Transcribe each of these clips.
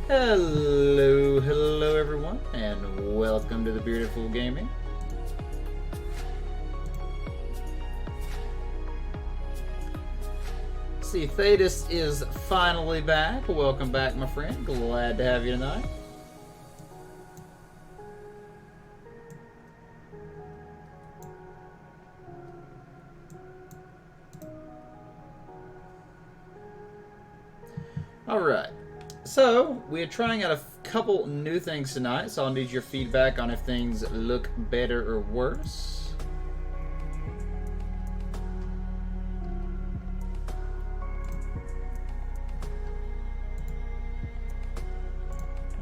Hello everyone, and welcome to the Bearded Fool Gaming. See, Thetis is finally back. Welcome back, my friend. Glad to have you tonight. Alright, so we're trying out a couple new things tonight, so I'll need your feedback on if things look better or worse.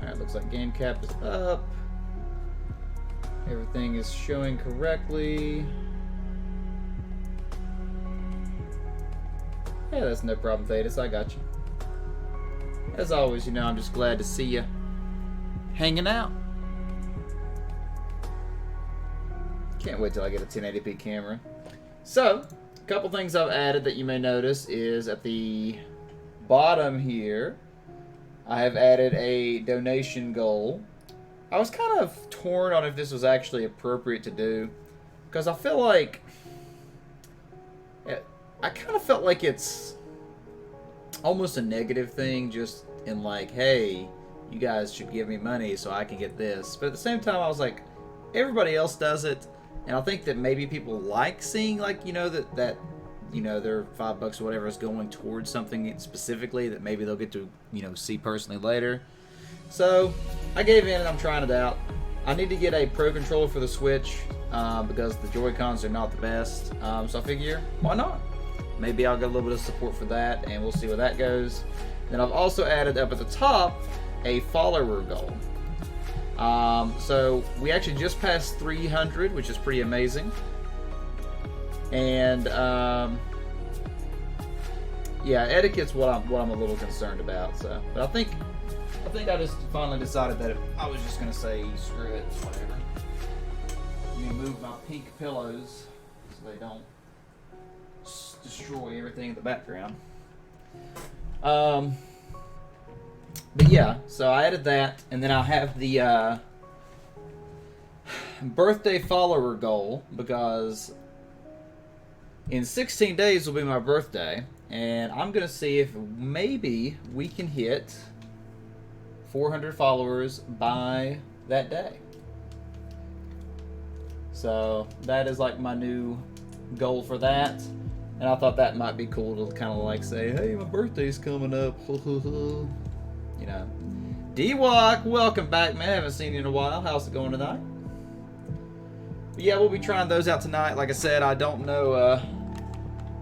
Alright, looks like game cap is up. Everything is showing correctly. Yeah, that's no problem, Thetis. I got you. As always, you know, I'm just glad to see you hanging out. Can't wait till I get a 1080p camera. So, a couple things I've added that you may notice is at the bottom here, I have added a donation goal. I was kind of torn on if this was actually appropriate to do, because I feel like I kind of felt like it's almost a negative thing, just in like, hey, you guys should give me money so I can get this. But at the same time, I was like, everybody else does it, and I think that maybe people like seeing, like, you know, that you know, their $5 or whatever is going towards something specifically that maybe they'll get to, you know, see personally later. So I gave in and I'm trying it out. I need to get a Pro controller for the Switch because the Joy-Cons are not the best. So I figure, why not? Maybe I'll get a little bit of support for that, and we'll see where that goes. Then I've also added up at the top a follower goal. So we actually just passed 300, which is pretty amazing. And yeah, etiquette's what I'm a little concerned about. So, but I think I just finally decided that I was just gonna say screw it, whatever. Let me move my pink pillows so they don't destroy everything in the background. But yeah, so I added that, and then I'll have the birthday follower goal, because in 16 days will be my birthday, and I'm gonna see if maybe we can hit 400 followers by that day. So that is like my new goal for that. And I thought that might be cool to kind of like say, hey, my birthday's coming up. You know. D-Walk, welcome back, man. I haven't seen you in a while. How's it going tonight? But yeah, we'll be trying those out tonight. Like I said, I don't know.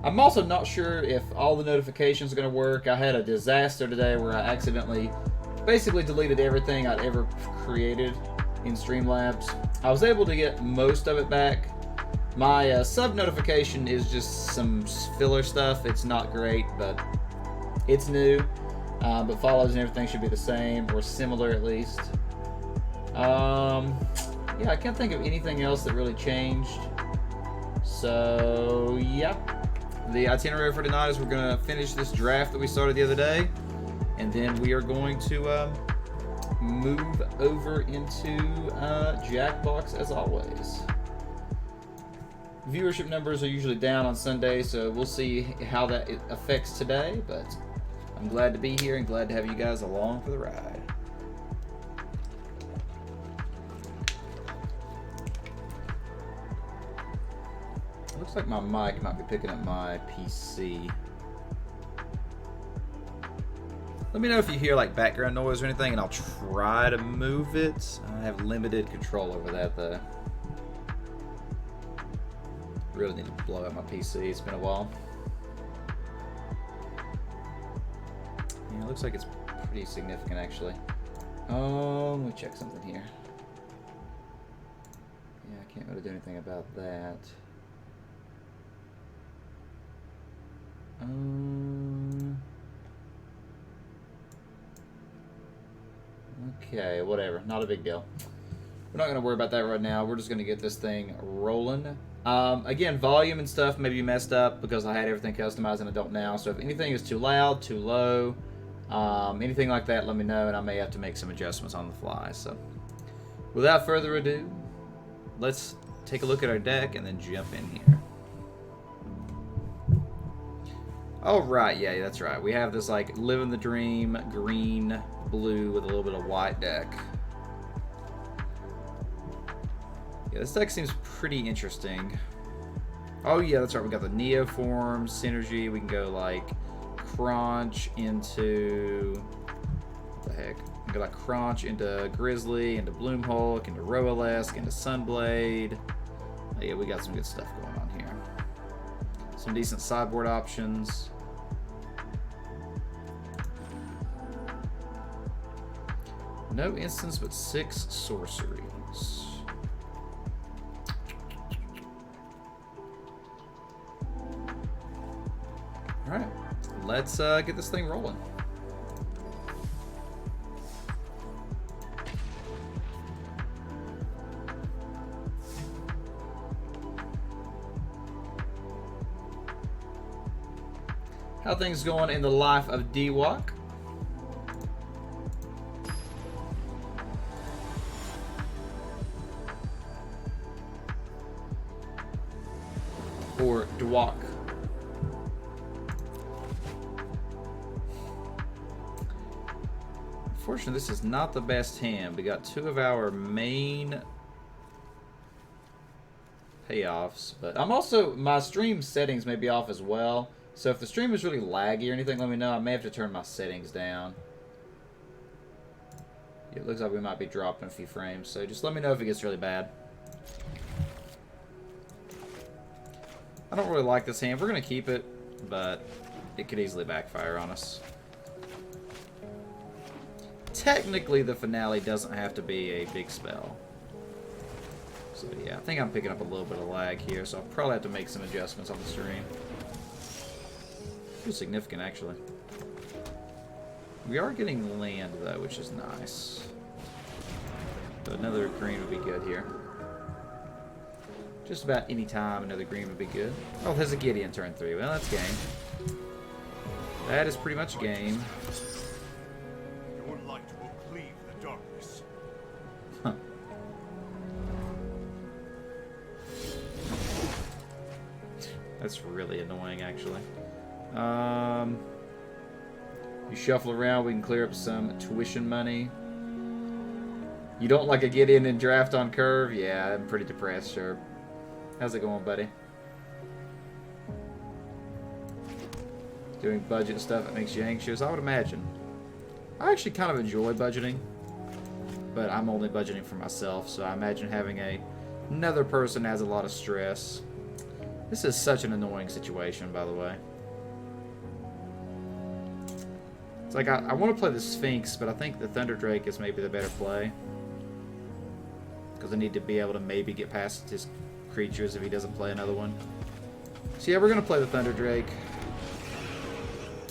I'm also not sure if all the notifications are going to work. I had a disaster today where I accidentally basically deleted everything I'd ever created in Streamlabs. I was able to get most of it back. My sub notification is just some filler stuff. It's not great, but it's new. But follows and everything should be the same, or similar at least. Yeah, I can't think of anything else that really changed. So, yeah. The itinerary for tonight is we're going to finish this draft that we started the other day. And then we are going to move over into Jackbox as always. Viewership numbers are usually down on Sunday, so we'll see how that affects today, but I'm glad to be here and glad to have you guys along for the ride. Looks like my mic might be picking up my PC. Let me know if you hear like background noise or anything, and I'll try to move it. I have limited control over that though. Really need to blow out my PC. It's been a while. Yeah, it looks like it's pretty significant actually. Oh, let me check something here. Yeah, I can't really do anything about that. Okay, whatever. Not a big deal. We're not going to worry about that right now. We're just going to get this thing rolling. Again, volume and stuff may be messed up because I had everything customized and I don't now. So if anything is too loud, too low, Anything like that, let me know, and I may have to make some adjustments on the fly. So, without further ado, let's take a look at our deck and then jump in here. Oh, right, yeah, that's right. We have this, like, living the dream, green, blue with a little bit of white deck. Yeah, this deck seems pretty interesting. Oh, yeah, that's right. We got the Neoform, Synergy. We can go, like, Crunch into... What the heck? We can go, like, Crunch into Grizzly, into Bloomhulk, into Roalesk, into Sunblade. Oh, yeah, we got some good stuff going on here. Some decent sideboard options. No instants, but 6 sorceries. Alright, let's get this thing rolling. How things going in the life of D-Walk? Or Dwok. Unfortunately, this is not the best hand. We got 2 of our main payoffs, but I'm also, my stream settings may be off as well. So if the stream is really laggy or anything, let me know. I may have to turn my settings down. It looks like we might be dropping a few frames, so just let me know if it gets really bad. I don't really like this hand. We're going to keep it, but it could easily backfire on us. Technically, the finale doesn't have to be a big spell. So yeah, I think I'm picking up a little bit of lag here, so I'll probably have to make some adjustments on the stream. Pretty significant, actually. We are getting land, though, which is nice. But another green would be good here. Just about any time another green would be good. Oh, there's a Gideon turn 3. Well, that's game. That is pretty much game. Your light will cleave the darkness. Huh. That's really annoying, actually. You shuffle around, we can clear up some tuition money. You don't like a Gideon in draft on curve? Yeah, I'm pretty depressed, sure. How's it going, buddy? Doing budget stuff that makes you anxious? I would imagine. I actually kind of enjoy budgeting, but I'm only budgeting for myself, so I imagine having another person adds a lot of stress. This is such an annoying situation, by the way. It's like, I want to play the Sphinx, but I think the Thunder Drake is maybe the better play. Because I need to be able to maybe get past his creatures if he doesn't play another one. So yeah, we're going to play the Thunder Drake.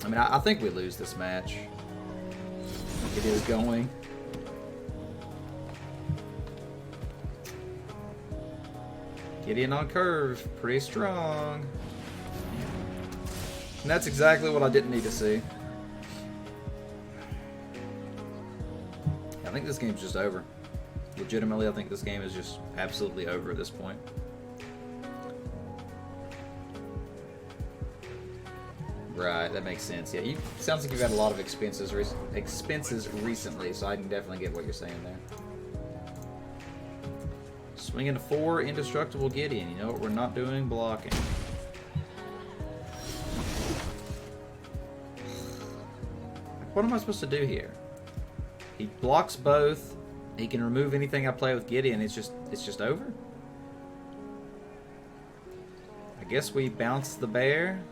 I mean, I think we lose this match. It is going. Gideon on curve. Pretty strong. And that's exactly what I didn't need to see. I think this game's just over. Legitimately, I think this game is just absolutely over at this point. Right, that makes sense. Yeah, sounds like you've had a lot of expenses recently, so I can definitely get what you're saying there. Swinging a 4 indestructible Gideon. You know what we're not doing? Blocking. What am I supposed to do here? He blocks both. He can remove anything I play with Gideon. It's just over. I guess we bounce the bear.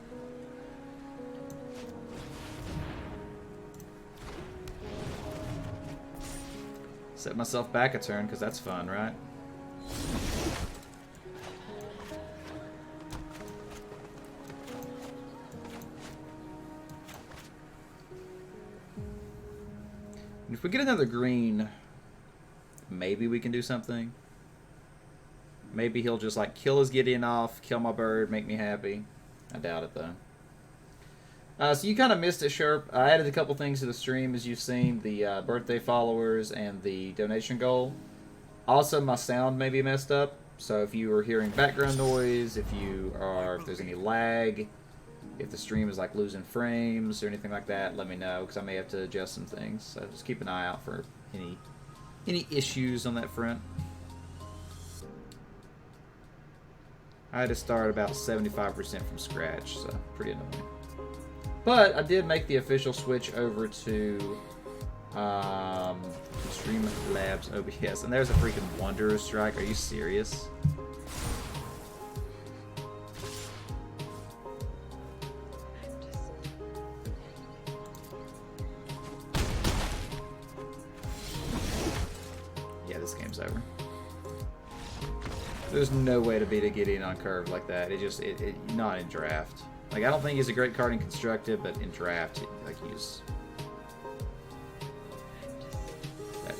Set myself back a turn because that's fun, right? If we get another green, maybe we can do something. Maybe he'll just like kill his Gideon off, kill my bird, make me happy. I doubt it though. So you kind of missed it, Sherp. I added a couple things to the stream, as you've seen, the birthday followers and the donation goal. Also, my sound may be messed up, so if you are hearing background noise, if there's any lag, if the stream is like losing frames or anything like that, let me know, because I may have to adjust some things. So just keep an eye out for any issues on that front. I had to start about 75% from scratch, so pretty annoying. But I did make the official switch over to Streamlabs OBS, and there's a freaking Wanderer Strike. Are you serious? Yeah, this game's over. There's no way to beat a Gideon on curve like that. Not in draft. Like, I don't think he's a great card in constructed, but in draft, like, that was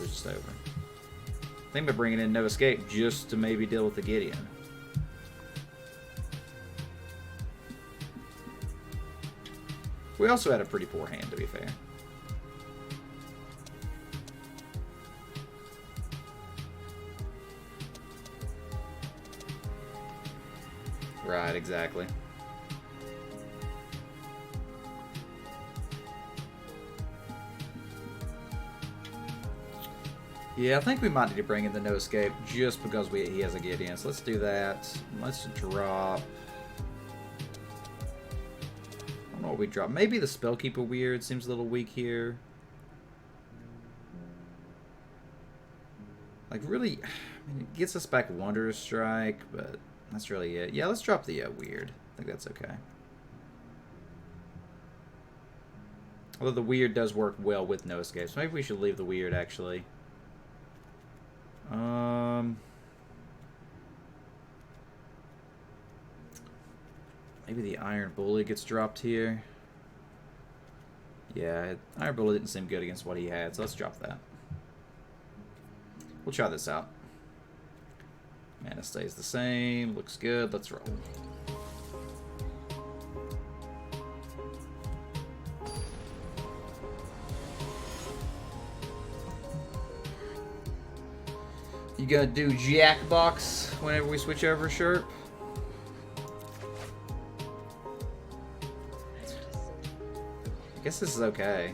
just over. I think by bringing in No Escape just to maybe deal with the Gideon. We also had a pretty poor hand, to be fair. Right, exactly. Yeah, I think we might need to bring in the No Escape just because he has a Gideon. So let's do that. Let's drop... I don't know what we drop. Maybe the Spellkeeper Weird seems a little weak here. Like, really... I mean, it gets us back Wanderer Strike, but that's really it. Yeah, let's drop the Weird. I think that's okay. Although the Weird does work well with No Escape, so maybe we should leave the Weird, actually. Maybe the Iron Bully gets dropped here. Yeah, Iron Bully didn't seem good against what he had, so let's drop that. We'll try this out. Mana stays the same, looks good, let's roll. You gonna do Jackbox whenever we switch over, Sherp? I guess this is okay.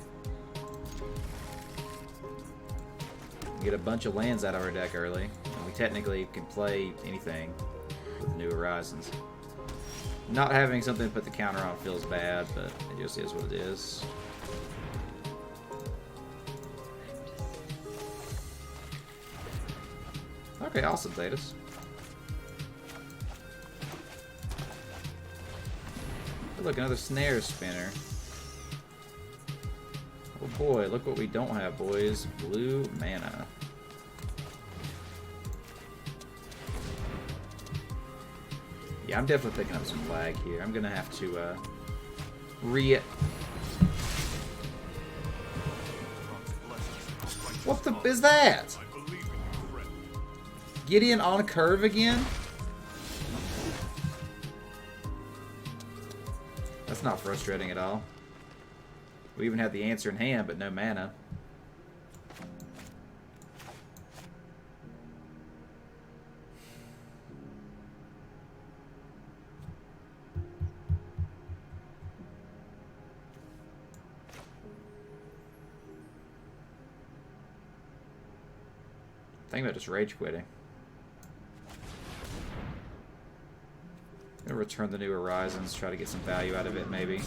We get a bunch of lands out of our deck early, and we technically can play anything with New Horizons. Not having something to put the counter on feels bad, but it just is what it is. Okay, awesome, Thetis. Oh, look, another snare spinner. Oh boy, look what we don't have, boys. Blue mana. Yeah, I'm definitely picking up some lag here. I'm gonna have to What the is that? Gideon on a curve again? That's not frustrating at all. We even had the answer in hand, but no mana. I think about just rage quitting. Gonna return the New Horizons, try to get some value out of it, maybe.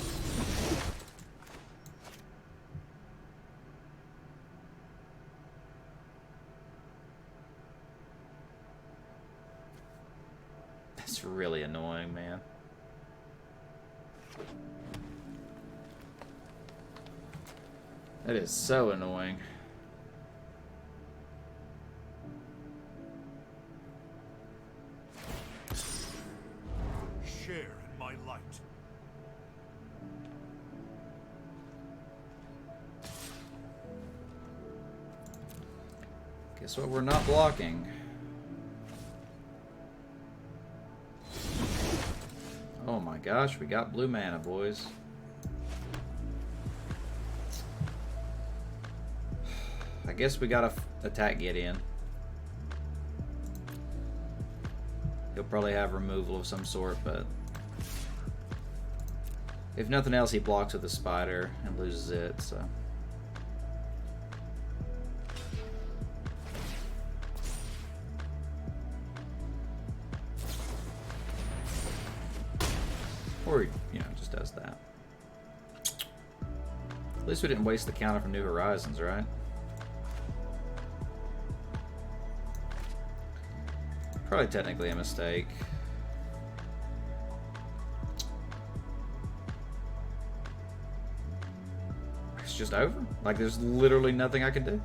That's really annoying, man. That is so annoying. Share in my light. Guess what we're not blocking? Oh my gosh, we got blue mana, boys. I guess we gotta attack Gideon. He'll probably have removal of some sort, but if nothing else, he blocks with the spider and loses it, so. Or, you know, just does that. At least we didn't waste the counter for New Horizons, right? Probably technically a mistake. It's just over. Like, there's literally nothing I can do.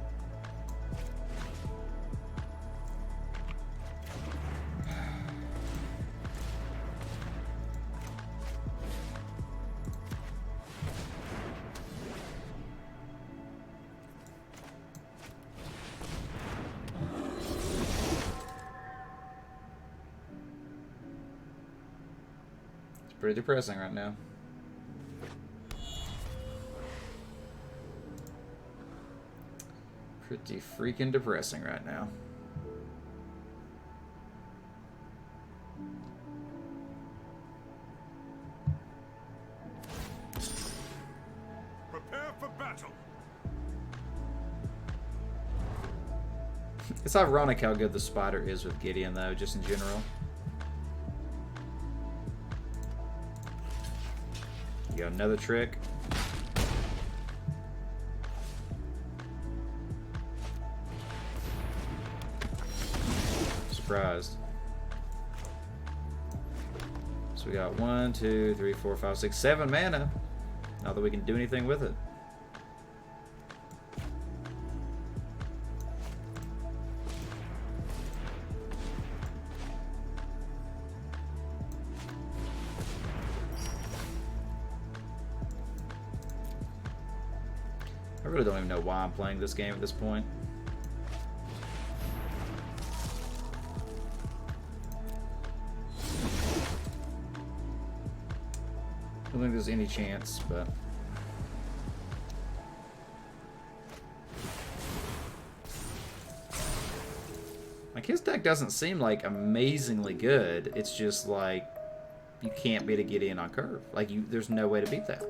Pretty depressing right now. Pretty freaking depressing right now. Prepare for battle. It's ironic how good the spider is with Gideon, though, just in general. You got another trick. Surprised. So we got 1, 2, 3, 4, 5, 6, 7 mana. Not that we can do anything with it. I really don't even know why I'm playing this game at this point. I don't think there's any chance, but... like, his deck doesn't seem like amazingly good. It's just like, you can't beat a Gideon on curve. Like, there's no way to beat that.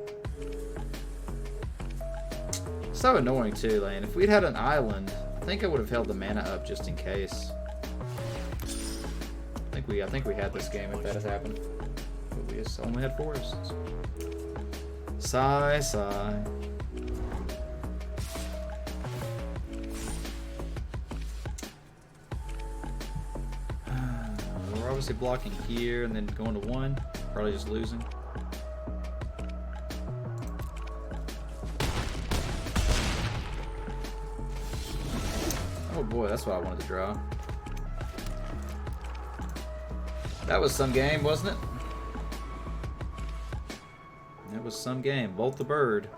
So annoying too, Lane. If we'd had an island, I think I would have held the mana up just in case. I think we had this game if that had happened. But we just only had forests. Sigh, sigh. We're obviously blocking here and then going to 1. Probably just losing. Oh boy, that's what I wanted to draw. That was some game, wasn't it? That was some game. Bolt the bird.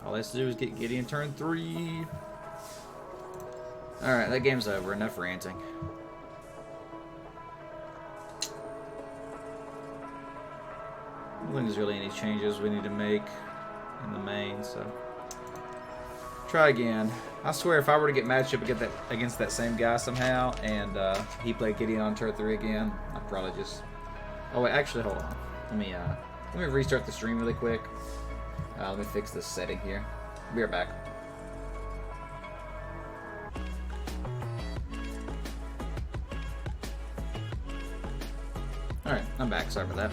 All I have to do is get Gideon turn 3. Alright, that game's over. Enough ranting. I don't think there's really any changes we need to make in the main, so... try again. I swear, if I were to get matched up against that same guy somehow, and he played Gideon on turn 3 again, I'd probably just... oh wait, actually, hold on. Let me restart the stream really quick. Let me fix this setting here. Be right back. Alright, I'm back. Sorry for that.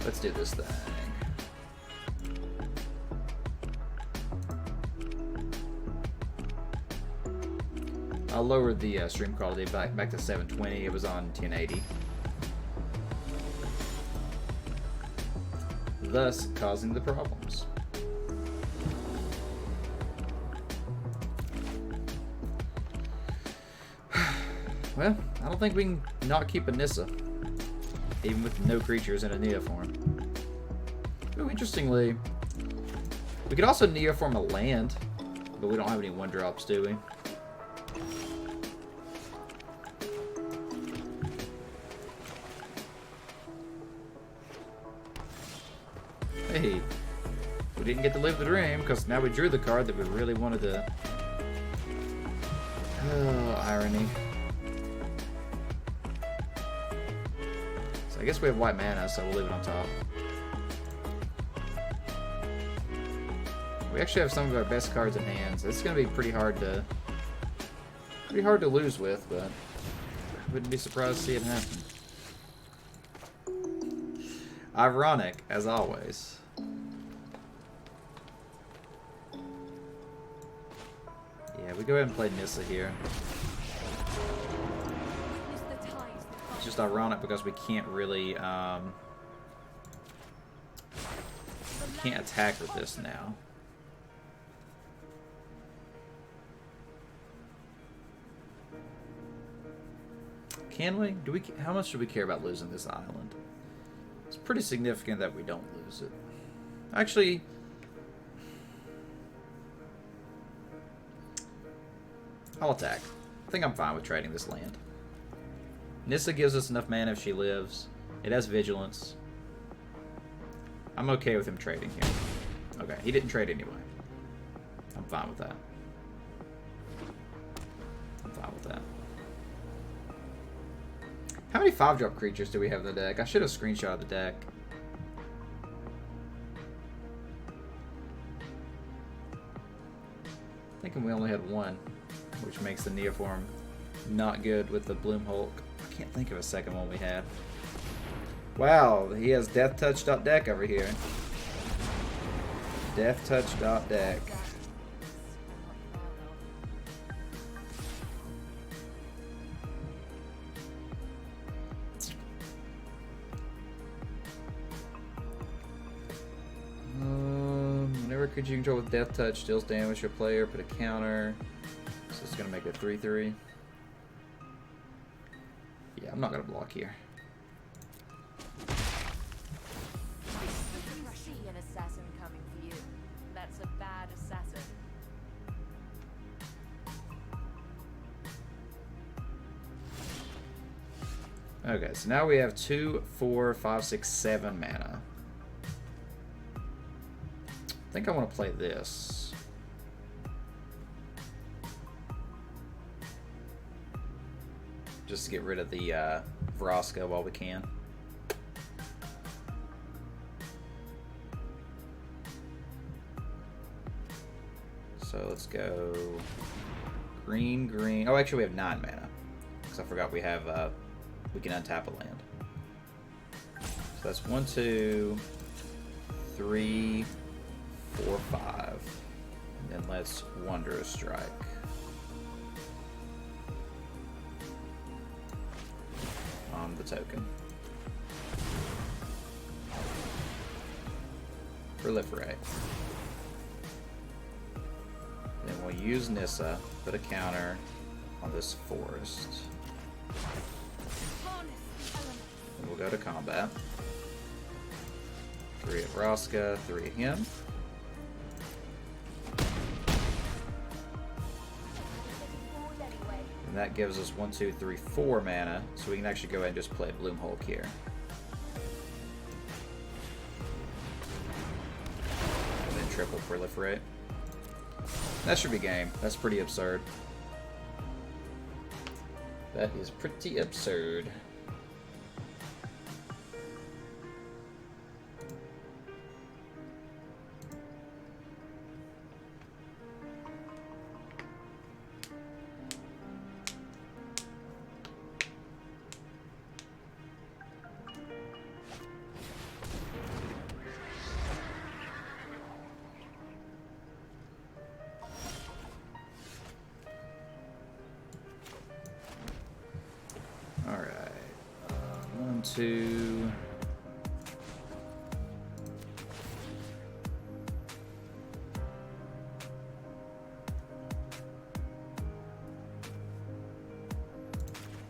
Let's do this thing. I lowered the stream quality back to 720. It was on 1080. Thus causing the problems. Well, I don't think we can not keep a Nissa. Even with no creatures in a Neoform. Ooh, interestingly, we could also Neoform a land, but we don't have any 1-drops, do we? Hey, we didn't get to live the dream because now we drew the card that we really wanted to. Oh, irony. So I guess we have white mana, so we'll leave it on top. We actually have some of our best cards in hand, so it's going to be pretty hard to lose with, but I wouldn't be surprised to see it happen. Ironic, as always. Yeah, we go ahead and play Nissa here. It's just ironic because we can't really, can't attack with this now. Can we? Do we? How much do we care about losing this island? It's pretty significant that we don't lose it. Actually, I'll attack. I think I'm fine with trading this land. Nissa gives us enough mana if she lives. It has vigilance. I'm okay with him trading here. Okay, he didn't trade anyway. I'm fine with that. I'm fine with that. How many 5-drop creatures do we have in the deck? I should have screenshotted the deck. Thinking we only had one, which makes the Neoform not good with the Bloom Hulk. I can't think of a second one we had. Wow, he has deathtouch.deck over here. Deathtouch.deck. Whenever a creature you control with Death Touch deals damage to a player, put a counter. So it's going to make it 3/3. Yeah, I'm not going to block here. You see an assassin coming for you. That's a bad assassin. Okay, so now we have 2, 4, 5, 6, 7 mana. I think I want to play this. Just to get rid of the Vraska while we can. So let's go green, green. Oh, actually we have 9 mana. Because I forgot we have, we can untap a land. So that's 1, 2, 3, 4, 5. And then let's Wondrous Strike. On the token. Proliferate. Then we'll use Nissa, put a counter on this forest. And we'll go to combat. 3 at Vraska, 3 at him. And that gives us 1, 2, 3, 4 mana, so we can actually go ahead and just play Bloom Hulk here. And then triple proliferate. That should be game. That's pretty absurd. That is pretty absurd. Alright. 1, 2.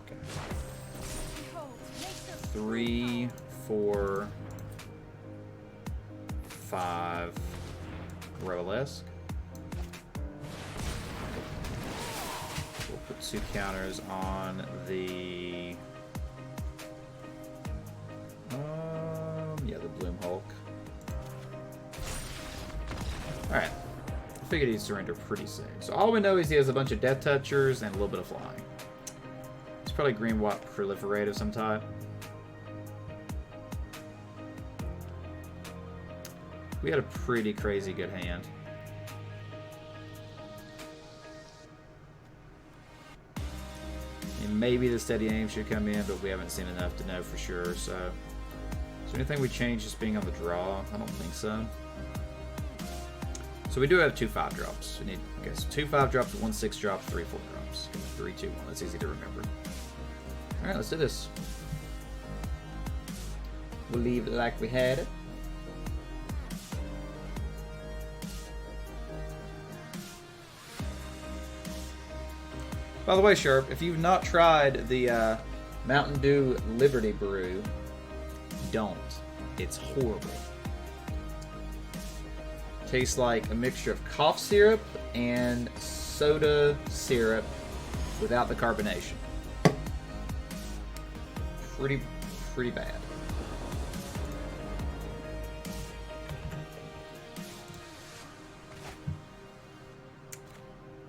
Okay. 3, 4, 5. Rebelesque. We'll put 2 counters on the yeah, the Bloom Hulk. Alright. I figured he'd surrender pretty safe. So all we know is he has a bunch of Death Touchers and a little bit of flying. It's probably green-white proliferate of some type. We had a pretty crazy good hand. And maybe the steady aim should come in, but we haven't seen enough to know for sure. So, is there anything we change just being on the draw? I don't think so. So we do have 2 5-drops. We need, okay, so 2 5-drops, 1 6-drop, 3 4-drops. 3, 2, 1. That's easy to remember. All right, let's do this. We'll leave it like we had it. By the way, Sharp, if you've not tried the Mountain Dew Liberty Brew, don't. It's horrible. Tastes like a mixture of cough syrup and soda syrup without the carbonation. Pretty bad.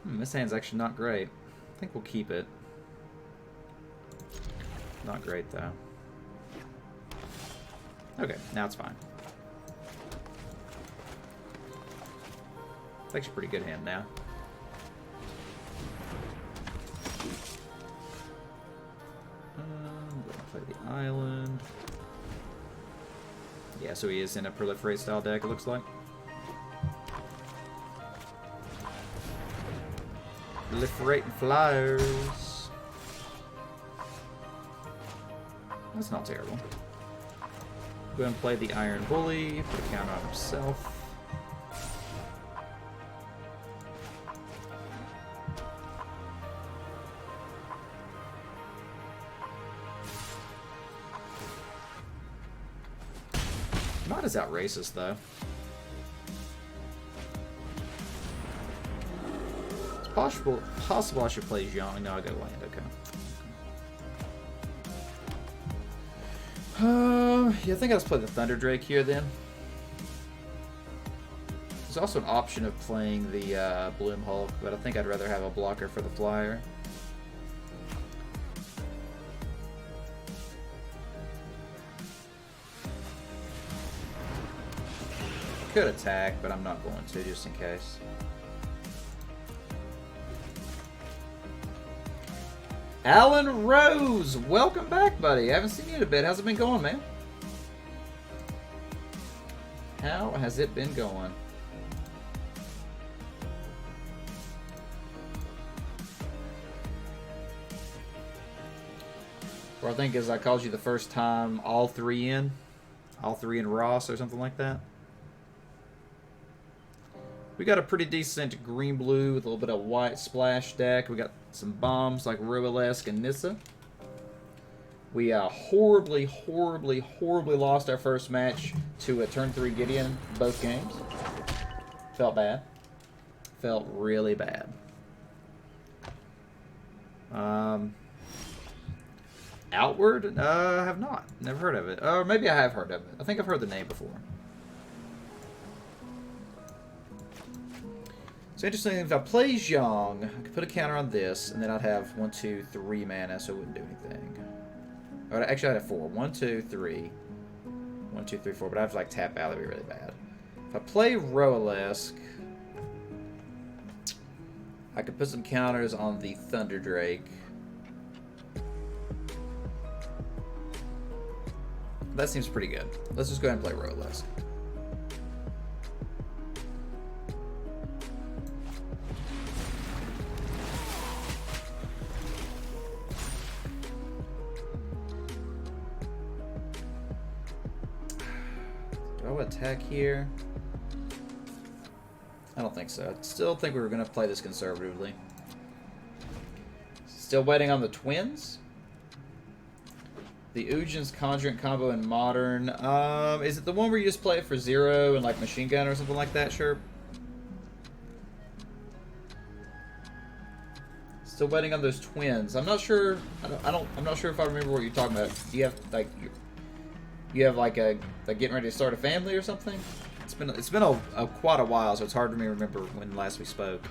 This hand's actually not great. I think we'll keep it. Not great, though. Okay, now it's fine. It's actually a pretty good hand now. I'm going to play the island. Yeah, so he is in a proliferate style deck, it looks like. Proliferating flyers. That's not terrible. Go ahead and play the Iron Bully, put a counter on himself. Not as outrageous, though. It's possible I should play Zhang. No, I go land, okay. Yeah, I think I'll just play the Thunder Drake here then. There's also an option of playing the Bloom Hulk, but I think I'd rather have a blocker for the flyer. Could attack, but I'm not going to, just in case. Alan Rose, welcome back, buddy. I haven't seen you in a bit. How's it been going, man? How has it been going? Or I think as I called you the first time, all three in Ross or something like that. We got a pretty decent green-blue with a little bit of white splash deck. We got some bombs like Roalesk and Nissa. We horribly lost our first match to a turn 3 Gideon both games. Felt bad. Felt really bad. Outward? I have not. Never heard of it. Or maybe I have heard of it. I think I've heard the name before. So interesting, if I play Zhang, I could put a counter on this, and then I'd have 1, 2, 3 mana, so it wouldn't do anything. Or actually, I'd have 4. 1, 2, 3. 1, 2, 3, 4, but I'd have to like tap out, that'd be really bad. If I play Roalesk, I could put some counters on the Thunder Drake. That seems pretty good. Let's just go ahead and play Roalesk. Attack here. I don't think so. I still think we were going to play this conservatively. Still waiting on the twins. The Ujin's Conjurant combo in Modern. Is it the one where you just play it for 0 and like Machine Gun or something like that, sure? Still waiting on those twins. I'm not sure. I'm not sure if I remember what you're talking about. Do you have like? You have like a getting ready to start a family or something? It's been a quite a while, so it's hard for me to remember when last we spoke.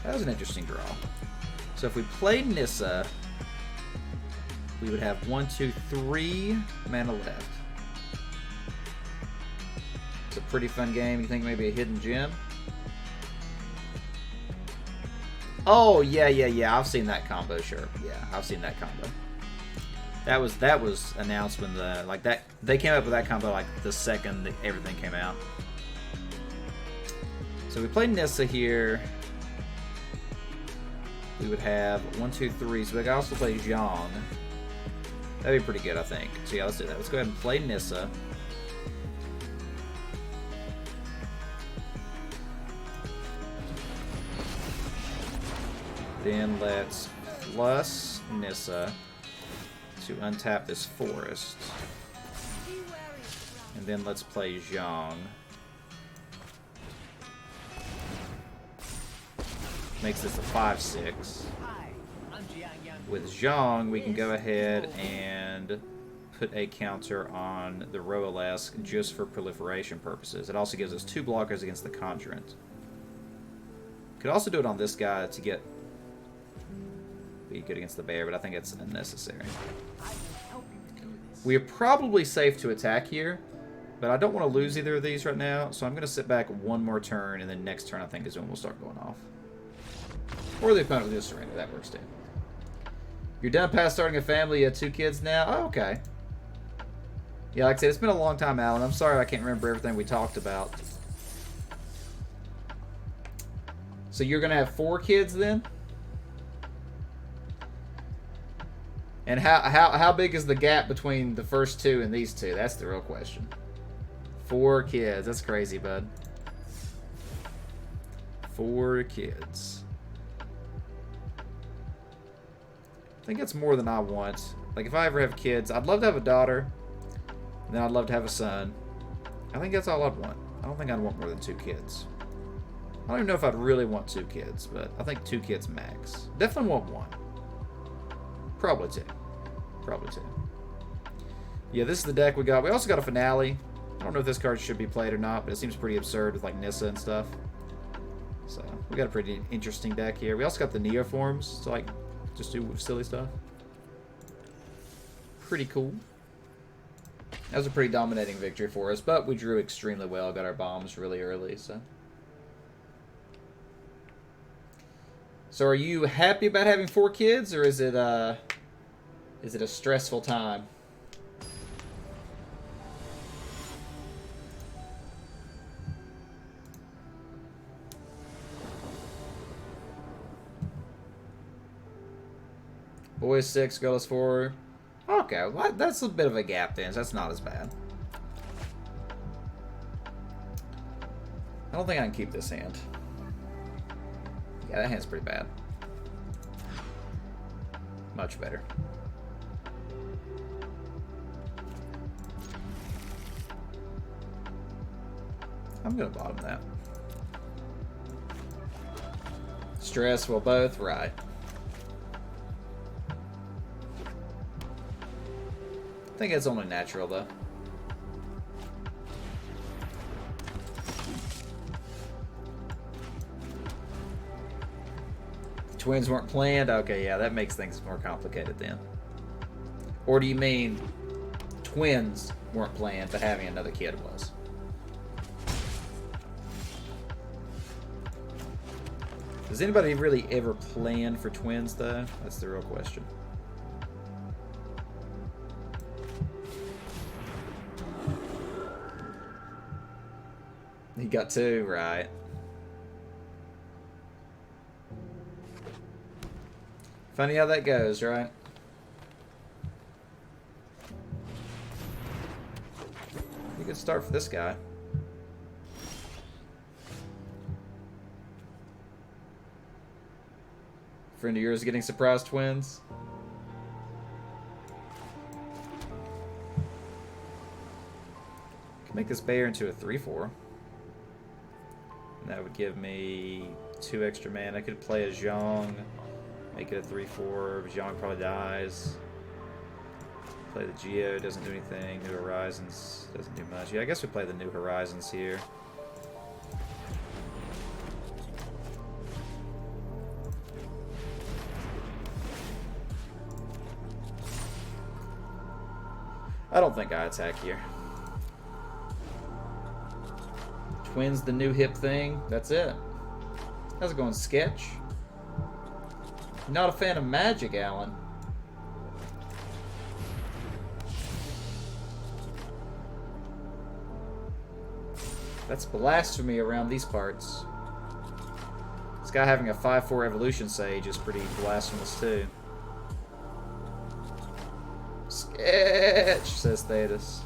That was an interesting draw. So if we played Nissa, we would have 1, 2, 3 mana left. It's a pretty fun game. You think maybe a hidden gem? Oh yeah. I've seen that combo. Sure, yeah, I've seen that combo. That was announced when they came up with that combo like the second that everything came out. So we played Nissa here. We would have 1, 2, 3. So we could also play Zhang. That'd be pretty good, I think. So yeah, let's do that. Let's go ahead and play Nissa. Then let's plus Nissa to untap this forest. And then let's play Zhang. Makes this a 5/6. With Zhang, we can go ahead and put a counter on the Roalesk just for proliferation purposes. It also gives us 2 blockers against the Conjurant. Could also do it on this guy to be good against the bear, but I think it's unnecessary. We are probably safe to attack here, but I don't want to lose either of these right now, so I'm going to sit back one more turn, and then next turn I think is when we'll start going off. Or the opponent will just surrender. That works too. You're done past starting a family. You have 2 kids now? Oh, okay. Yeah, like I said, it's been a long time, Alan. I'm sorry I can't remember everything we talked about. So you're going to have 4 kids then? And how big is the gap between the first 2 and these 2? That's the real question. 4 kids. That's crazy, bud. 4 kids. I think that's more than I want. Like, if I ever have kids, I'd love to have a daughter. And then I'd love to have a son. I think that's all I'd want. I don't think I'd want more than 2 kids. I don't even know if I'd really want 2 kids, but I think 2 kids max. Definitely want 1. Probably 2. Probably 2. Yeah, this is the deck we got. We also got a Finale. I don't know if this card should be played or not, but it seems pretty absurd with like Nissa and stuff. So we got a pretty interesting deck here. We also got the Neoforms to like just do silly stuff. Pretty cool. That was a pretty dominating victory for us, but we drew extremely well. Got our bombs really early, so. So are you happy about having 4 kids, or is it a stressful time? Boys 6, girls 4. Okay, well, that's a bit of a gap then, so that's not as bad. I don't think I can keep this hand. Yeah, that hand's pretty bad. Much better. I'm gonna bottom that. Stress, well, both, right. I think it's only natural, though. Twins weren't planned? Okay, yeah, that makes things more complicated then. Or do you mean twins weren't planned, but having another kid was? Does anybody really ever plan for twins, though? That's the real question. He got 2, right. Funny how that goes, right? You could start for this guy. Friend of yours getting surprise twins. Can make this bear into a 3/4. That would give me 2 extra mana. I could play a Zhang, make it a 3/4. Zhang probably dies. Play the Geo, doesn't do anything. New Horizons doesn't do much. Yeah, I guess we play the New Horizons here. I don't think I attack here. Twins the new hip thing. That's it. How's it going, Sketch? Not a fan of magic, Alan. That's blasphemy around these parts. This guy having a 5-4 evolution sage is pretty blasphemous too. Sketch, says Thetis.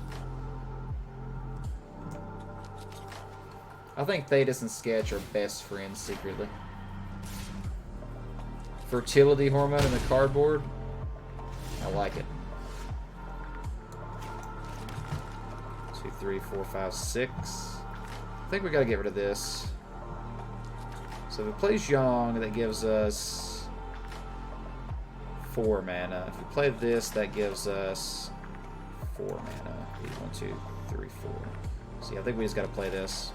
I think Thetis and Sketch are best friends secretly. Fertility hormone in the cardboard. I like it. 2, 3, 4, 5, 6. I think we gotta get rid of this. So if we play Zhong, that gives us 4 mana. If we play this, that gives us 4 mana. 1, 2, 3, 4. So yeah, I think we just gotta play this.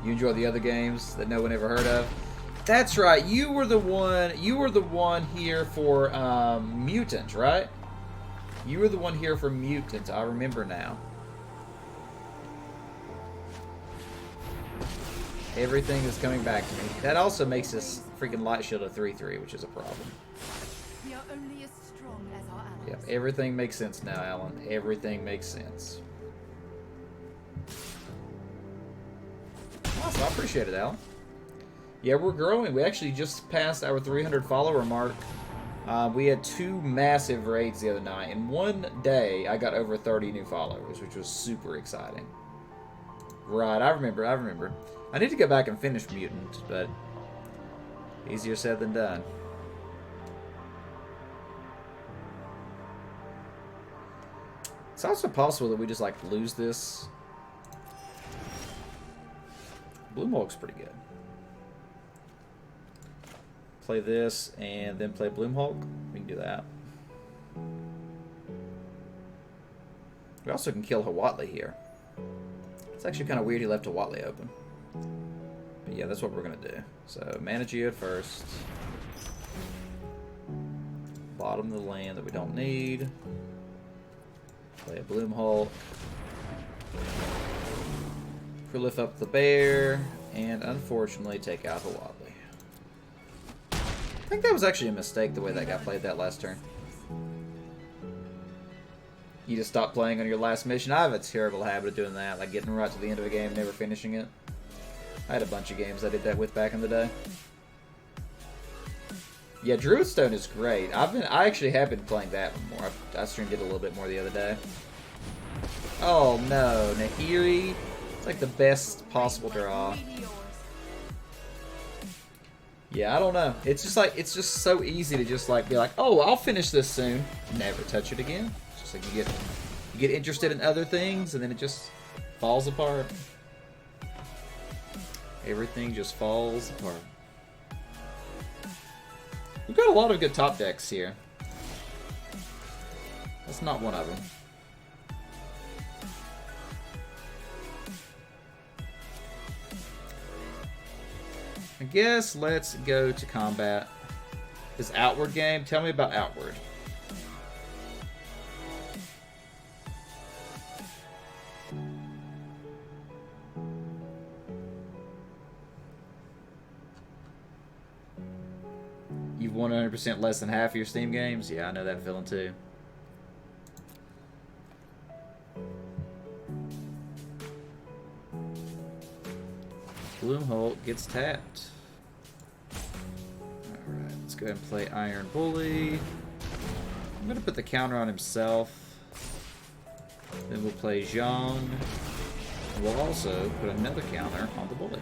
You enjoy the other games that no one ever heard of? That's right. You were the one here for Mutant, right? You were the one here for Mutant. I remember now. Everything is coming back to me. That also makes this freaking Light Shield a 3/3, which is a problem. We are only as strong as our allies. Yep, everything makes sense now, Alan. Everything makes sense. Awesome, I appreciate it, Alan. Yeah, we're growing. We actually just passed our 300 follower mark. We had 2 massive raids the other night. In one day, I got over 30 new followers, which was super exciting. Right, I remember. I need to go back and finish Mutant, but easier said than done. It's also possible that we just, like, lose this. Bloom Hulk's pretty good. Play this and then play Bloom Hulk. We can do that. We also can kill Hawatli here. It's actually kind of weird he left Hawatli open. But yeah, that's what we're going to do. So, Mana Geode first. Bottom of the land that we don't need. Play a Bloom Hulk. Prolif up the bear. And unfortunately take out Hawatli. I think that was actually a mistake the way that guy played that last turn. You just stop playing on your last mission. I have a terrible habit of doing that, like getting right to the end of a game, never finishing it. I had a bunch of games I did that with back in the day. Yeah, Druidstone is great. I actually have been playing that one more. I streamed it a little bit more the other day. Oh no, Nahiri. It's like the best possible draw. Yeah, I don't know. It's just like, it's just so easy to just like be like, oh, I'll finish this soon. Never touch it again. It's just like you get interested in other things and then it just falls apart. Everything just falls apart. We've got a lot of good top decks here. That's not one of them. I guess let's go to combat. This Outward game, tell me about Outward. You've won 100% less than half of your Steam games? Yeah, I know that feeling too. Bloom Hulk gets tapped. Alright, let's go ahead and play Iron Bully. I'm going to put the counter on himself. Then we'll play Zhang. And we'll also put another counter on the Bully.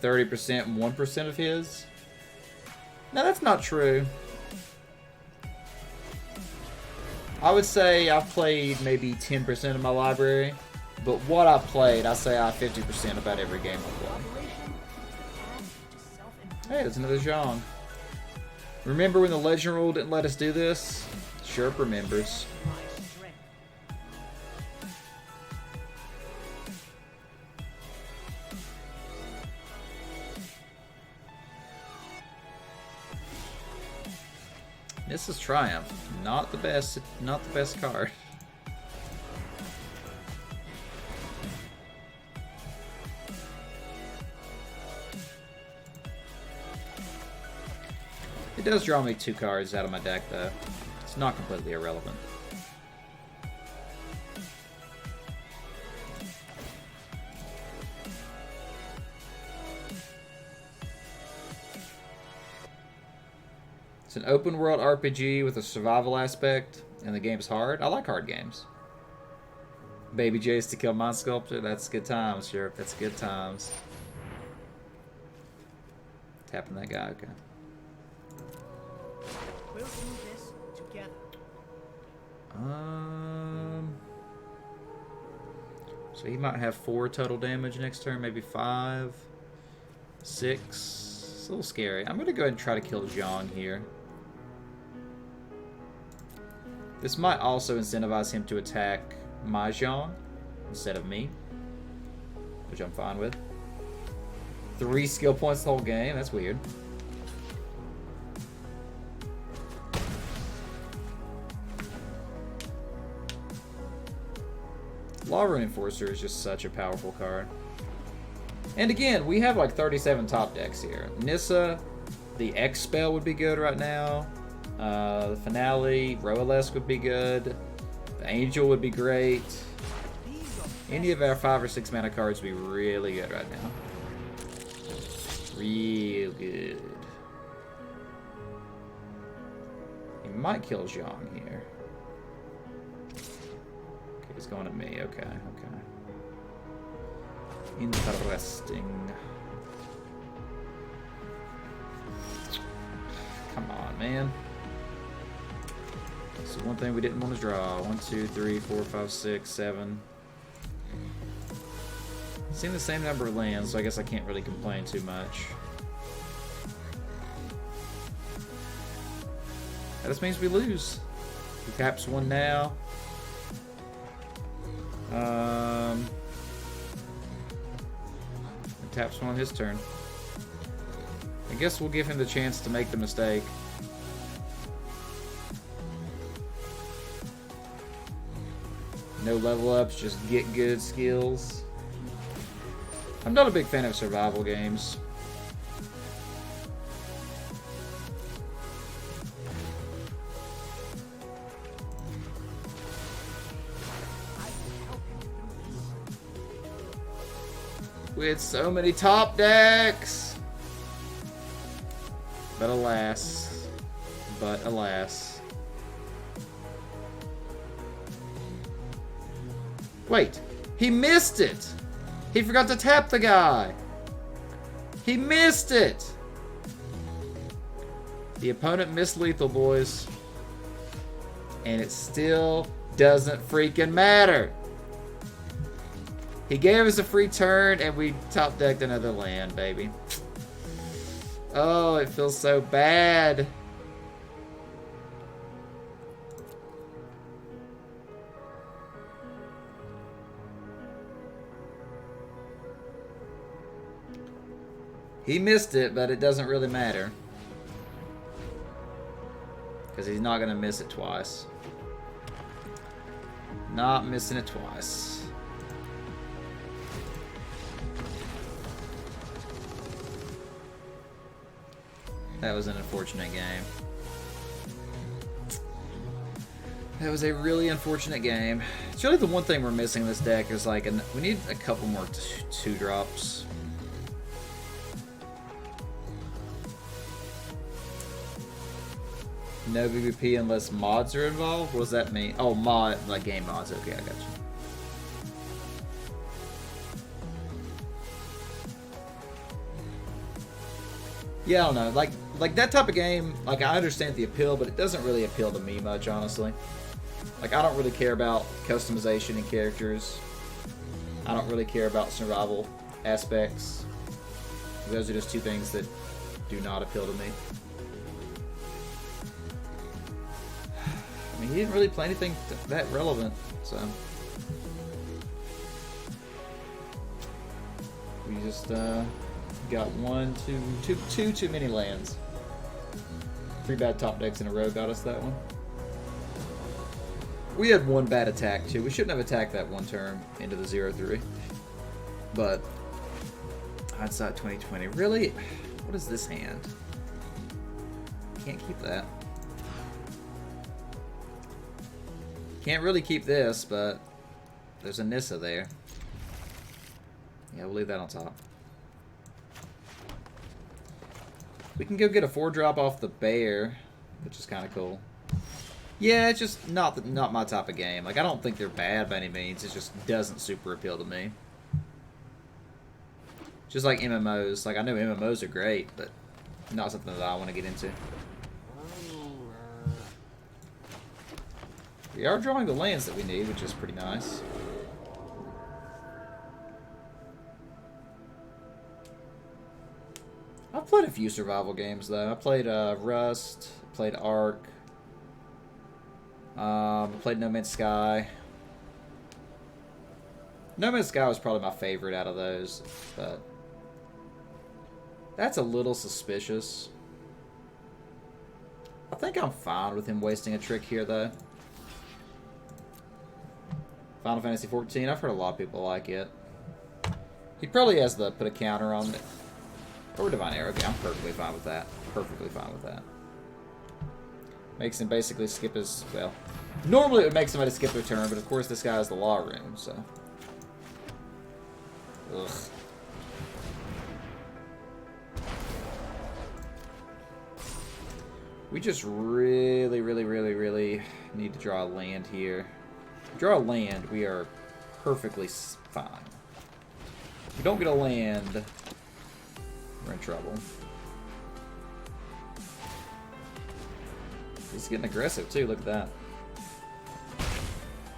30% and 1% of his? No, that's not true. I would say I've played maybe 10% of my library, but what I played, I say I have 50% about every game I play. Hey, there's another Zhang. Remember when the Legend rule didn't let us do this? Sherp remembers. This is Triumph. Not the best card. It does draw me 2 cards out of my deck, though. It's not completely irrelevant. It's an open world RPG with a survival aspect, and the game's hard. I like hard games. Baby J's to kill Mind Sculptor. That's good times, Sheriff. That's good times. Tapping that guy, okay. We'll do this together. So he might have 4 total damage next turn, maybe 5, 6. It's a little scary. I'm gonna go ahead and try to kill Zhang here. This might also incentivize him to attack my Zhang instead of me, which I'm fine with. 3 skill points the whole game. That's weird. Lava Enforcer is just such a powerful card. And again, we have like 37 top decks here. Nissa, the X spell would be good right now. The Finale, Roalesque would be good. The Angel would be great. Any of our 5 or 6 mana cards would be really good right now. Real good. He might kill Zhang here. Okay, he's going to me. Okay, okay. Interesting. Come on, man. So one thing we didn't want to draw. 1, 2, 3, 4, 5, 6, 7. Seen the same number of lands, so I guess I can't really complain too much. That just means we lose. He taps 1 now. He taps 1 on his turn. I guess we'll give him the chance to make the mistake. No level ups, just get good skills. I'm not a big fan of survival games. With so many top decks! But alas. But alas. Wait, he missed it! He forgot to tap the guy! He missed it! The opponent missed lethal, boys. And it still doesn't freaking matter! He gave us a free turn and we top decked another land, baby. Oh, it feels so bad. He missed it, but it doesn't really matter. Because he's not going to miss it twice. Not missing it twice. That was an unfortunate game. That was a really unfortunate game. It's really the one thing we're missing in this deck is like, we need a couple more 2-drops. No PvP unless mods are involved? What does that mean? Oh, mod, like game mods. Okay, I got you. Yeah, I don't know. Like that type of game, like I understand the appeal, but it doesn't really appeal to me much, honestly. Like I don't really care about customization and characters. I don't really care about survival aspects. Those are just two things that do not appeal to me. I mean, he didn't really play anything that relevant, so. We just got two too many lands. 3 bad top decks in a row got us that one. We had 1 bad attack too. We shouldn't have attacked that one turn into the 0-3. But hindsight 2020. Really? What is this hand? Can't keep that. Can't really keep this, but there's a Nissa there. Yeah, we'll leave that on top. We can go get a 4-drop off the bear, which is kind of cool. Yeah, it's just not my type of game. Like, I don't think they're bad by any means. It just doesn't super appeal to me. Just like MMOs. Like, I know MMOs are great, but not something that I want to get into. We are drawing the lands that we need, which is pretty nice. I've played a few survival games, though. I played Rust, played Ark, played No Man's Sky. No Man's Sky was probably my favorite out of those, but that's a little suspicious. I think I'm fine with him wasting a trick here, though. Final Fantasy XIV, I've heard a lot of people like it. He probably has to put a counter on it. Or Divine Arrow. Okay, I'm perfectly fine with that. Perfectly fine with that. Makes him basically skip his... Well, normally it would make somebody skip their turn, but of course this guy has the Law Rune, so... Ugh. We just really need to draw a land here. If we draw a land, we are perfectly fine. If we don't get a land... We're in trouble. He's getting aggressive too, look at that.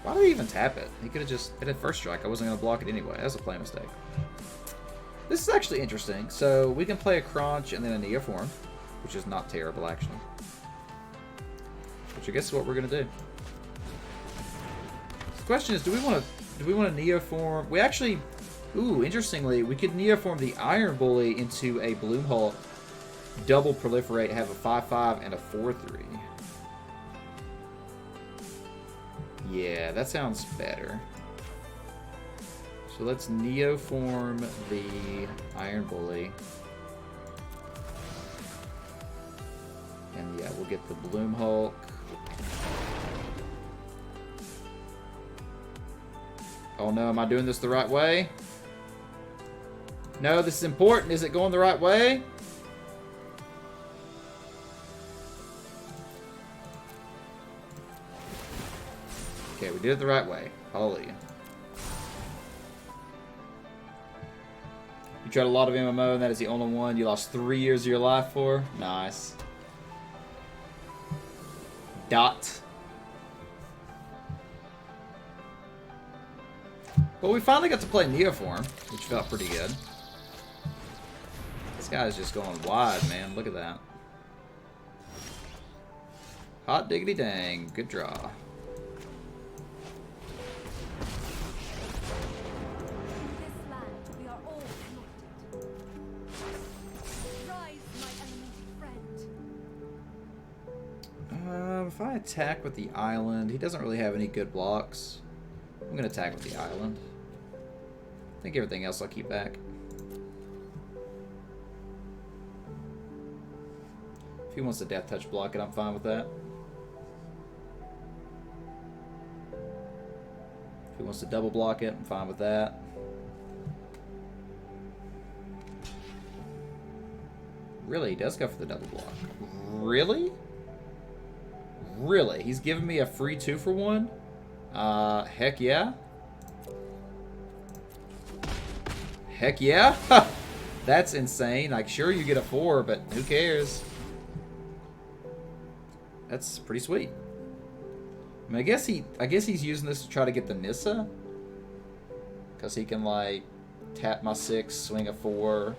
Why did he even tap it? He could have just hit it first strike. I wasn't going to block it anyway. That's a play mistake. This is actually interesting. So we can play a Crunch and then a Neoform, which is not terrible actually. Which I guess is what we're going to do. The question is, do we want to Neoform? We actually... Ooh, interestingly, we could Neoform the Iron Bully into a Bloomhulk, double proliferate, have a 5/5 and a 4/3. Yeah, that sounds better. So let's Neoform the Iron Bully. And yeah, we'll get the Bloomhulk. Oh no, am I doing this the right way? No, this is important. Is it going the right way? Okay, we did it the right way. Hallelujah. You tried a lot of MMO and that is the only one you lost 3 years of your life for? Nice. Dot. Well, we finally got to play Neoform, which felt pretty good. This guy's just going wide, man. Look at that. Hot diggity dang. Good draw. This land, we are all connected. Rise, my elemental friend. If I attack with the island, he doesn't really have any good blocks. I'm going to attack with the island. I think everything else I'll keep back. If he wants to Death Touch block it, I'm fine with that. If he wants to double block it, I'm fine with that. Really? He does go for the double block. Really? Really? He's giving me a free 2-for-1? Heck yeah. Heck yeah. That's insane. Like, sure, you get a 4, but who cares? That's pretty sweet. I mean, I guess he's using this to try to get the Nissa. Because he can, like, tap my 6, swing a 4,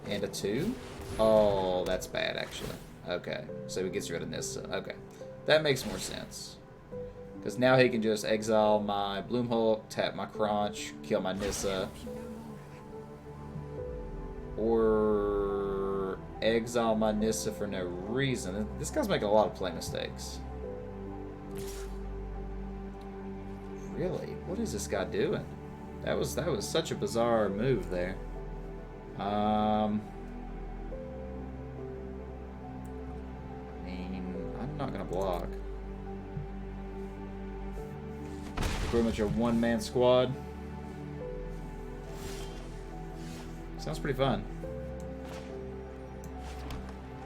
and a 2. Oh, that's bad, actually. Okay, so he gets rid of Nissa. Okay, that makes more sense. Because now he can just exile my Bloomhulk, tap my Crunch, kill my Nissa. Or exile my Nissa for no reason. This guy's making a lot of play mistakes. Really? What is this guy doing? That was such a bizarre move there. I mean, I'm not gonna block. Pretty much a one-man squad. Sounds pretty fun.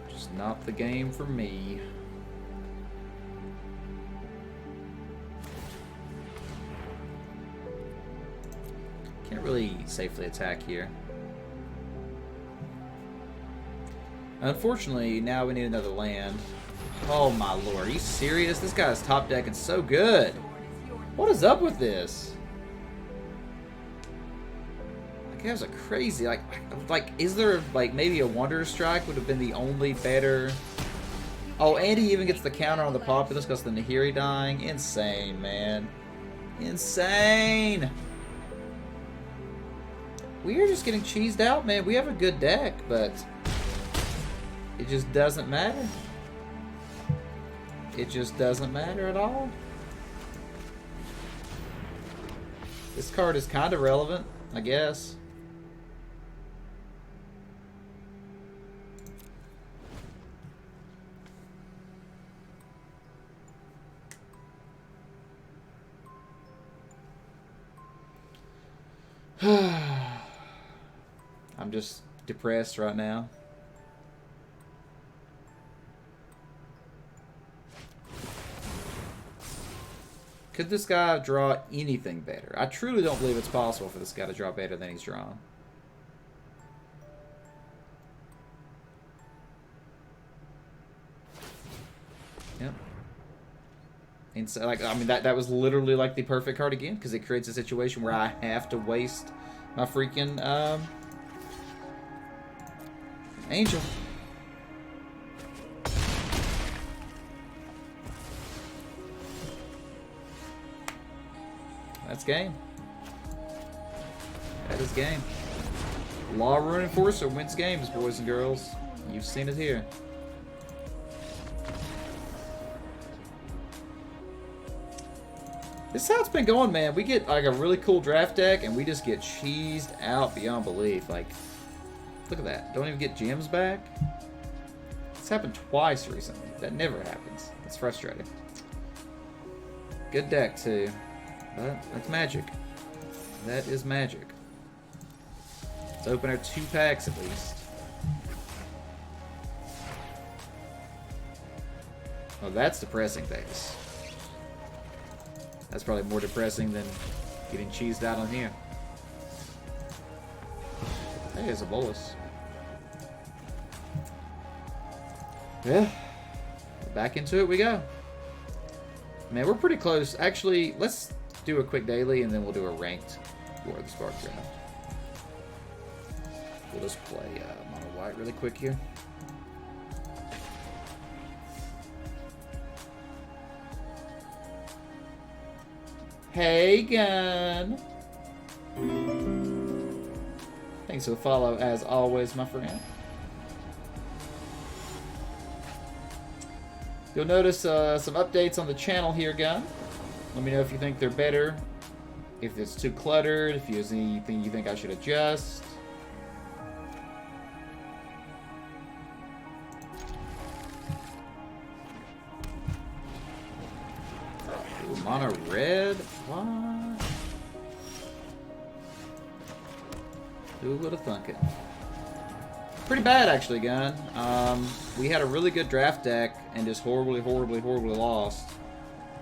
Just not the game for me. Can't really safely attack here. Unfortunately, now we need another land. Oh my lord, are you serious? This guy's top decking so good. What is up with this? Like, that was a crazy, like, is there, like, maybe a Wonder Strike would have been the only better... Oh, and he even gets the counter on the Populous because of the Nahiri dying. Insane, man. Insane! We are just getting cheesed out, man. We have a good deck, but it just doesn't matter. It just doesn't matter at all. This card is kind of relevant, I guess. I'm just depressed right now. Could this guy draw anything better? I truly don't believe it's possible for this guy to draw better than he's drawn. Yep. And so, like, I mean, that was literally like the perfect card again, because it creates a situation where I have to waste my freaking Angel. That's game. That is game. Law Rune Enforcer wins games, boys and girls. You've seen it here. This is how it's been going, man. We get like a really cool draft deck, and we just get cheesed out beyond belief. Like, look at that. Don't even get gems back. It's happened twice recently. That never happens. It's frustrating. Good deck, too. But that's magic. That is magic. Let's open our 2 packs at least. Oh, that's depressing things. That's probably more depressing than getting cheesed out on here. Hey, there's a bolus. Yeah. Back into it we go. Man, we're pretty close. Actually, let's do a quick daily and then we'll do a ranked War of the Spark draft. We'll just play mono white really quick here. Hey, Gun. Thanks for the follow, as always, my friend. You'll notice some updates on the channel here, Gun. Let me know if you think they're better, if it's too cluttered, if there's anything you think I should adjust. Ooh, mono red? What? Who would have thunk it? Pretty bad, actually, Gun. We had a really good draft deck and just horribly lost.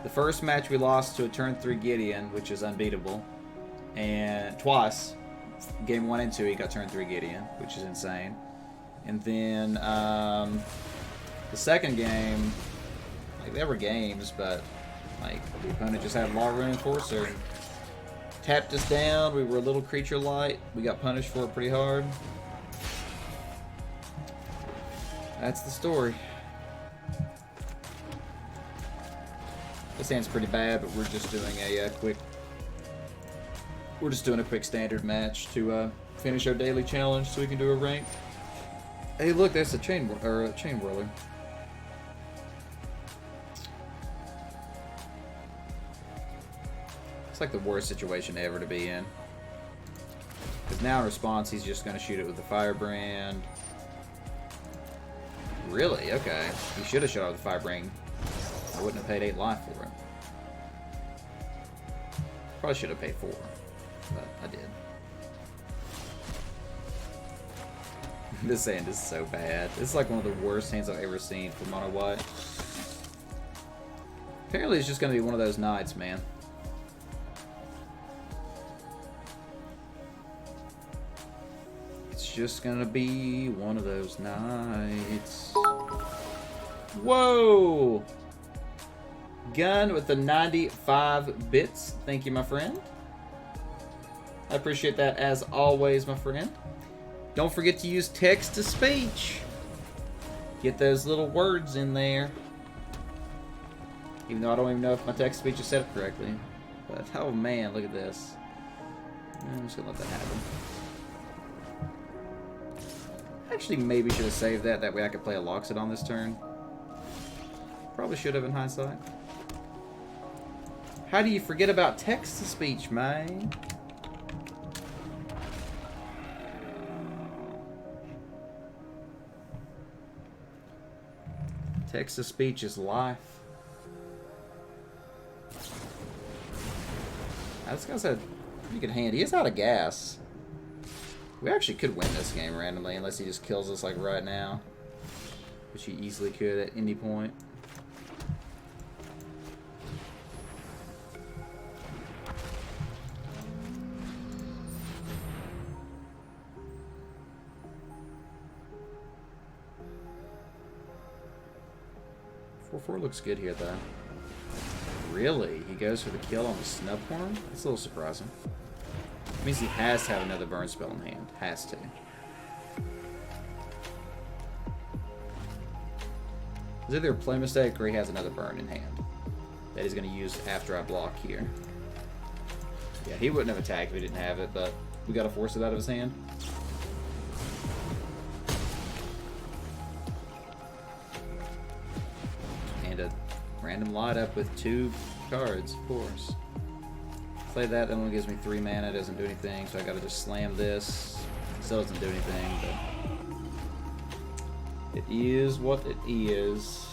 The first match we lost to a turn 3 Gideon, which is unbeatable, and twice. game 1 and 2, he got turn 3 Gideon, which is insane. And then the second game, like there were games, but like the opponent just had Law Rune Enforcer and tapped us down. We were a little creature light. We got punished for it pretty hard. That's the story. This hand's pretty bad, but we're just doing a quick. We're just doing a quick standard match to finish our daily challenge, so we can do a rank. Hey, look, that's a chain whirler. It's like the worst situation ever to be in. Because now in response, he's just going to shoot it with the Firebrand. Really? Okay. He should have shot it with the Firebrand. I wouldn't have paid 8 life for it. Probably should have paid 4, but I did. This hand is so bad. This is like one of the worst hands I've ever seen for mono white. Apparently it's just going to be one of those nights, man. It's just going to be one of those nights. Whoa! Gun with the 95 bits. Thank you, my friend. I appreciate that as always, my friend. Don't forget to use text-to-speech. Get those little words in there. Even though I don't even know if my text-to-speech is set up correctly. But, oh man, look at this. I'm just gonna let that happen. Actually, maybe should have saved that. That way I could play a Loxit on this turn. Probably should have in hindsight. How do you forget about text-to-speech, man? Text-to-speech is life. This guy's had a pretty good hand. He is out of gas. We actually could win this game randomly unless he just kills us like right now. Which he easily could at any point. Four looks good here, though. Really? He goes for the kill on the Snubhorn? That's a little surprising. It means he has to have another burn spell in hand. Has to. It's either a play mistake or he has another burn in hand that he's going to use after I block here. Yeah, he wouldn't have attacked if he didn't have it, but we got to force it out of his hand. Random light up with 2 cards, of course. Play that only gives me 3 mana, doesn't do anything, so I gotta just slam this. Still doesn't do anything, but it is what it is.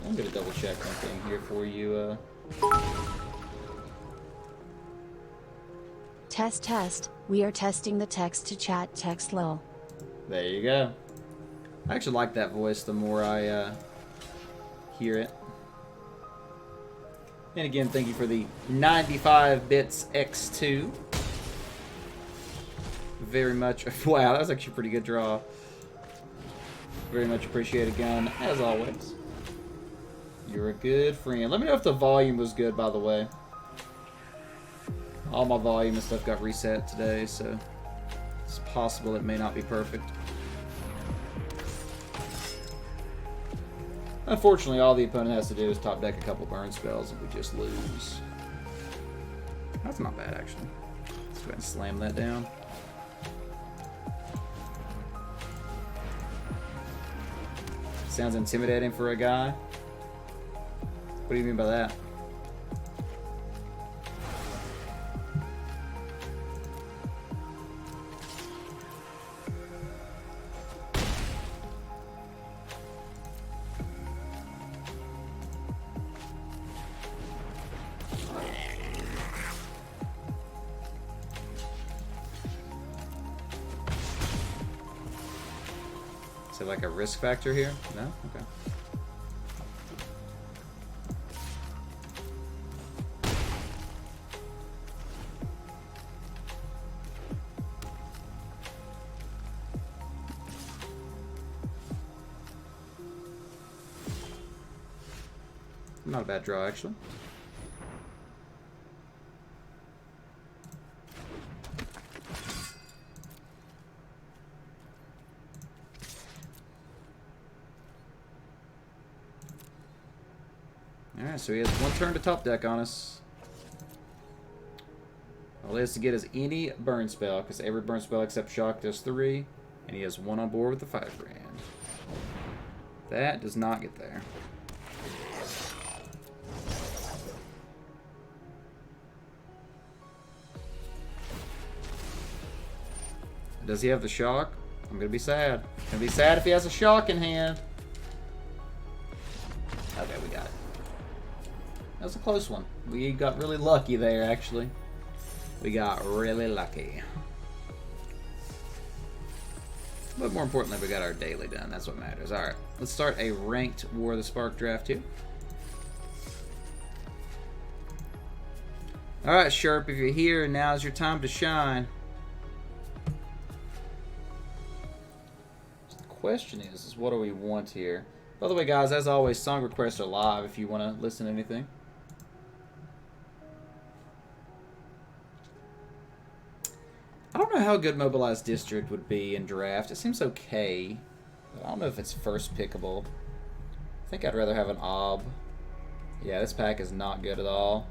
I'm gonna double check something here for you. Test, test. We are testing the text-to-chat text lol. There you go. I actually like that voice the more I hear it. And again, thank you for the 95 bits X2. Very much. Wow, that was actually a pretty good draw. Very much appreciated, gun, as always. You're a good friend. Let me know if the volume was good, by the way. All my volume and stuff got reset today, so it's possible it may not be perfect. Unfortunately, all the opponent has to do is top deck a couple burn spells and we just lose. That's not bad, actually. Let's go ahead and slam that down. Sounds intimidating for a guy. What do you mean by that? Is it like a risk factor here? No? Okay. Not a bad draw, actually. Alright, so he has one turn to top deck on us. All he has to get is any burn spell, because every burn spell except shock does 3, and he has one on board with the 5 grand. That does not get there. Does he have the shock? I'm gonna be sad. Gonna be sad if he has a shock in hand. Okay, we got it. That was a close one. We got really lucky there, actually. We got really lucky. But more importantly, we got our daily done. That's what matters. Alright, let's start a ranked War of the Spark draft here. Alright, Sharp, if you're here, now's your time to shine. The question is what do we want here? By the way, guys, as always, song requests are live if you want to listen to anything. I don't know how good Mobilized District would be in draft. It seems okay, but I don't know if it's first pickable. I think I'd rather have an Ob. Yeah, this pack is not good at all.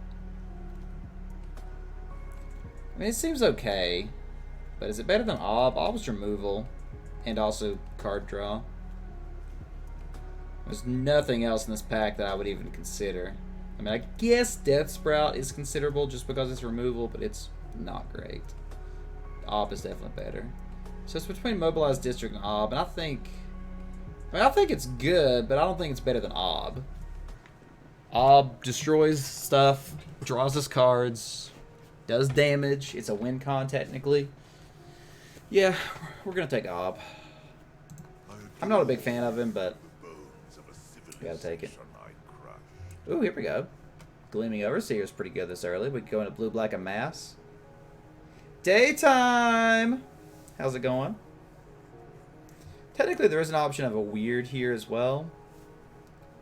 I mean, it seems okay, but is it better than Ob? Ob's removal, and also card draw. There's nothing else in this pack that I would even consider. I mean, I guess Death Sprout is considerable just because it's removal, but it's not great. Ob is definitely better. So it's between Mobilized District and Ob, and I think it's good, but I don't think it's better than Ob. Ob destroys stuff, draws us cards, does damage. It's a win con technically. Yeah, we're gonna take Ob. I'm not a big fan of him, but we gotta take it. Ooh, here we go. Gleaming Overseer is pretty good this early. We can go into blue, black, and mass. Daytime! How's it going? Technically, there is an option of a weird here as well.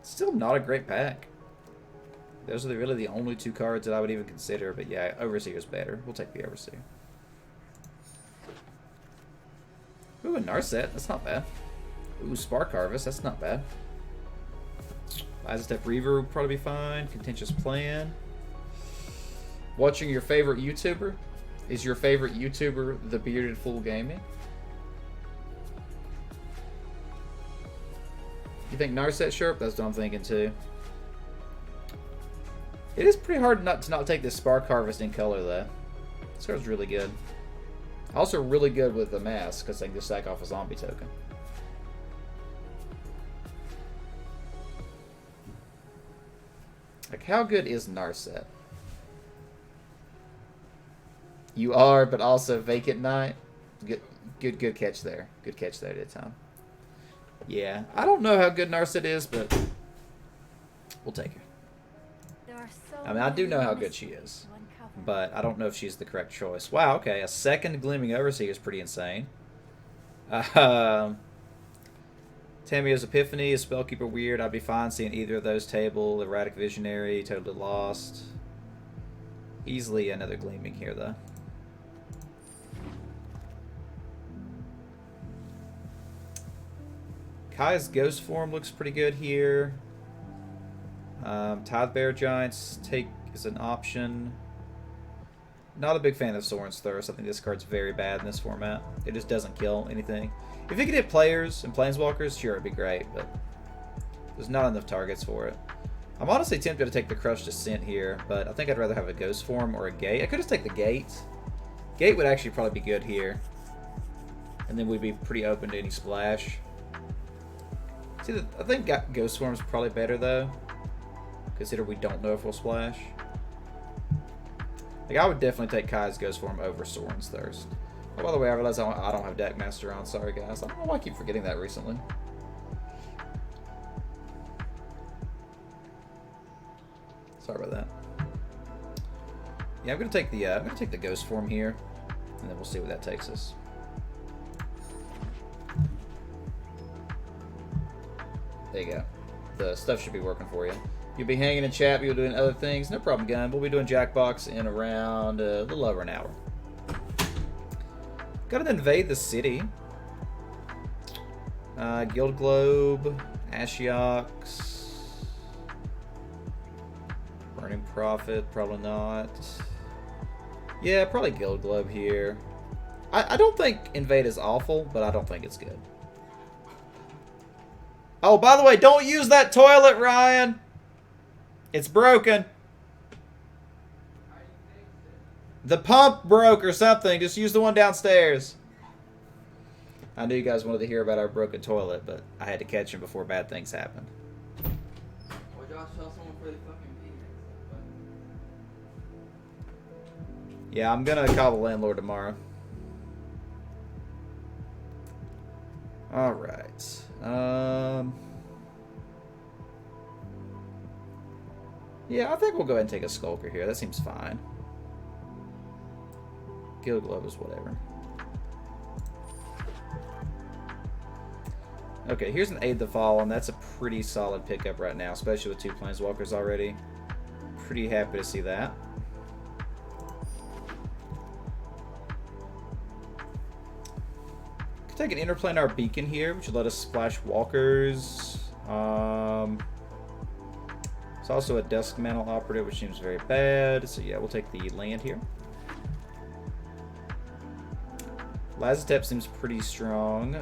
Still not a great pack. Those are really the only 2 cards that I would even consider, but yeah, Overseer is better. We'll take the Overseer. Ooh, a Narset. That's not bad. Ooh, Spark Harvest. That's not bad. Step Reaver would probably be fine. Contentious Plan. Watching your favorite YouTuber? Is your favorite YouTuber TheBeardedFool Gaming? You think Narset Sharp? That's what I'm thinking too. It is pretty hard to not take this Spark Harvest in color though. This card's really good. Also really good with the mask because I can just sack off a zombie token. Like, how good is Narset? You are, but also Vacant Knight. Good catch there. Good catch there at time. Yeah, I don't know how good Narset is, but we'll take her. I mean, I do know how good she is, but I don't know if she's the correct choice. Wow, okay, a second Gleaming Overseer is pretty insane. Tamio's Epiphany is Spellkeeper weird. I'd be fine seeing either of those table. Erratic Visionary, Totally Lost. Easily another Gleaming here, though. Kai's Ghost Form looks pretty good here. Tithe Bear Giants take is an option. Not a big fan of Soren's Thirst. I think this card's very bad in this format. It just doesn't kill anything. If it could hit players and planeswalkers, sure, it'd be great, but there's not enough targets for it. I'm honestly tempted to take the Crushed Descent here, but I think I'd rather have a Ghost Form or a Gate. I could just take the Gate. Gate would actually probably be good here. And then we'd be pretty open to any splash. See, I think Ghost Form's probably better, though. Consider we don't know if we'll splash. Like, I would definitely take Kai's Ghost Form over Soren's Thirst. Oh, by the way, I realize I don't have Deckmaster on. Sorry, guys. I don't know why I keep forgetting that recently. Sorry about that. Yeah, I'm gonna take the Ghost Form here, and then we'll see where that takes us. There you go. The stuff should be working for you. You'll be hanging in chat, you'll be doing other things. No problem, Gun. We'll be doing Jackbox in around a little over an hour. Gotta invade the city. Guild Globe, Ashiox, Burning Prophet, probably not. Yeah, probably Guild Globe here. I don't think invade is awful, but I don't think it's good. Oh, by the way, don't use that toilet, Ryan. It's broken. The pump broke or something. Just use the one downstairs. I knew you guys wanted to hear about our broken toilet, but I had to catch him before bad things happened. Or Josh tell someone for the fucking pee. Yeah, I'm gonna call the landlord tomorrow. Alright. Yeah, I think we'll go ahead and take a Skulker here. That seems fine. Guild Glove is whatever. Okay, here's an Aid the Fallen. That's a pretty solid pickup right now, especially with 2 Planeswalkers already. Pretty happy to see that. Could take an Interplanar Beacon here, which would let us splash Walkers. It's also a Dusk Mantle Operative, which seems very bad. So yeah, we'll take the land here. Lazotep seems pretty strong.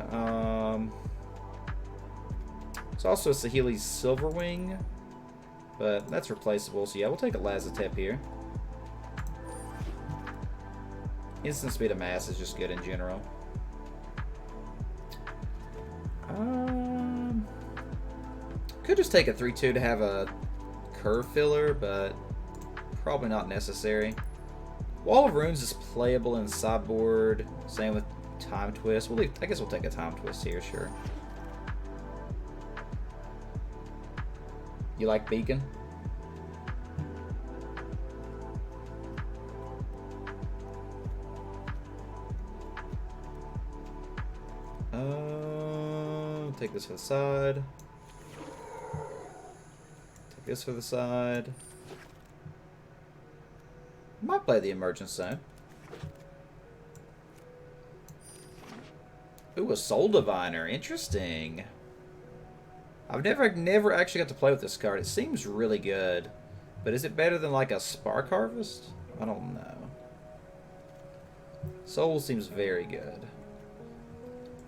It's also a Saheeli's Silverwing, but that's replaceable. So yeah, we'll take a Lazotep here. Instant Speed of Mass is just good in general. Could just take a 3/2 to have a curve filler, but probably not necessary. Wall of Runes is playable in sideboard. Same with Time Twist. I guess we'll take a Time Twist here, sure. You like Beacon? Take this for the side. Take this for the side. Might play the Emergence Zone. Ooh, a Soul Diviner. Interesting. I've never actually got to play with this card. It seems really good. But is it better than like a Spark Harvest? I don't know. Soul seems very good.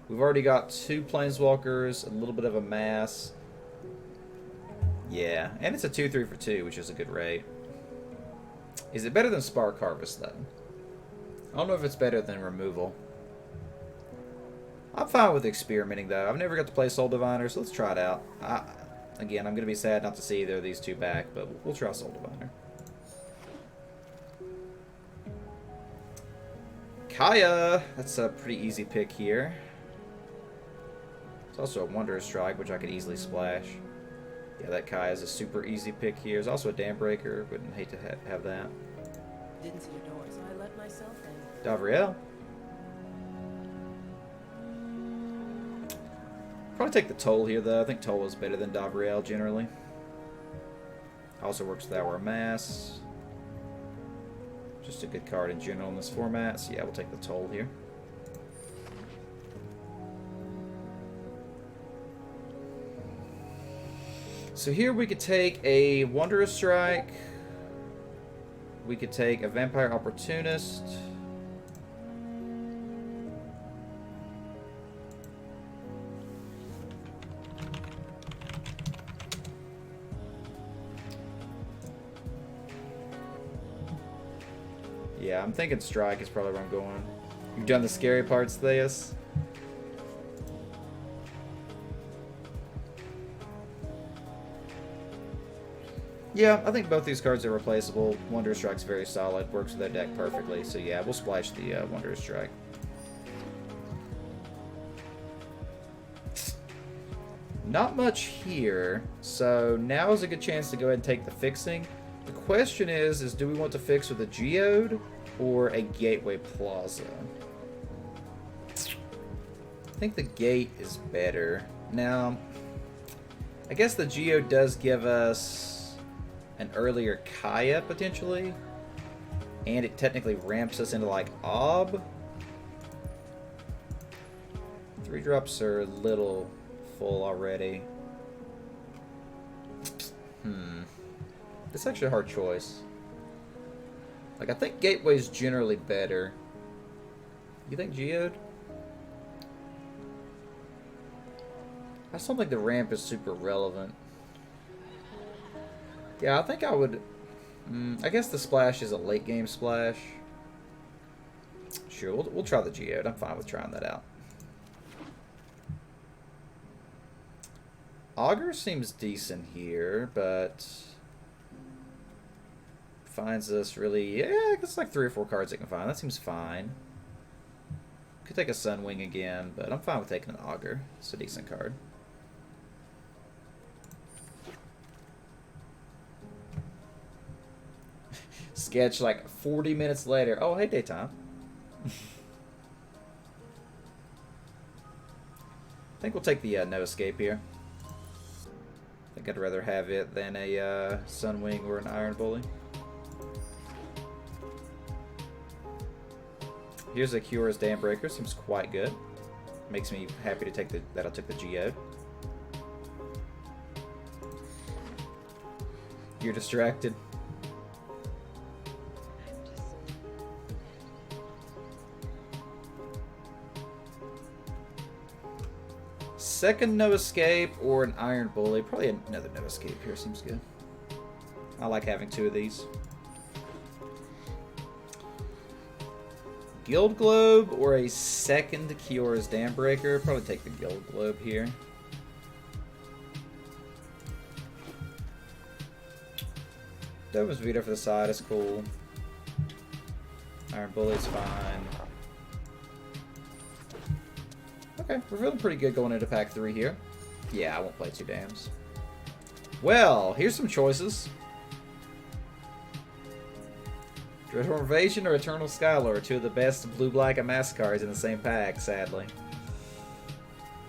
We've already got 2 Planeswalkers, a little bit of a mass. Yeah, and it's a 2/3 for 2, which is a good rate. Is it better than Spark Harvest, though? I don't know if it's better than Removal. I'm fine with experimenting, though. I've never got to play Soul Diviner, so let's try it out. Again, I'm going to be sad not to see either of these 2 back, but we'll try Soul Diviner. Kaya! That's a pretty easy pick here. It's also a Wondrous Strike, which I could easily splash. Yeah, that Kaya is a super easy pick here. There's also a Dam Breaker. Wouldn't hate to have that. Didn't see a door, so I let myself in. Davriel. Probably take the Toll here, though. I think Toll is better than Davriel, generally. Also works with Hour of Mass. Just a good card in general in this format. So yeah, we'll take the Toll here. So here we could take a Wondrous Strike. We could take a Vampire Opportunist. Yeah, I'm thinking Strike is probably where I'm going. You've done the scary parts, Theus. Yeah, I think both these cards are replaceable. Wondrous Strike's very solid, works with their deck perfectly. So yeah, we'll splash the Wondrous Strike. Not much here, so now is a good chance to go ahead and take the fixing. The question is do we want to fix with a Geode or a Gateway Plaza? I think the Gate is better. Now, I guess the Geode does give us an earlier Kaya, potentially. And it technically ramps us into, like, Ob. 3 drops are a little full already. It's actually a hard choice. Like, I think Gateway's generally better. You think Geode? I just don't think the ramp is super relevant. Yeah, I think I would... I guess the splash is a late game splash. Sure, we'll try the Geode. I'm fine with trying that out. Augur seems decent here, but... finds us really... yeah, it's like 3 or 4 cards it can find. That seems fine. Could take a Sunwing again, but I'm fine with taking an Augur. It's a decent card. Sketch like 40 minutes later. Oh, hey, daytime. I think we'll take the No Escape here. I think I'd rather have it than a Sunwing or an Iron Bully. Here's a Kiyora's Dam Breaker. Seems quite good. Makes me happy to take that I took the Geode. You're distracted. Second No Escape or an Iron Bully. Probably another No Escape here. Seems good. I like having 2 of these. Guild Globe or a second Kiyora's Dam Breaker. Probably take the Guild Globe here. Dova's Vita for the side is cool. Iron Bully's fine. Okay, we're feeling pretty good going into pack 3 here. Yeah, I won't play 2 dams. Well, here's some choices. Dreadhorde Invasion or Eternal Skylord, 2 of the best blue-black and mask cards in the same pack, sadly.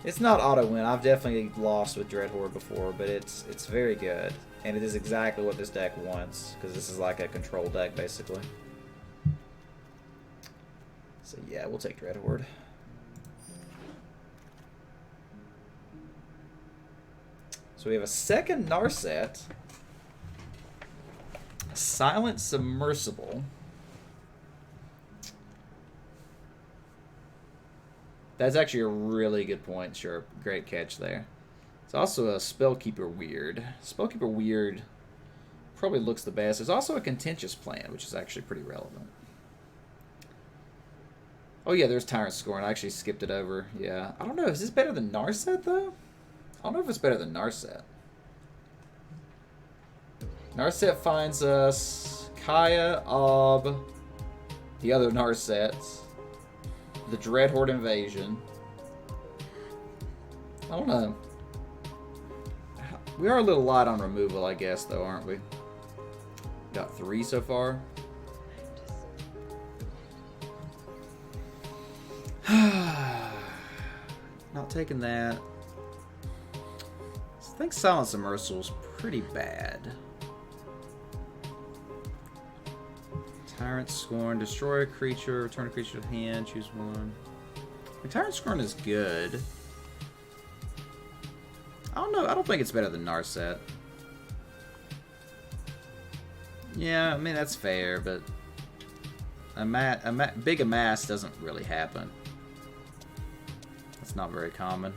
It's not auto-win. I've definitely lost with Dreadhorde before, but it's very good. And it is exactly what this deck wants, because this is like a control deck, basically. So yeah, we'll take Dreadhorde. So we have a second Narset, a Silent Submersible, that's actually a really good point, sure, great catch there. It's also a Spellkeeper Weird. Spellkeeper Weird probably looks the best. There's also a Contentious Plan, which is actually pretty relevant. Oh yeah, there's Tyrant Scorn. I actually skipped it over. Yeah, I don't know. Is this better than Narset, though? I don't know if it's better than Narset. Narset finds us Kaya, Ob, the other Narsets, the Dreadhorde Invasion. I don't know. We are a little light on removal, I guess, though, aren't we? Got 3 so far. Not taking that. I think Silent Submersible's pretty bad. Tyrant Scorn, destroy a creature, return a creature to hand, choose 1. The Tyrant Scorn is good. I don't know, I don't think it's better than Narset. Yeah, I mean, that's fair, but big amass doesn't really happen. It's not very common.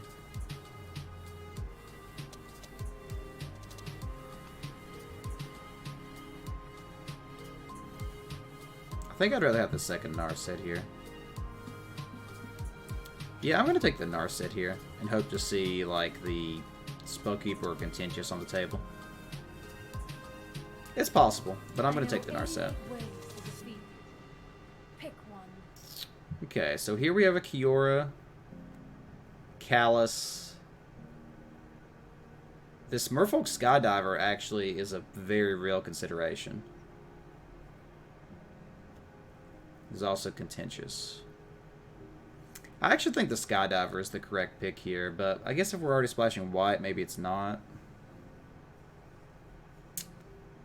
I think I'd rather have the second Narset here. Yeah, I'm going to take the Narset here and hope to see, like, the Spellkeeper or Contentious on the table. It's possible, but I'm going to take the Narset. Pick one. Okay, so here we have a Kiora, Callus. This Merfolk Skydiver actually is a very real consideration. Is also Contentious. I actually think the Skydiver is the correct pick here, but I guess if we're already splashing white, maybe it's not.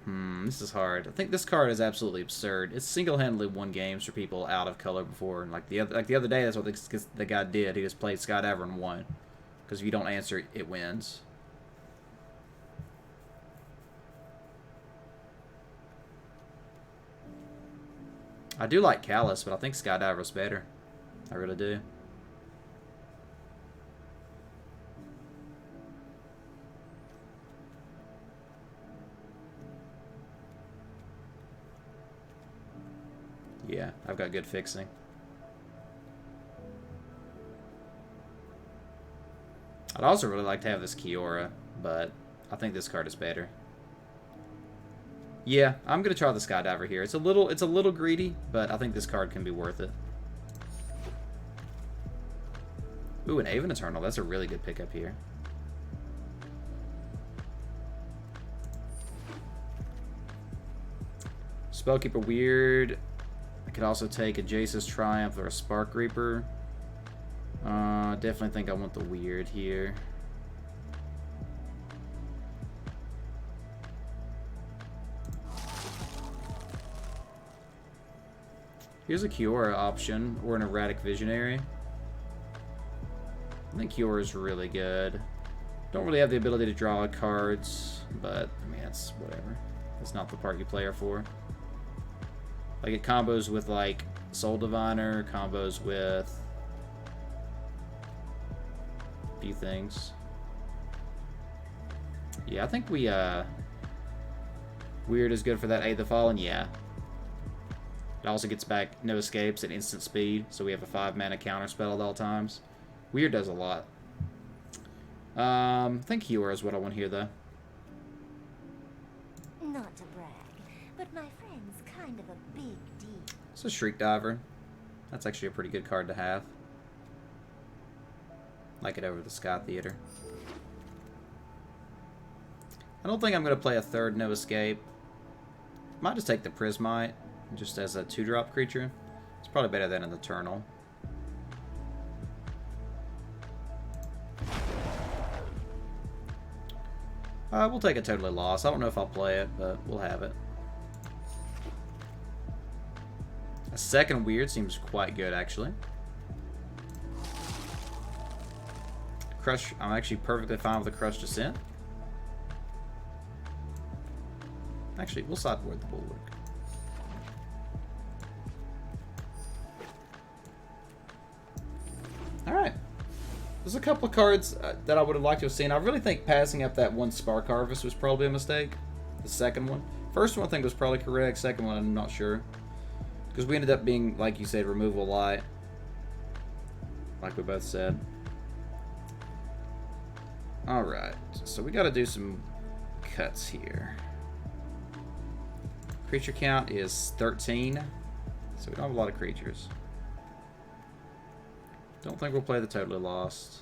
This is hard. I think this card is absolutely absurd. It's single-handedly won games for people out of color before. And like the other day, that's what the guy did. He just played Skydiver and won. Because if you don't answer, it wins. I do like Callus, but I think Skydiver's better. I really do. Yeah, I've got good fixing. I'd also really like to have this Kiora, but I think this card is better. Yeah, I'm gonna try the Skydiver here. It's a little greedy, but I think this card can be worth it. Ooh, an Aven Eternal. That's a really good pickup here. Spellkeeper weird. I could also take a Jace's Triumph or a Spark Reaper. Definitely think I want the weird here. Here's a Kiora option, or an Erratic Visionary. I think Kiora is really good. Don't really have the ability to draw cards, but, I mean, it's whatever. That's not the part you play her for. Like, it combos with, like, Soul Diviner, combos with a few things. Yeah, I think we, Weird is good for that Aid the Fallen, yeah. It also gets back no escapes at instant speed, so we have a 5-mana counter spell at all times. Weird does a lot. I think Kiora is what I want here, though. Not to brag, but my friend's kind of a big deal. It's a Shriek Diver. That's actually a pretty good card to have. Like it over the Sky Theater. I don't think I'm going to play a third No Escape. Might just take the Prismite, just as a 2-drop creature. It's probably better than an Eternal. We'll take a Totally Lost. I don't know if I'll play it, but we'll have it. A second Weird seems quite good, actually. Crush, I'm actually perfectly fine with the Crush Descent. Actually, we'll sideboard the Bulwark. Alright. There's a couple of cards that I would have liked to have seen. I really think passing up that one Spark Harvest was probably a mistake. The second one. First one I think was probably correct. Second one I'm not sure. Because we ended up being, like you said, Removal Light. Like we both said. Alright. So we got to do some cuts here. Creature count is 13. So we don't have a lot of creatures. Don't think we'll play the Totally Lost.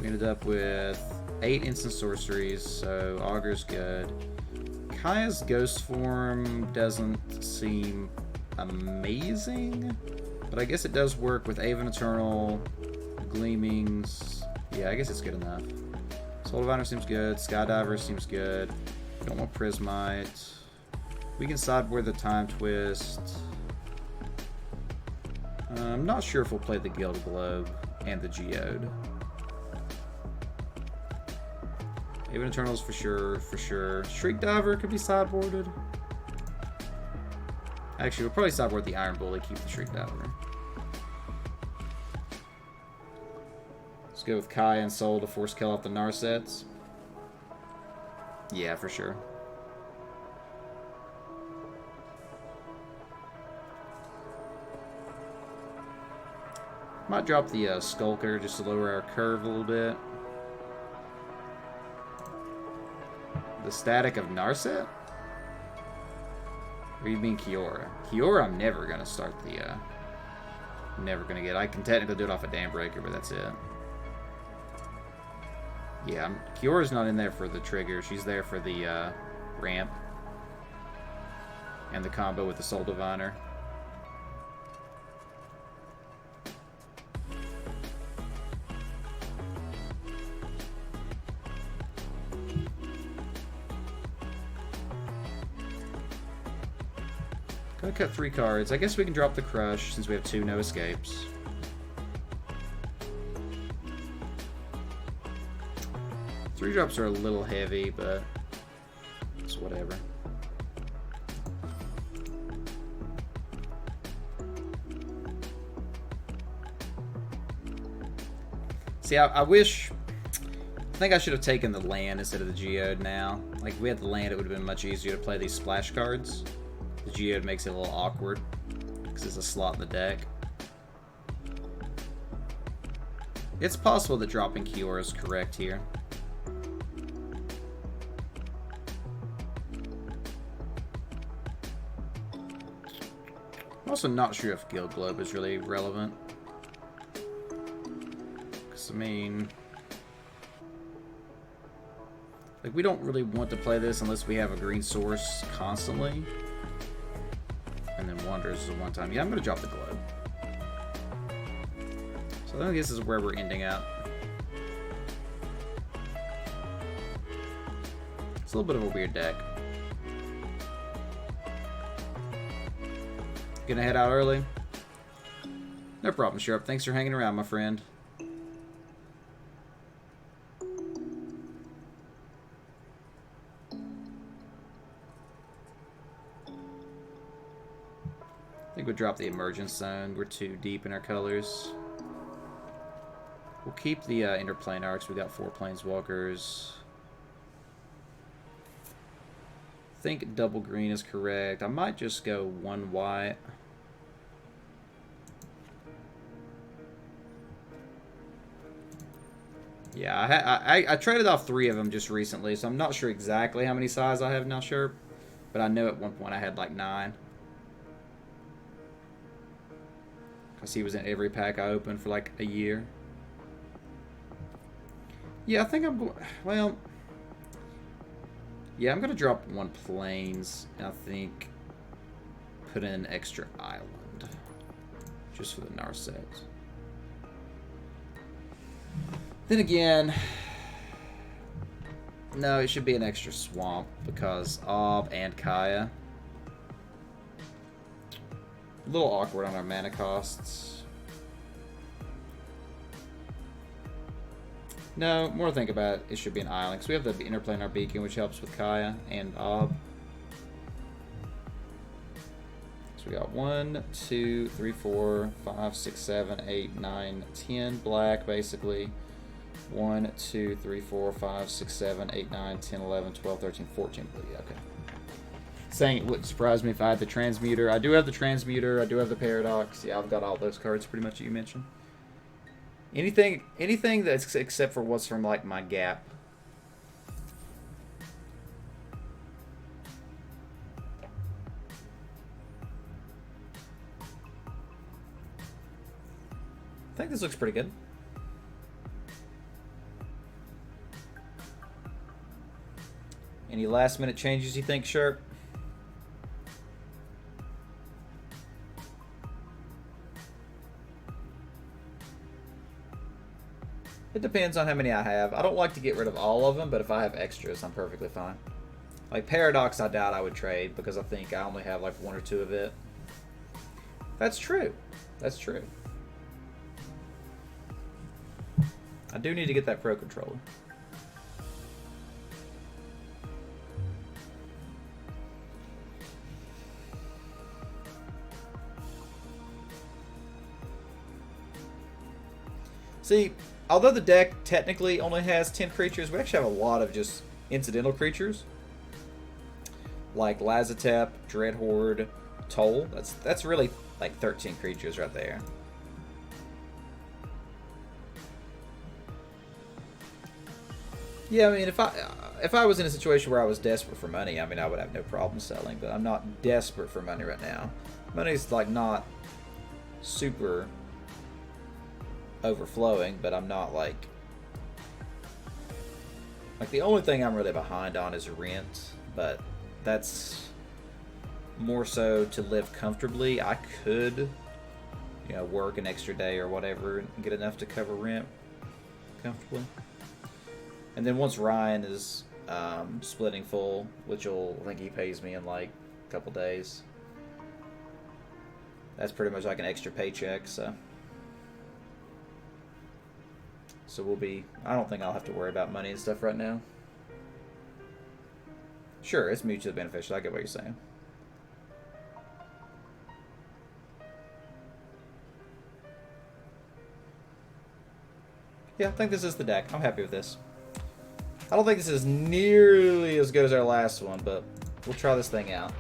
We ended up with 8 instant sorceries, so Augur's good. Kaya's Ghost Form doesn't seem amazing, but I guess it does work with Aven Eternal, Gleamings. Yeah, I guess it's good enough. Soul Diviner seems good. Skydiver seems good. Don't want Prismite. We can sideboard the Time Twist. I'm not sure if we'll play the Guild Globe and the Geode. Aven Eternals for sure, for sure. Shriek Diver could be sideboarded. Actually, we'll probably sideboard the Iron Bully, keep the Shriek Diver. Let's go with Kai and Soul to force kill off the Narsets. Yeah, for sure. Might drop the Skulker just to lower our curve a little bit. The Static of Narset? Or you mean Kiora? Kiora I'm never going to start the... never going to get. I can technically do it off a Dam Breaker, but that's it. Yeah, Kiora's not in there for the trigger. She's there for the ramp. And the combo with the Soul Diviner. cut 3 cards. I guess we can drop the Crush since we have 2 no escapes. Three drops are a little heavy, but it's whatever. See, I wish... I think I should have taken the land instead of the Geode now. Like, if we had the land, it would have been much easier to play these splash cards. The Geode makes it a little awkward, because it's a slot in the deck. It's possible that dropping Kiora is correct here. I'm also not sure if Guild Globe is really relevant. Because, I mean... like, we don't really want to play this unless we have a green source constantly. And then Wanderers is a one-time. Yeah, I'm going to drop the Globe. So I think this is where we're ending up. It's a little bit of a weird deck. Gonna head out early? No problem, Sharp. Thanks for hanging around, my friend. I think we'll drop the Emergence Zone. We're too deep in our colors. We'll keep the Interplane Arcs. We got 4 Planeswalkers. I think double green is correct. I might just go 1 white. Yeah, I traded off 3 of them just recently, so I'm not sure exactly how many size I have now, Sharp. But I know at one point I had like 9. Because he was in every pack I opened for like a year. Yeah, I think I'm going... well... yeah, I'm going to drop 1 Plains, and I think put in an extra island. Just for the Narset. Then again... no, it should be an extra swamp, because Ob and Kaya. A little awkward on our mana costs. No, more to think about it, it should be an island. Because we have the Interplanar Beacon, which helps with Kaya and Ob. So we got 1, 2, 3, 4, 5, 6, 7, 8, 9, 10 black, basically. 1, 2, 3, 4, 5, 6, 7, 8, 9, 10, 11, 12, 13, 14 blue. Yeah, okay. Saying it wouldn't surprise me if I had the Transmuter. I do have the Transmuter. I do have the Paradox. Yeah, I've got all those cards pretty much that you mentioned. Anything that's except for what's from like my Gap. I think this looks pretty good. Any last minute changes you think, Sharp? It depends on how many I have. I don't like to get rid of all of them, but if I have extras, I'm perfectly fine. Like Paradox, I doubt I would trade because I think I only have like 1 or 2 of it. That's true. That's true. I do need to get that Pro Controller. See, although the deck technically only has 10 creatures, we actually have a lot of just incidental creatures. Like Lazotep, Dreadhorde, Toll. That's really like 13 creatures right there. Yeah, I mean, if I was in a situation where I was desperate for money, I mean, I would have no problem selling, but I'm not desperate for money right now. Money's like not super overflowing, but I'm not like the only thing I'm really behind on is rent, but that's more so to live comfortably. I could, you know, work an extra day or whatever and get enough to cover rent comfortably. And then once Ryan is splitting full, which I think he pays me in like a couple days, that's pretty much like an extra paycheck, so we'll be, I don't think I'll have to worry about money and stuff right now. Sure, it's mutually beneficial. I get what you're saying. Yeah, I think this is the deck. I'm happy with this. I don't think this is nearly as good as our last one, but we'll try this thing out.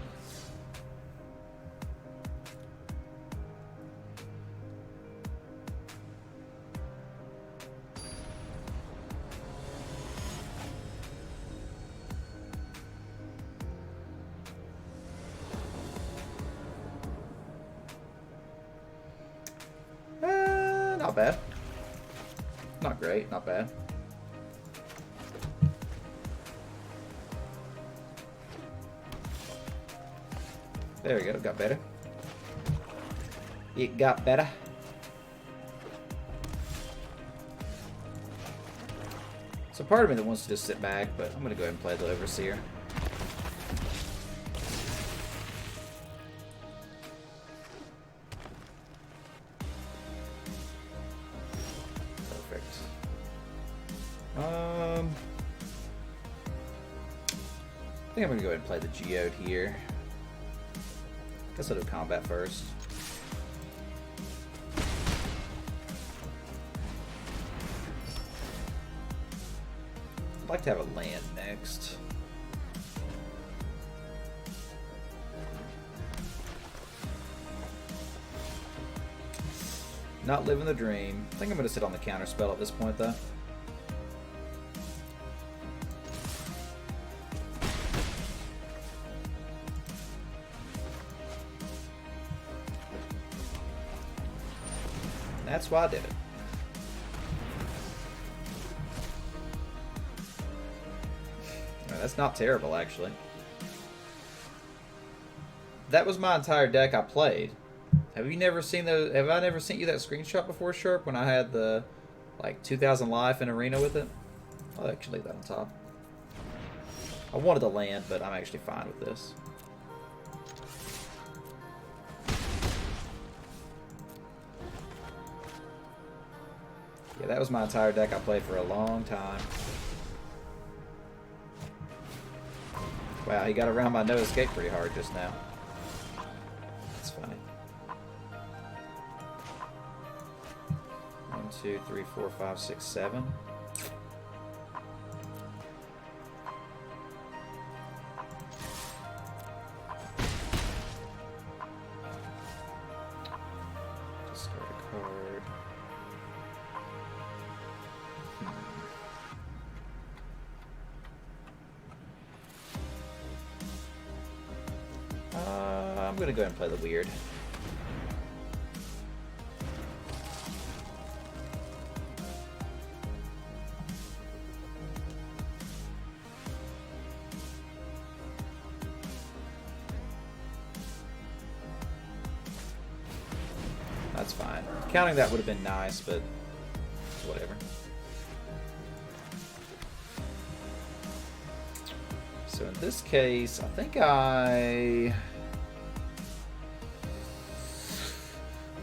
Not bad. Not great, not bad. There we go, got better. It got better. So part of me that wants to just sit back, but I'm gonna go ahead and play the Overseer. Perfect. I think I'm gonna go ahead and play the Geode here. Guess I'll do combat first. I'd like to have a land next. Not living the dream. I think I'm going to sit on the counter spell at this point, though. That's why I did it. That's not terrible, actually. That was my entire deck I played. Have you never seen those? Have I never sent you that screenshot before, Sharp? When I had the like 2,000 life in arena with it. I'll actually leave that on top. I wanted to land, but I'm actually fine with this. Yeah, that was my entire deck I played for a long time. Wow, he got around my no escape pretty hard just now. That's funny. 1, 2, 3, 4, 5, 6, 7. Discard a card. I'm gonna go ahead and play the Weird. That's fine. Counting that would have been nice, but whatever. So in this case, I think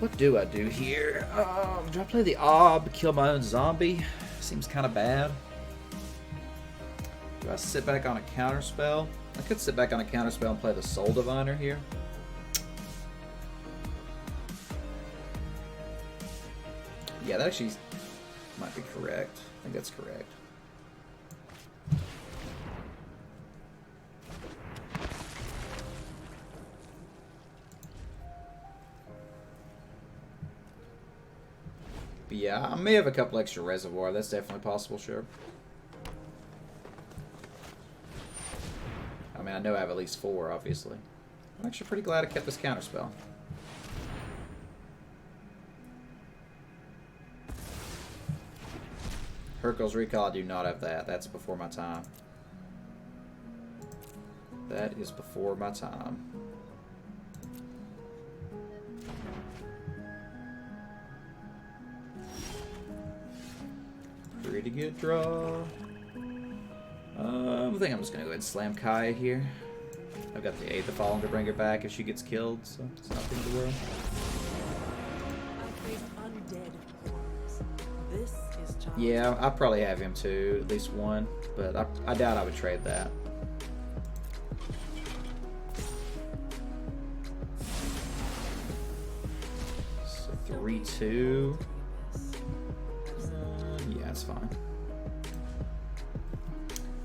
what do I do here? Do I play the Ob, kill my own zombie? Seems kind of bad. Do I sit back on a counterspell? I could sit back on a counterspell and play the Soul Diviner here. Yeah, that actually might be correct. I think that's correct. But yeah, I may have a couple extra reservoir. That's definitely possible, sure. I mean, I know I have at least 4, obviously. I'm actually pretty glad I kept this counterspell. Hercule's Recall, I do not have that. That's before my time. That is before my time. Pretty good draw. I think I'm just gonna go ahead and slam Kaya here. I've got the Aid the Fallen to bring her back if she gets killed, so it's not the end of the world. dead horrors. This is child. Yeah, I probably have him too, at least one, but I doubt I would trade that. So 3-2. Yeah, it's fine.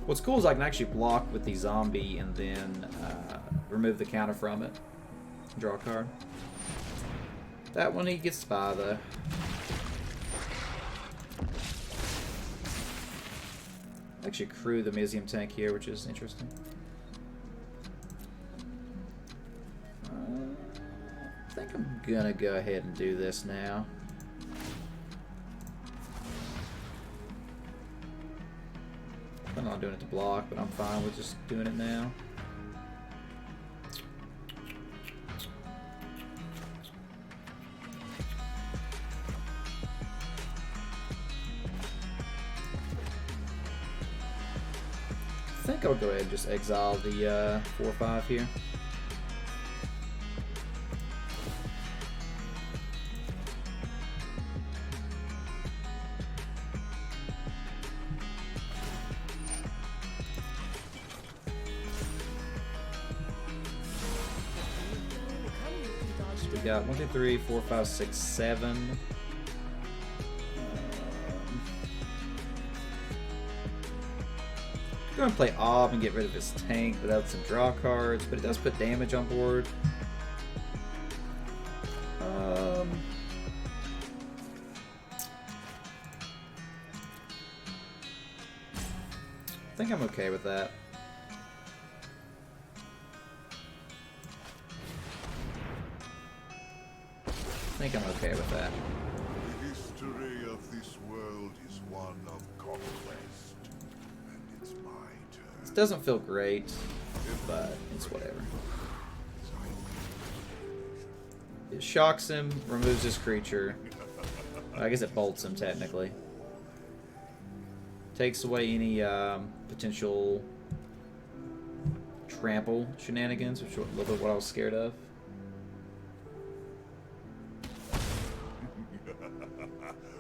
What's cool is I can actually block with the zombie and then remove the counter from it. Draw a card. That one he gets by though. Actually crew the Mizium tank here, which is interesting. I think I'm gonna go ahead and do this now. I'm not doing it to block, but I'm fine with just doing it now. I think I'll go ahead and just exile the 4/5 here. So we got 1, 2, 3, 4, 5, 6, 7. Go and play Ob and get rid of his tank without some draw cards, but it does put damage on board. I think I'm okay with that. I think I'm okay with that. The history of this world is one of conquest, and it's my turn. This doesn't feel great, but it's whatever. It shocks him, removes his creature. I guess it bolts him technically. Takes away any potential trample shenanigans, which is a little bit what I was scared of.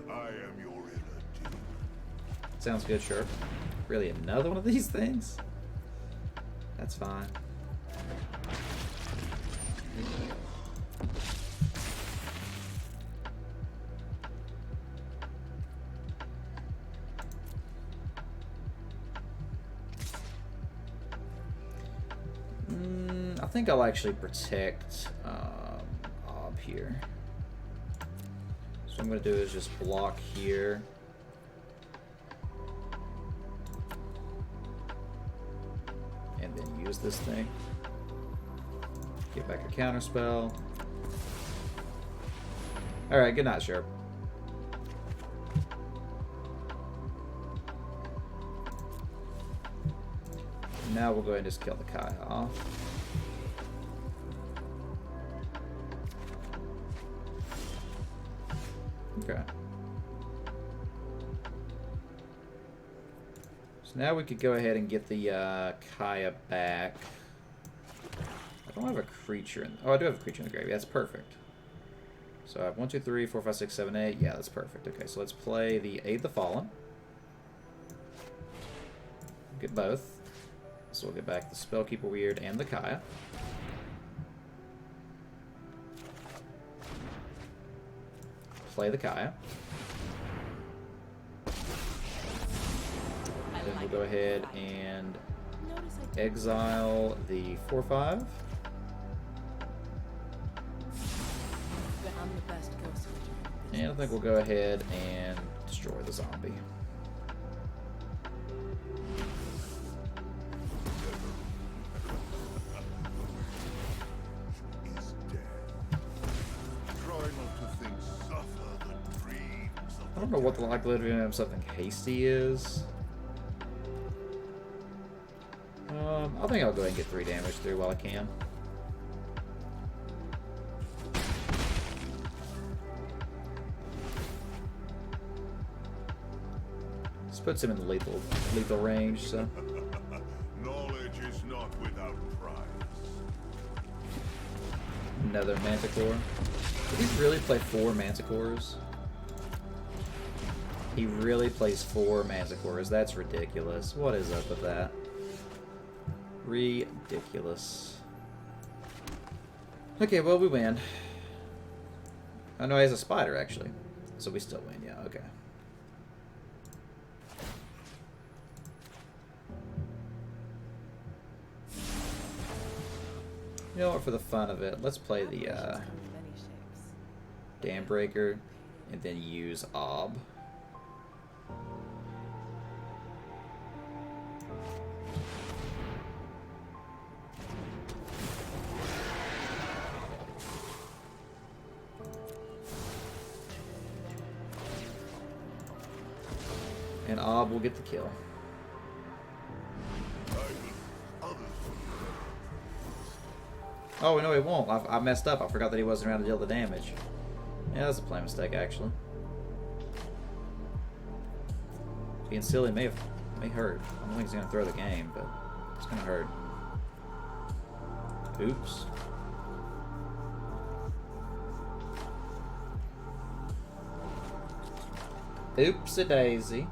I am your inner demon. Sounds good, sure. Really, another one of these things? That's fine. I think I'll actually protect Ob here. So what I'm going to do is just block here. And then use this thing. Get back a counter spell. Alright, good night, Sharp. Now we'll go ahead and just kill the Kai off. Okay. So now we could go ahead and get the Kaya back. I don't have a creature in... Oh, I do have a creature in the grave. That's perfect. So I have 1, 2, 3, 4, 5, 6, 7, 8. Yeah, that's perfect. Okay, so let's play the Aid the Fallen. Get both. So we'll get back the Spellkeeper Weird and the Kaya. Play the Kaya. Then we'll go ahead and exile the 4/5. I'm the best ghost hunter. And I think we'll go ahead and destroy the zombie. Is dead. Try not to think suffer the dreams of I don't know what the likelihood of him something hasty is. I think I'll go ahead and get 3 damage through while I can. This puts him in lethal range, so. knowledge is not without price. Another Manticore. Did he really play 4 Manticores? He really plays 4 Manticores. That's ridiculous. What is up with that? Ridiculous. Okay, well, we win. Oh, no, he has a spider, actually. So we still win, yeah, okay. You know what, for the fun of it, let's play the Many shapes. Dam Breaker and then use Ob. And Ob will get the kill. Oh, no, he won't. I messed up. I forgot that he wasn't around to deal the damage. Yeah, that's a play mistake, actually. Being silly may hurt. I don't think he's going to throw the game, but it's going to hurt. Oops. Oops-a-daisy.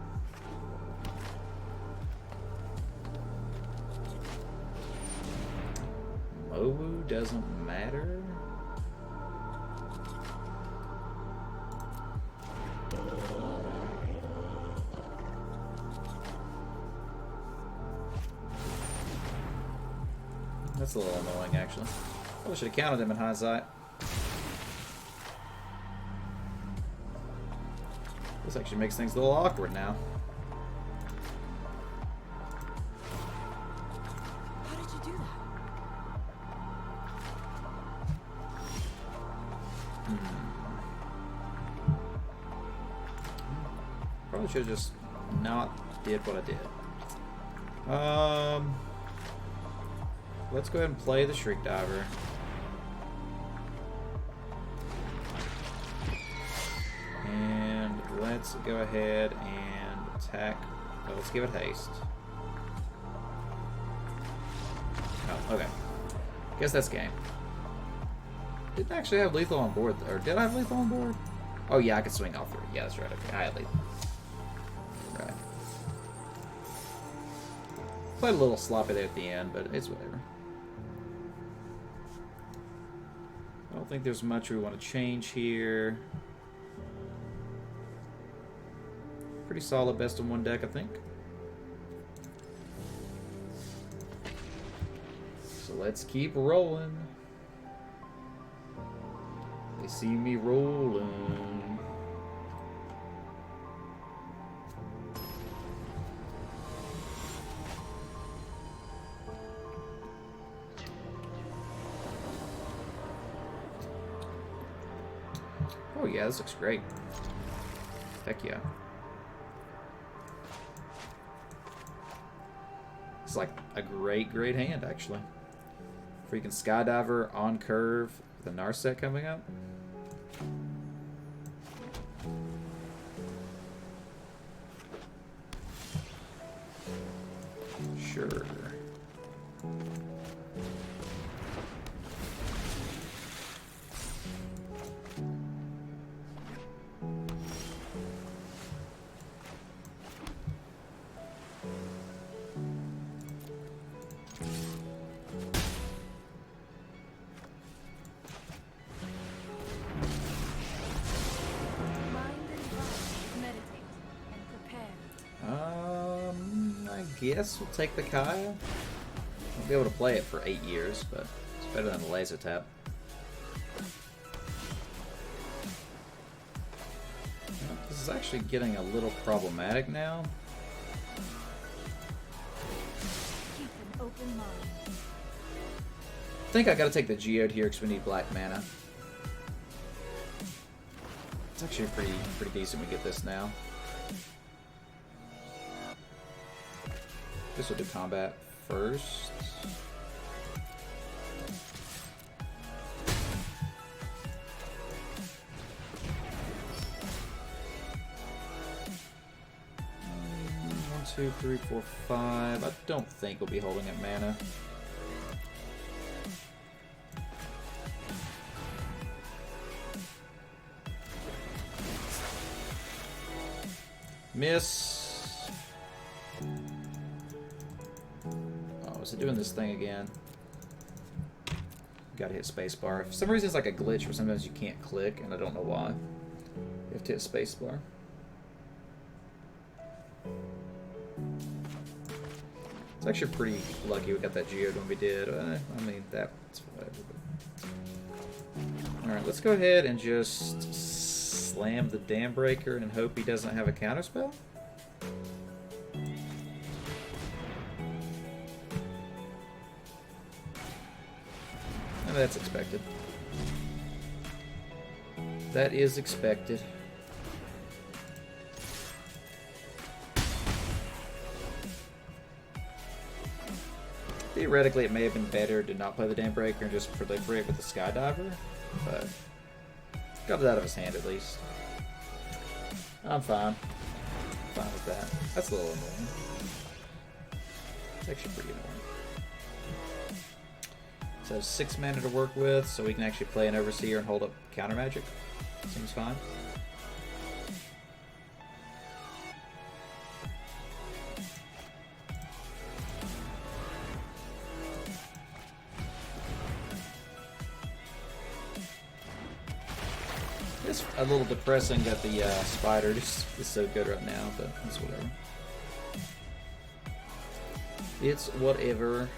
Mowu doesn't matter. That's a little annoying, actually. Probably should have counted him in hindsight. This actually makes things a little awkward now. How did you do that? Probably should have just not did what I did. Let's go ahead and play the Shriek Diver. And let's go ahead and attack. Oh, let's give it haste. Oh, okay. Guess that's game. Didn't actually have lethal on board, or did I have lethal on board? Oh yeah, I could swing all 3. Yeah, that's right. Okay, I had lethal. Right. Played a little sloppy there at the end, but it's whatever. I don't think there's much we want to change here. Pretty solid best of 1 deck, I think. So let's keep rolling. They see me rolling. Oh yeah, this looks great. Heck yeah. It's like a great hand, actually. Freaking Skydiver on curve with a Narset coming up. Sure. Guess we'll take the Kaya. I'll be able to play it for 8 years, but it's better than a laser tap. This is actually getting a little problematic now. Keep an open mind. I think I gotta take the Geode here because we need black mana. It's actually pretty decent we get this now. This will do combat first. One, 2, 3, 4, 5. I don't think we'll be holding at mana. Miss. Oh, is it doing this thing again? Gotta hit spacebar. For some reason it's like a glitch where sometimes you can't click, and I don't know why. You have to hit spacebar. It's actually pretty lucky we got that geode when we did. I mean, that's whatever. Alright, let's go ahead and just slam the dam breaker and hope he doesn't have a counterspell. That's expected. That is expected. Theoretically, it may have been better to not play the Dam Breaker and just proliferate with the Skydiver, but got it out of his hand at least. I'm fine. Fine with that. That's a little annoying. It's actually pretty annoying. So 6 mana to work with, so we can actually play an Overseer and hold up counter magic. Seems fine. It's a little depressing that the spider is so good right now, but it's whatever. It's whatever.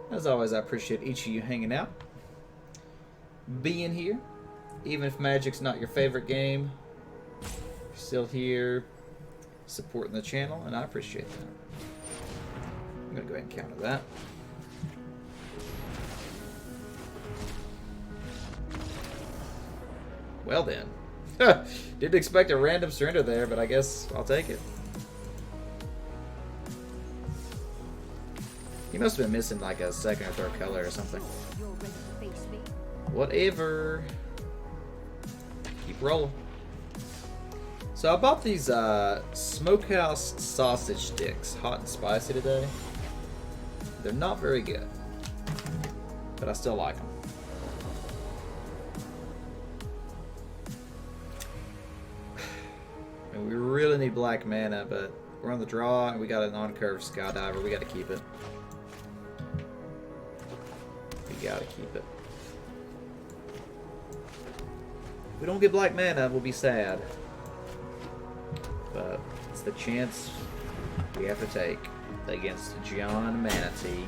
As always, I appreciate each of you hanging out, being here, even if Magic's not your favorite game. You're still here, supporting the channel, and I appreciate that. I'm gonna go ahead and counter that. Well then, didn't expect a random surrender there, but I guess I'll take it. He must have been missing like a second or third color or something. You're ready to face me? Whatever. Keep rolling. So I bought these smokehouse sausage sticks, hot and spicy today. They're not very good, but I still like them. And we really need black mana, but we're on the draw and we got an on-curve Skydiver. We got to keep it. Gotta keep it. If we don't get black mana, we'll be sad. But it's the chance we have to take against John Manatee.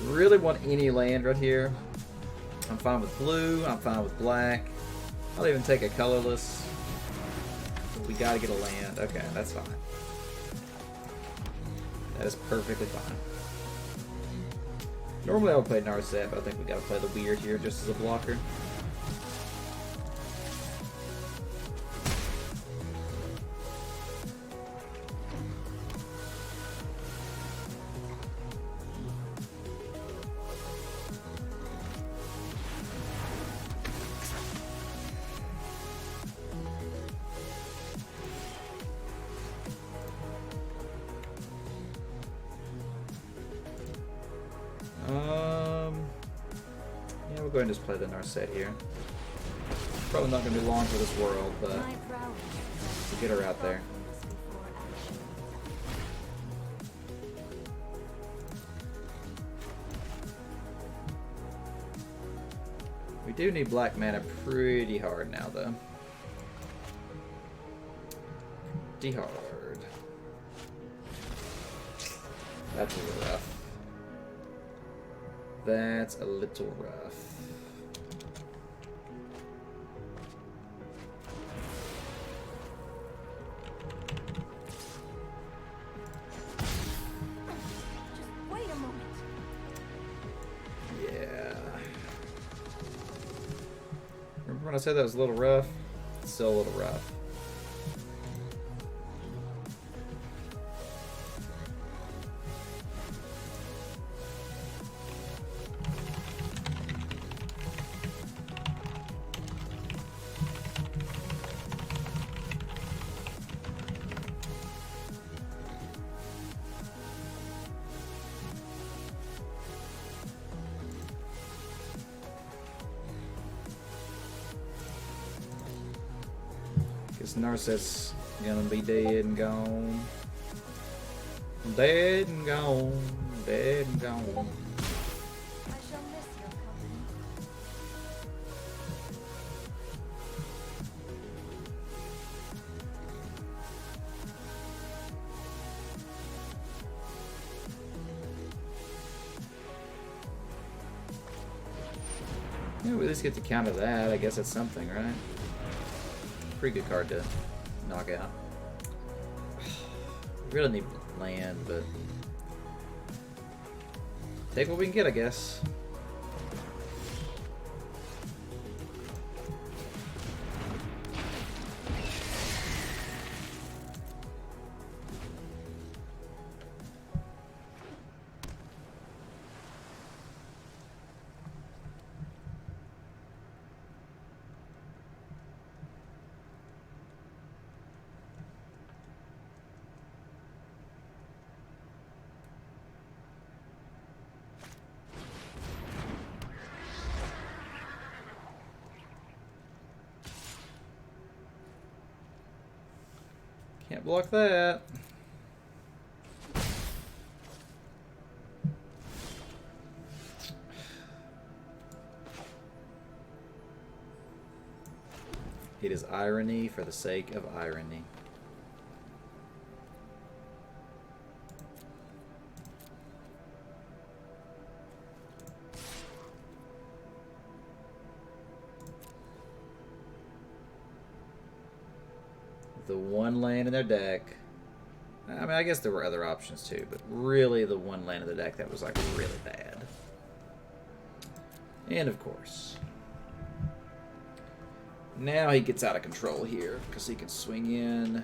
Really want any land right here. I'm fine with blue, I'm fine with black. I'll even take a colorless. We gotta get a land. Okay, that's fine. That is perfectly fine. Normally I would play Narset, but I think we gotta play the weird here just as a blocker. Yeah, we'll go ahead and just play the Narset here. Probably not going to be long for this world, but we'll get her out there. We do need black mana pretty hard now, though. Pretty hard. That's a little rough. That's a little rough. Remember when I said that was a little rough? It's still a little rough. Narcissus gonna be dead and gone. Dead and gone. Dead and gone. I shall miss your company. Yeah, we at least get to counter that. I guess that's something, right? Pretty good card to knock out. Really need land, but take what we can get, I guess. Can't block that. It is irony for the sake of irony. The one land in their deck. I mean, I guess there were other options too, but really the one land in the deck that was like really bad. And of course, now he gets out of control here because he can swing in.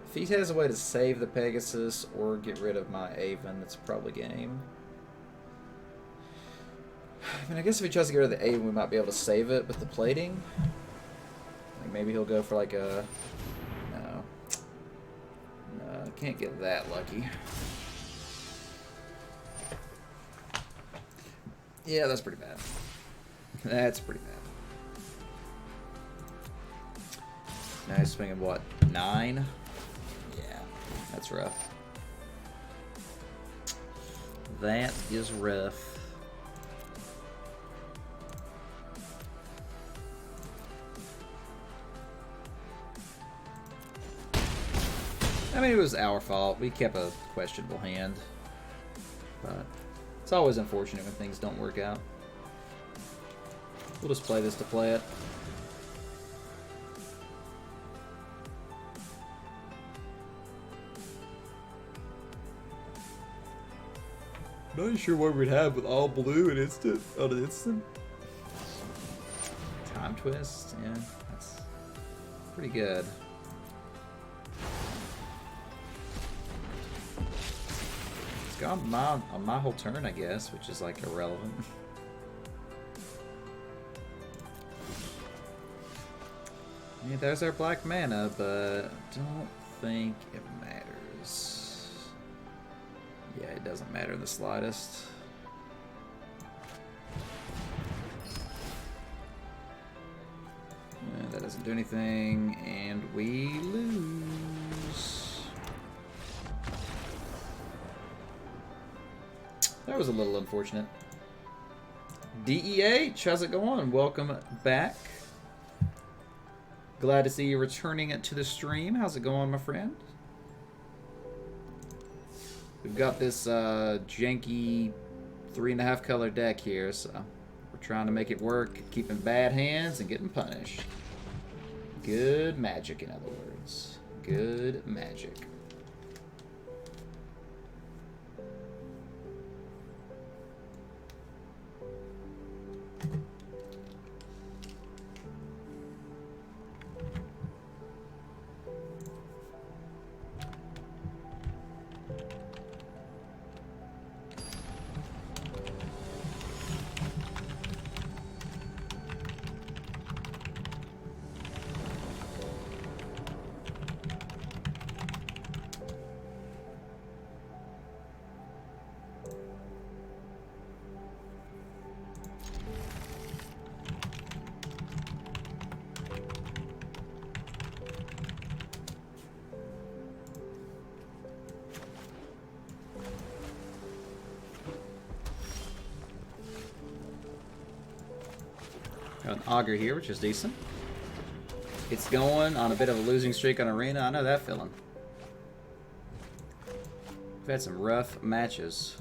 If he has a way to save the Pegasus or get rid of my Avon, that's probably game. I mean, I guess if he tries to get rid of the Avon, we might be able to save it, but the plating, like maybe he'll go for like a... Can't get that lucky. Yeah, that's pretty bad. That's pretty bad. Now he's swinging what? 9? Yeah, that's rough. That is rough. I mean, it was our fault. We kept a questionable hand. But it's always unfortunate when things don't work out. We'll just play this to play it. Not sure what we'd have with all blue and instant on an instant. Time twist, yeah, that's pretty good. It's gone on my whole turn, I guess, which is like irrelevant. Yeah, there's our black mana, but I don't think it matters. Yeah, it doesn't matter the slightest. That doesn't do anything, and we lose. That was a little unfortunate. DEH, how's it going? Welcome back. Glad to see you returning to the stream. How's it going, my friend? We've got this janky 3.5 color deck here, so we're trying to make it work, keeping bad hands and getting punished. Good magic, in other words. Good magic. Got an auger here, which is decent. It's going on a bit of a losing streak on Arena. I know that feeling. We've had some rough matches.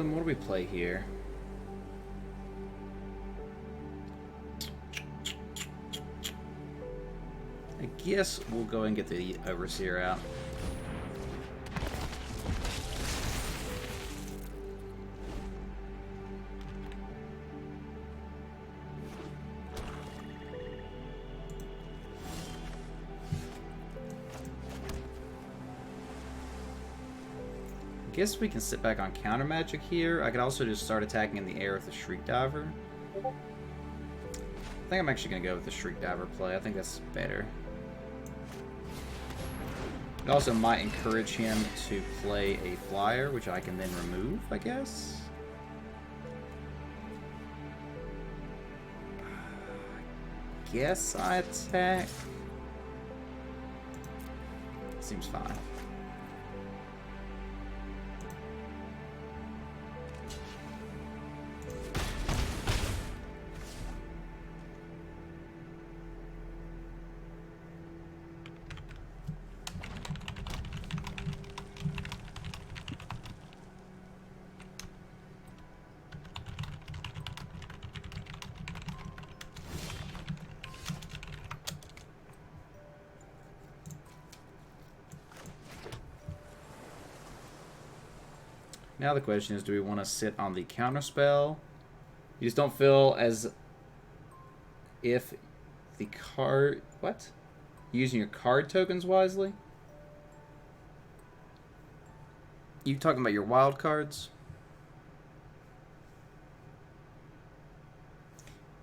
What do we play here? I guess we'll go and get the Overseer out. I guess we can sit back on counter magic here. I could also just start attacking in the air with the Shriek Diver. I think I'm actually going to go with the Shriek Diver play. I think that's better. It also might encourage him to play a flyer, which I can then remove, I guess. Guess I attack. Seems fine. Now the question is, do we want to sit on the counter spell? You just don't feel as if the card... What? Using your card tokens wisely? You talking about your wild cards?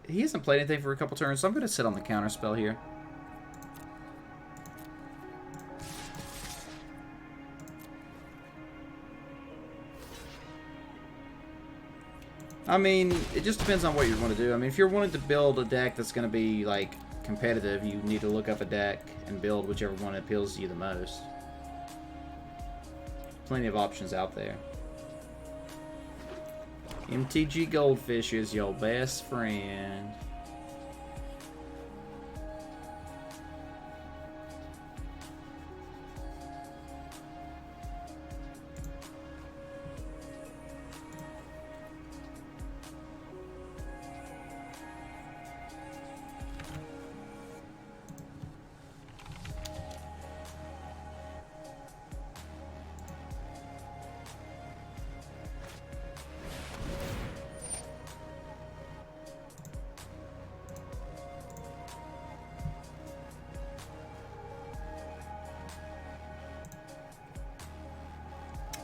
He hasn't played anything for a couple turns, so I'm going to sit on the counter spell here. I mean, it just depends on what you want to do. I mean, if you're wanting to build a deck that's going to be, like, competitive, you need to look up a deck and build whichever one appeals to you the most. Plenty of options out there. MTG Goldfish is your best friend.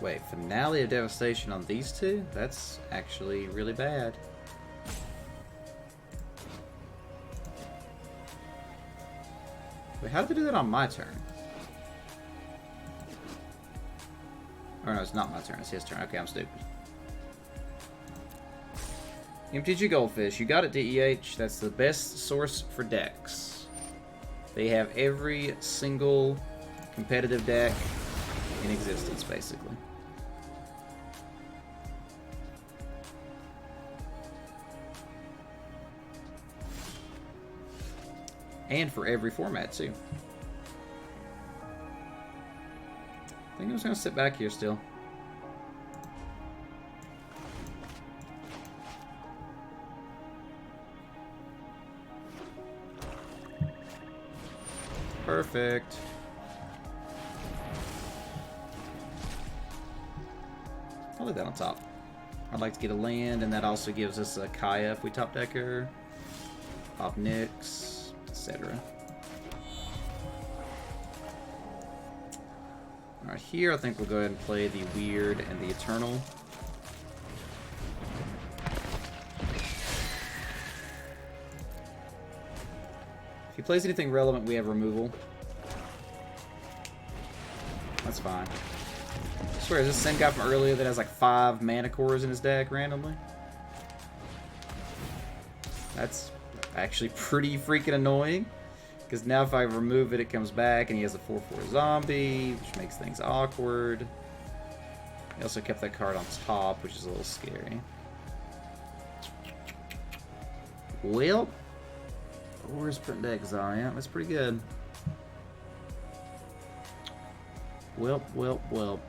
Wait, Finale of Devastation on these two? That's actually really bad. Wait, how did they do that on my turn? Or no, it's not my turn, it's his turn. Okay, I'm stupid. MTG Goldfish, you got it, DEH. That's the best source for decks. They have every single competitive deck in existence, basically. And for every format, too. I think I'm just going to sit back here still. Perfect. I'll leave that on top. I'd like to get a land, and that also gives us a Kaya if we top decker. Pop Nyx, etc. Alright, here I think we'll go ahead and play the Weird and the Eternal. If he plays anything relevant, we have removal. That's fine. I swear, is this the same guy from earlier that has like 5 mana cores in his deck randomly? That's actually pretty freaking annoying. Because now if I remove it, it comes back and he has a 4/4 zombie, which makes things awkward. He also kept that card on top, which is a little scary. Well, where's Print Exile? Yeah, that's pretty good. Well.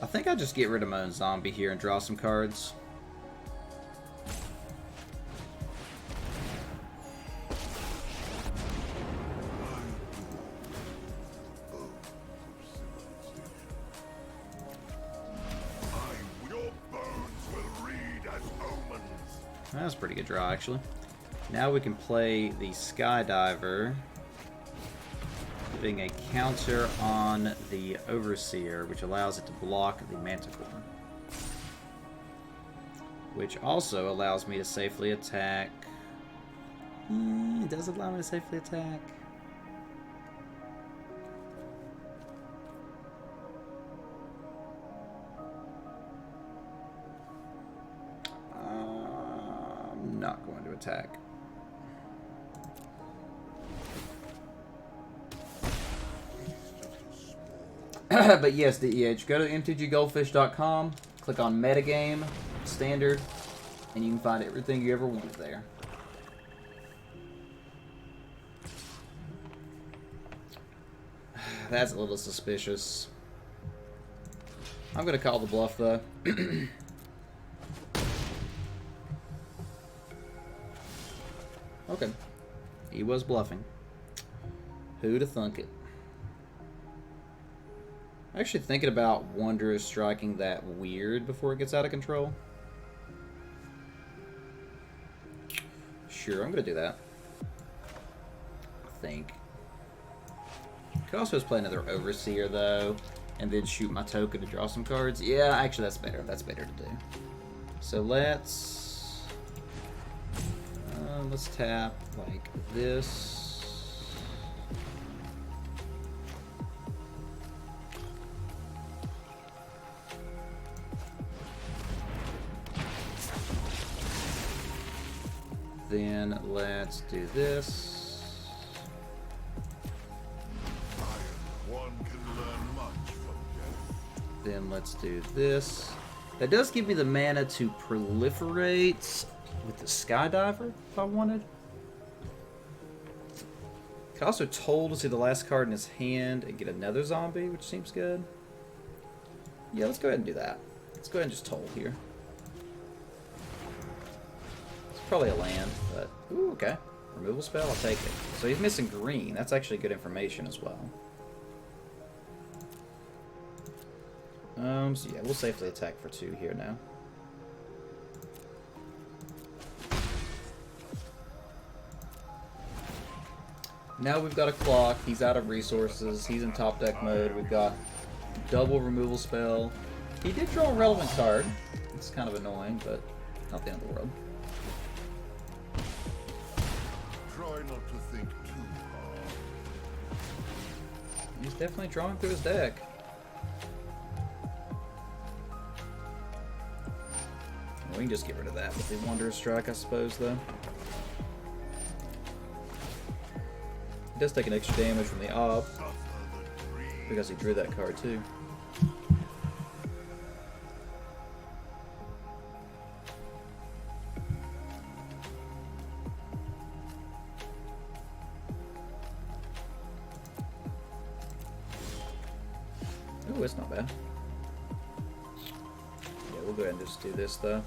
I think I'll just get rid of my own zombie here and draw some cards. That's a pretty good draw, actually. Now we can play the Skydiver, putting a counter on the Overseer, which allows it to block the Manticore. Which also allows me to safely attack. It does allow me to safely attack. I'm not going to attack. But yes, DEH, go to mtggoldfish.com, click on Metagame, Standard, and you can find everything you ever wanted there. That's a little suspicious. I'm going to call the bluff, though. Okay. He was bluffing. Who'd have thunk it? I'm actually thinking about Wanderers striking that weird before it gets out of control. Sure, I'm going to do that. I think. Could also just play another Overseer, though, and then shoot my token to draw some cards. Yeah, actually, that's better. That's better to do. So let's tap like this. Then let's do this. One can learn much from death. Then let's do this. That does give me the mana to proliferate with the Skydiver if I wanted. Could also toll to see the last card in his hand and get another zombie, which seems good. Yeah, let's go ahead and do that. Let's go ahead and just toll here. Probably a land, but ooh, okay. Removal spell, I'll take it. So he's missing green. That's actually good information as well. So yeah, we'll safely attack for 2 here now. Now we've got a clock. He's out of resources. He's in top deck mode. We've got double removal spell. He did draw a relevant card. It's kind of annoying, but not the end of the world. Try not to think too hard. He's definitely drawing through his deck. We can just get rid of that with the Wanderer's Strike, I suppose, though. He does take an extra damage from the Ob, because he drew that card, too. Ooh, it's not bad. Yeah, we'll go ahead and just do this, though.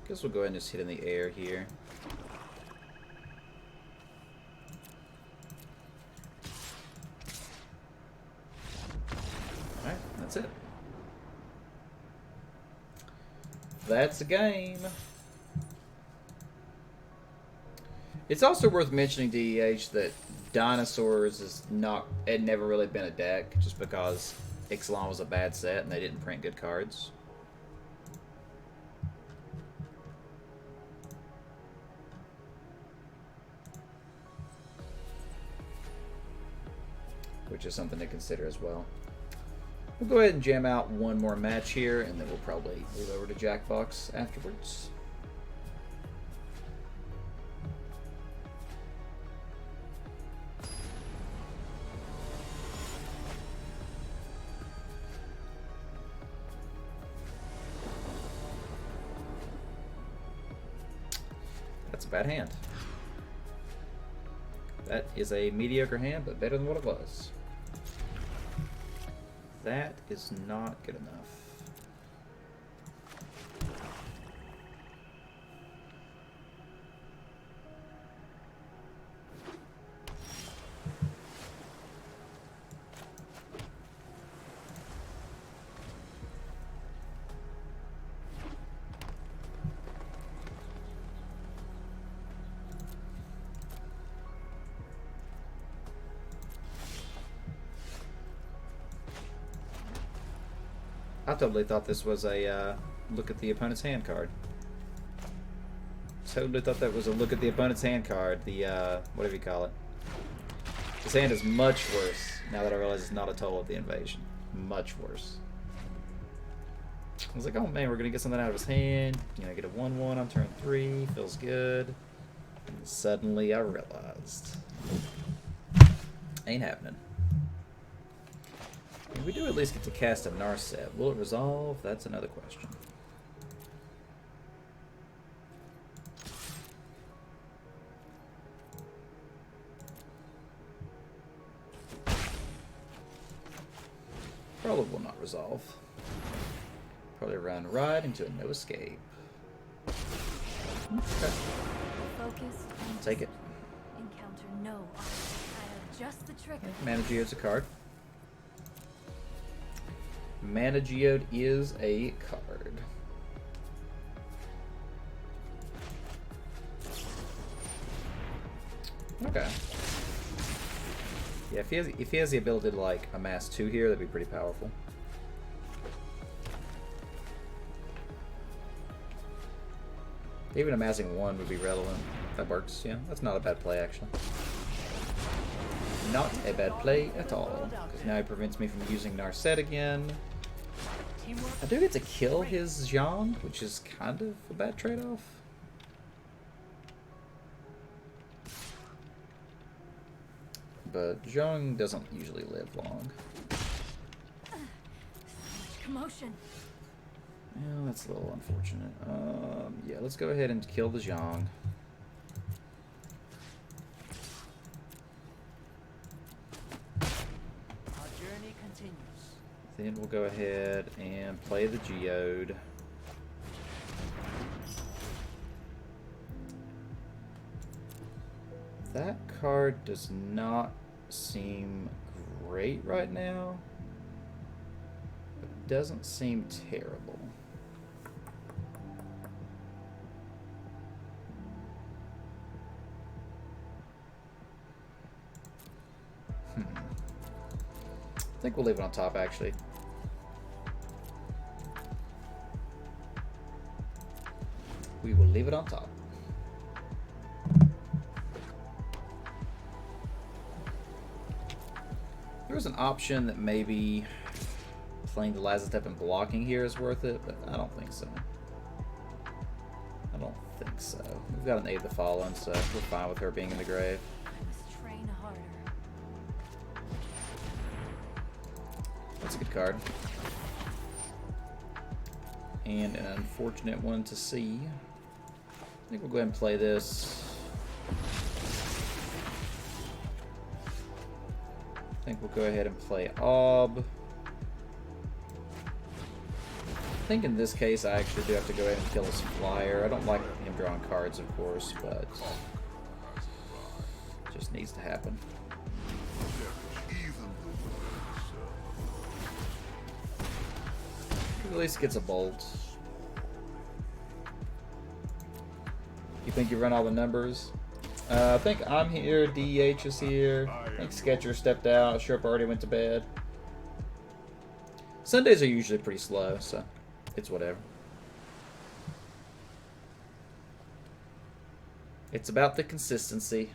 Guess we'll go ahead and just hit in the air here. that's it. That's a game. It's also worth mentioning, DEH, that Dinosaurs is not, had never really been a deck, just because Ixalan was a bad set and they didn't print good cards. Which is something to consider as well. We'll go ahead and jam out one more match here, and then we'll probably move over to Jackbox afterwards. That's a bad hand. That is a mediocre hand, but better than what it was. That is not good enough. I totally thought this was a look at the opponent's hand card. Totally thought that was a look at the opponent's hand card. The, whatever you call it. This hand is much worse now that I realize it's not a total of the invasion. Much worse. I was like, oh man, we're going to get something out of his hand. You know, get a 1-1 on turn 3. Feels good. And suddenly I realized. Ain't happening. We do at least get to cast a Narset. Will it resolve? That's another question. Probably will not resolve. Probably run right into a no escape. Okay. Focus. Take it. Encounter no obstacle. I have just the trick. Mana Geode's a card. Mana Geode is a card. Okay. Yeah, if he has the ability to like amass 2 here, that'd be pretty powerful. Even amassing 1 would be relevant. That works, yeah. That's not a bad play, actually. Not a bad play at all. Because now he prevents me from using Narset again. I do get to kill his Zhang, which is kind of a bad trade-off. But Zhang doesn't usually live long. Commotion. Yeah, that's a little unfortunate. Yeah, let's go ahead and kill the Zhang. Our journey continues. Then we'll go ahead and play the Geode. That card does not seem great right now, but it doesn't seem terrible. I think we'll leave it on top, actually. We will leave it on top. There was an option that maybe playing the Lazatep and blocking here is worth it, but I don't think so. I don't think so. We've got an Aid the Fallen, so we're fine with her being in the grave. I must train harder. That's a good card. And an unfortunate one to see. I think we'll go ahead and play this. I think we'll go ahead and play Ob. I think in this case I actually do have to go ahead and kill this flyer. I don't like him drawing cards, of course, but it just needs to happen. Even the words, At least gets a bolt. You think you run all the numbers? I think I'm here, DH is here. I think Sketcher stepped out, Sherp already went to bed. Sundays are usually pretty slow, so it's whatever. It's about the consistency.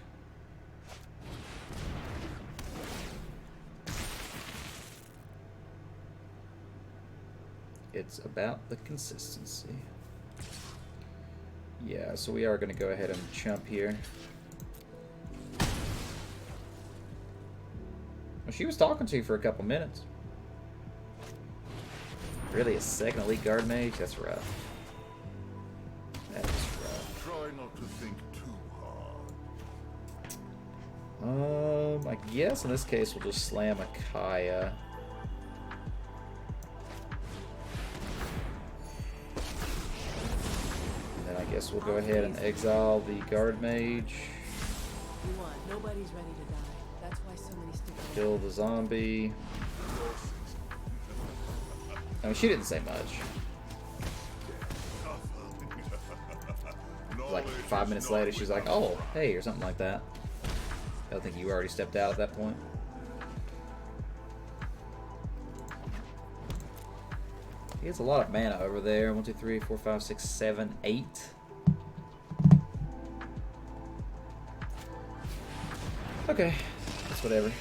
It's about the consistency. Yeah, so we are going to go ahead and jump here. Well, she was talking to you for a couple minutes. Really, a second elite guard mage? That's rough. That is rough. Try not to think too hard. I guess in this case we'll just slam a Kaya. And then I guess we'll go ahead and exile the guard mage. You won. Nobody's ready to die. That's why so many stick around. Kill the zombie. I mean, she didn't say much. Like 5 minutes later, she's like, "Oh, hey," or something like that. I don't think you already stepped out at that point. He has a lot of mana over there. 1, 2, 3, 4, 5, 6, 7, 8. Okay, that's whatever.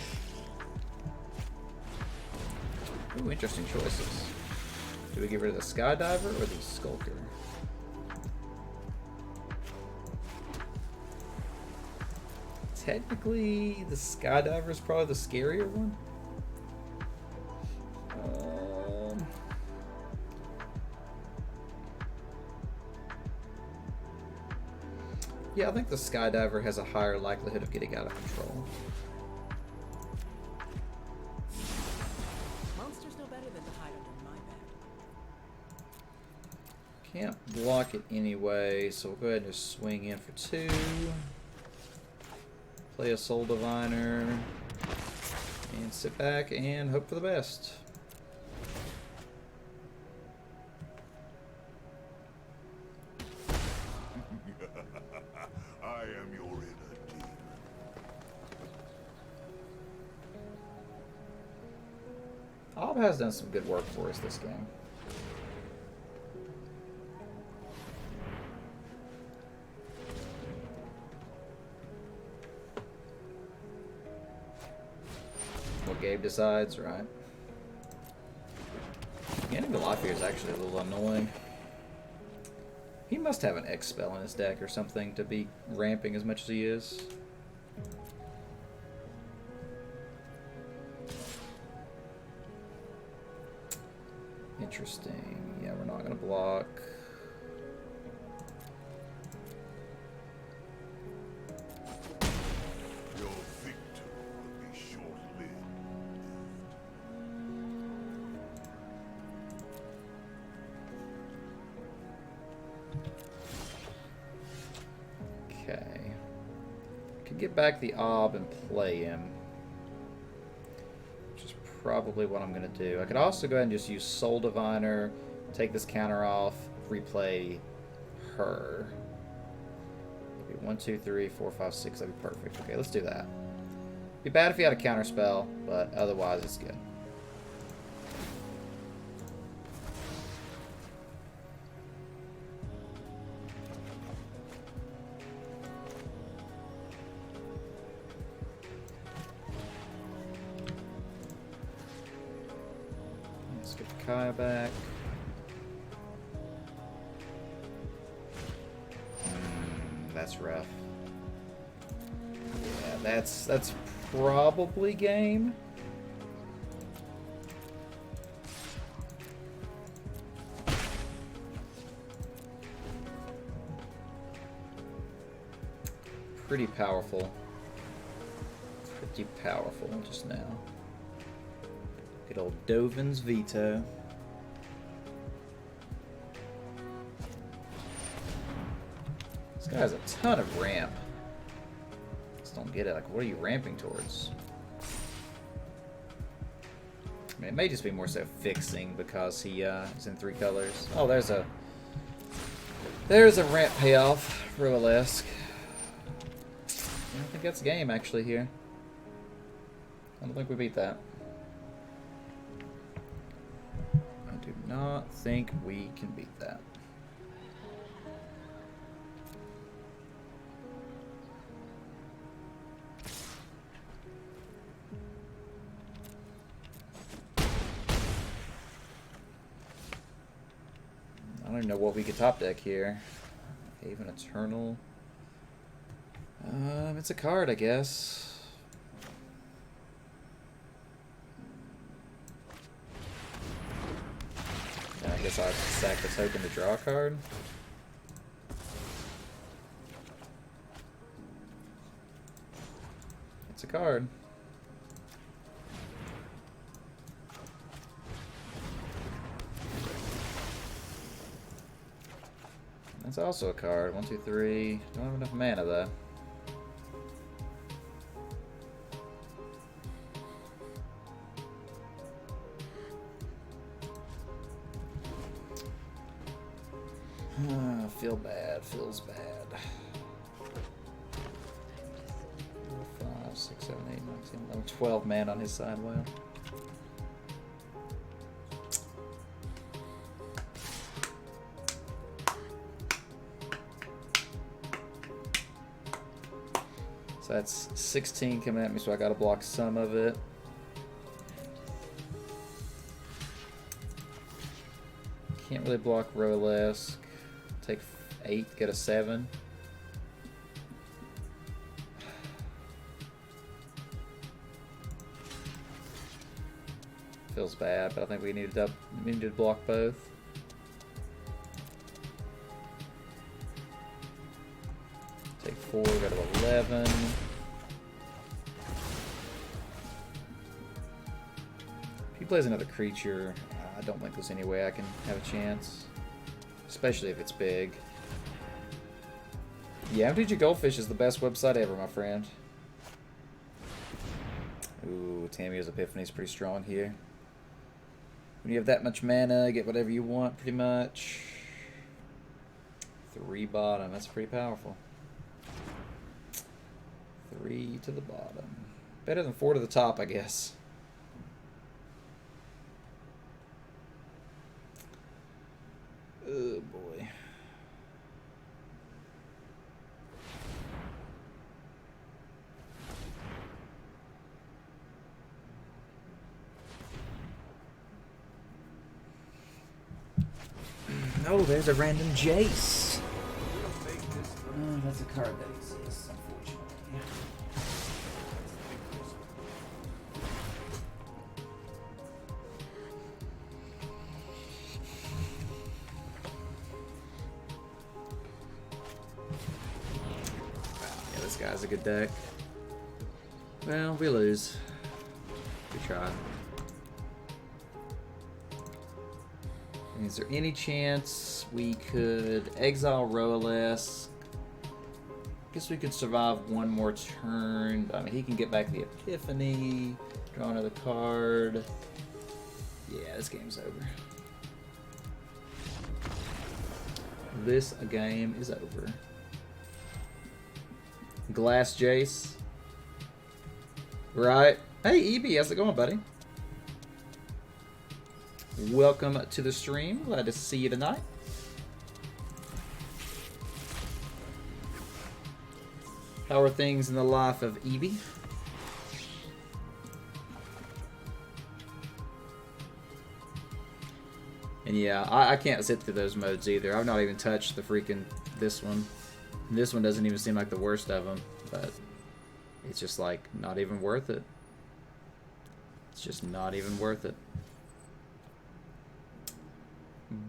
Ooh, interesting choices. Do we get rid of the Skydiver or the Skulker? Technically, the Skydiver is probably the scarier one. Yeah, I think the Skydiver has a higher likelihood of getting out of control. Monsters know better than to hide under my bed. Can't block it anyway, so we'll go ahead and just swing in for 2. Play a Soul Diviner. And sit back and hope for the best. I am your inner demon. Ob has done some good work for us this game. What Gabe decides, right? Getting the life here is actually a little annoying. He must have an X spell in his deck or something to be ramping as much as he is. Interesting. Yeah, we're not going to block. Your victory will be short-lived. Okay. Could get back the Ob and play him. Which is probably what I'm going to do. I could also go ahead and just use Soul Diviner, take this counter off, replay her. Maybe 1, 2, 3, 4, 5, 6. That'd be perfect. Okay, let's do that. Be bad if you had a counter spell, but otherwise it's good. Let's get the Kaya back. That's rough. Yeah, that's probably game. Pretty powerful. Pretty powerful just now. Good old Dovin's veto. This guy has a ton of ramp. Just don't get it. Like, what are you ramping towards? I mean, it may just be more so fixing because he is in 3 colors. Oh, there's a ramp payoff, Roalesque. I don't think that's game actually here. I don't think we beat that. I do not think we can beat that. I don't even know what we could top deck here. Haven Eternal. It's a card, I guess. And I guess I sack the token to draw a card. It's a card. That's also a card. 1, 2, 3. Don't have enough mana though. Feel bad. Feels bad. 4, 5, 6, 7, 8, 9, 10, 11, 12 man on his side. Well. So that's 16 coming at me, so I gotta block some of it. Can't really block Roalesque. Take 8, get a 7. Feels bad, but I think we need to block both. Take 4, go to 11. If he plays another creature, I don't think there's any way I can have a chance. Especially if it's big. Yeah, MTG Goldfish is the best website ever, my friend. Ooh, Tamiyo's Epiphany is pretty strong here. When you have that much mana, get whatever you want, pretty much. 3 bottom, that's pretty powerful. 3 to the bottom. Better than 4 to the top, I guess. Oh boy. Oh, there's a random Jace. Oh, that's a card that exists, unfortunately. Yeah, this guy's a good deck. Well, we lose. We try. Is there any chance we could exile Roalesque? Guess we could survive one more turn. I mean, he can get back the Epiphany, draw another card. Yeah, this game's over. This game is over. Glass Jace. Right. Hey, EB, how's it going, buddy? Welcome to the stream. Glad to see you tonight. How are things in the life of Evie? And yeah, I can't sit through those modes either. I've not even touched the freaking this one. This one doesn't even seem like the worst of them, but it's just like not even worth it. It's just not even worth it.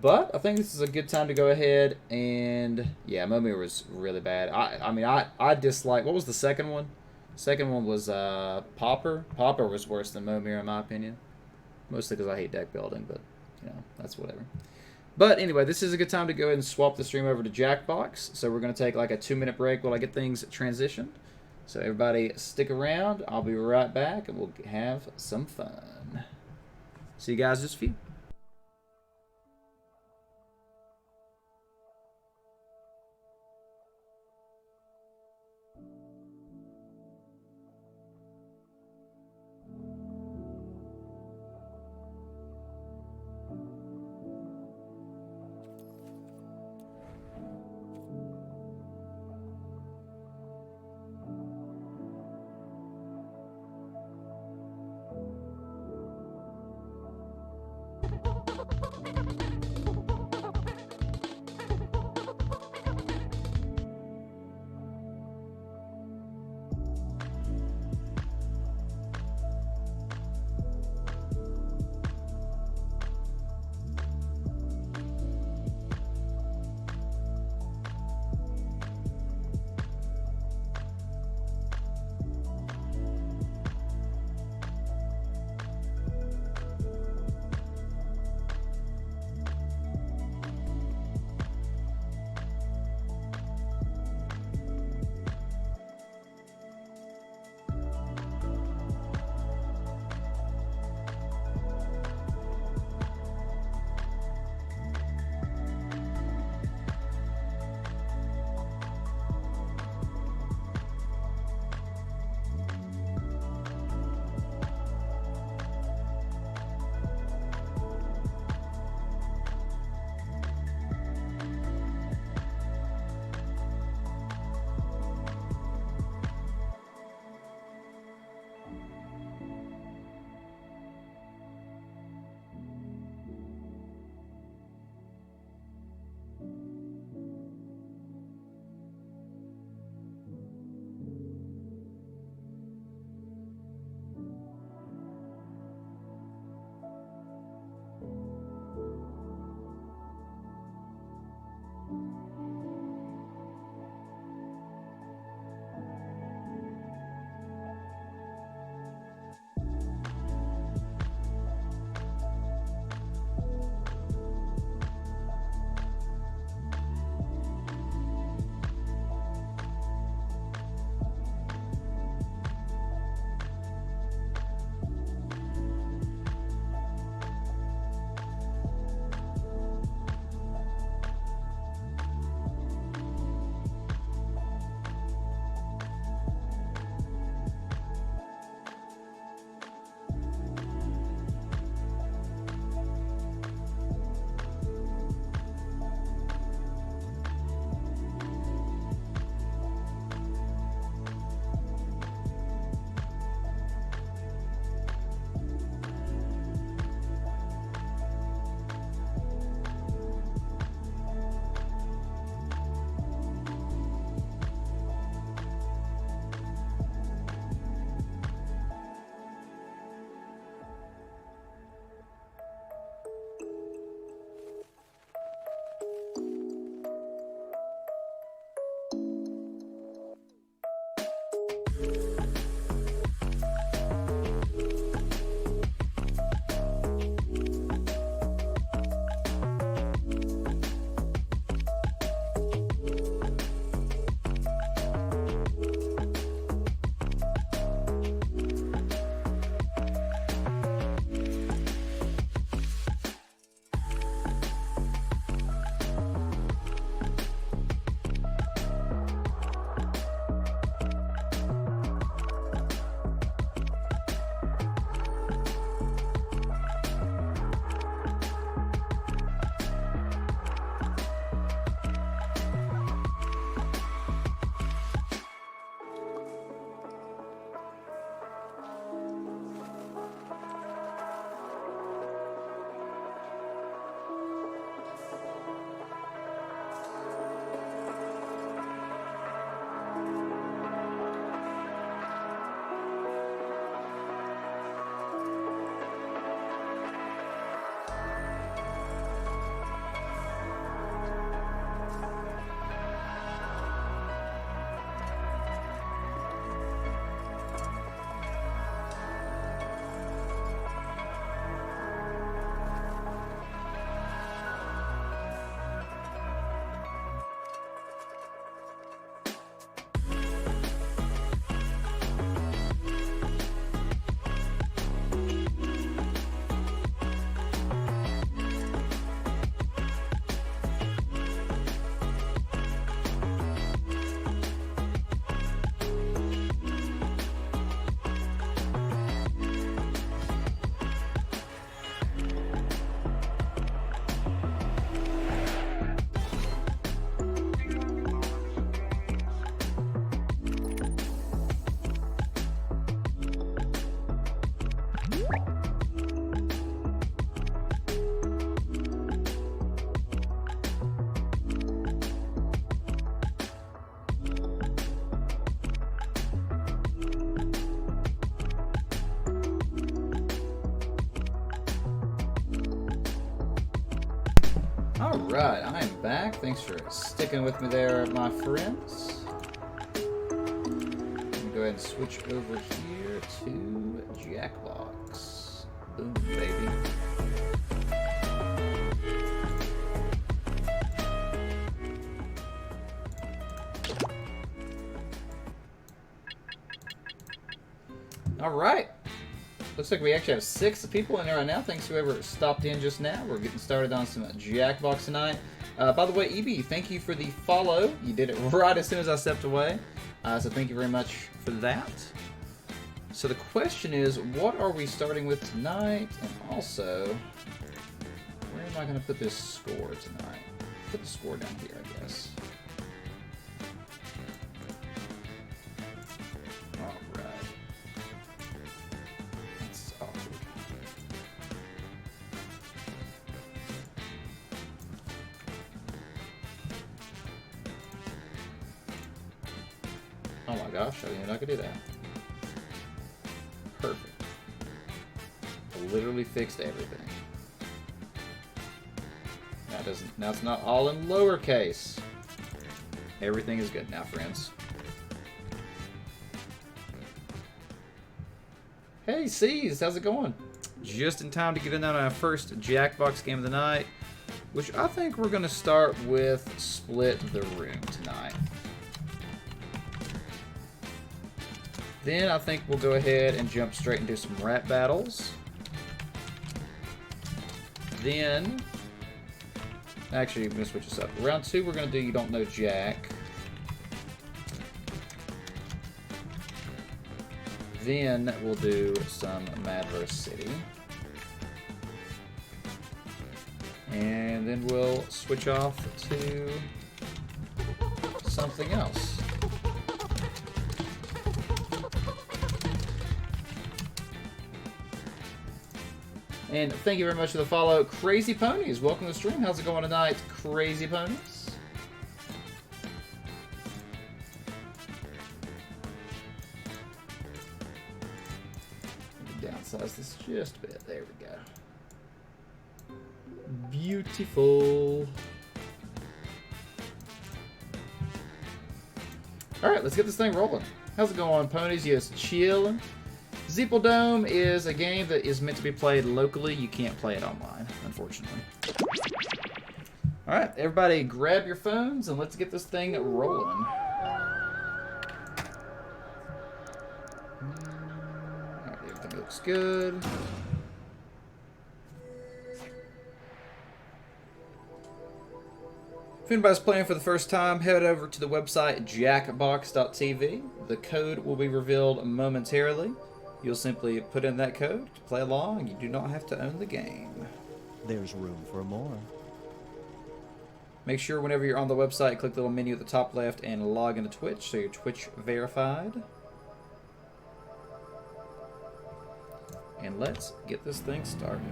But I think this is a good time to go ahead and yeah, Momir was really bad. I mean I dislike. What was the second one? Second one was Pauper. Pauper was worse than Momir in my opinion. Mostly because I hate deck building, but you know, that's whatever. But anyway, this is a good time to go ahead and swap the stream over to Jackbox. So we're going to take like a 2-minute break while I get things transitioned. So everybody stick around. I'll be right back and we'll have some fun. See you guys in just a few. Alright, I am back. Thanks for sticking with me there, my friends. Let me go ahead and switch over here to Jackbox. Boom, baby. Alright. Looks like we actually have 6 people in there right now. Thanks to whoever stopped in just now. We're getting started on some Jackbox tonight. By the way, EB, thank you for the follow. You did it right as soon as I stepped away. So thank you very much for that. So the question is, what are we starting with tonight? And also, where am I going to put this score tonight? Put the score down here, I guess. Oh my gosh, I didn't know I could do that. Perfect. I literally fixed everything. Now it's not all in lowercase. Everything is good now, friends. Hey, C's, how's it going? Just in time to get in on our first Jackbox game of the night, which I think we're going to start with Split the Room tonight. Then I think we'll go ahead and jump straight into some rap battles. Then, actually, I'm going to switch this up. Round 2, we're going to do You Don't Know Jack. Then we'll do some Madverse City. And then we'll switch off to something else. And thank you very much for the follow. Crazy Ponies, welcome to the stream. How's it going tonight, Crazy Ponies? Let me downsize this just a bit. There we go. Beautiful. Alright, let's get this thing rolling. How's it going, Ponies? Yes, chilling. Dome is a game that is meant to be played locally. You can't play it online, unfortunately. Alright, everybody grab your phones and let's get this thing rolling. Alright, everything looks good. If anybody's playing for the first time, head over to the website jackbox.tv. The code will be revealed momentarily. You'll simply put in that code to play along. You do not have to own the game. There's room for more. Make sure whenever you're on the website, click the little menu at the top left and log into Twitch, so you're Twitch verified. And let's get this thing started.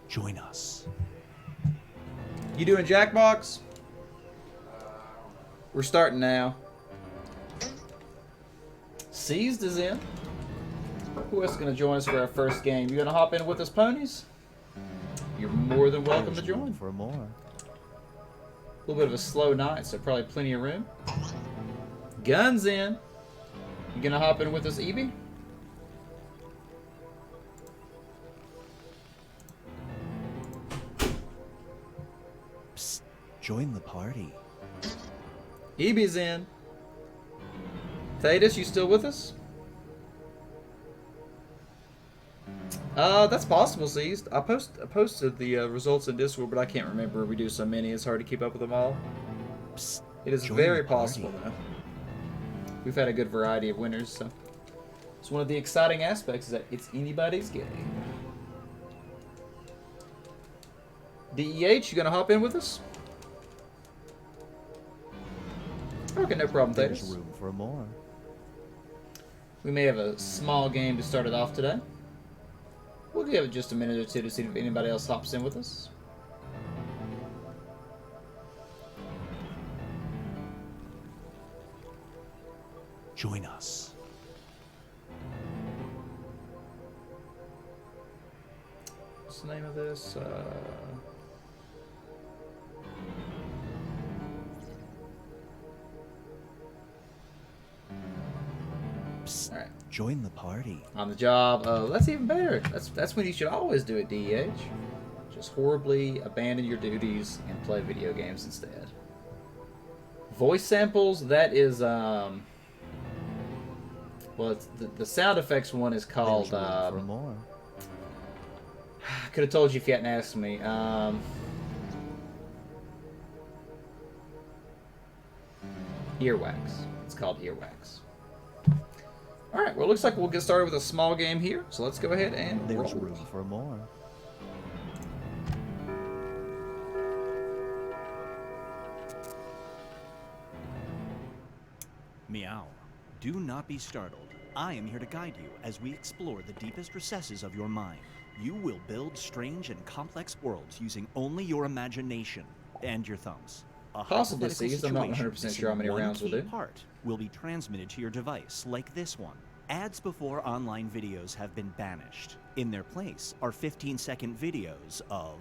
Join us. You doing Jackbox? We're starting now. Seized is in. Who else is going to join us for our first game? You going to hop in with us, Ponies? You're more than welcome to join. For more. A little bit of a slow night, so probably plenty of room. Guns in. You going to hop in with us, Evie? Psst. Join the party. Evie's in. Thetis, you still with us? That's possible, Seized. I posted the results in Discord, but I can't remember. We do so many, it's hard to keep up with them all. Psst, it is very possible, though. We've had a good variety of winners, so it's one of the exciting aspects is that it's anybody's game. DEH, you gonna hop in with us? Okay, no problem, Thetis. There's room for more. We may have a small game to start it off today. We'll give it just a minute or two to see if anybody else hops in with us. Join us. So the name of this? Psst, All right. join the party. On the job. Oh, that's even better. That's when you should always do it, DH. Just horribly abandon your duties and play video games instead. Voice samples, that is, well, it's the sound effects one is called, There's room for more. I could have told you if you hadn't asked me. Earwax. It's called Earwax. Alright, well, it looks like we'll get started with a small game here, so let's go ahead and There's roll. room for more. Meow. Do not be startled. I am here to guide you as we explore the deepest recesses of your mind. You will build strange and complex worlds using only your imagination and your thumbs. A Possibly hypothetical seized. I'm not situation 100% sure how many missing rounds one we'll key do. part will be transmitted to your device, like this one. Ads before online videos have been banished. In their place are 15-second videos of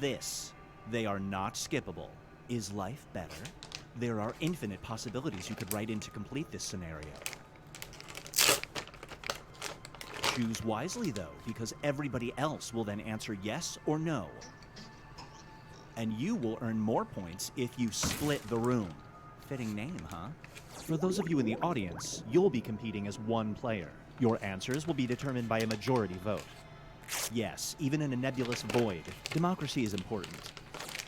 this. They are not skippable. Is life better? There are infinite possibilities you could write in to complete this scenario. Choose wisely, though, because everybody else will then answer yes or no. And you will earn more points if you split the room. Fitting name, huh? For those of you in the audience, you'll be competing as one player. Your answers will be determined by a majority vote. Yes, even in a nebulous void, democracy is important.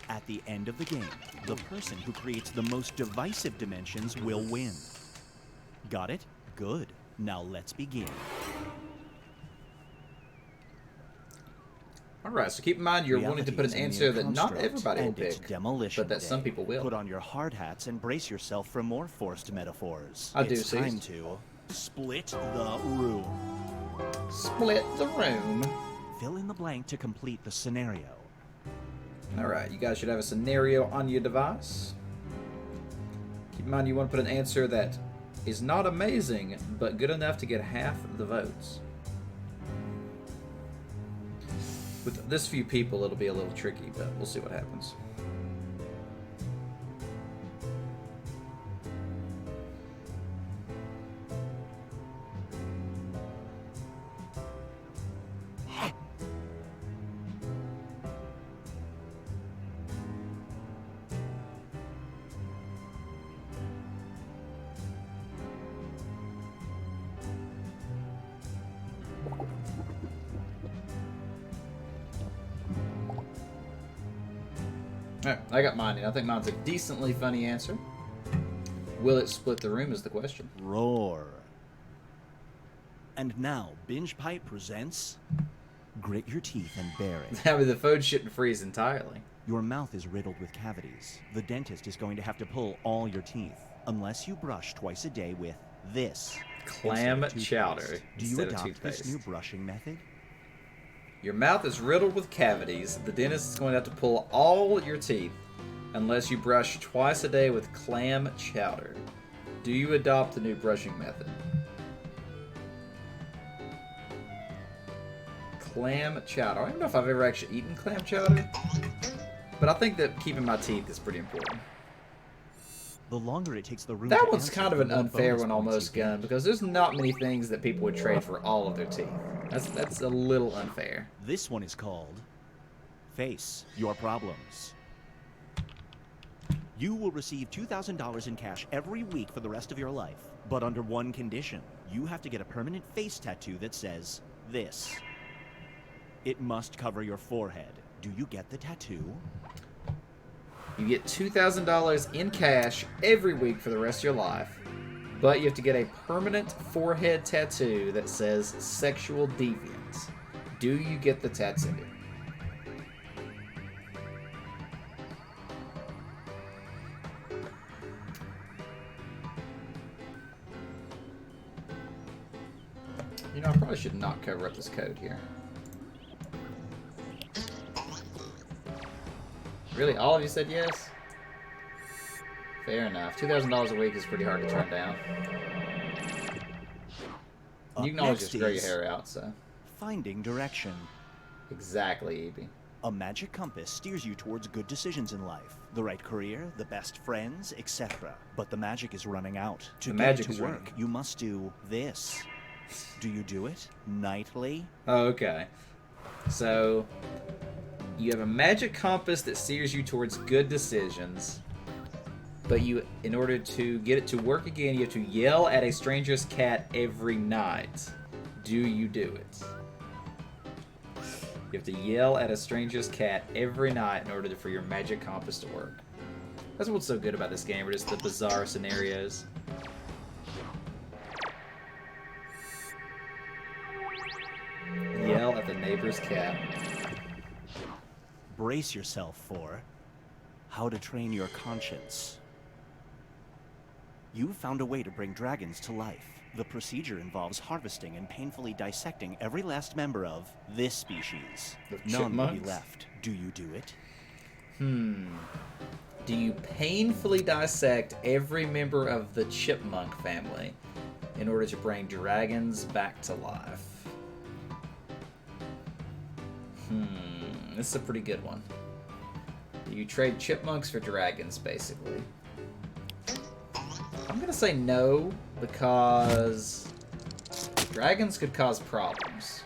At the end of the game, the person who creates the most divisive dimensions will win. Got it? Good. Now let's begin. Alright, so keep in mind you're wanting to put an Reality is a answer mere that not construct, everybody will and it's pick, demolition but that some day. people will. Put on your hard hats and brace yourself for more forced metaphors. I do, It's time Seized. to split the room. Split the room. Fill in the blank to complete the scenario. Alright, you guys should have a scenario on your device. Keep in mind you want to put an answer that is not amazing, but good enough to get half the votes. With this few people, it'll be a little tricky, but we'll see what happens. Alright, I got mine, and I think mine's a decently funny answer. Will it split the room is the question. Roar. And now, Binge Pipe presents Grit Your Teeth and Bear It. I mean, the phone shouldn't freeze entirely. Your mouth is riddled with cavities. The dentist is going to have to pull all your teeth, unless you brush twice a day with this. Clam instead of chowder toothpaste. Do you instead of adopt toothpaste. this new brushing method? Your mouth is riddled with cavities. The dentist is going to have to pull all your teeth unless you brush twice a day with clam chowder. Do you adopt the new brushing method? Clam chowder. I don't know if I've ever actually eaten clam chowder, but I think that keeping my teeth is pretty important. The longer it takes the room That to one's answer, kind of the an more unfair bonus one points almost, you get. Gun, because there's not many things that people would trade for all of their teeth. That's a little unfair. This one is called Face Your Problems. You will receive $2,000 in cash every week for the rest of your life, but under one condition. You have to get a permanent face tattoo that says this. It must cover your forehead. Do you get the tattoo? You get $2,000 in cash every week for the rest of your life, but you have to get a permanent forehead tattoo that says sexual deviant. Do you get the tattoo? You know, I probably should not cover up this code here. Really? All of you said yes? Fair enough. $2,000 a week is pretty hard to turn down. Up You can always next just grow your is hair out, so. Finding direction. Exactly, Evie. A magic compass steers you towards good decisions in life. The right career, the best friends, etc. But the magic is running out. To The get magic it is to running work, out. you must do this. Do you do it nightly? Oh, okay. So, you have a magic compass that steers you towards good decisions, but in order to get it to work again, you have to yell at a stranger's cat every night. Do you do it? You have to yell at a stranger's cat every night in order for your magic compass to work. That's what's so good about this game, are just the bizarre scenarios. Yell at the neighbor's cat. Brace yourself for How to Train Your Conscience. You've found a way to bring dragons to life. The procedure involves harvesting and painfully dissecting every last member of this species. The None will be chipmunks? left. Do you do it? Do you painfully dissect every member of the chipmunk family in order to bring dragons back to life? This is a pretty good one. You trade chipmunks for dragons, basically. I'm gonna say no, because dragons could cause problems.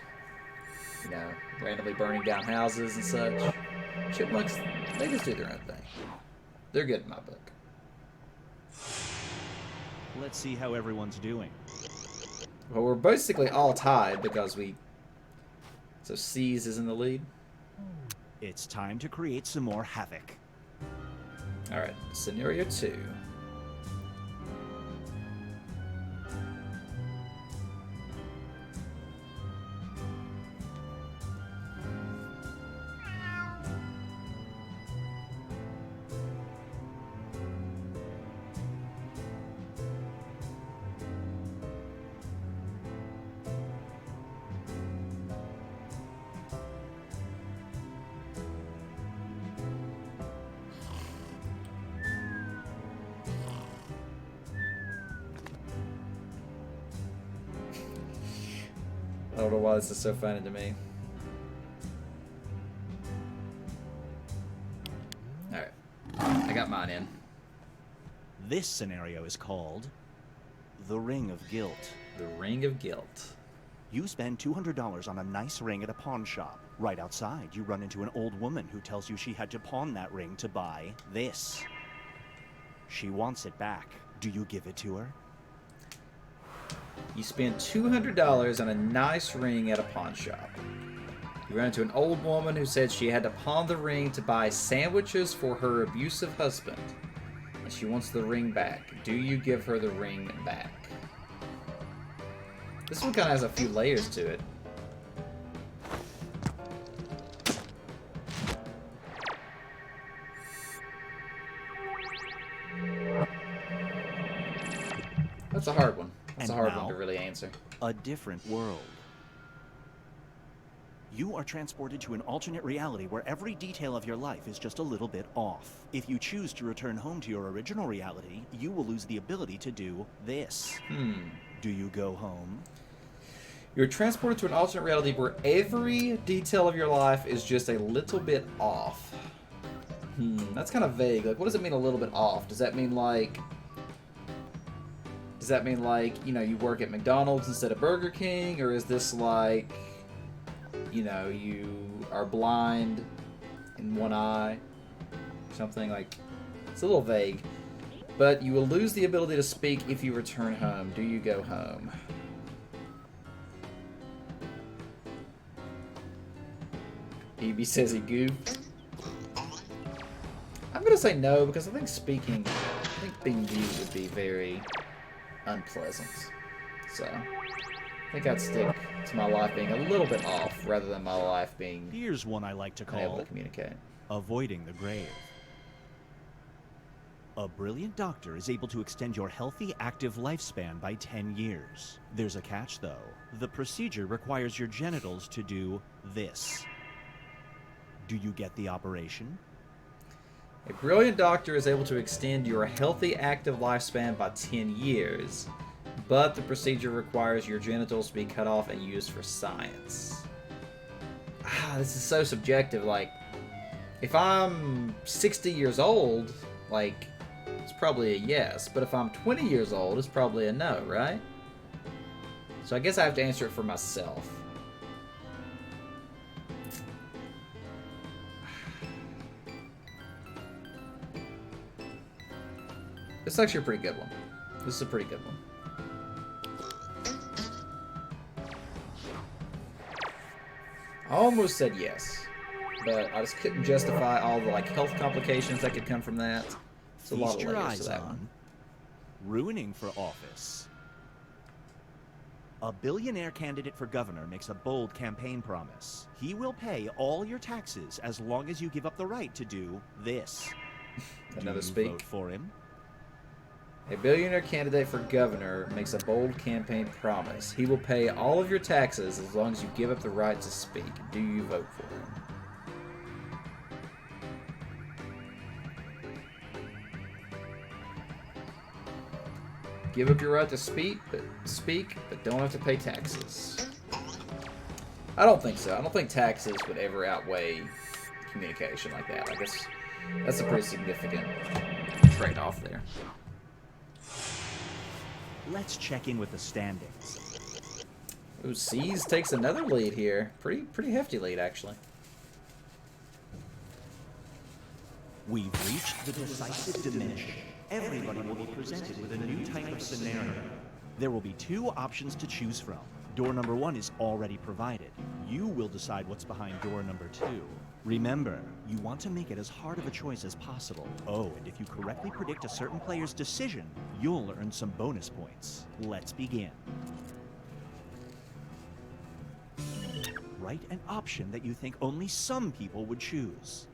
You know, randomly burning down houses and such. Chipmunks, they just do their own thing. They're good in my book. Let's see how everyone's doing. Well, we're basically all tied because So C's is in the lead. It's time to create some more havoc. Alright, scenario 2. I don't know why this is so funny to me. Alright. I got mine in. This scenario is called The Ring of Guilt. The Ring of Guilt. You spend $200 on a nice ring at a pawn shop. Right outside, you run into an old woman who tells you she had to pawn that ring to buy this. She wants it back. Do you give it to her? You spend $200 on a nice ring at a pawn shop. You run into an old woman who said she had to pawn the ring to buy sandwiches for her abusive husband. And she wants the ring back. Do you give her the ring back? This one kind of has a few layers to it. That's a hard one. That's And a hard now, one to really answer. a different world. You are transported to an alternate reality where every detail of your life is just a little bit off. If you choose to return home to your original reality, you will lose the ability to do this. Do you go home? You're transported to an alternate reality where every detail of your life is just a little bit off. That's kind of vague. Like, what does it mean a little bit off? Does that mean like, you know, you work at McDonald's instead of Burger King? Or is this like, you know, you are blind in one eye? Something like, it's a little vague. But you will lose the ability to speak if you return home. Do you go home? EB says he goofed. I'm gonna say no because I think being mute would be very unpleasant. So I think I'd stick to my life being a little bit off rather than my life being Here's one I like to unable call to communicate. avoiding the grave. A brilliant doctor is able to extend your healthy, active lifespan by 10 years. There's a catch, though. The procedure requires your genitals to do this. Do you get the operation? A brilliant doctor is able to extend your healthy, active lifespan by 10 years, but the procedure requires your genitals to be cut off and used for science. this is so subjective. Like, if I'm 60 years old, like, it's probably a yes. But if I'm 20 years old, it's probably a no, right? So I guess I have to answer it for myself. This is actually a pretty good one. This is a pretty good one. I almost said yes, but I just couldn't justify all the like health complications that could come from that. It's a lot of Feast your layers eyes to that on one. ruining for office. A billionaire candidate for governor makes a bold campaign promise. He will pay all your taxes as long as you give up the right to do this. Another Do you speak. vote for him? A billionaire candidate for governor makes a bold campaign promise. He will pay all of your taxes as long as you give up the right to speak. Do you vote for him? Give up your right to speak, but don't have to pay taxes. I don't think so. I don't think taxes would ever outweigh communication like that. I guess that's a pretty significant trade-off there. Let's check in with the standings. Ooh, C's takes another lead here. Pretty hefty lead, actually. We've reached the decisive diminish. Everybody will be presented with a new type of scenario. There will be 2 options to choose from. Door number 1 is already provided. You will decide what's behind door number 2. Remember, you want to make it as hard of a choice as possible. Oh, and if you correctly predict a certain player's decision, you'll earn some bonus points. Let's begin. Write an option that you think only some people would choose.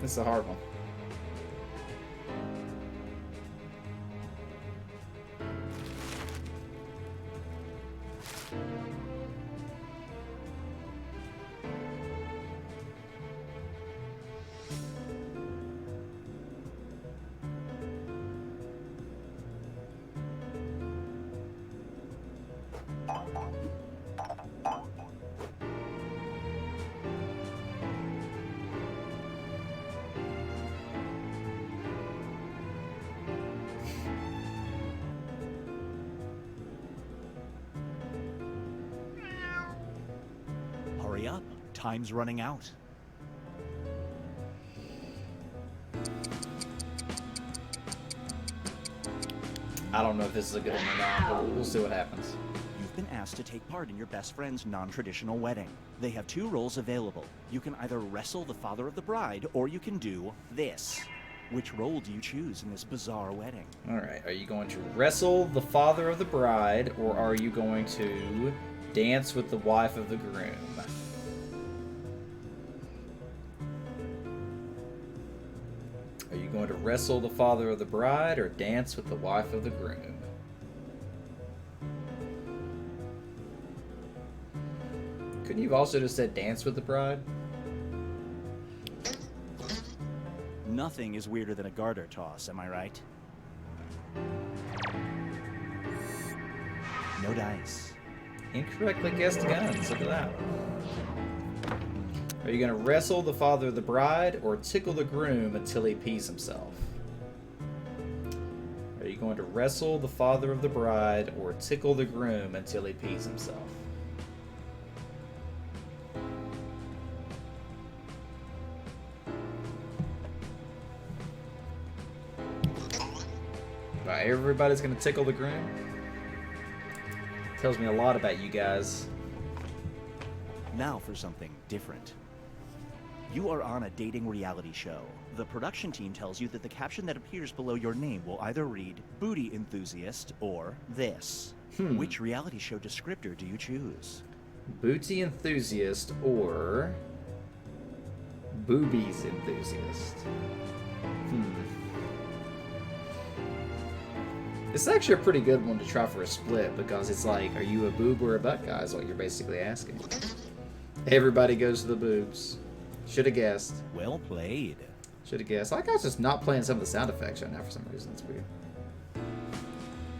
This is a hard one. Hurry up, time's running out. I don't know if this is a good one or not, but we'll see what happens. You've been asked to take part in your best friend's non-traditional wedding. They have 2 roles available. You can either wrestle the father of the bride, or you can do this. Which role do you choose in this bizarre wedding? Alright, are you going to wrestle the father of the bride, or are you going to dance with the wife of the groom? Are you going to wrestle the father of the bride, or dance with the wife of the groom? Couldn't you have also just said dance with the bride? Nothing is weirder than a garter toss, am I right? No dice. Incorrectly guessed guns. Look at that. Are you going to wrestle the father of the bride or tickle the groom until he pees himself? Are you going to wrestle the father of the bride or tickle the groom until he pees himself? Alright, everybody's going to tickle the groom. Tells me a lot about you guys. Now for something different. You are on a dating reality show. The production team tells you that the caption that appears below your name will either read Booty Enthusiast or this. Which reality show descriptor do you choose? Booty Enthusiast or Boobies Enthusiast. It's actually a pretty good one to try for a split because it's like, are you a boob or a butt guy is what you're basically asking. Everybody goes to the boobs. Should have guessed. Well played. Should have guessed. I like I was just not playing some of the sound effects right now for some reason. It's weird.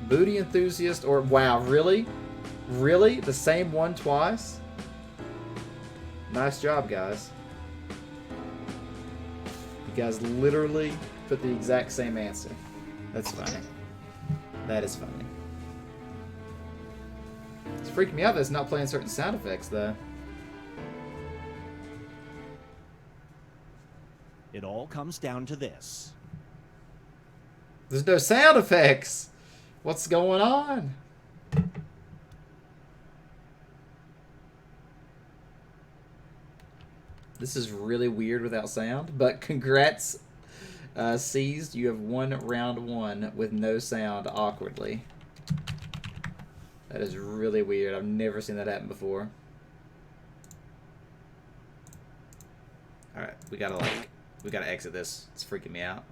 Booty Enthusiast or... Wow, really? Really? The same one twice? Nice job, guys. You guys literally put the exact same answer. That's funny. That is funny. It's freaking me out that it's not playing certain sound effects, though. It all comes down to this. There's no sound effects! What's going on? This is really weird without sound, but congrats, Seized. You have won round 1 with no sound awkwardly. That is really weird. I've never seen that happen before. Alright, we gotta exit this. It's freaking me out.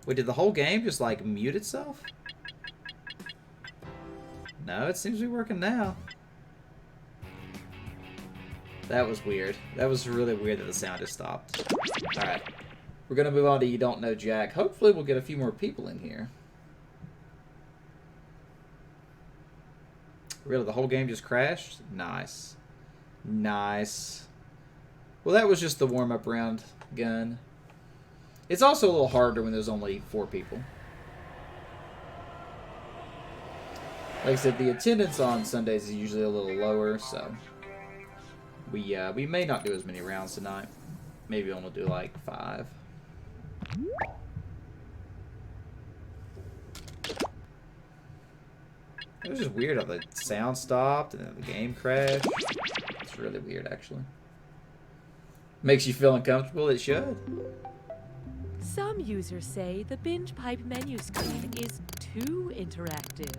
Wait, did the whole game just like mute itself? No, it seems to be working now. That was weird. That was really weird that the sound just stopped. Alright. We're gonna move on to You Don't Know Jack. Hopefully we'll get a few more people in here. Really, the whole game just crashed? Nice. Nice. Well, that was just the warm-up round gun. It's also a little harder when there's only 4 people. Like I said, the attendance on Sundays is usually a little lower, so we may not do as many rounds tonight. Maybe only do like 5. It was just weird how the sound stopped and then the game crashed. It's really weird, actually. Makes you feel uncomfortable. It should. Some users say the binge pipe menu screen is too interactive.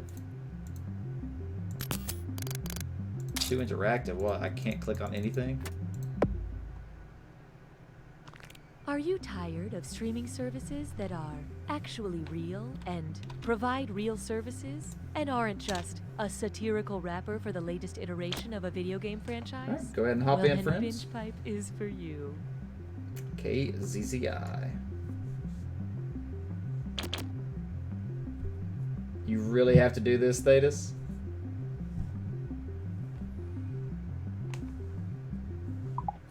Too interactive. What? I can't click on anything? Are you tired of streaming services that are actually real and provide real services and aren't just a satirical wrapper for the latest iteration of a video game franchise? Alright, go ahead and hop Well, in, then friends. Binge Pipe is for you. KZZI. You really have to do this, Thetis?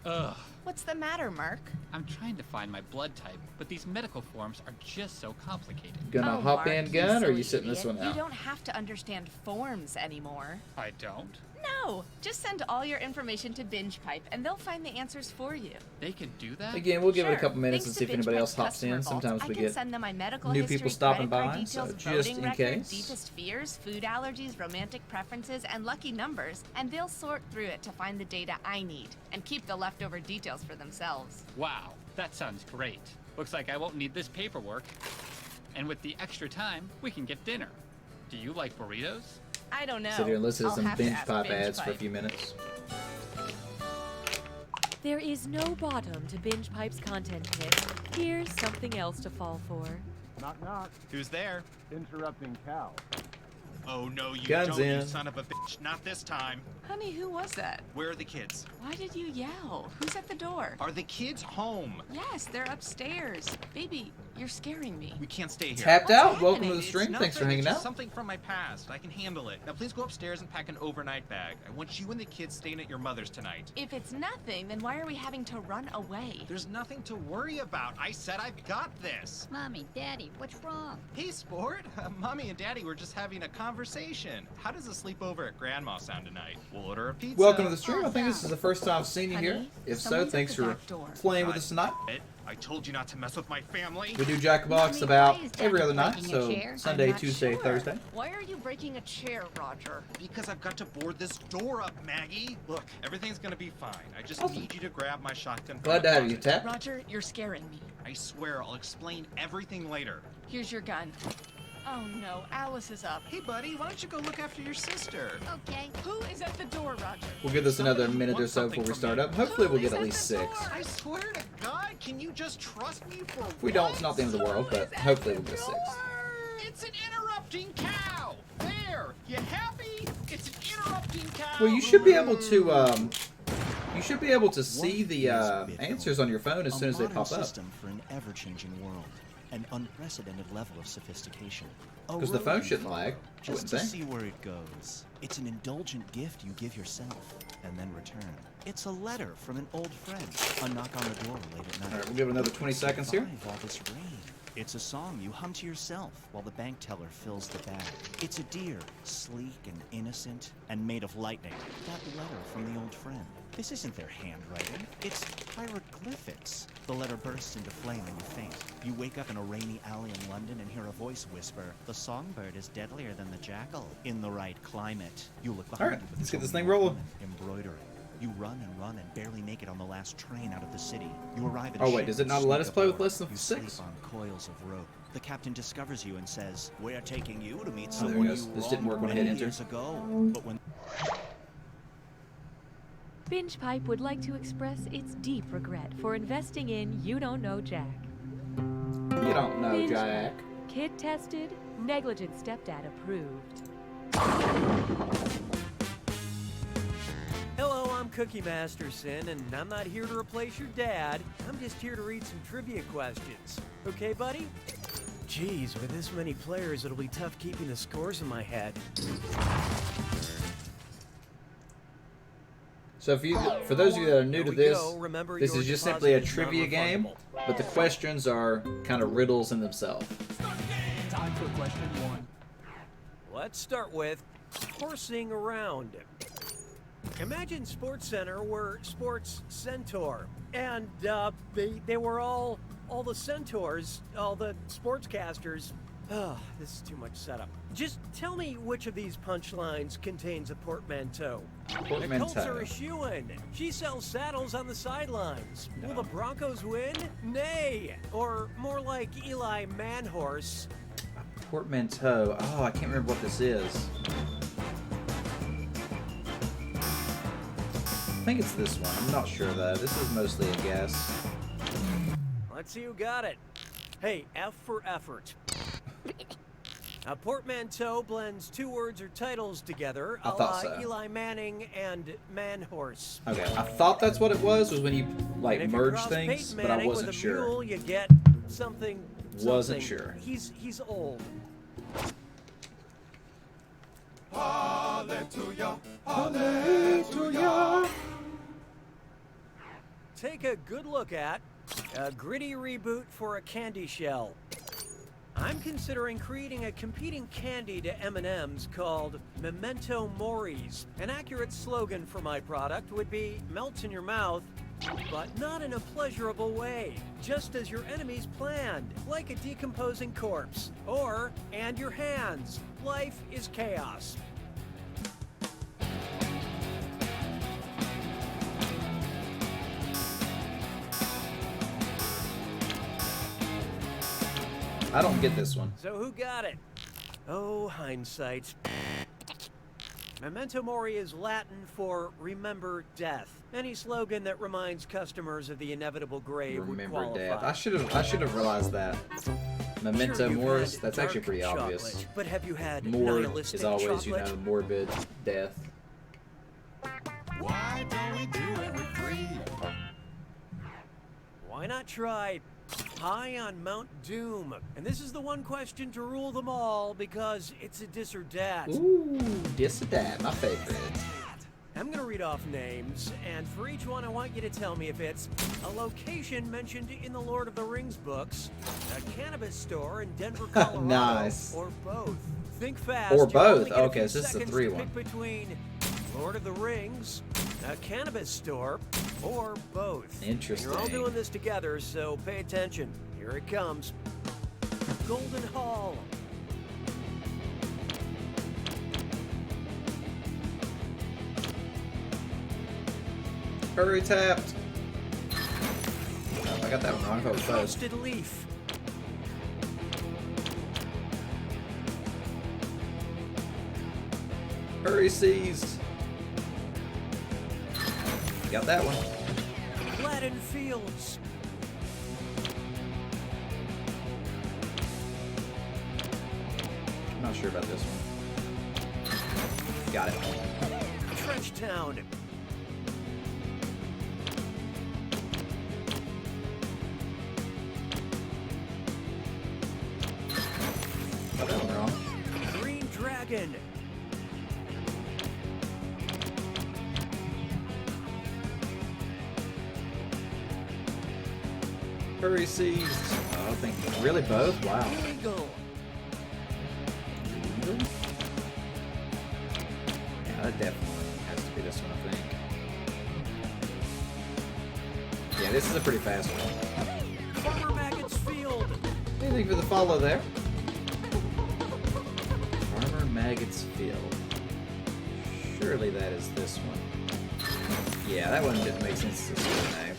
Ugh. What's the matter, Mark? I'm trying to find my blood type, but these medical forms are just so complicated. Gonna hop Mark, in, you gun, or are silly you sitting this idiot. one out? You don't have to understand forms anymore. I don't? No, just send all your information to Binge Pipe, and they'll find the answers for you. They can do that? Again, we'll give it a Sure. couple minutes Thanks and see to if anybody Binge else Pipe's hops in. customer vault, Sometimes we I can get send them my medical new history, people stopping credit card by, details, so just voting in record, case. deepest fears, food allergies, romantic preferences, and lucky numbers, and they'll sort through it to find the data I need and keep the leftover details for themselves. Wow, that sounds great. Looks like I won't need this paperwork. And with the extra time, we can get dinner. Do you like burritos? I don't know. Sit here and listen to I'll some have to binge ask pipe Binge ads for a Pipe. few minutes. There is no bottom to Binge Pipe's content kit. Here's something else to fall for. Knock, knock. Who's there? Interrupting Cal. Oh, no, you Guns don't, in. you son of a bitch. Not this time. Honey, who was that? Where are the kids? Why did you yell? Who's at the door? Are the kids home? Yes, they're upstairs. Baby, you're scaring me. We can't stay here. Tapped What's out. Welcome to happening? the stream. It's Thanks for nothing. hanging It's just out. something from my past. I can handle it. Now please go upstairs and pack an overnight bag. I want you and the kids staying at your mother's tonight. If it's nothing, then why are we having to run away? There's nothing to worry about. I said I've got this. Mommy, Daddy, what's wrong? Hey, sport. Mommy and Daddy were just having a conversation. How does a sleepover at Grandma sound tonight? We'll order a pizza. Welcome to the stream. I think this is the first time I've seen you here. Honey, If so, someone's at thanks the for back door. playing with us tonight. I told you not to mess with my family. We do Jackbox about every other night, so Sunday, Tuesday, Thursday. Why are you breaking a chair, Roger? Because I've got to board this door up, Maggie. Look, everything's gonna be fine. I just need you to grab my shotgun. from Glad the to have you, closet. Tap. Roger, you're scaring me. I swear I'll explain everything later. Here's your gun. Oh no, Alice is up. Hey, buddy, why don't you go look after your sister? Okay. Who is at the door, Roger? We'll give this another minute or so before we start up. Hopefully we'll get at least 6. I swear to God, can you just trust me for If we don't, it's not the end of the world, but hopefully we'll get 6. It's an interrupting cow! There! You happy? It's an interrupting cow! Well, you should be able to, see the answers on your phone as soon as they pop up. System for an ever-changing world. An unprecedented level of sophistication. Because the phone shouldn't lag, I Just wouldn't to think. see where it goes. It's an indulgent gift you give yourself and then return. It's a letter from an old friend. A knock on the door late at night. Alright, we'll give it another 20 seconds here. All this rain. It's a song you hum to yourself while the bank teller fills the bag. It's a deer, sleek and innocent and made of lightning. That letter from the old friend. This isn't their handwriting. It's hieroglyphics. The letter bursts into flame and you faint. You wake up in a rainy alley in London and hear a voice whisper, "The songbird is deadlier than the jackal in the right climate." You look behind Alright, you with let's the get this woman thing rolling. embroidering. You run and barely make it on the last train out of the city. You arrive at a Oh wait, ship does it with not let us sweet play with aboard. less than You 6? sleep on coils of rope. The captain discovers you and says, "We're taking you to meet Oh, there someone it goes. you This didn't work wronged when I hit many enter. years ago." But when Binge Pipe would like to express its deep regret for investing in You Don't Know Jack. You don't know, Binge Jack. Pipe, kid tested, negligent stepdad approved. Hello, I'm Cookie Masterson, and I'm not here to replace your dad. I'm just here to read some trivia questions. Okay, buddy? Geez, with this many players, it'll be tough keeping the scores in my head. So for those of you that are new to Here we this, go. Remember, this your is just deposit simply a is trivia game, non-refundable. but the questions are kind of riddles in themselves. Time for question 1. Let's start with horsing around. Imagine Sports Center were Sports Centaur, and they were all the centaurs, all the sportscasters. Oh, this is too much setup. Just tell me which of these punchlines contains a portmanteau. The Colts are a shoo-in. She sells saddles on the sidelines. No. Will the Broncos win? Nay. Or more like Eli Manhorse. Portmanteau. Oh, I can't remember what this is. I think it's this one. I'm not sure though. This is mostly a guess. Let's see who got it. Hey, F for effort. A portmanteau blends 2 words or titles together, I a thought la so. Eli Manning and Manhorse. Okay, I thought that's what it was when you And like if you merge cross things, Peyton but I Manning wasn't with a sure. Mule, you get something. Wasn't something. sure. He's old. Hallelujah, Hallelujah. Take a good look at a gritty reboot for a candy shell. I'm considering creating a competing candy to M&M's called Memento Moris. An accurate slogan for my product would be melts in your mouth, but not in a pleasurable way, just as your enemies planned, like a decomposing corpse. Or, and your hands. Life is chaos. I don't get this one. So who got it? Oh, hindsight. Memento Mori is Latin for remember death. Any slogan that reminds customers of the inevitable grave would Remember qualify. death. I should have realized that. Memento Sure, you've Moris. had That's actually dark pretty chocolate, obvious. But have you had More nihilistic is always, chocolate? you know, morbid death. Why don't we do it with 3? Why not try High on Mount Doom? And this is the one question to rule them all because it's a dis or dat. Ooh, dis or dat, my favorite. I'm gonna read off names, and for each one I want you to tell me if it's a location mentioned in the Lord of the Rings books, a cannabis store in Denver, Colorado, Nice. or both. Think fast. Or you only both. get a Okay, few so this is a seconds 3 to one. pick between Lord of the Rings, a cannabis store, Or both. Interesting. You're all doing this together, so pay attention. Here it comes. Golden Hall. Hurry tapped. Oh, I got that one wrong. I thought it was close. Toasted leaf. Hurry seized. Got that one. Gladden Fields. I'm not sure about this one. Got it. Trench Town. Got that one wrong. Green Dragon. Hurry seized. Oh, I think really both? Wow. Eagle. Yeah, that definitely has to be this one, I think. Yeah, this is a pretty fast one. Farmer Maggot's Field. Anything for the follow there? Farmer Maggot's Field. Surely that is this one. Yeah, that one didn't make sense to this name.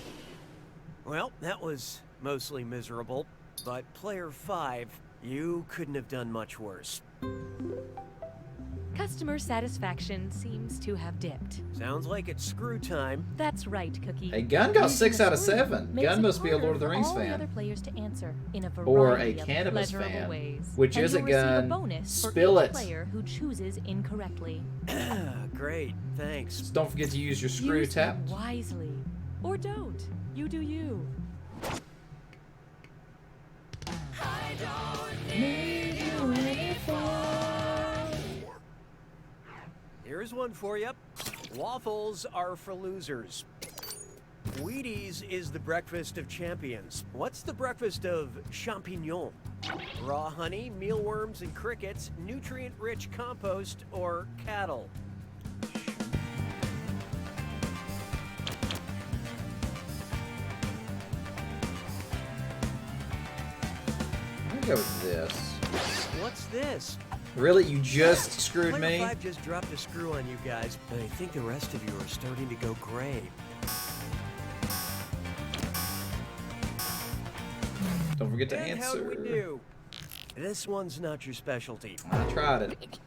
Well, that was mostly miserable, but player 5, you couldn't have done much worse. Customer satisfaction seems to have dipped. Sounds like it's screw time. That's right, Cookie. Hey, Gun got Using 6 a out of screw 7. makes Gun it must be a harder Lord of the for Rings all the fan. other players to answer in a Or a variety of cannabis pleasurable fan. ways. Which And is a you'll receive gun. bonus Spill for each it. player who chooses incorrectly. Great, thanks. Just don't forget to use your screw Use tap. them wisely. Or don't. You do you. Here's one for you. Waffles are for losers. Wheaties is the breakfast of champions. What's the breakfast of champignons? Raw honey, mealworms and crickets, nutrient-rich compost, or cattle? I'm gonna go with this. What's this? Really? You just screwed Player me? 5 just dropped a screw on you guys, but I think the rest of you are starting to go gray. Don't forget to And answer. how'd we do? This one's not your specialty. I tried it.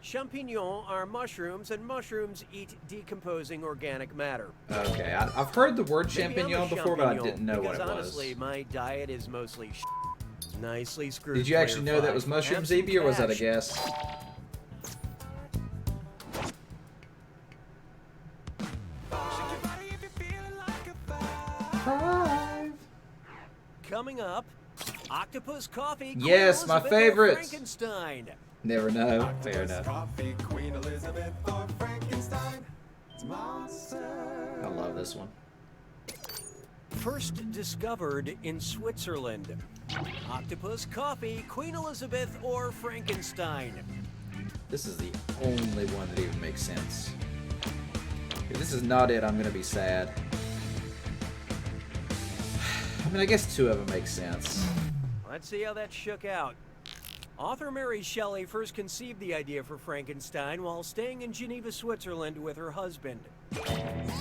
Champignons are mushrooms, and mushrooms eat decomposing organic matter. Okay, I've heard the word Maybe I'm a champignon before, but I champignon, didn't know what because it was. honestly, my diet is mostly nicely screwed. Did you actually know that was mushrooms, EB, or was that a guess? Coming up, octopus coffee. Yes, Queen my Elizabeth or favorite. Frankenstein. Never know. Fair enough. Coffee, Queen Elizabeth or Frankenstein. It's monster. I love this one. First discovered in Switzerland. Octopus coffee, Queen Elizabeth or Frankenstein. This is the only one that even makes sense. If this is not it, I'm gonna be sad. I mean, I guess 2 of them make sense. Let's see how that shook out. Author Mary Shelley first conceived the idea for Frankenstein while staying in Geneva, Switzerland with her husband.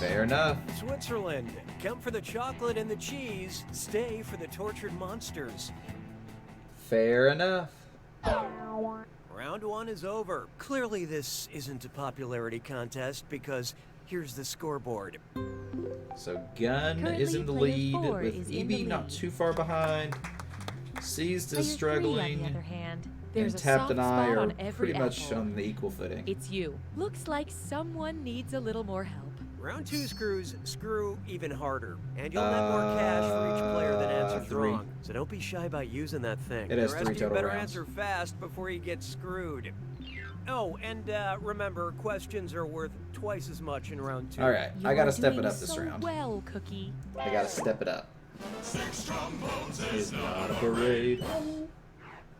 Fair enough. Switzerland, come for the chocolate and the cheese, stay for the tortured monsters. Fair enough. Round 1 is over. Clearly this isn't a popularity contest because here's the scoreboard. So Gun Currently, is in the player lead, 4 with is in the EB not lead. too far behind. Seized Player is 3, struggling. on the other hand, there's And a Tapped soft and I spot are on every pretty much apple. on the equal footing. It's you. Looks like someone needs a little more help. Round 2 screws screw even harder, and you'll net more cash for each player that answers 3. wrong. So don't be shy about using that thing. It has the rest 3 of you total better rounds. answer fast before you get screwed. Oh, and remember, questions are worth twice as much in round 2. All right, I You're gotta step it doing up this so round. well, Cookie. I gotta step it up. 6 trombones It's not a parade.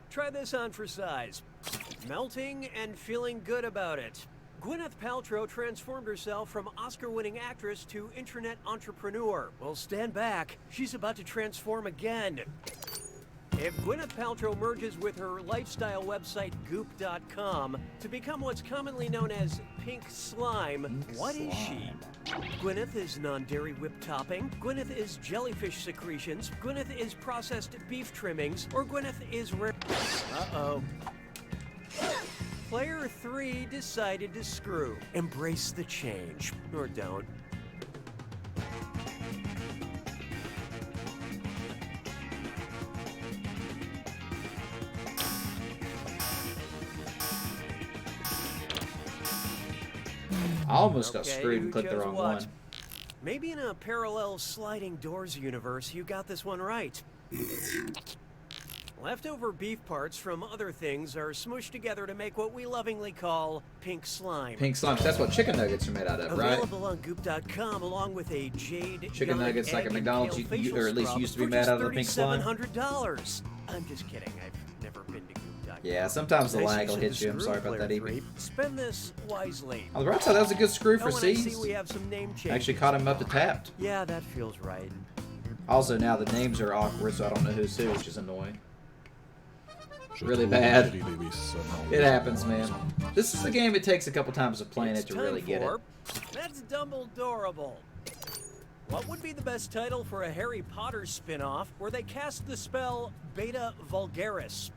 Try this on for size. Melting and feeling good about it. Gwyneth Paltrow transformed herself from Oscar-winning actress to internet entrepreneur. Well, stand back. She's about to transform again. If Gwyneth Paltrow merges with her lifestyle website Goop.com to become what's commonly known as Pink Slime, what is she? Gwyneth is non-dairy whipped topping, Gwyneth is jellyfish secretions, Gwyneth is processed beef trimmings, or Gwyneth is Uh-oh. Player 3 decided to screw. Embrace the change. Or don't. I almost got screwed and clicked the wrong one. Maybe in a parallel sliding doors universe, you got this one right. Leftover beef parts from other things are smushed together to make what we lovingly call pink slime. Pink slime, that's what chicken nuggets are made out of, right? Available on Goop.com along with a jade chicken nuggets like at McDonald's, or at least used to be made out of the pink slime. $3,700. I'm just kidding. I've never been to Goop.com. Yeah, sometimes the lag will hit you. I'm sorry about that, Evie. Spend this wisely. On the right side, that was a good screw for C's. I see we have some name changes. Actually caught him up to tapped. Yeah, that feels right. Also, now the names are awkward, so I don't know who's who, which is annoying. Really bad. It happens, man. This is a game it takes a couple times of playing it to really get it. That's Dumbledorable. What would be the best title for a Harry Potter spin-off where they cast the spell Beta Vulgaris?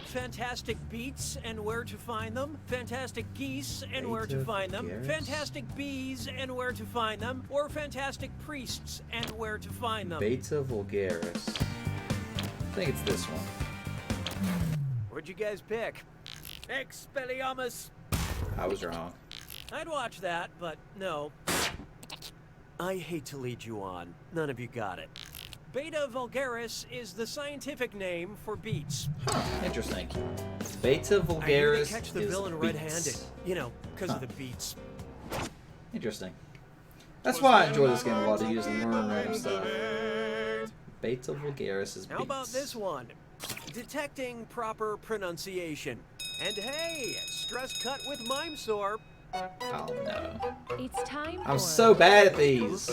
Fantastic beats and where to find them, fantastic geese and where to find them, fantastic bees and where to find them, or fantastic priests and where to find them. Beta Vulgaris. I think it's this one. What'd you guys pick? Expelliarmus. I was wrong. I'd watch that, but no. I hate to lead you on. None of you got it. Beta Vulgaris is the scientific name for beets. Huh, interesting. Beta Vulgaris catch the is villain beets. red-handed. You know, because of the beets. Interesting. That's why I enjoy this game a lot, to use and learn random stuff. Beta Vulgaris is beets. How about this one? Detecting proper pronunciation. And hey, stress cut with mime sore. Oh no. It's time I'm for... so bad at these.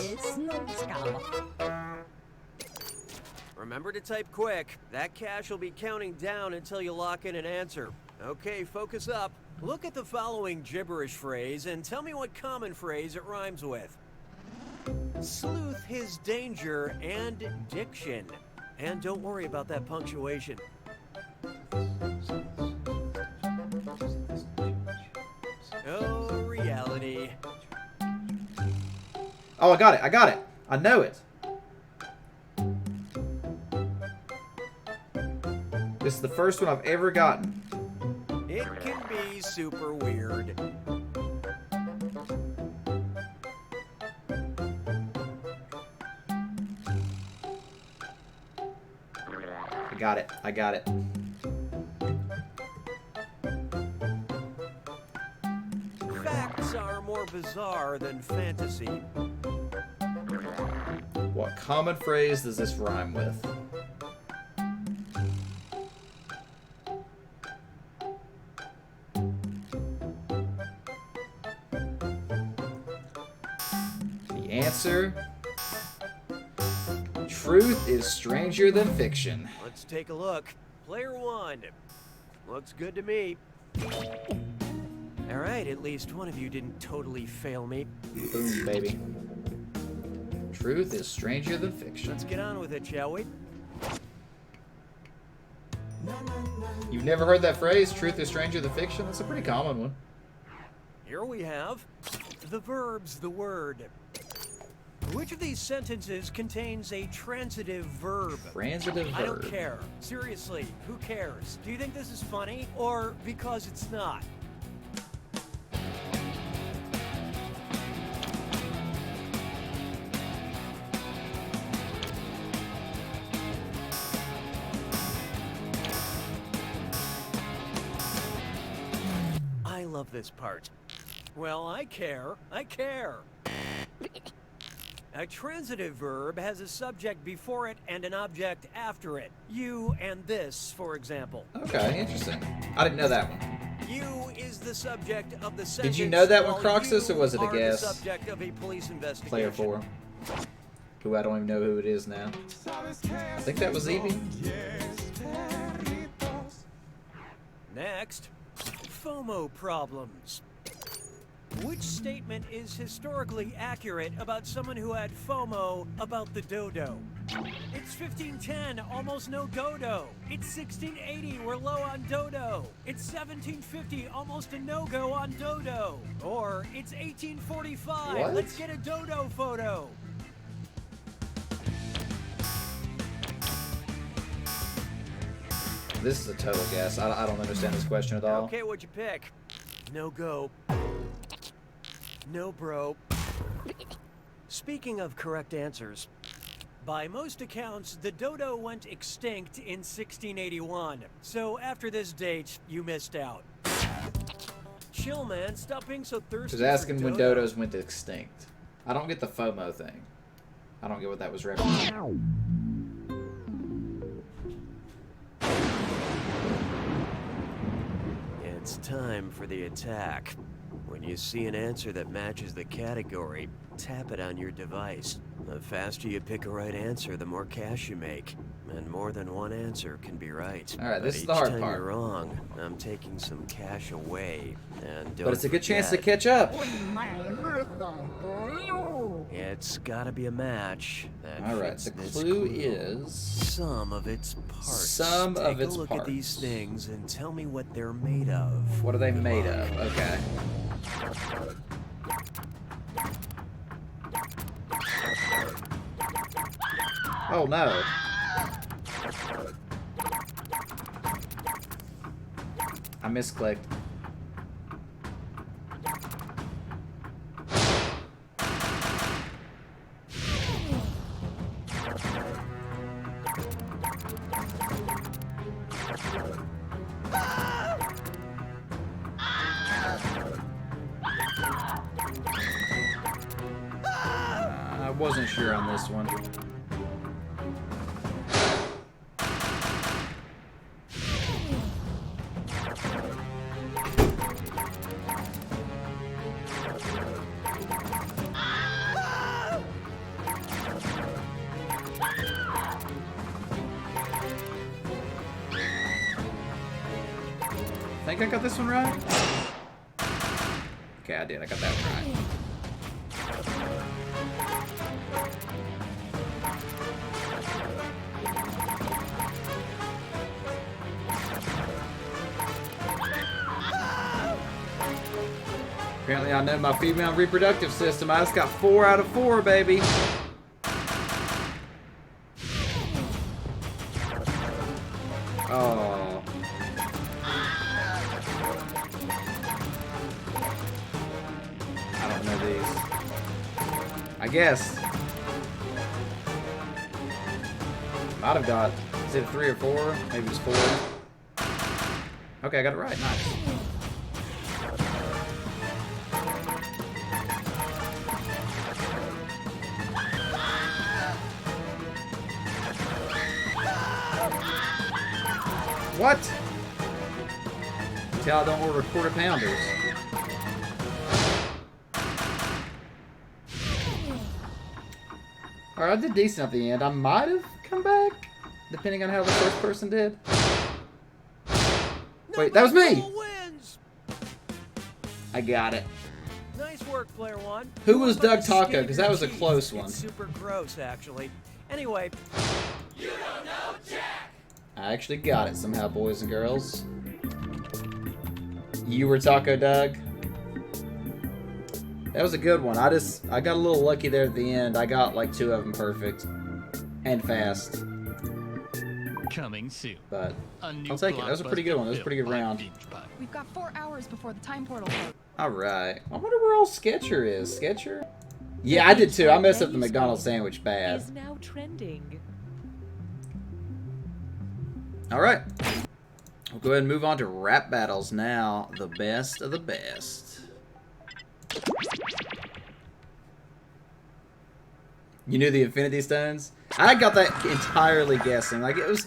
Remember to type quick. That cache will be counting down until you lock in an answer. Okay, focus up. Look at the following gibberish phrase and tell me what common phrase it rhymes with. Sleuth his danger and diction. And don't worry about that punctuation. Oh, reality. Oh, I got it. I got it. I know it. This is the first one I've ever gotten. It can be super weird. I got it. I got it. Facts are more bizarre than fantasy. What common phrase does this rhyme with? The answer... Truth is stranger than fiction. Let's take a look. Player 1. Looks good to me. Alright, at least one of you didn't totally fail me. Boom, baby. Truth is stranger than fiction. Let's get on with it, shall we? You've never heard that phrase, truth is stranger than fiction? That's a pretty common one. Here we have the verb's the word. Which of these sentences contains a transitive verb? Transitive verb. I don't care. Seriously, who cares? Do you think this is funny? Or because it's not? I love this part. Well, I care. I care. A transitive verb has a subject before it and an object after it. You and this, for example. Okay, interesting. I didn't know that one. You is the subject of the Did sentence. you know that one, while Croxus, or you was it a are the guess? subject of a police investigation. Player 4. Who I don't even know who it is now. I think that was Evie. Next, FOMO problems. Which statement is historically accurate about someone who had FOMO about the dodo? It's 1510, almost no dodo. It's 1680, we're low on dodo. It's 1750, almost a no-go on dodo. Or it's 1845, What? let's get a dodo photo. This is a total guess. I don't understand this question at all. Okay, what'd you pick? No go. No bro. Speaking of correct answers, by most accounts, the dodo went extinct in 1681. So after this date, you missed out. Chill, man. Stop being so thirsty. Who's asking for when dodo. dodos went extinct? I don't get the FOMO thing. I don't get what that was referencing. It's time for the attack. When you see an answer that matches the category, tap it on your device. The faster you pick a right answer, the more cash you make. And more than one answer can be right. Alright, this But is the hard each time part. you're wrong, I'm taking some cash away. And don't But it's a good chance to forget, catch up. It's gotta be a match that Alright, fits the this clue is some of its parts. some of its Take a look parts. at these things and tell me what they're made of. What are they made of? Okay. Oh no. I misclicked. I wasn't sure on this one. Think I got this one right? Okay, I did. I got that one right. Apparently I know my female reproductive system. I just got 4 out of 4, baby. Oh. I don't know these. I guess. Might have got, is it 3 or 4? Maybe it's 4. Okay, I got it right. Nice. What? Tell I don't order quarter pounders. Alright, I did decent at the end. I might have come back, depending on how the first person did. Wait, that was me! Wins. I got it. Nice work, player one. Who was What about Doug the Taco? Because that was a skater close cheese? one. It's super gross, actually. Anyway. You don't know Jack! I actually got it somehow, boys and girls. You were Taco Doug. That was a good one. I got a little lucky there at the end. I got like 2 of them perfect. And fast. Coming soon. But A new I'll take it. That was a pretty good one. That was a pretty good round. We've got 4 hours before the time portal closes. Alright. I wonder where old Sketcher is. Sketcher? Yeah, I did too. I messed up the McDonald's sandwich bad. Is now trending. Alright. We'll go ahead and move on to rap battles now. The best of the best. You knew the Infinity Stones? I got that entirely guessing. Like it was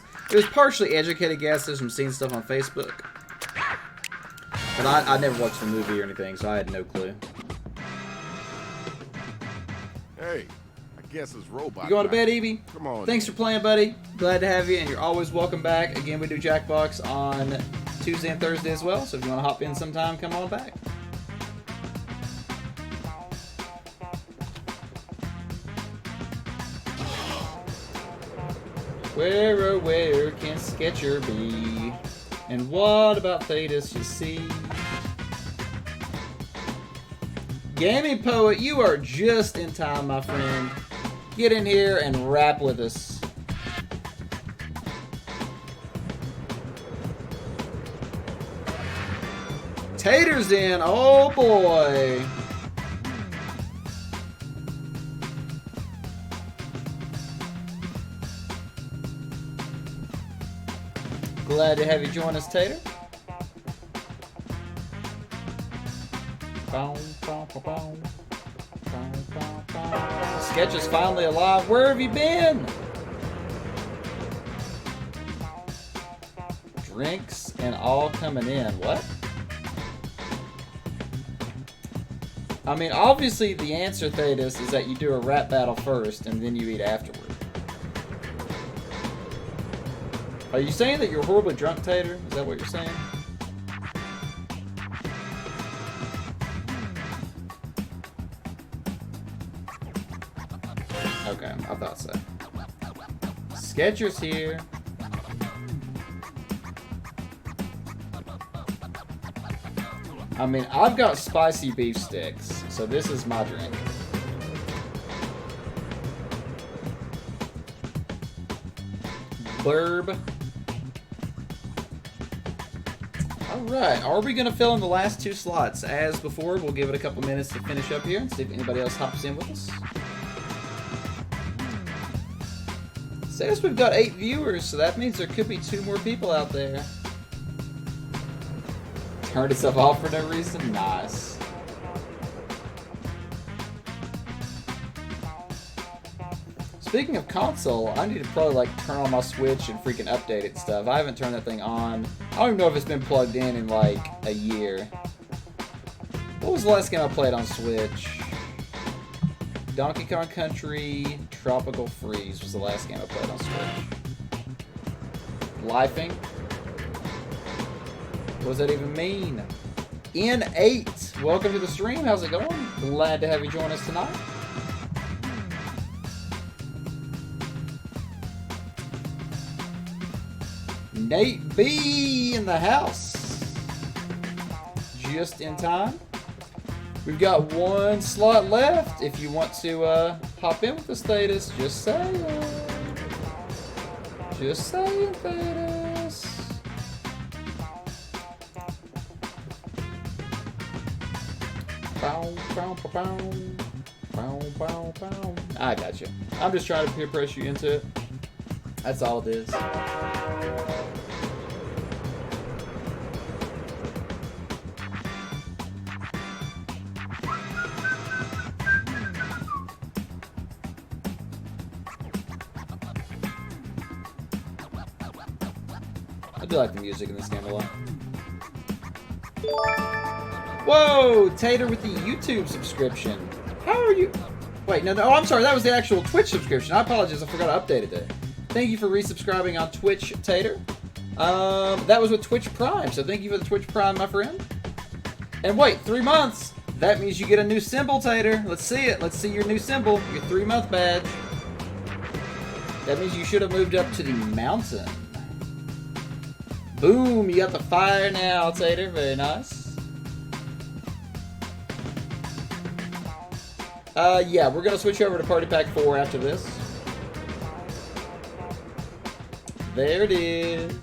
partially educated guesses from seeing stuff on Facebook. But I never watched the movie or anything, so I had no clue. Hey, I guess it's robot. You going to bed, Evie? Come on. Thanks for playing, buddy. Glad to have you, and you're always welcome back. Again, we do Jackbox on Tuesday and Thursday as well, so if you want to hop in sometime, come on back. Where can Sketcher be? And what about Thetis, you see? Gaming Poet, you are just in time, my friend. Get in here and rap with us. Tater's in, oh boy. Glad to have you join us, Tater. Sketch is finally alive. Where have you been? Drinks and all coming in. What? I mean, obviously the answer, Thetis, is that you do a rap battle first and then you eat afterward. Are you saying that you're horribly drunk, Tater? Is that what you're saying? Okay, I thought so. Sketcher's here. I mean, I've got spicy beef sticks, so this is my drink. Blurb. Alright, are we going to fill in the last 2 slots? As before, we'll give it a couple minutes to finish up here and see if anybody else hops in with us. Says we've got 8 viewers, so that means there could be 2 more people out there. Turned itself off for no reason? Nice. Speaking of console, I need to probably like turn on my Switch and freaking update it and stuff. I haven't turned that thing on. I don't even know if it's been plugged in like a year. What was the last game I played on Switch? Donkey Kong Country Tropical Freeze was the last game I played on Switch. Lifing? What does that even mean? N8! Welcome to the stream. How's it going? Glad to have you join us tonight. Nate B in the house. Just in time. We've got 1 slot left. If you want to hop in with the status, just say it. Just say it, Thetis. I got you. I'm just trying to peer pressure you into it. That's all it is. I do like the music in this game a lot. Whoa! Tater with the YouTube subscription. How are you? Wait, no, oh, I'm sorry. That was the actual Twitch subscription. I apologize. I forgot I updated it. Thank you for resubscribing on Twitch, Tater. That was with Twitch Prime, so thank you for the Twitch Prime, my friend. And wait, 3 months. That means you get a new symbol, Tater. Let's see it. Let's see your new symbol. Your 3-month badge. That means you should have moved up to the mountain. Boom, you got the fire now, Tater. Very nice. Yeah, we're going to switch over to Party Pack 4 after this. There it is.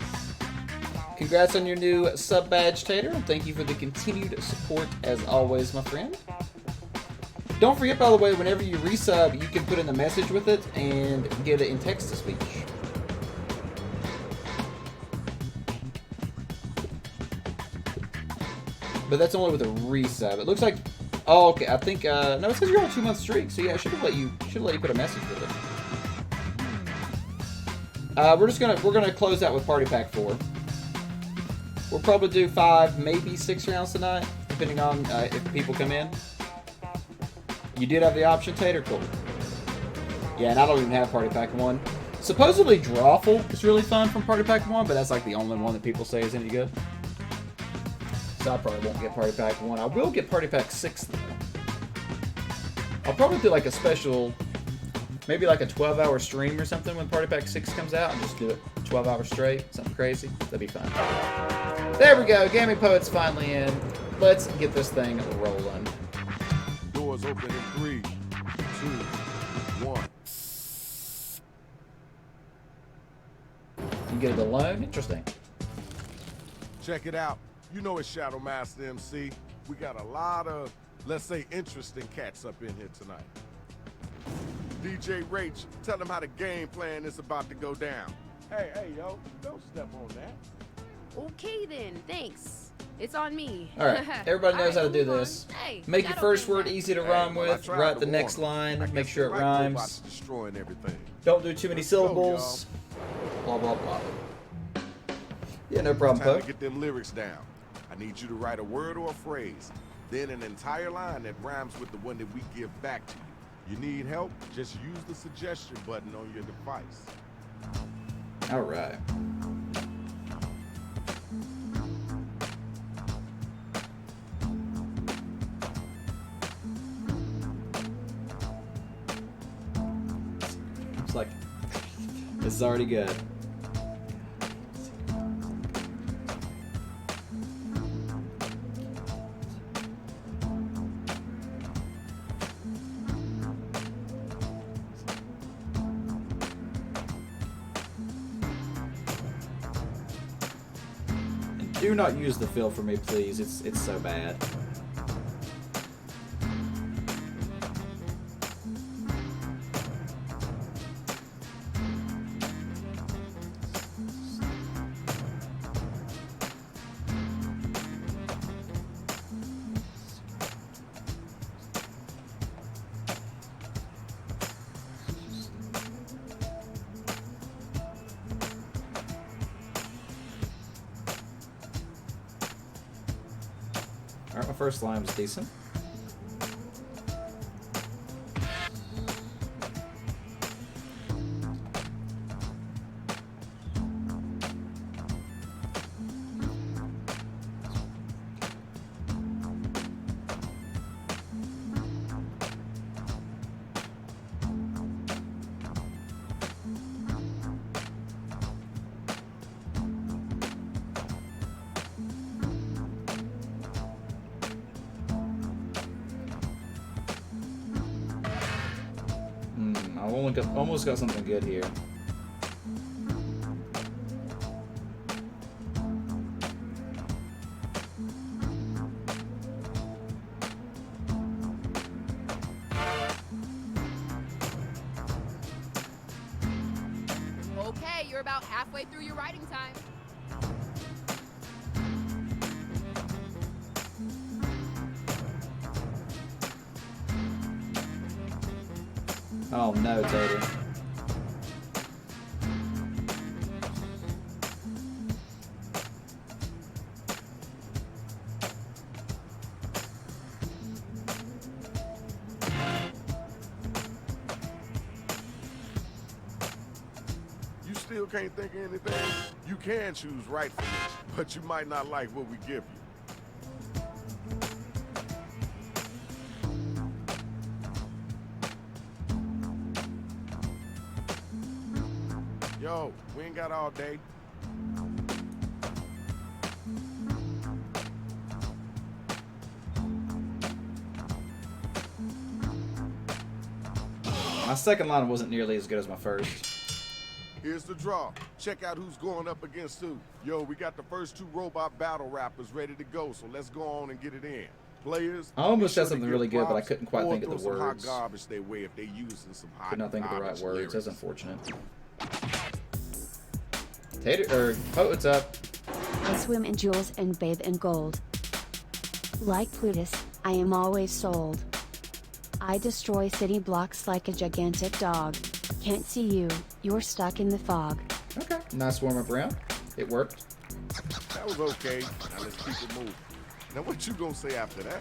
Congrats on your new sub badge, Tater, and thank you for the continued support as always, my friend. Don't forget, by the way, whenever you resub, you can put in a message with it and get it in text-to-speech. But that's only with a resub. It looks like, oh, okay. I think no, it says you're on a 2-month streak, so yeah, it should let you put a message with it. We're gonna close out with Party Pack 4. We'll probably do 5, maybe 6 rounds tonight, depending on if people come in. You did have the option, Tater? Cool. Yeah, and I don't even have Party Pack 1. Supposedly Drawful is really fun from Party Pack 1, but that's like the only one that people say is any good. So I probably won't get Party Pack 1. I will get Party Pack 6 though. I'll probably do like a special, maybe like a 12-hour stream or something when Party Pack 6 comes out and just do it 12 hours straight, something crazy. That'd be fun. There we go, Gaming Poet's finally in. Let's get this thing rolling. Doors open in 3, 2, 1. You get it alone? Interesting. Check it out. You know it's Shadow Master MC. We got a lot of, let's say, interesting cats up in here tonight. DJ Rach, tell them how the game plan is about to go down. Hey, yo, don't step on that. Okay then, thanks. It's on me. Alright, everybody knows how to do this. Hey, make your first word easy to rhyme with. Write the next line. Make sure it rhymes. Destroying everything. Don't do too many syllables. Blah, blah, blah. Yeah, no problem, Time Poe. to get them lyrics down. I need you to write a word or a phrase, then an entire line that rhymes with the one that we give back to you. You need help? Just use the suggestion button on your device. All right. It's like, this is already good. Do not use the fill for me, please. It's so bad. Alright, my first line was decent. I almost got something good here. Okay, you're about halfway through your writing time. Oh no, Tater. You still can't think of anything? You can choose rightfully, but you might not like what we give you. Yo, we ain't got all day. My second line wasn't nearly as good as my first. Here's the draw. Check out who's going up against who. Yo, we got the first 2 robot battle rappers ready to go, so let's go on and get it in. Players, I almost said something really good, but I couldn't quite think of the some words. hot garbage their way if they using some hot Could not think of the right garbage words. lyrics. That's unfortunate. Tater, what's up? I swim in jewels and bathe in gold. Like Plutus, I am always sold. I destroy city blocks like a gigantic dog. Can't see you, you're stuck in the fog. Okay. Nice warm up round. It worked. That That was okay. Now let's keep it moving. Now what you gonna say after that?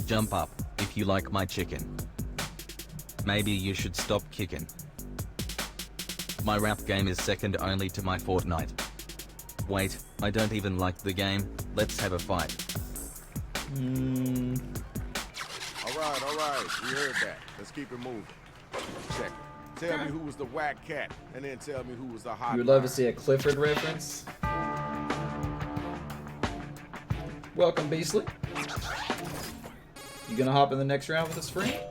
Jump up if you like my chicken. Maybe you should stop kicking. My rap game is second only to my Fortnite. Wait, I don't even like the game. Let's have a fight. All right. We heard that. Let's keep it moving. Check it. Tell me who was the whack cat, and then tell me who was the hot. You would love to see a Clifford reference. Welcome, Beastly. You gonna hop in the next round with us, friend? Well,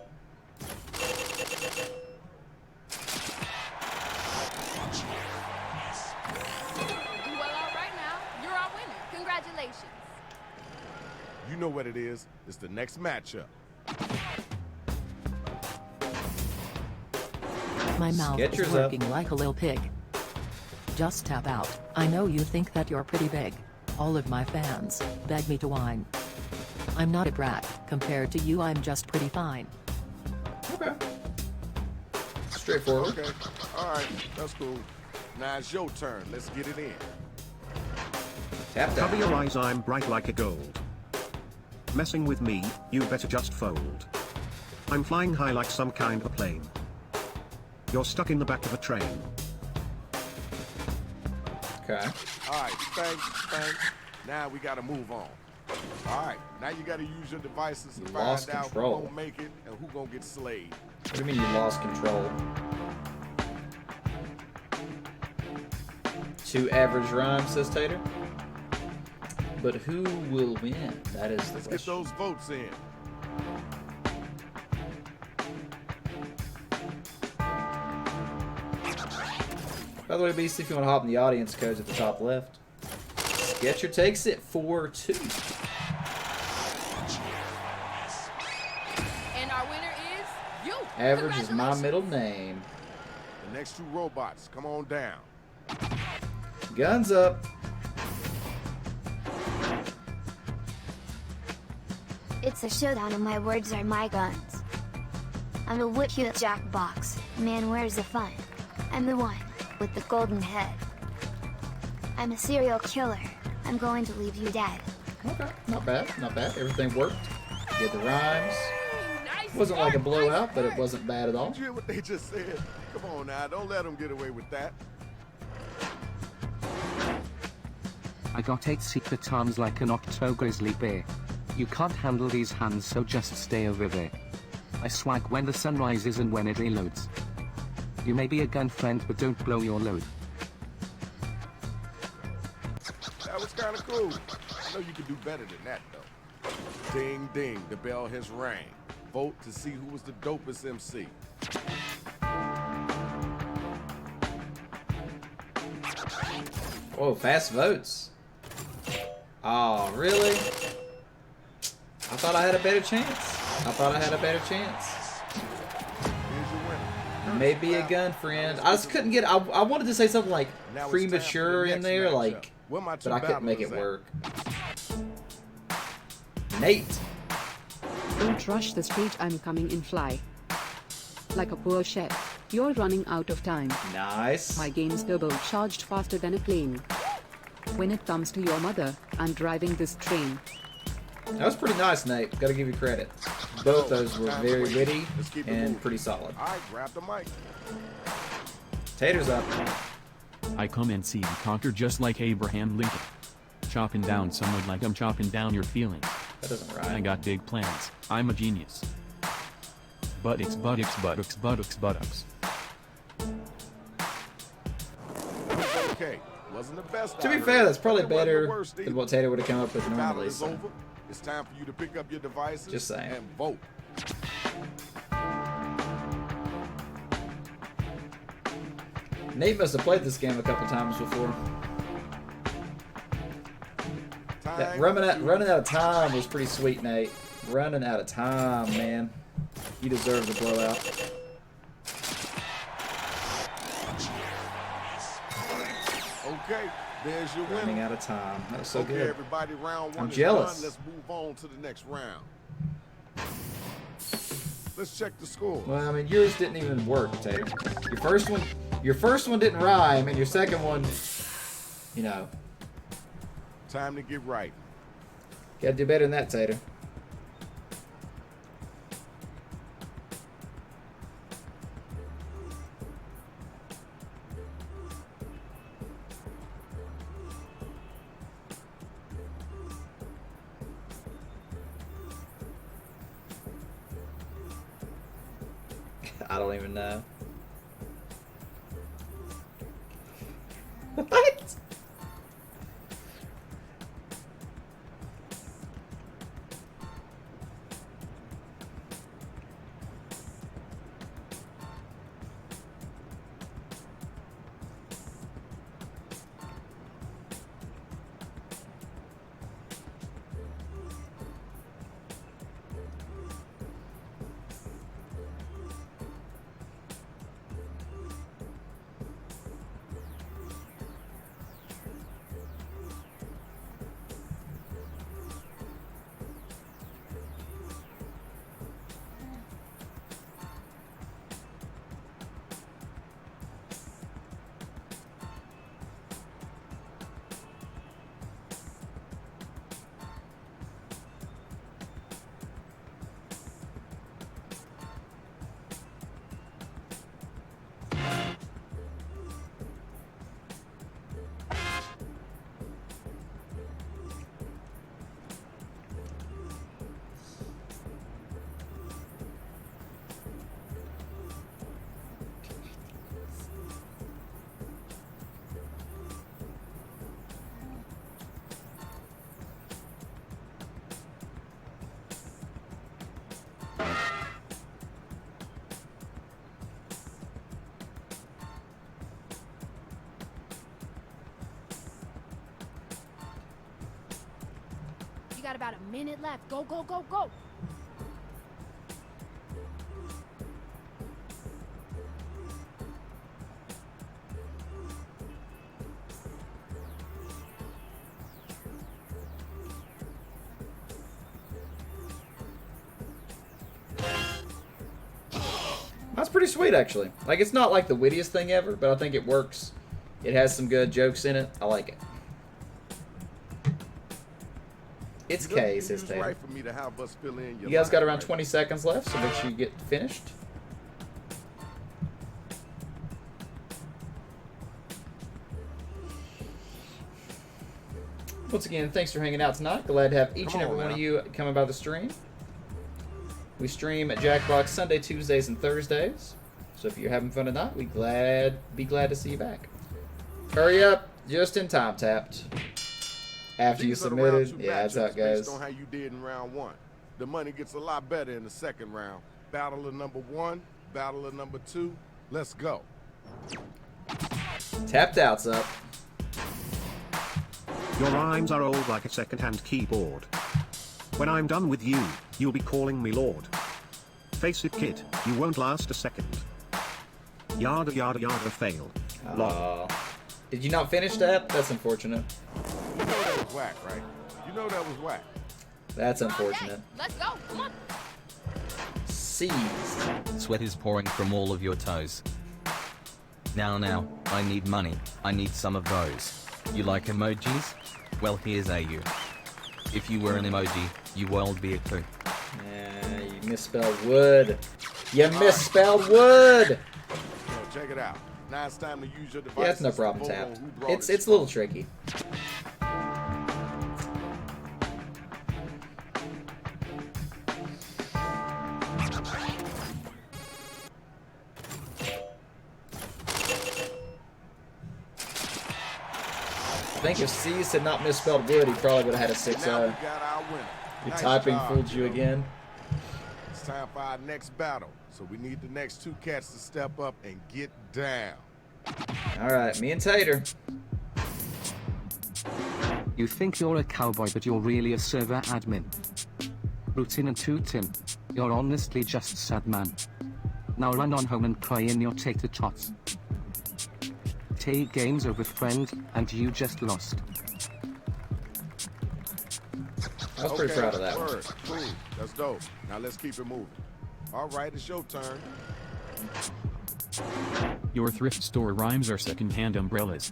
all right now. You're our winner. Congratulations. You know what it is. It's the next matchup. My mouth is Skechers working up. like a little pig. Just tap out. I know you think that you're pretty big. All of my fans beg me to whine. I'm not a brat. Compared to you, I'm just pretty fine. Okay. Straightforward. Okay. All right. That's cool. Now it's your turn. Let's get it in. Tap that. Cover your eyes, I'm bright like a gold. Messing with me, you better just fold. I'm flying high like some kind of plane. You're stuck in the back of a train. Okay. All right. Thanks. Now we gotta move on. All right. Now you gotta use your devices to Lost find out control. who gonna make it and who gonna get slayed. What do you mean you lost control? 2 average rhymes, says Tater. But who will win? That is the Let's get question. those votes in. By the way, Beast, if you want to hop in the audience, code's at the top left. Sketcher takes it 4-2. And our winner is you. Average is my middle name. The next 2 robots, come on down. Guns up. It's a showdown and my words are my guns. I'm a whip you at Jackbox. Man, where's the fun? I'm the one with the golden head. I'm a serial killer. I'm going to leave you dead. Okay, not bad, not bad. Everything worked. Get the rhymes. Wasn't like a blowout, but it wasn't bad at all. Did you hear what they just said? Come on now, don't let them get away with that. I got 8 secret arms like an octo grizzly bear. You can't handle these hands, so just stay over there. I swag when the sun rises and when it reloads. You may be a gun friend, but don't blow your load. That was kind of cool. I know you can do better than that, though. Ding, ding, the bell has rang. Vote to see who was the dopest MC. Whoa, fast votes. Oh, really? I thought I had a better chance. Maybe a gun friend. I just couldn't get. I wanted to say something like premature in there, like, but I couldn't make it work. Nate. Don't rush the speech, I'm coming in fly. Like a poor chef, you're running out of time. Nice. My game's turbocharged faster than a plane. When it comes to your mother, I'm driving this train. That was pretty nice, Nate. Gotta give you credit. Both those were very witty and pretty solid. All right, grab the mic. Tater's up. I come and see and conquer just like Abraham Lincoln. Chopping down someone like I'm chopping down your feelings. That doesn't rhyme. I got big plans. I'm a genius. Buttocks, buttocks, buttocks, buttocks, buttocks. Okay, wasn't the best. To be fair, that's probably better than what Tater would have come up with normally. So. Over. It's time for you to pick up your devices Just saying. and vote. Nate must have played this game a couple times before. That running out of time was pretty sweet, Nate. Running out of time, man. You deserve the blowout. Okay, there's your winner. Running out of time. That was so okay, good. everybody, round 1 I'm is jealous. done. Let's move on to the next round. Let's check the score. Well, I mean, yours didn't even work, Tater. Your first one Your first one didn't rhyme, and your second one, you know. Time to get right. Gotta do better than that, Tater. I don't even know. What? You got about a minute left. Go, go, go, go. That's pretty sweet, actually. Like, it's not like the wittiest thing ever, but I think it works. It has some good jokes in it. I like it. It's K, says Taylor. Right for me to have us fill in your You guys got around right 20 seconds left, so make sure you get finished. Once again, thanks for hanging out tonight. Glad to have each and every one of you coming by the stream. We stream at Jackbox Sunday, Tuesdays, and Thursdays. So if you're having fun tonight, we'd be glad to see you back. Hurry up, just in time, Tapped. After you submitted, yeah, that's how it goes. Based on how you did in round one. The money gets a lot better in the second round. Battle of number one, battle of number two. Let's go. Tapped out's up. Your rhymes are old like a second-hand keyboard. When I'm done with you, you'll be calling me Lord. Face it, kid, you won't last a second. Yada yada yada fail. Did you not finish that? That's unfortunate. You know that was whack, right? You know that was whack. That's unfortunate. Let's go. Come on. Seized. Sweat is pouring from all of your toes. Now, I need money. I need some of those. You like emojis? Well, here's AU. If you were an emoji, you would be a too. Yeah, you misspelled wood. You misspelled wood! Yo, check it out. Now it's time to use your device. Yeah, it's no problem, Tapped. It's a little tricky. I think if C's had not misspelled wood, he probably would have had a 6-0. Your typing fooled you again. It's time for our next battle. So we need the next two cats to step up and get down. Alright, me and Tater. You think you're a cowboy, but you're really a server admin. Rootin' and tootin'. You're honestly just sad man. Now run on home and cry in your tater tots. Take game's over, friend, and you just lost. I was pretty proud of that one. Cool. That's dope. Now let's keep it moving. All right, it's your turn. Your thrift store rhymes are second-hand umbrellas.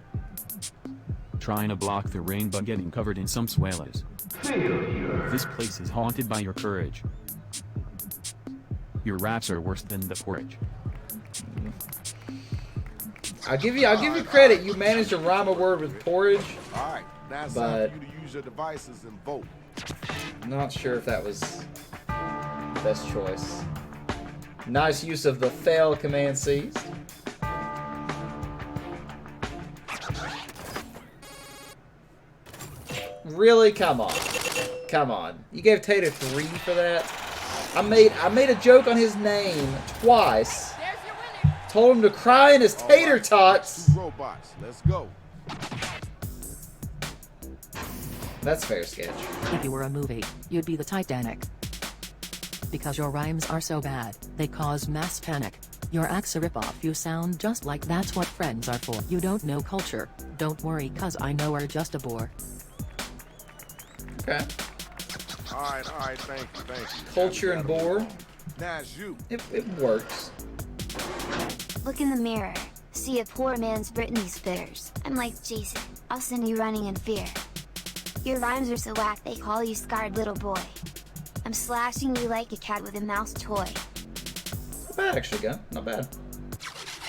Trying to block the rain but getting covered in some swellas. This place is haunted by your courage. Your raps are worse than the porridge. I'll give you credit. You managed to rhyme a word with porridge. All right, now it's but time for you to use your devices and vote. Not sure if that was the best choice. Nice use of the fail command seized. Really? Come on. Come on. You gave Tater 3 for that? I made a joke on his name twice. Told him to cry in his tater tots. Two robots. Let's go. That's fair sketch. If you were a movie, you'd be the Titanic. Because your rhymes are so bad, they cause mass panic. Your act's a ripoff. You sound just like That's What Friends Are For. You don't know culture. Don't worry, cause I know we're just a bore. Okay. All right, thank you. Culture and bore. Now it's you. It works. Look in the mirror. See a poor man's Britney Spears. I'm like Jason. I'll send you running in fear. Your rhymes are so whack they call you scarred little boy. I'm slashing you like a cat with a mouse toy. Not bad, actually, Gun. Not bad.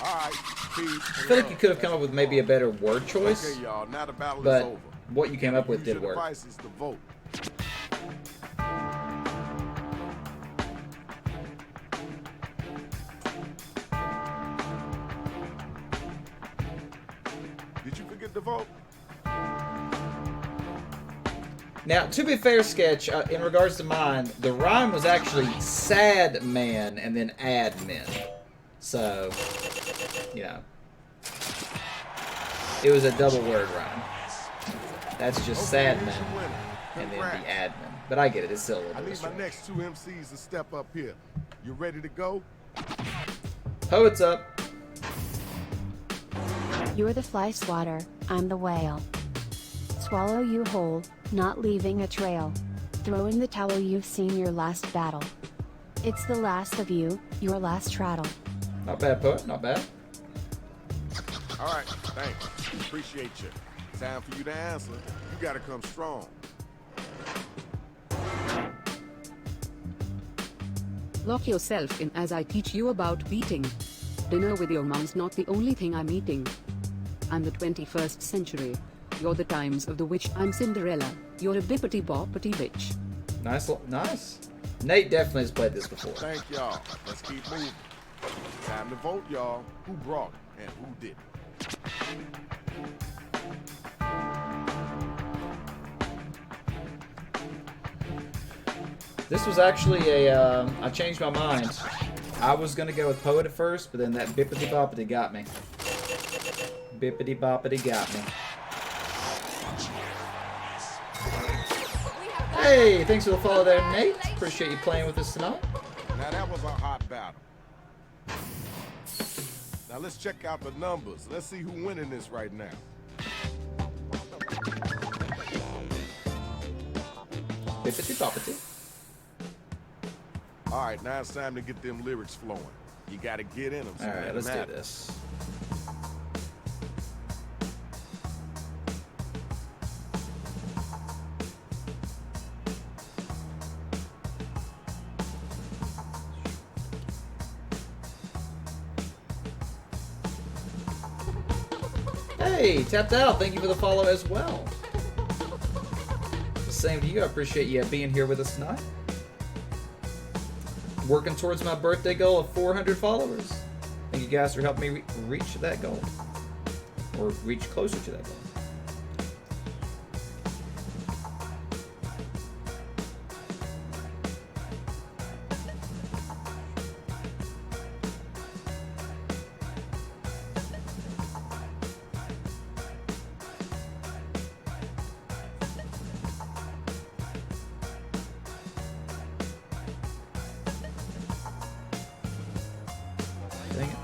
All right, peace. I feel like you could have come up with maybe a better word choice. Okay, y'all. Now the battle but is over. What you came up with Use did your work. devices to vote. Did you forget to vote? Now, to be fair, Sketch, in regards to mine, the rhyme was actually sad man and then admin. So, you know, it was a double word rhyme. That's just sad man and then the admin. But I get it, it's still a little I bit need my strange. next two MCs to step up here. You ready to go? Poet's up. You're the fly swatter, I'm the whale. Swallow you whole, not leaving a trail. Throw in the towel, you've seen your last battle. It's the last of you, your last traddle. Not bad, Poet, not bad. All right, thanks. Appreciate you. Time for you to answer. You gotta come strong. Lock yourself in as I teach you about beating. Dinner with your mom's not the only thing I'm eating. I'm the 21st century. You're the times of the witch. I'm Cinderella. You're a bippity boppity bitch. Nice. Nate definitely has played this before. Thank y'all. Let's keep moving. Time to vote, y'all. Who brought it and who didn't? This was actually a, I changed my mind. I was going to go with Poet at first, but then that bippity boppity got me. Bippity boppity got me. Hey, thanks for the follow there, Nate. Appreciate you playing with us tonight. Now that was a hot battle. Now let's check out the numbers. Let's see who's winning this right now. Bippity boppity. All right, now it's time to get them lyrics flowing. You gotta get in them. So All right, let's do this. Hey, tapped out. Thank you for the follow as well. The same to you. I appreciate you being here with us tonight. Working towards my birthday goal of 400 followers. Thank you guys for helping me reach that goal. Or reach closer to that goal. Dang it.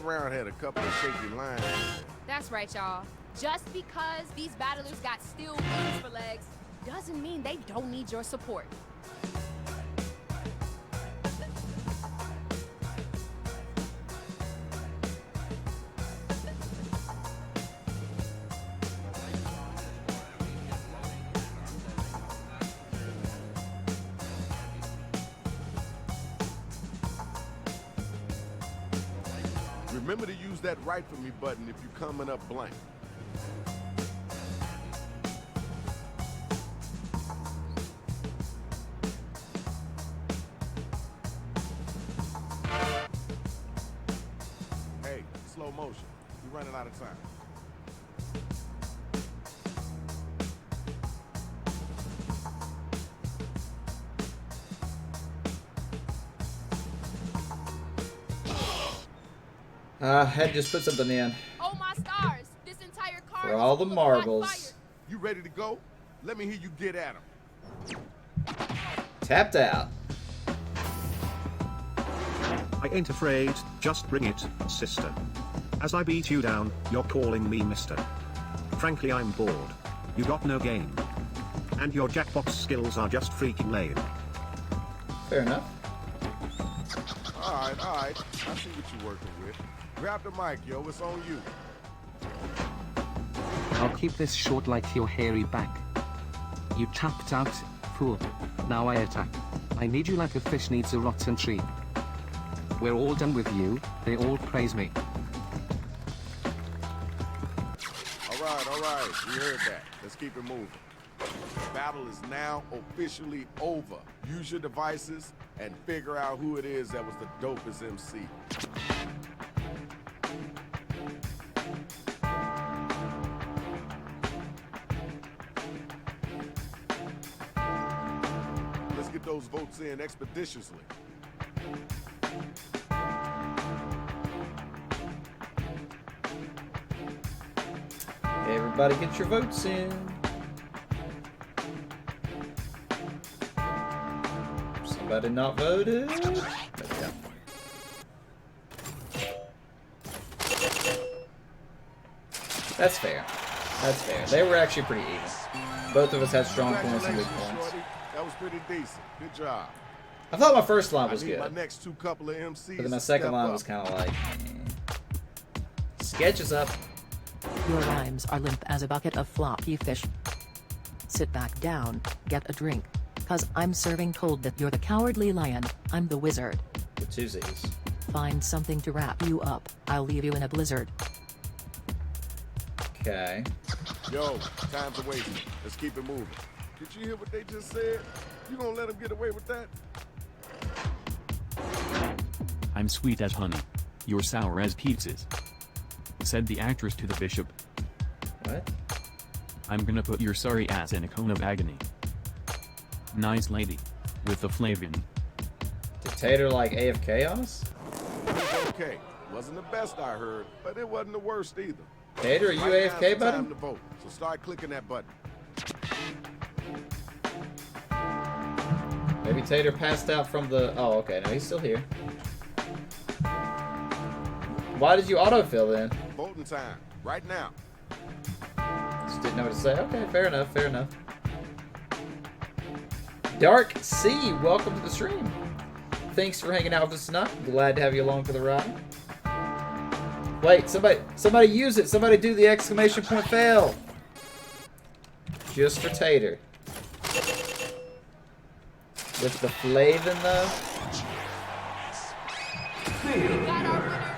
round had a couple of shaky lines. That's right, y'all. Just because these battlers got steel wings for legs doesn't mean they don't need your support. Remember to use that right for me button if you're coming up blank. Hey, slow motion. You're running out of time. Had to just put something in. Oh my stars! This entire car For is all the full of hot marbles. fire. You ready to go? Let me hear you get at him. Tapped out. I ain't afraid, just bring it, sister. As I beat you down, you're calling me mister. Frankly, I'm bored. You got no game. And your Jackbox skills are just freaking lame. Fair enough. All right. I see what you're working with. Grab the mic, yo. It's on you. I'll keep this short like your hairy back. You tapped out, fool. Now I attack. I need you like a fish needs a rotten tree. We're all done with you, they all praise me. All right. We heard that. Let's keep it moving. The battle is now officially over. Use your devices and figure out who it is that was the dopest MC. Let's get those votes in expeditiously. Everybody get your votes in. Somebody not voted? There we go. That's fair. That's fair. They were actually pretty even. Both of us had strong points and weak Congratulations, points. Shorty. That was pretty decent. Good job. I thought my first line was I need good. my next two couple of MCs But then my to second step line up. was kind of like, Sketch is up. Your rhymes are limp as a bucket of floppy fish. Sit back down, get a drink. Cause I'm serving cold that you're the cowardly lion, I'm the wizard. The two Z's. Find something to wrap you up, I'll leave you in a blizzard. Okay. Yo, time's a wasting. Let's keep it moving. Did you hear what they just said? You gonna let them get away with that? I'm sweet as honey. You're sour as pizzas. Said the actress to the bishop. What? I'm gonna put your sorry ass in a cone of agony. Nice lady. With the flavin. Did Tater like AFK on us? It was okay. Wasn't the best I heard, but it wasn't the worst either. Tater, are you Right now's AFK, the buddy? time to vote, so start clicking that button. Maybe Tater passed out from the... Oh, okay. No, he's still here. Why did you autofill then? Voting time, right now. Just didn't know what to say. Okay, fair enough, fair enough. Dark C, welcome to the stream. Thanks for hanging out with us tonight. Glad to have you along for the ride. Wait, somebody use it. Somebody do the exclamation point fail. Just for Tater. With the flavin though.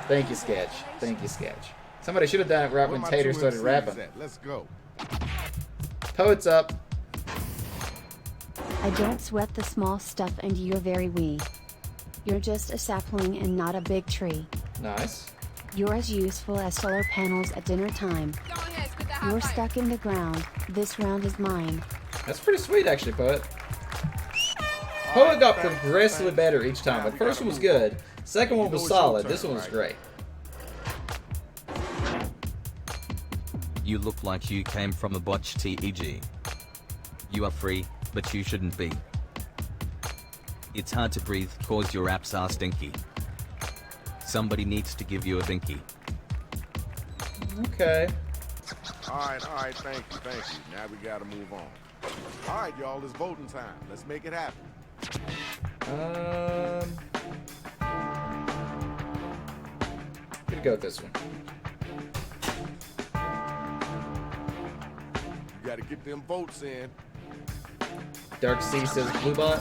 Thank you, Sketch. Thank you, Sketch. Somebody should have done it right when Where my Tater two started MCs rapping. at? Let's go. Poet's up. I don't sweat the small stuff and you're very wee. You're just a sapling and not a big tree. Nice. You're as useful as solar panels at dinner time. You're stuck in the ground, this round is mine. That's pretty sweet, actually, Poet. Poet got progressively better each time. The first one was good. Second one was solid. This one was great. You look like you came from a botched TEG. You are free, but you shouldn't be. It's hard to breathe cause your apps are stinky. Somebody needs to give you a binky. Okay. All right, thank you. Now we gotta move on. All right, y'all, it's voting time. Let's make it happen. Gonna go with this one. You gotta get them votes in. Dark Sea says blue bot.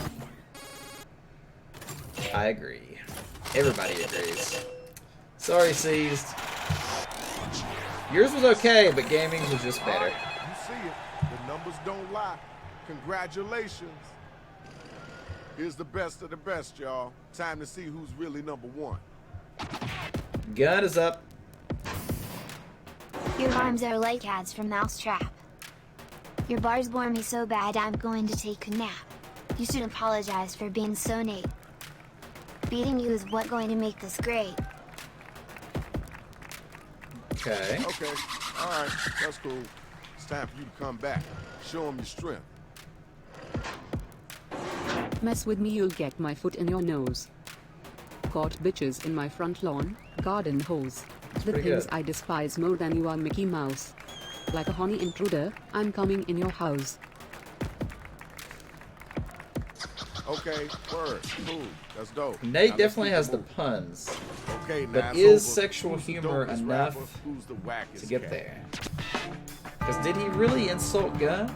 I agree. Everybody agrees. Sorry, Seized. Yours was okay, but gaming's was just better. All right, you see it. The numbers don't lie. Congratulations. Here's the best of the best, y'all. Time to see who's really number one. Gun is up. Your arms are like ads from Mousetrap. Your bars bore me so bad I'm going to take a nap. You should apologize for being so Nate. Beating you is what going to make this great. Okay. Okay, all right, that's cool. It's time for you to come back. Show them your strength. Mess with me, you'll get my foot in your nose. Caught bitches in my front lawn, garden hose. The pretty things good. I despise more than you are Mickey Mouse. Like a honey intruder, I'm coming in your house. Okay, word, cool, that's dope. Nate Now let's definitely keep has it the moving. puns, Okay, now but it's is over. sexual Who's the humor dopest enough rapper? Who's the wackest to get cat? there? Because did he really insult Gun?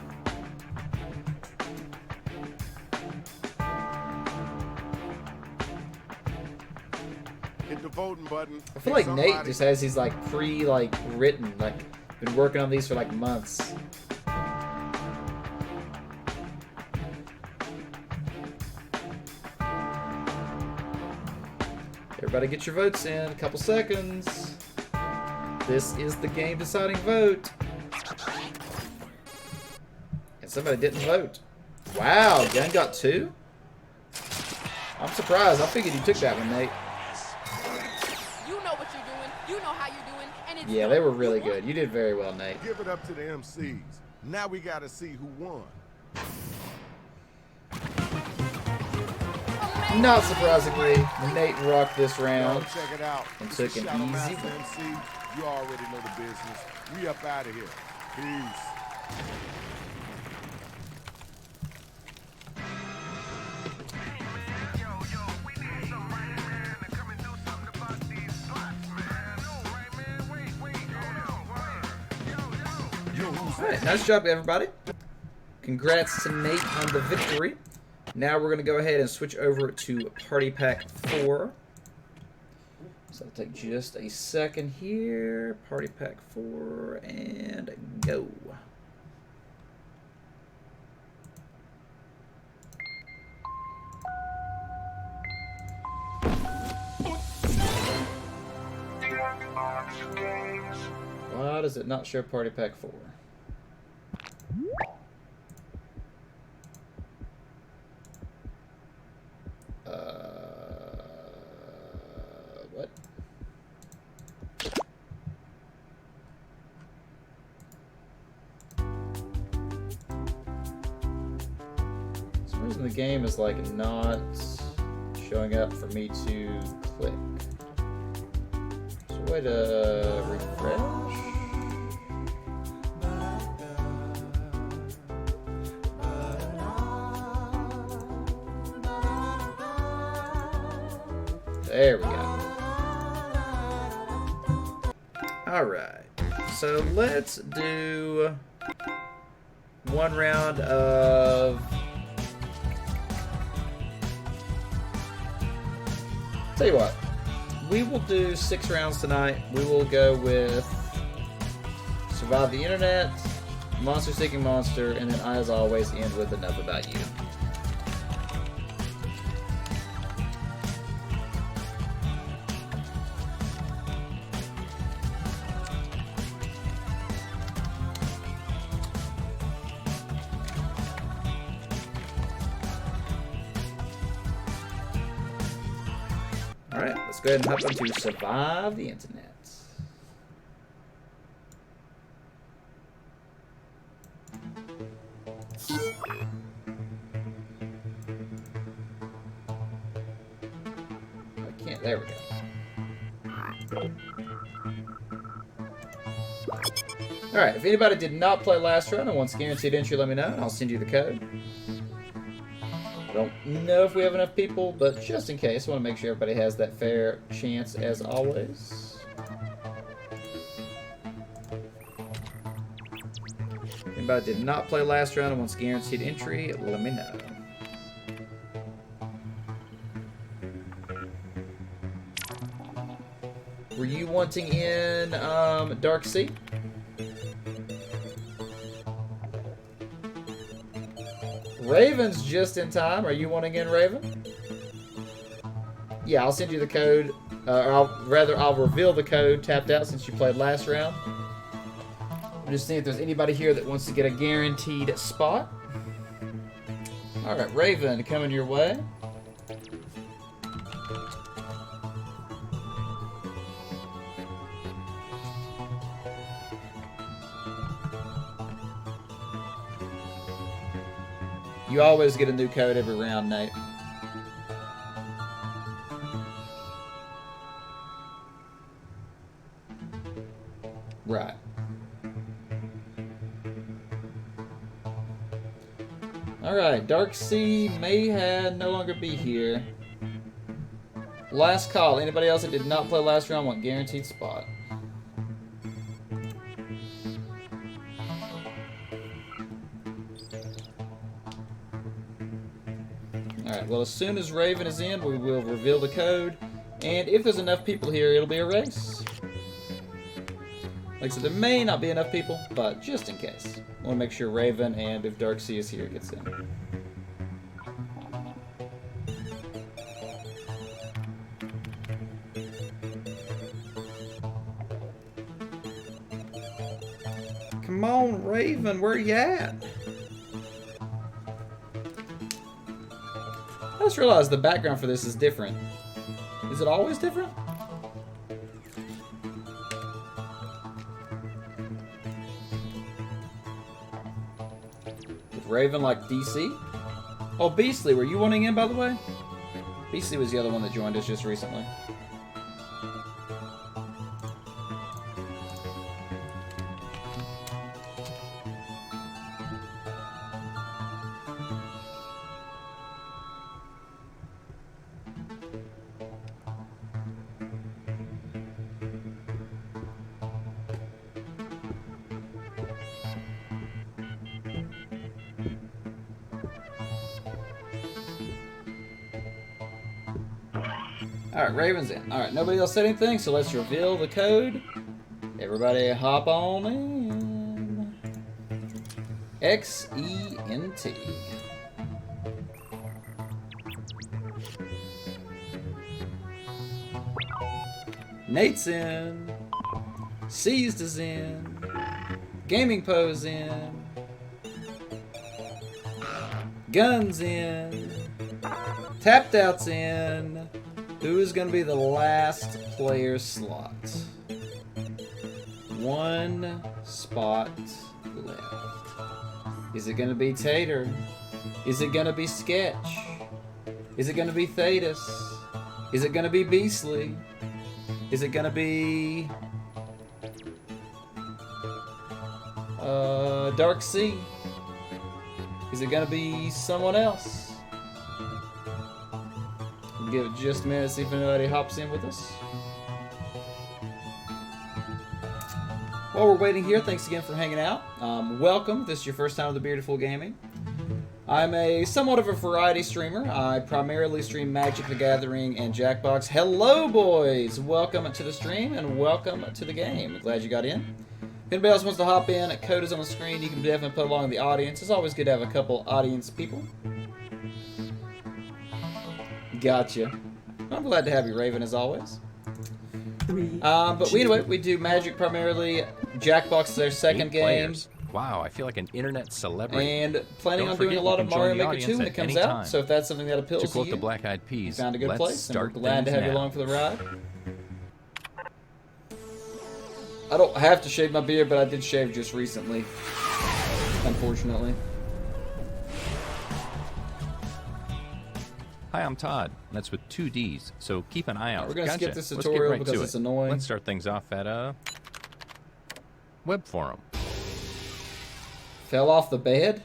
Hit the voting button. I feel like Nate just has these like written, like been working on these for like months. Everybody get your votes in. A couple seconds. This is the game deciding vote. And somebody didn't vote. Wow, Gun got 2? I'm surprised. I figured you took that one, Nate. You know what you're doing. You know how you're doing. And it's Yeah, they were really good. You did very well, Nate. Give it up to the MCs. Now we gotta see who won. Not surprisingly, Nate rocked this Y'all round check it out. and It's took the an Shadow easy Master win. MC. You already know the business. We up out of here. Peace. Alright, nice job, everybody. Congrats to Nate on the victory. Now we're going to go ahead and switch over to Party Pack 4. So it'll take just a second here. Party Pack 4, and go. Why does it not show Party Pack 4? What? For some reason the game is like not showing up for me to click. Is there a way to refresh? There we go. Alright. So let's do one round of... Tell you what. We will do 6 rounds tonight. We will go with Survive the Internet, Monster Seeking Monster, and then I, as always, end with Enough About You. Alright, let's go ahead and hop into Survive the Internet. I can't, there we go. Alright, if anybody did not play last run and wants guaranteed entry, let me know, and I'll send you the code. I don't know if we have enough people, but just in case, I want to make sure everybody has that fair chance as always. If anybody did not play last round and wants guaranteed entry, let me know. Were you wanting in Dark Sea? Raven's just in time. Are you wanting in Raven? Yeah, I'll send you the code. Or I'll reveal the code tapped out since you played last round. I'm just seeing if there's anybody here that wants to get a guaranteed spot. Alright, Raven, coming your way. You always get a new code every round, Nate. Right. Alright, Dark Sea may no longer be here. Last call. Anybody else that did not play last round want guaranteed spot? Alright, well, as soon as Raven is in, we will reveal the code. And if there's enough people here, it'll be a race. Like I said, there may not be enough people, but just in case. I want to make sure Raven and if Dark Sea is here, gets in. Come on, Raven, where you at? I just realized the background for this is different. Is it always different? With Raven like DC? Oh, Beastly, were you wanting in, by the way? Beastly was the other one that joined us just recently. Alright, Raven's in. Alright, nobody else said anything, so let's reveal the code. Everybody hop on in. XENT. Nate's in. Seized is in. Gaming Pose in. Guns in. Tapped Out's in. Who is going to be the last player slot? One spot left. Is it going to be Tater? Is it going to be Sketch? Is it going to be Thetis? Is it going to be Beastly? Is it going to be Dark Sea? Is it going to be someone else? Give it just a minute to see if anybody hops in with us. While we're waiting here, thanks again for hanging out. Welcome. If this is your first time with TheBeardedFool Gaming. I'm a somewhat of a variety streamer. I primarily stream Magic the Gathering and Jackbox. Hello, boys! Welcome to the stream and welcome to the game. Glad you got in. If anybody else wants to hop in, code is on the screen. You can definitely put along in the audience. It's always good to have a couple audience people. Gotcha. I'm glad to have you, Raven, as always. But anyway, we do Magic primarily. Jackbox is our second game. Wow, I feel like an internet celebrity. And planning on doing a lot of Mario Maker 2 when it comes out. So if that's something that appeals to you, the Black Eyed Peas, you found a good place, and we're glad to have you along for the ride. I don't have to shave my beard, but I did shave just recently, unfortunately. Hi, I'm Todd. That's with 2 D's, so keep an eye out. We're gonna Gotcha. skip this Let's tutorial get right because to it's it. annoying. Let's start things off at web forum. Fell off the bed?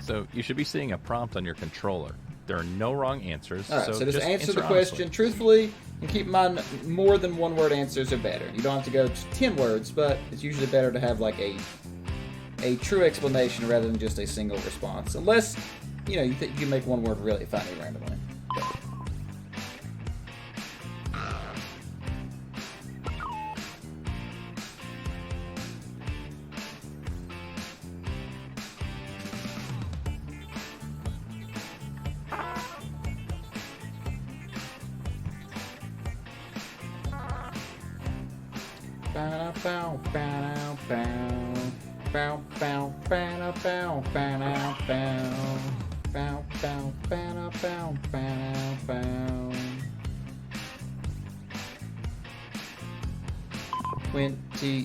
So you should be seeing a prompt on your controller. There are no wrong answers. Alright, so just answer the honestly. question truthfully, and keep in mind more than one word answers are better. You don't have to go to 10 words, but it's usually better to have like a true explanation rather than just a single response. Unless, you know, you make one word really funny randomly.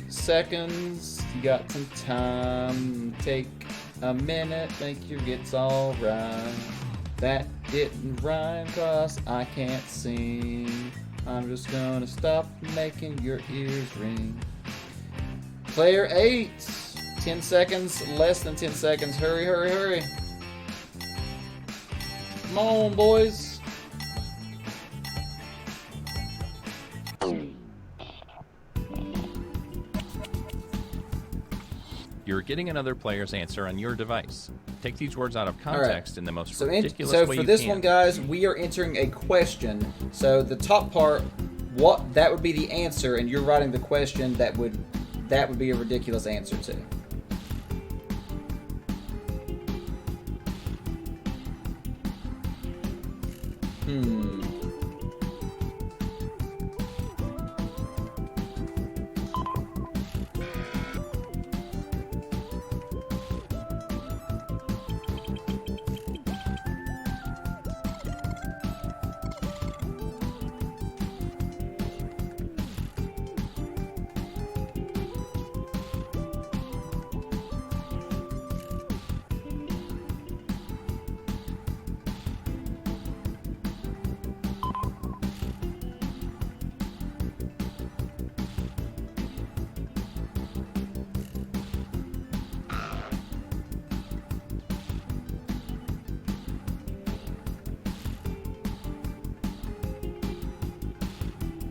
Seconds. You got some time. Take a minute, make your gets all right. That didn't rhyme 'cause I can't sing. I'm just gonna stop making your ears ring. Player 8. 10 seconds, less than 10 seconds. Hurry, hurry, hurry. Come on, boys. You're getting another player's answer on your device. Take these words out of context in the most So ridiculous so way for you this can. one, guys, we are entering a question. So the top part, that would be the answer, and you're writing the question that would be a ridiculous answer to.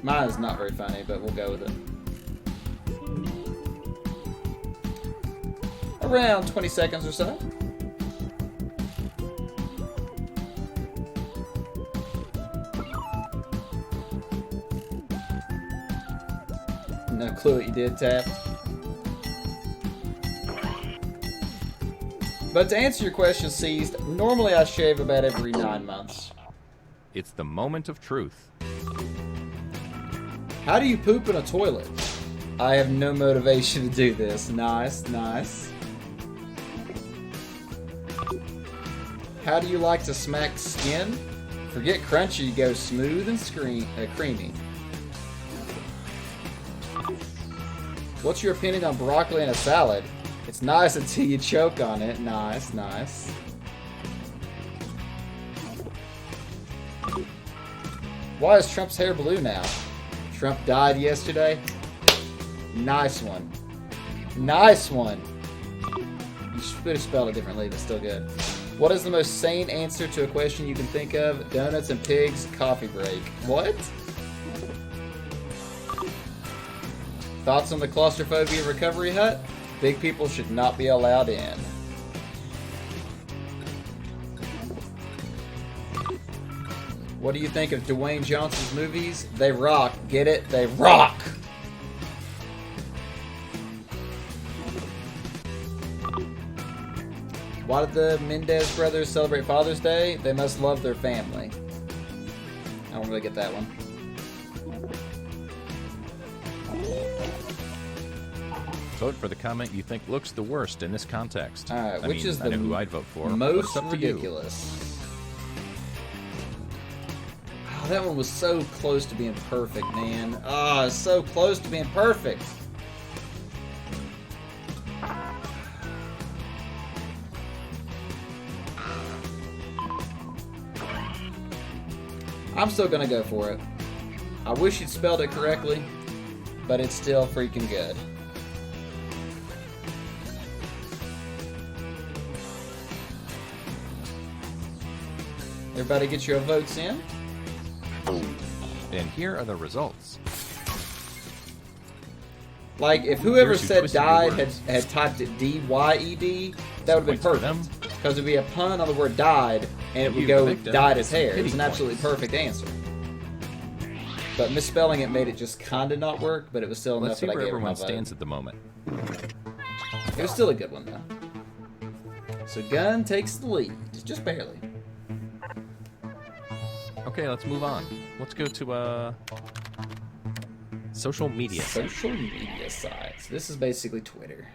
Mine is not very funny, but we'll go with it. Around 20 seconds or so. No clue what you did, Tap. But to answer your question, Seized, normally I shave about every 9 months. It's the moment of truth. How do you poop in a toilet? I have no motivation to do this. Nice, nice. How do you like to smack skin? Forget crunchy, go smooth and creamy. What's your opinion on broccoli in a salad? It's nice until you choke on it. Nice, nice. Why is Trump's hair blue now? Trump died yesterday? Nice one. Nice one. You should have spelled it differently, but still good. What is the most sane answer to a question you can think of? Donuts and pigs, coffee break. What? Thoughts on the claustrophobia recovery hut? Big people should not be allowed in. What do you think of Dwayne Johnson's movies? They rock. Get it? They rock! Why did the Mendez brothers celebrate Father's Day? They must love their family. I don't really get that one. Vote for the comment you think looks the worst in this context. Alright, I which mean, is I the know who I'd vote for. but most it's up to you. ridiculous? Oh, that one was so close to being perfect, man. Ah, so close to being perfect. I'm still gonna go for it. I wish you'd spelled it correctly, but it's still freaking good. Everybody get your votes in. And here are the results. Like, if whoever Here's who said twisted your died words. had typed it D-Y-E-D, that would have been Points for them. perfect. Because it would be a pun on the word died, and it would You, go the victim, dyed get his some hair. It pity was an absolutely points. perfect answer. But misspelling it made it just kind of not work, but it was still enough Let's see that I where gave her my everyone vote. stands at the moment. It was still a good one, though. So Gun takes the lead, just barely. Okay, let's move on. Let's go to social media. Social media sites. This is basically Twitter.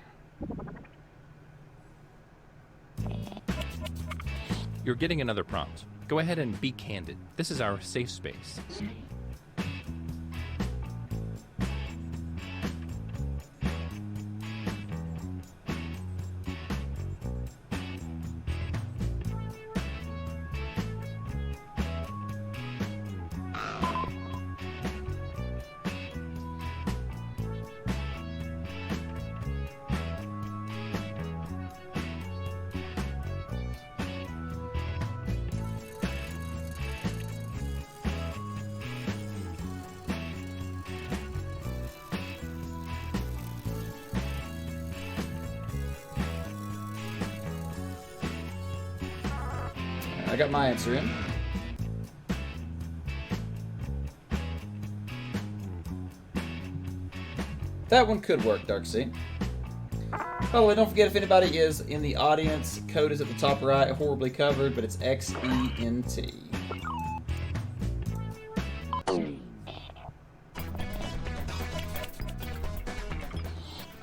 You're getting another prompt. Go ahead and be candid. This is our safe space. I got my answer in. That one could work, Darksea. By the way, don't forget if anybody is in the audience, code is at the top right, horribly covered, but it's XENT.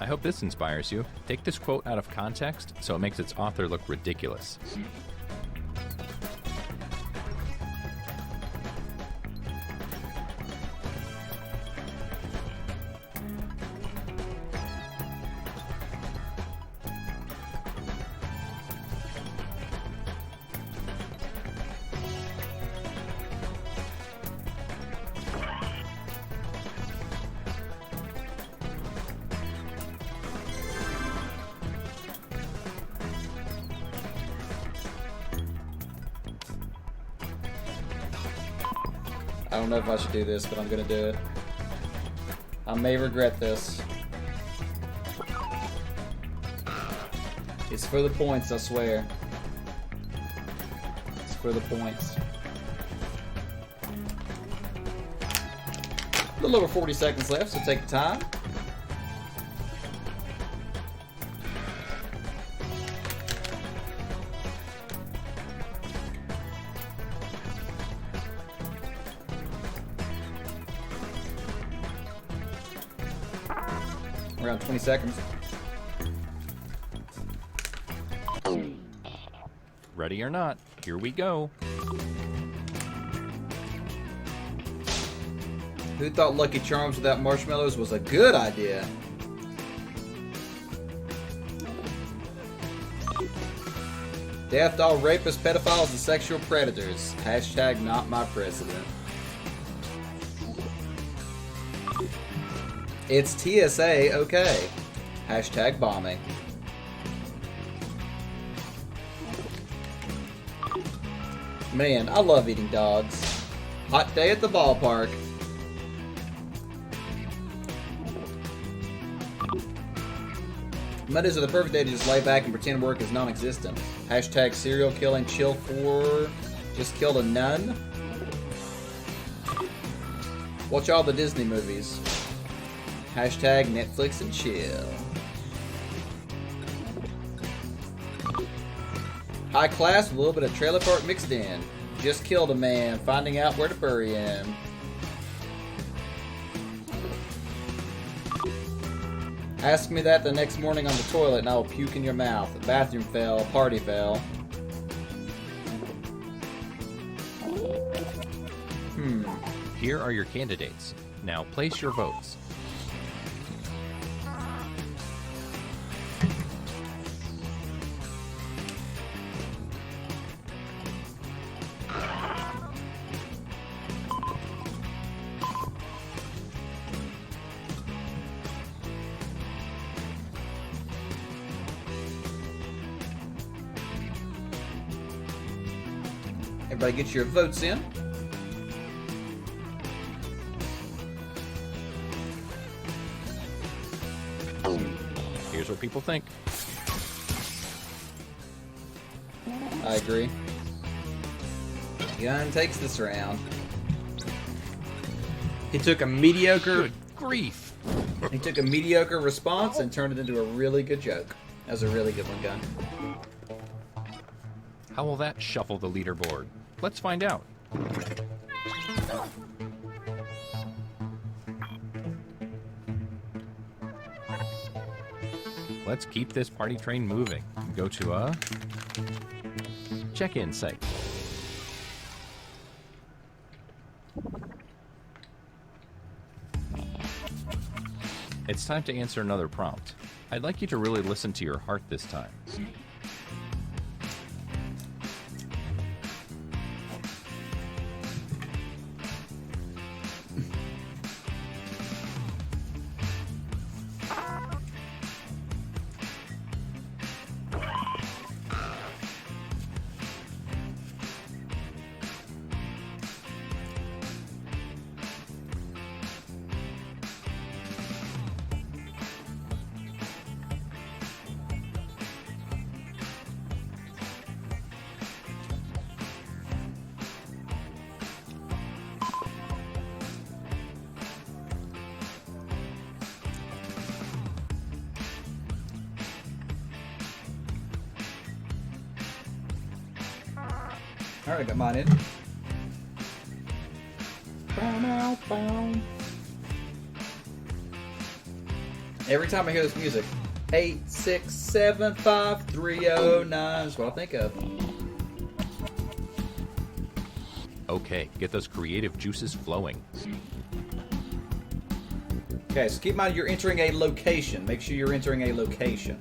I hope this inspires you. Take this quote out of context so it makes its author look ridiculous. I don't know if I should do this, but I'm gonna do it. I may regret this. It's for the points, I swear. It's for the points. A little over 40 seconds left, so take your time. Around 20 seconds. Ready or not, here we go. Who thought Lucky Charms without marshmallows was a good idea? Death to all rapists, pedophiles, and sexual predators. Hashtag not my president. It's TSA, okay. Hashtag bombing. Man, I love eating dogs. Hot day at the ballpark. Mondays are the perfect day to just lay back and pretend work is non-existent. Hashtag serial killing chill 4. Just killed a nun. Watch all the Disney movies. Hashtag Netflix and chill. High class with a little bit of trailer park mixed in. Just killed a man, finding out where to bury him. Ask me that the next morning on the toilet and I will puke in your mouth. The bathroom fell, party fell. Here are your candidates. Now place your votes. Everybody get your votes in. Here's what people think. I agree. Gun takes this round. He took a mediocre... Good grief. He took a mediocre response and turned it into a really good joke. That was a really good one, Gun. How will that shuffle the leaderboard? Let's find out. Let's keep this party train moving. Go to a check-in site. It's time to answer another prompt. I'd like you to really listen to your heart this time. Alright, I got mine in. Bow, bow. Every time I hear this music, 8675309 is what I think of. Okay, get those creative juices flowing. Okay, so keep in mind you're entering a location. Make sure you're entering a location.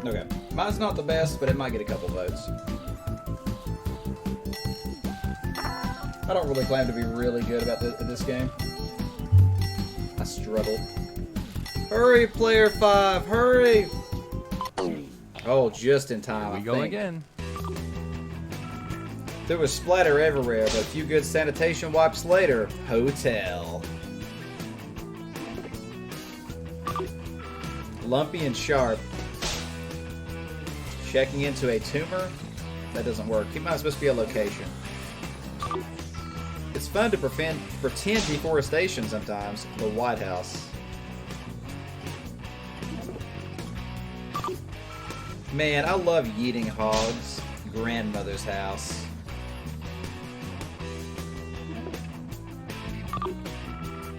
Okay. Mine's not the best, but it might get a couple votes. I don't really claim to be really good about this game. I struggle. Hurry, player 5, hurry! Oh, just in time. Here we go again. There was splatter everywhere, but a few good sanitation wipes later. Hotel. Lumpy and sharp. Checking into a tumor? That doesn't work. Keep in mind it's supposed to be a location. It's fun to pretend deforestation sometimes. The White House. Man, I love yeeting hogs. Grandmother's house.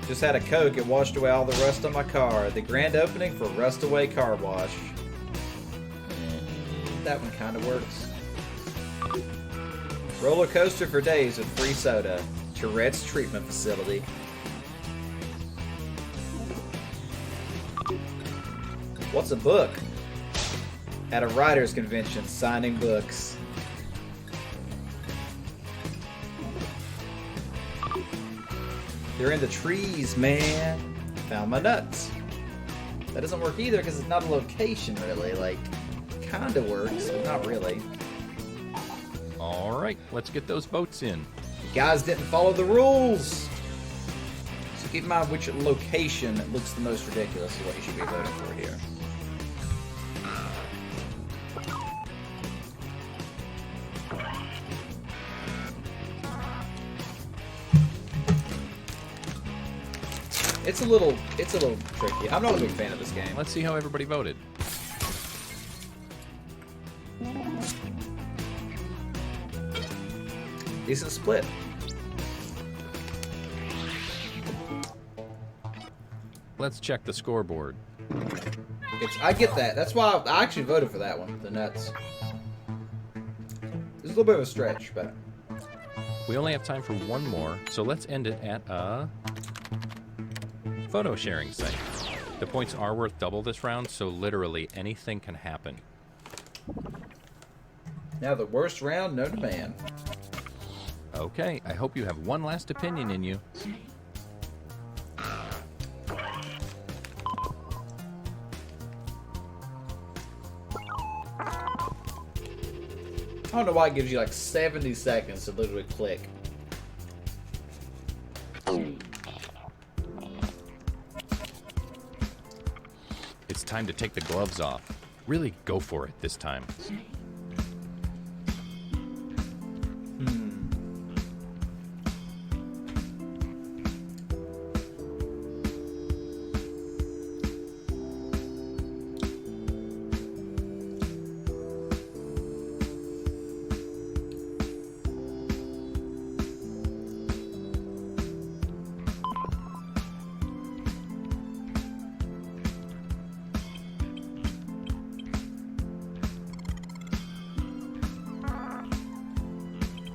Just had a Coke. It washed away all the rust on my car. The grand opening for Rust Away Car Wash. That one kind of works. Roller coaster for days with free soda. Tourette's treatment facility. What's a book? At a writer's convention, signing books. They're in the trees, man. Found my nuts. That doesn't work either because it's not a location, really. Like, kind of works, but not really. All right, let's get those votes in. You guys didn't follow the rules. So keep in mind which location looks the most ridiculous is what you should be voting for here. It's a little tricky. I'm not a big fan of this game. Let's see how everybody voted. Decent split. Let's check the scoreboard. I get that. That's why I actually voted for that one. The nuts. It's a little bit of a stretch, but We only have time for one more, so let's end it at a photo sharing site. The points are worth double this round, so literally anything can happen. now the worst round known to man. Okay, I hope you have one last opinion in you. I don't know why it gives you like 70 seconds to literally click. It's time to take the gloves off. Really go for it this time.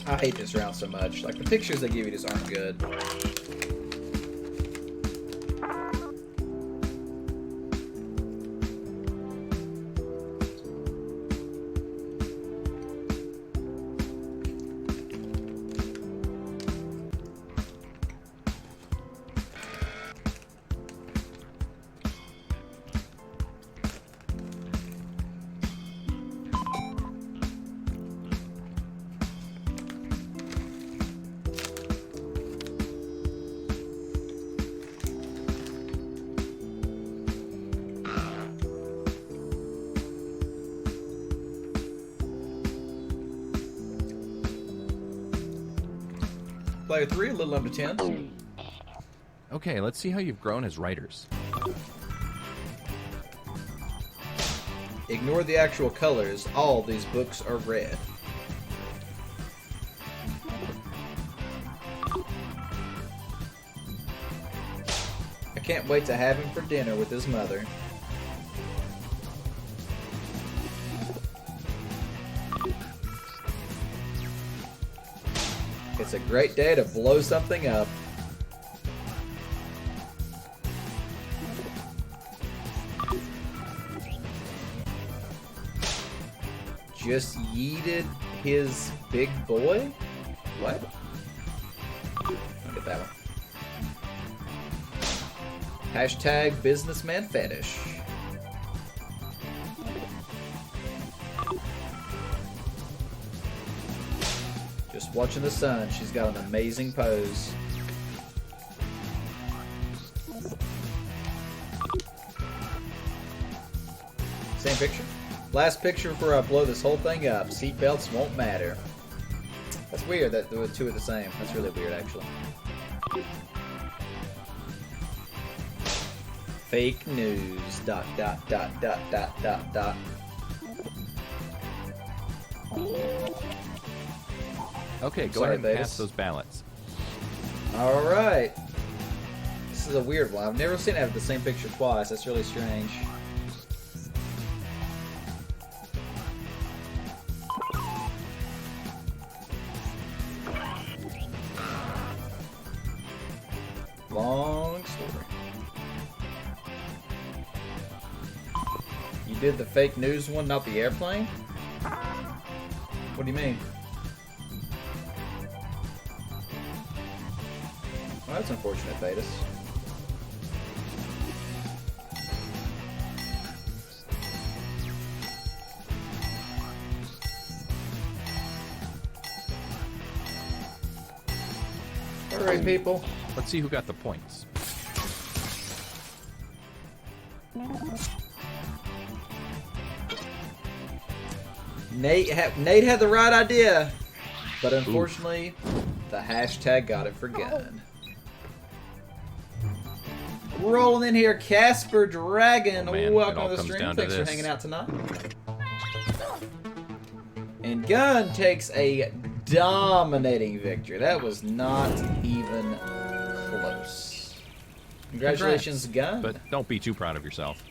I hate this round so much. Like, the pictures they give you just aren't good. Player 3, a little under 10. Okay, let's see how you've grown as writers. Ignore the actual colors. All these books are red. I can't wait to have him for dinner with his mother. It's a great day to blow something up. Just yeeted his big boy? What? I'll get that one. Hashtag businessman fetish. Just watching the sun. She's got an amazing pose. Same picture. Last picture before I blow this whole thing up. Seatbelts won't matter. That's weird that the two are the same. That's really weird, actually. Fake news. ... Okay, go Sorry, ahead and Betis. cast those ballots. Alright. This is a weird one. I've never seen it have the same picture twice. That's really strange. Long story. You did the fake news one, not the airplane? What do you mean? Well, that's unfortunate, Betis. Alright, people. Let's see who got the points. Nate had the right idea, but unfortunately, the hashtag got it for gun. Rolling in here, Casper Dragon. Man, Welcome it all to the comes stream. down to Thanks for this. hanging out tonight. And Gun takes a dominating victory. That was not even close. Congratulations, Gun. But don't be too proud of yourself.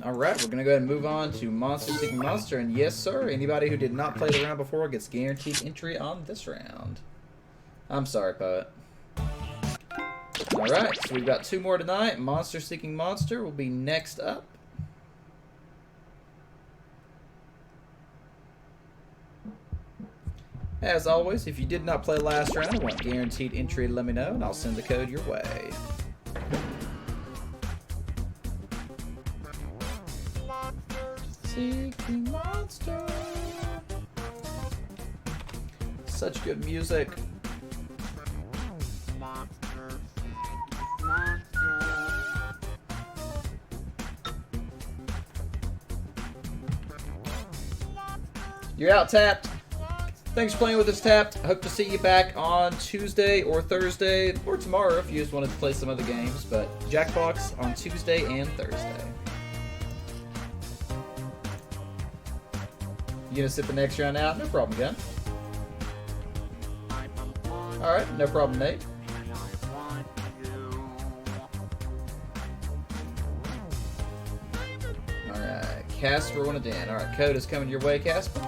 Alright, we're going to go ahead and move on to Monster Seeking Monster. And yes, sir, anybody who did not play the round before gets guaranteed entry on this round. I'm sorry, Poet. Alright, so we've got 2 more tonight. Monster Seeking Monster will be next up. As always, if you did not play last round and want guaranteed entry, let me know, and I'll send the code your way. Seeking Monster. Such good music. You're out, Tapped. Thanks for playing with us, Tapped. I hope to see you back on Tuesday or Thursday, or tomorrow if you just wanted to play some other games, but Jackbox on Tuesday and Thursday. You gonna sit the next round out? No problem, Gun. Alright, no problem, Nate. Alright, Casper wanted Dan. Alright, code is coming your way, Casper.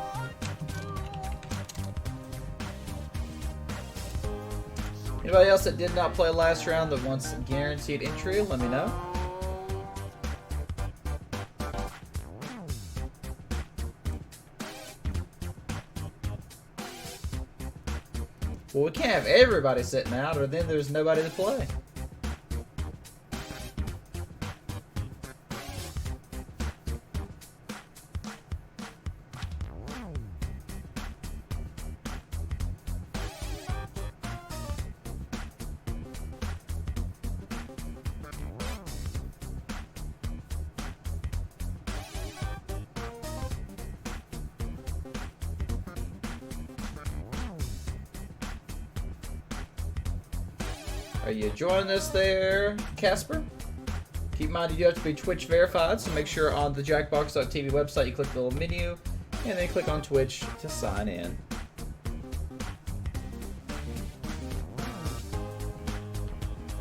Anybody else that did not play last round that wants guaranteed entry, let me know. Well, we can't have everybody sitting out, or then there's nobody to play. Are you joining us there, Casper? Keep in mind you do have to be Twitch verified, so make sure on the Jackbox.tv website you click the little menu, and then click on Twitch to sign in.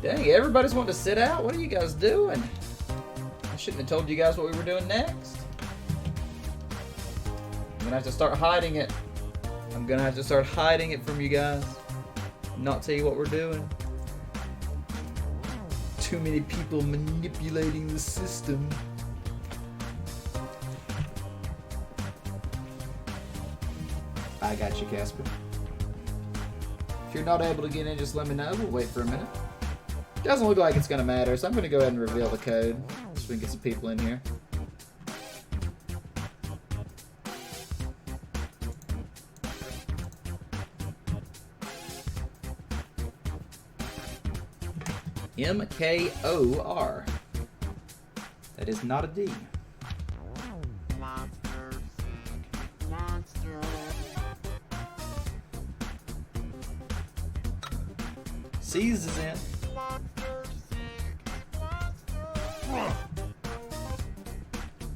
Dang, everybody's wanting to sit out? What are you guys doing? I shouldn't have told you guys what we were doing next. I'm gonna have to start hiding it. I'm gonna have to start hiding it from you guys. Not tell you what we're doing. Too many people manipulating the system. I got you, Casper. If you're not able to get in, just let me know. We'll wait for a minute. Doesn't look like it's going to matter, so I'm going to go ahead and reveal the code so we can get some people in here. MKOR. That is not a D. C's is in.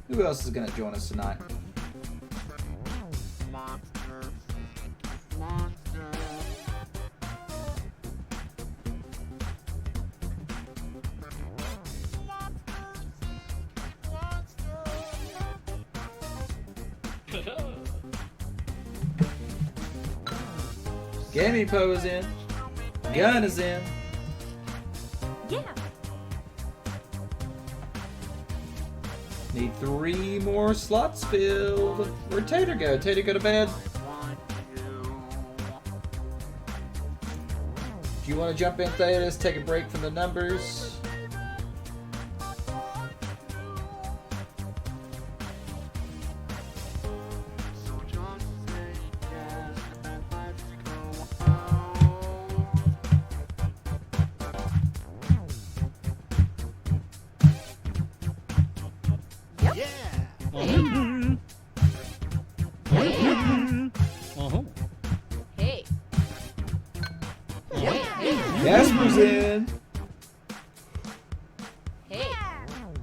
Who else is going to join us tonight? Gaming Po is in. Gun is in. Yeah. Need 3 more slots filled. Where'd Tater go? Tater go to bed? Do you want to jump in, Thetis? Take a break from the numbers? shoes in. Hey.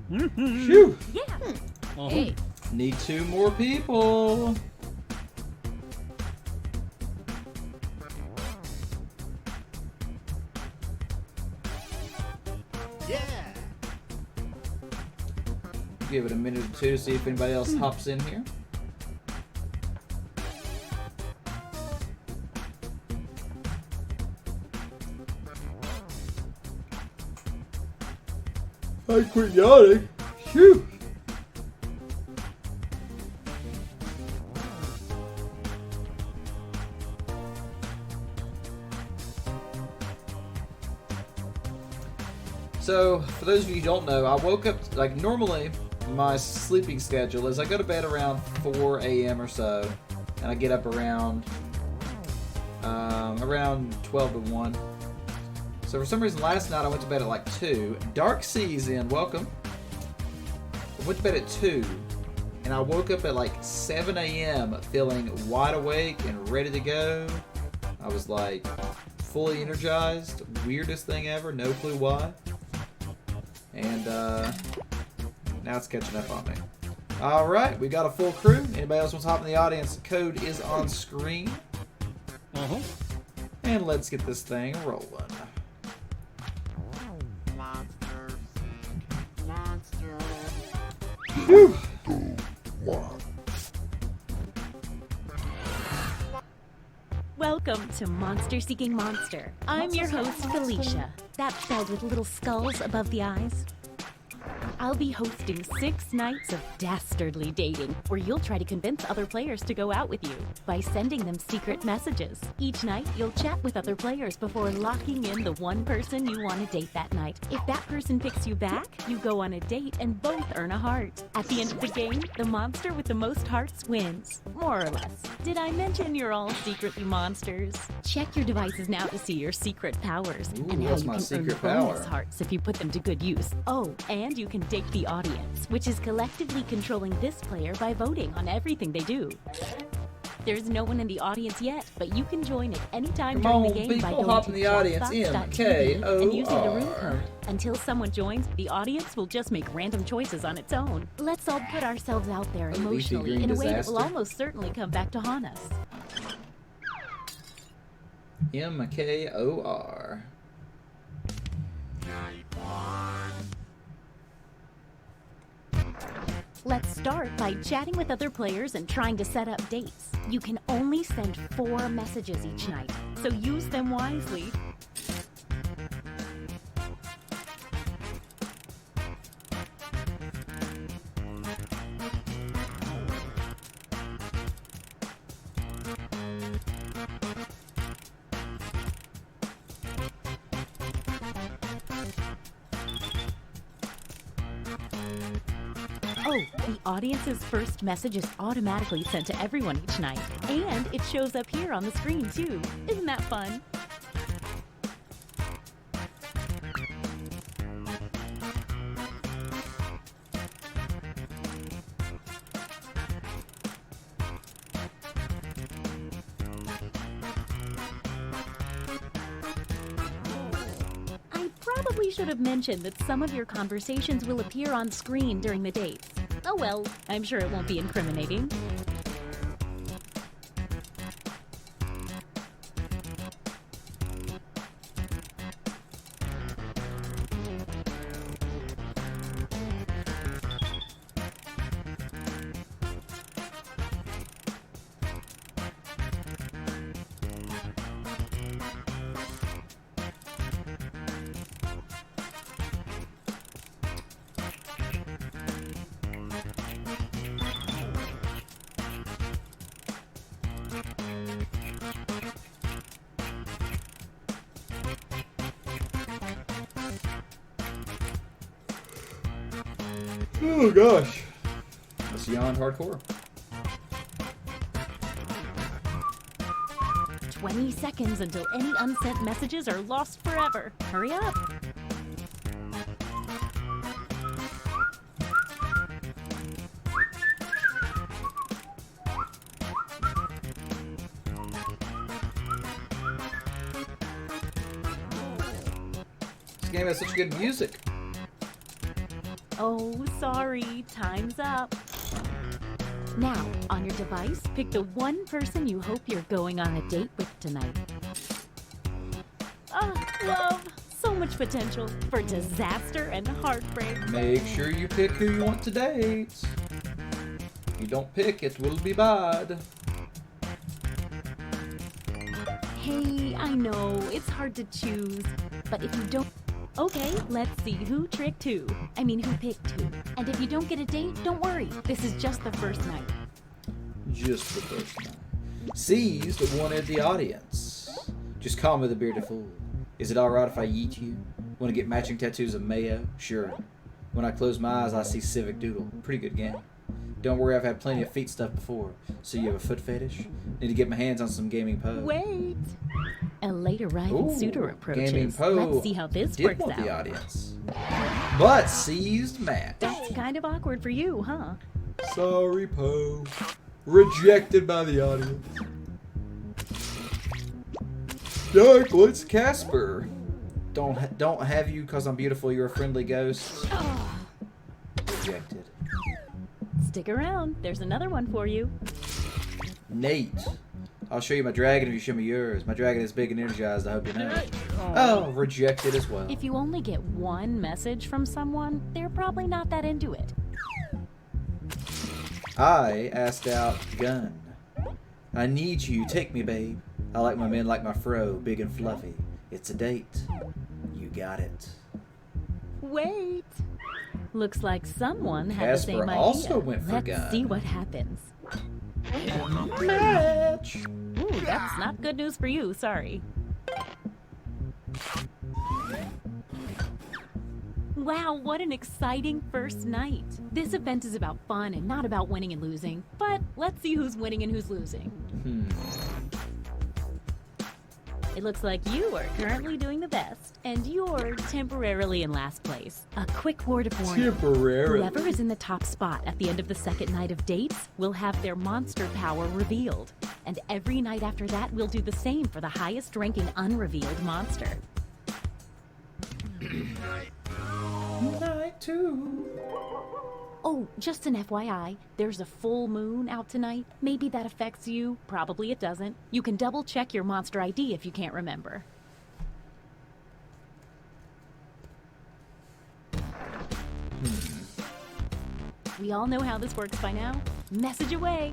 Phew. Yeah. Hey. Need 2 more people. Yeah. Give it a minute or 2 to see if anybody else hops in here. I quit yawning. Phew. So, for those of you who don't know, I woke up, like, normally my sleeping schedule is I go to bed around 4 a.m. or so, and I get up around 12 to 1. So for some reason last night I went to bed at like 2. Dark Seas in, welcome. I went to bed at 2, and I woke up at like 7 a.m. feeling wide awake and ready to go. I was like fully energized. Weirdest thing ever, no clue why. And now it's catching up on me. Alright, we got a full crew. Anybody else wants to hop in the audience? Code is on screen. And let's get this thing rolling. Whew. Welcome to Monster Seeking Monster. I'm your host, Felicia. That's spelled with little skulls above the eyes. I'll be hosting 6 nights of dastardly dating, where you'll try to convince other players to go out with you by sending them secret messages. Each night, you'll chat with other players before locking in the one person you want to date that night. If that person picks you back, you go on a date and both earn a heart. At the end of the game, the monster with the most hearts wins. More or less. Did I mention you're all secretly monsters? Check your devices now to see your secret powers and how what's you my can secret earn bonus power? hearts if you put them to good use. Oh, and you can date the audience, which is collectively controlling this player by voting on everything they do. There's no one in the audience yet, but you can join at any time Come during on, the game by people, going hop to in the audience. jackbox.tv and using the room MKOR. code. Until someone joins, the audience will just make random choices on its own. Let's all put ourselves out there leafy emotionally green in a way that will disaster. almost certainly come back to haunt us. MKOR. Let's start by chatting with other players and trying to set up dates. You can only send 4 messages each night, so use them wisely. Oh, the audience's first message is automatically sent to everyone each night. And it shows up here on the screen, too. Isn't that fun? I probably should have mentioned that some of your conversations will appear on screen during the dates. Oh well, I'm sure it won't be incriminating. Oh gosh. That's yawned hardcore. 20 seconds until any unsent messages are lost forever. Hurry up! This game has such good music. Oh, sorry. Time's up. Now, on your device, pick the one person you hope you're going on a date with tonight. Ah, love. So much potential for disaster and heartbreak. Make sure you pick who you want to date. If you don't pick, it will be bad. Hey, I know, it's hard to choose. But if you don't... Okay, let's see who tricked who. I mean, who picked who. And if you don't get a date, don't worry. This is just the first night. Just the first night. Seized wanted the audience. Just call me the Bearded Fool. Is it alright if I eat you? Want to get matching tattoos of mayo? Sure. When I close my eyes, I see Civic Doodle. Pretty good game. Don't worry, I've had plenty of feet stuff before. So you have a foot fetish? Need to get my hands on some gaming pose. Wait! A late arriving suitor approaches. Gaming pose. Let's see how this works out. The audience. But seized match. That's kind of awkward for you, huh? Sorry, Poe. Rejected by the audience. Dark, what's Casper? Don't have you cause I'm beautiful, you're a friendly ghost. Rejected. Stick around, there's another one for you. Nate. I'll show you my dragon if you show me yours. My dragon is big and energized, I hope you know. Oh, rejected as well. If you only get one message from someone, they're probably not that into it. I asked out Gun. I need you, take me, babe. I like my men like my fro, big and fluffy. It's a date. You got it. Wait. Looks like someone had the same Casper idea. also went for Let's Gun. see what happens. Match. Ooh, that's not good news for you, sorry. Wow, what an exciting first night. This event is about fun and not about winning and losing. But let's see who's winning and who's losing. It looks like you are currently doing the best, and you're temporarily in last place. A quick word of warning. Temporarily. Whoever is in the top spot at the end of the second night of dates will have their monster power revealed. And every night after that, we'll do the same for the highest ranking unrevealed monster. Night 2. Oh, just an FYI, there's a full moon out tonight. Maybe that affects you. Probably it doesn't. You can double check your monster ID if you can't remember. We all know how this works by now. Message away.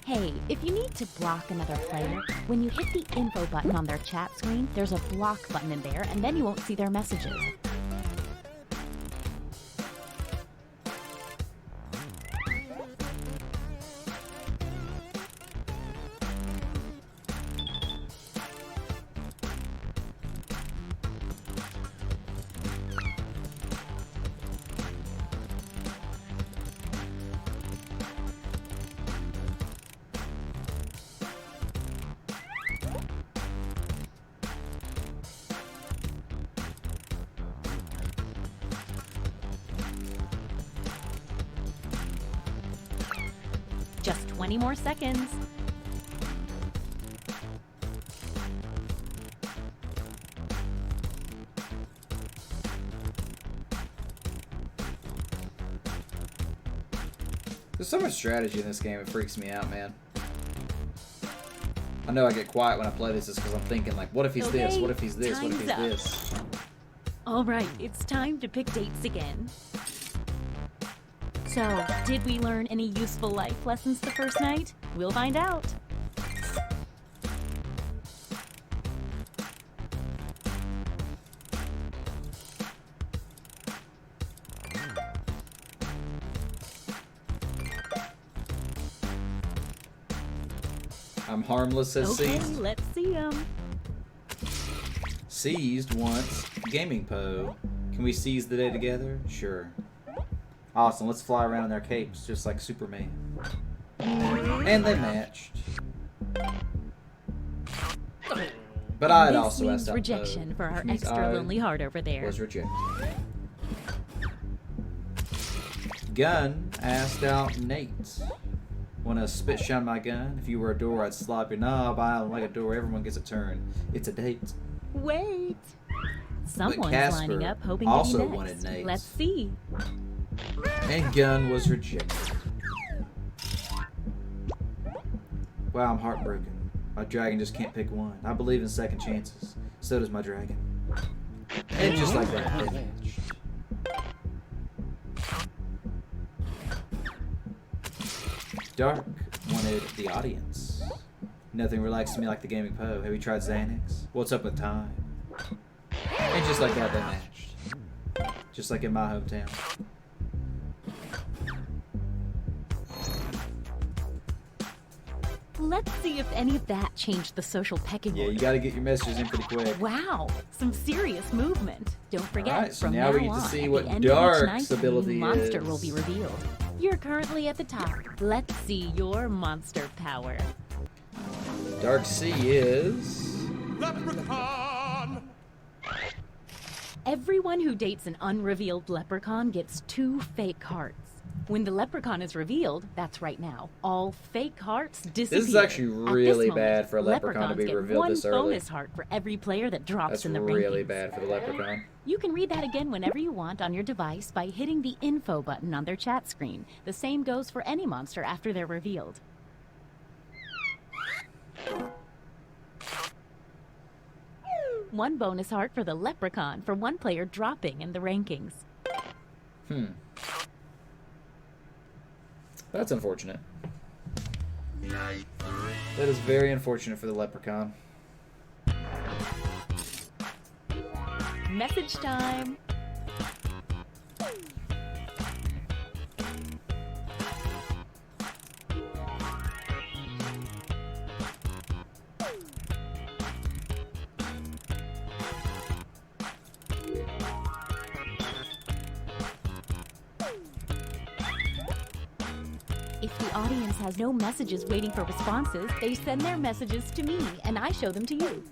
Hey, if you need to block another player, when you hit the info button on their chat screen, there's a block button in there, and then you won't see their messages. Just 20 more seconds. There's so much strategy in this game, it freaks me out, man. I know I get quiet when I play this just because I'm thinking, like, what if he's this? What if he's this? What if he's time's this? All right, it's time to pick dates again. So, did we learn any useful life lessons the first night? We'll find out. I'm harmless as Okay, seized. let's see them. Seized wants gaming po. Can we seize the day together? Sure. Awesome, let's fly around in their capes, just like Superman. And they matched. But I'd This also means asked out rejection Poe, for our which means extra I lonely heart over there. was rejected. Gun asked out Nate. Wanna spit shine my gun? If you were a door, I'd slap your knob. I'm like a door, everyone gets a turn. It's a date. Wait. Someone's Casper lining up hoping also to be next. wanted Nate. Let's see. And Gun was rejected. Wow, I'm heartbroken. My dragon just can't pick one. I believe in second chances. So does my dragon. And just like that, they matched. Dark wanted the audience. Nothing relaxes me like the gaming Poe. Have you tried Xanax? What's up with time? And just like that, they matched. Just like in my hometown. Let's see if any of that changed the social pecking Yeah, order. you gotta get your messages in pretty quick. Wow, some serious movement. Don't forget, Alright, so from now now we get to on, see at what the end of each Dark's night, a new ability monster is. will be revealed. You're currently at the top. Let's see your monster power. Dark C is... Leprechaun! Everyone who dates an unrevealed leprechaun gets 2 fake hearts. When the leprechaun is revealed, that's right now, all fake hearts disappear. This is actually really At this bad moment, for a leprechaun to be leprechauns get revealed 1 this early. bonus heart for every player that drops That's in the really rankings. bad for the leprechaun. You can read that again whenever you want on your device by hitting the info button on their chat screen. The same goes for any monster after they're revealed. One bonus heart for the leprechaun for 1 player dropping in the rankings. That's unfortunate. That is very unfortunate for the leprechaun. Message time! If the audience has no messages waiting for responses, they send their messages to me, and I show them to you.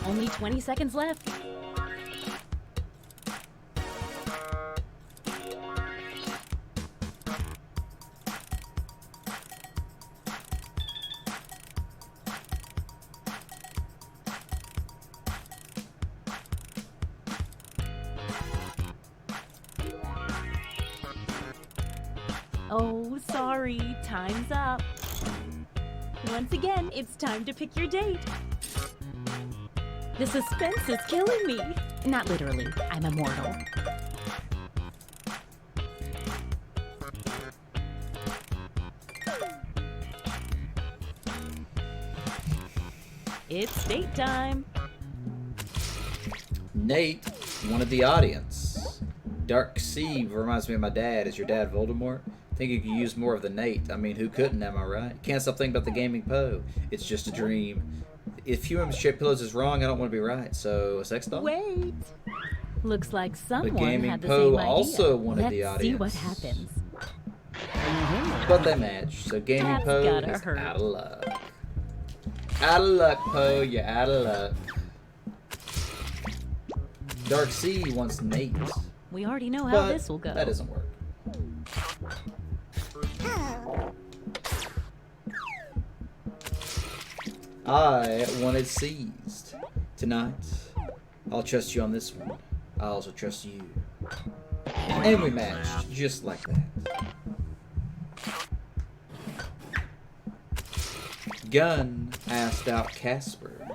Only 20 seconds left. Oh, sorry, time's up. Once again, it's time to pick your date. The suspense is killing me. Not literally, I'm immortal. It's date time. Nate wanted the audience. Dark C reminds me of my dad. Is your dad Voldemort? Think you could use more of the Nate. I mean, who couldn't, am I right? Can't stop thinking about the gaming Poe. It's just a dream. If human-shaped pillows is wrong, I don't want to be right. So, a sex doll? Wait. Looks like someone gaming had the Poe same idea. also wanted Let's the see audience. what happens. But they matched. So, gaming That's Poe gotta is hurt. out of luck. Out of luck, Poe. You're out of luck. Dark C wants Nate. We already know how But this will go. that doesn't work. I wanted seized. Tonight, I'll trust you on this one. I also trust you. And we matched, just like that. Gun asked out Casper.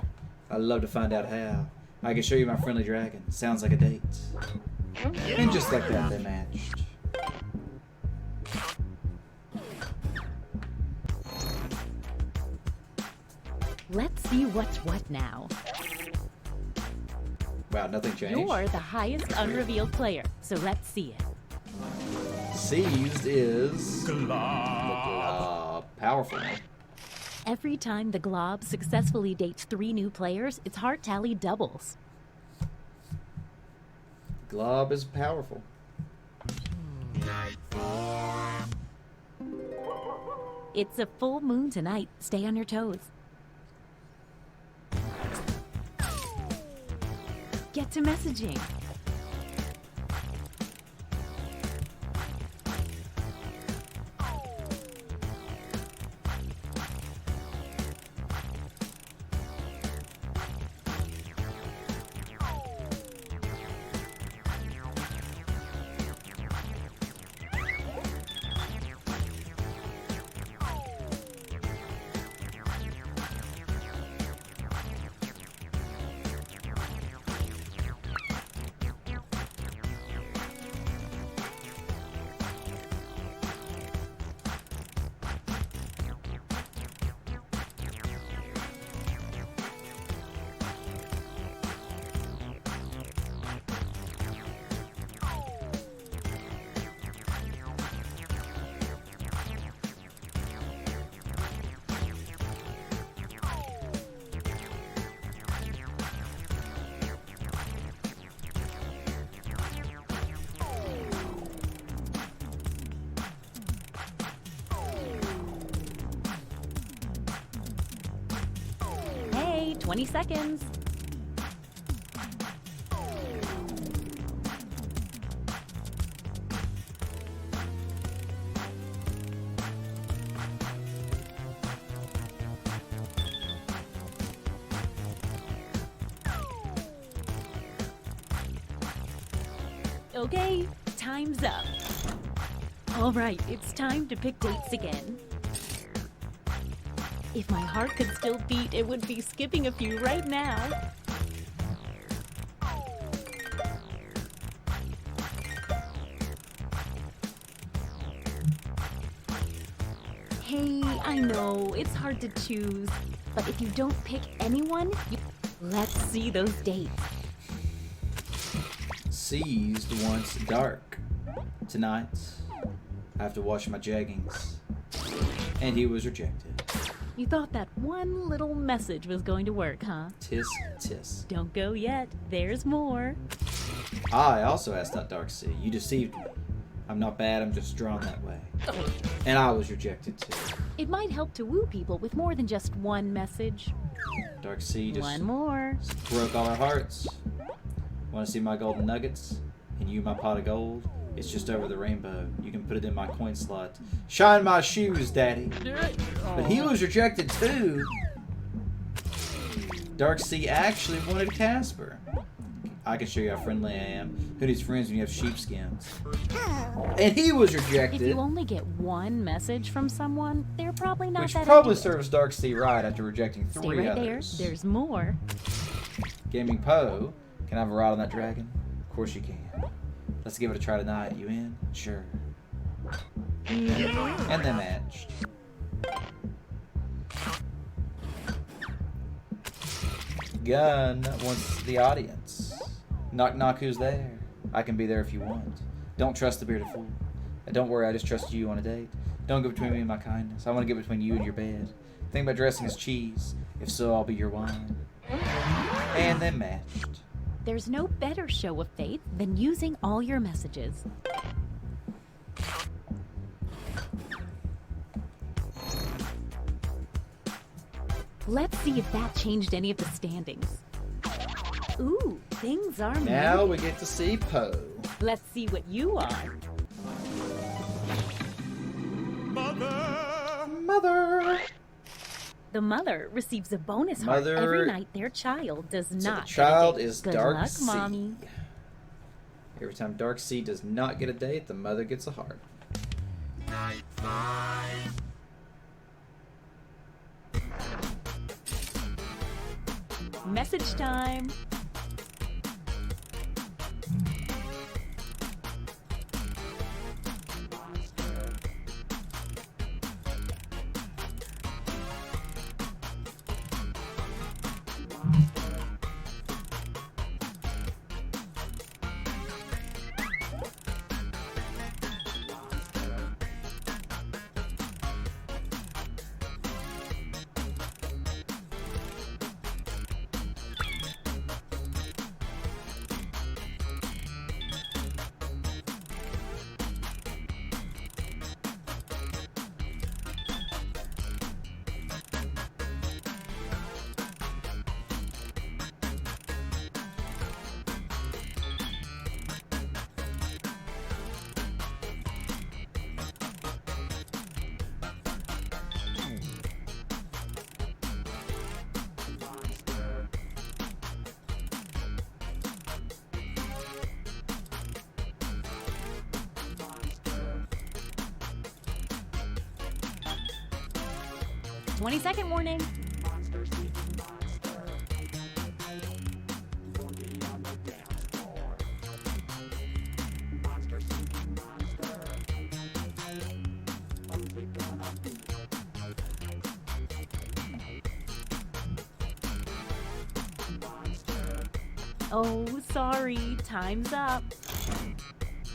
I'd love to find out how. I can show you my friendly dragon. Sounds like a date. And just like that, they matched. Let's see what's what now. Wow, nothing changed. You're the highest unrevealed player, so let's see it. Seized is... the Glob. Powerful. Every time the Glob successfully dates 3 new players, its heart tally doubles. Glob is powerful. It's a full moon tonight. Stay on your toes. Get to messaging. Hey, 20 seconds. Okay, time's up. All right, it's time to pick dates again. If my heart could still beat, it would be skipping a few right now. Hey, I know, it's hard to choose, but if you don't pick anyone, let's see those dates. Seized wants dark. Tonight, I have to wash my jeggings. And he was rejected. You thought that one little message was going to work, huh? Tisk, tisk. Don't go yet. There's more. I also asked out Dark Sea. You deceived me. I'm not bad, I'm just drawn that way. And I was rejected too. It might help to woo people with more than just one message. Dark Sea just one more. Broke all our hearts. Want to see my golden nuggets? And you my pot of gold? It's just over the rainbow. You can put it in my coin slot. Shine my shoes, Daddy. But he was rejected too. Dark Sea actually wanted Casper. I can show you how friendly I am. Who needs friends when you have sheepskins? And he was rejected. If you only get one message from someone, they're probably not Which that probably into it. serves Dark Sea right after rejecting 3 Stay right others. there. There's more. Gaming Poe, can I have a ride on that dragon? Of course you can. Let's give it a try tonight. You in? Sure. And they matched. Gun wants the audience. Knock knock, who's there? I can be there if you want. Don't trust the bearded fool. Don't worry, I just trust you on a date. Don't go between me and my kindness. I want to get between you and your bed. Think about dressing as cheese. If so, I'll be your wine. And they matched. There's no better show of faith than using all your messages. Let's see if that changed any of the standings. Ooh, things are Now moving. we get to see Poe. Let's see what you are. Mother. The mother receives a bonus Mother- heart every night their child does So not. the child get a date. is Good Dark luck, Sea. Mommy. Every time Dark Sea does not get a date, the mother gets a heart. Message time. "20-second warning." Oh, sorry, time's up.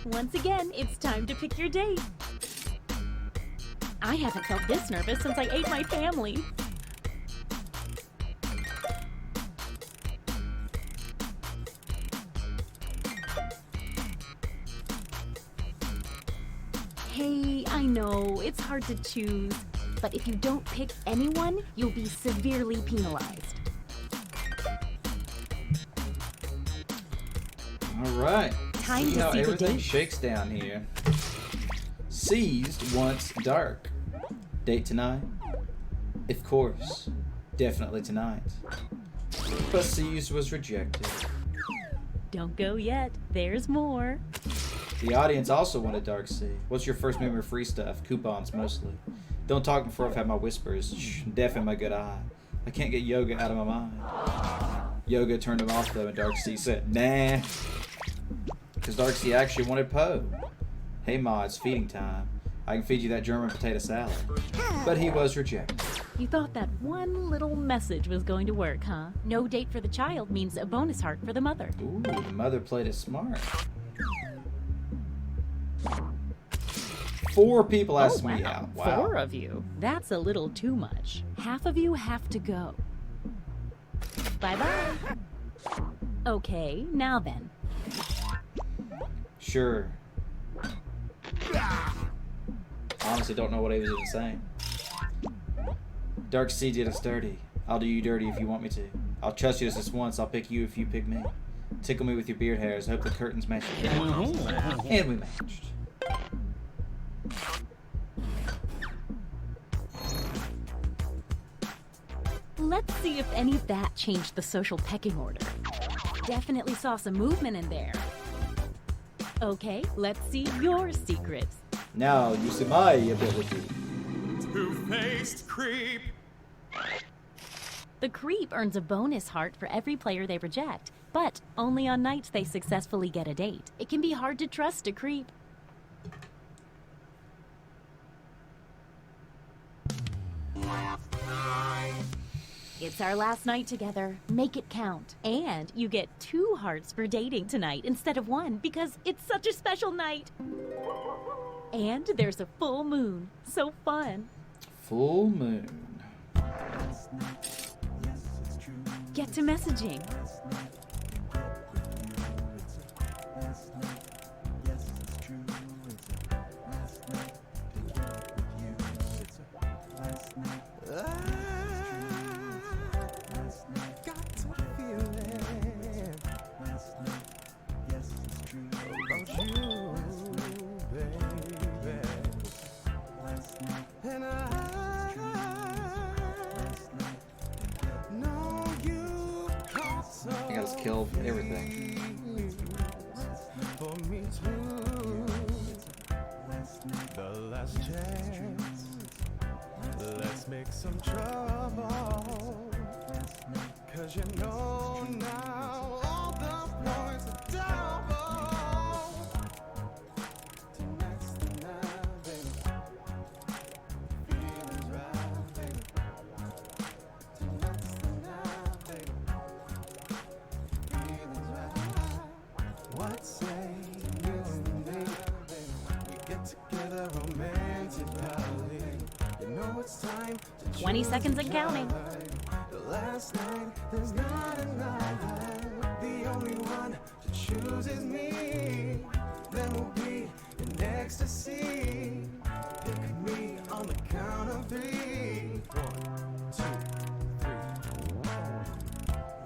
Once again, it's time to pick your date. I haven't felt this nervous since I ate my family. Hey, I know, it's hard to choose, but if you don't pick anyone, you'll be severely penalized. All right. Time see to how see the everything date. shakes down here. Seized wants dark. Date tonight? Of course. Definitely tonight. But Seized was rejected. Don't go yet, there's more. The audience also wanted Dark Sea. What's your first memory of free stuff? Coupons mostly. Don't talk before I've had my whispers. Shh, deafen my good eye. I can't get Yoga out of my mind. Yoga turned him off though, and Dark Sea said, nah. Because Dark Sea actually wanted Poe. Hey Ma, it's feeding time. I can feed you that German potato salad. But he was rejected. You thought that one little message was going to work, huh? No date for the child means a bonus heart for the mother. Ooh, the mother played it smart. 4 people asked me out. Wow. 4 of you. That's a little too much. Half of you have to go. Bye-bye. Okay, now then. Sure. Honestly, don't know what he was even saying. Dark Sea did us dirty. I'll do you dirty if you want me to. I'll trust you just this once. I'll pick you if you pick me. Tickle me with your beard hairs. I hope the curtains match your hair. And we matched. Let's see if any of that changed the social pecking order. Definitely saw some movement in there. Okay, let's see your secrets. Now you see my ability. Two-faced creep. The creep earns a bonus heart for every player they reject, but only on nights they successfully get a date. It can be hard to trust a creep. It's our last night together. Make it count. And you get 2 hearts for dating tonight instead of 1 because it's such a special night. And there's a full moon. So fun. Full moon. Get to messaging. I gotta kill everything. For me too. The last chance. Let's make some trouble. 'Cause you know 20 seconds and counting. Last night, there's not enough. The only one to choose is me. Then we'll be in ecstasy. Look at me on the count of 3. 1, 2, 3.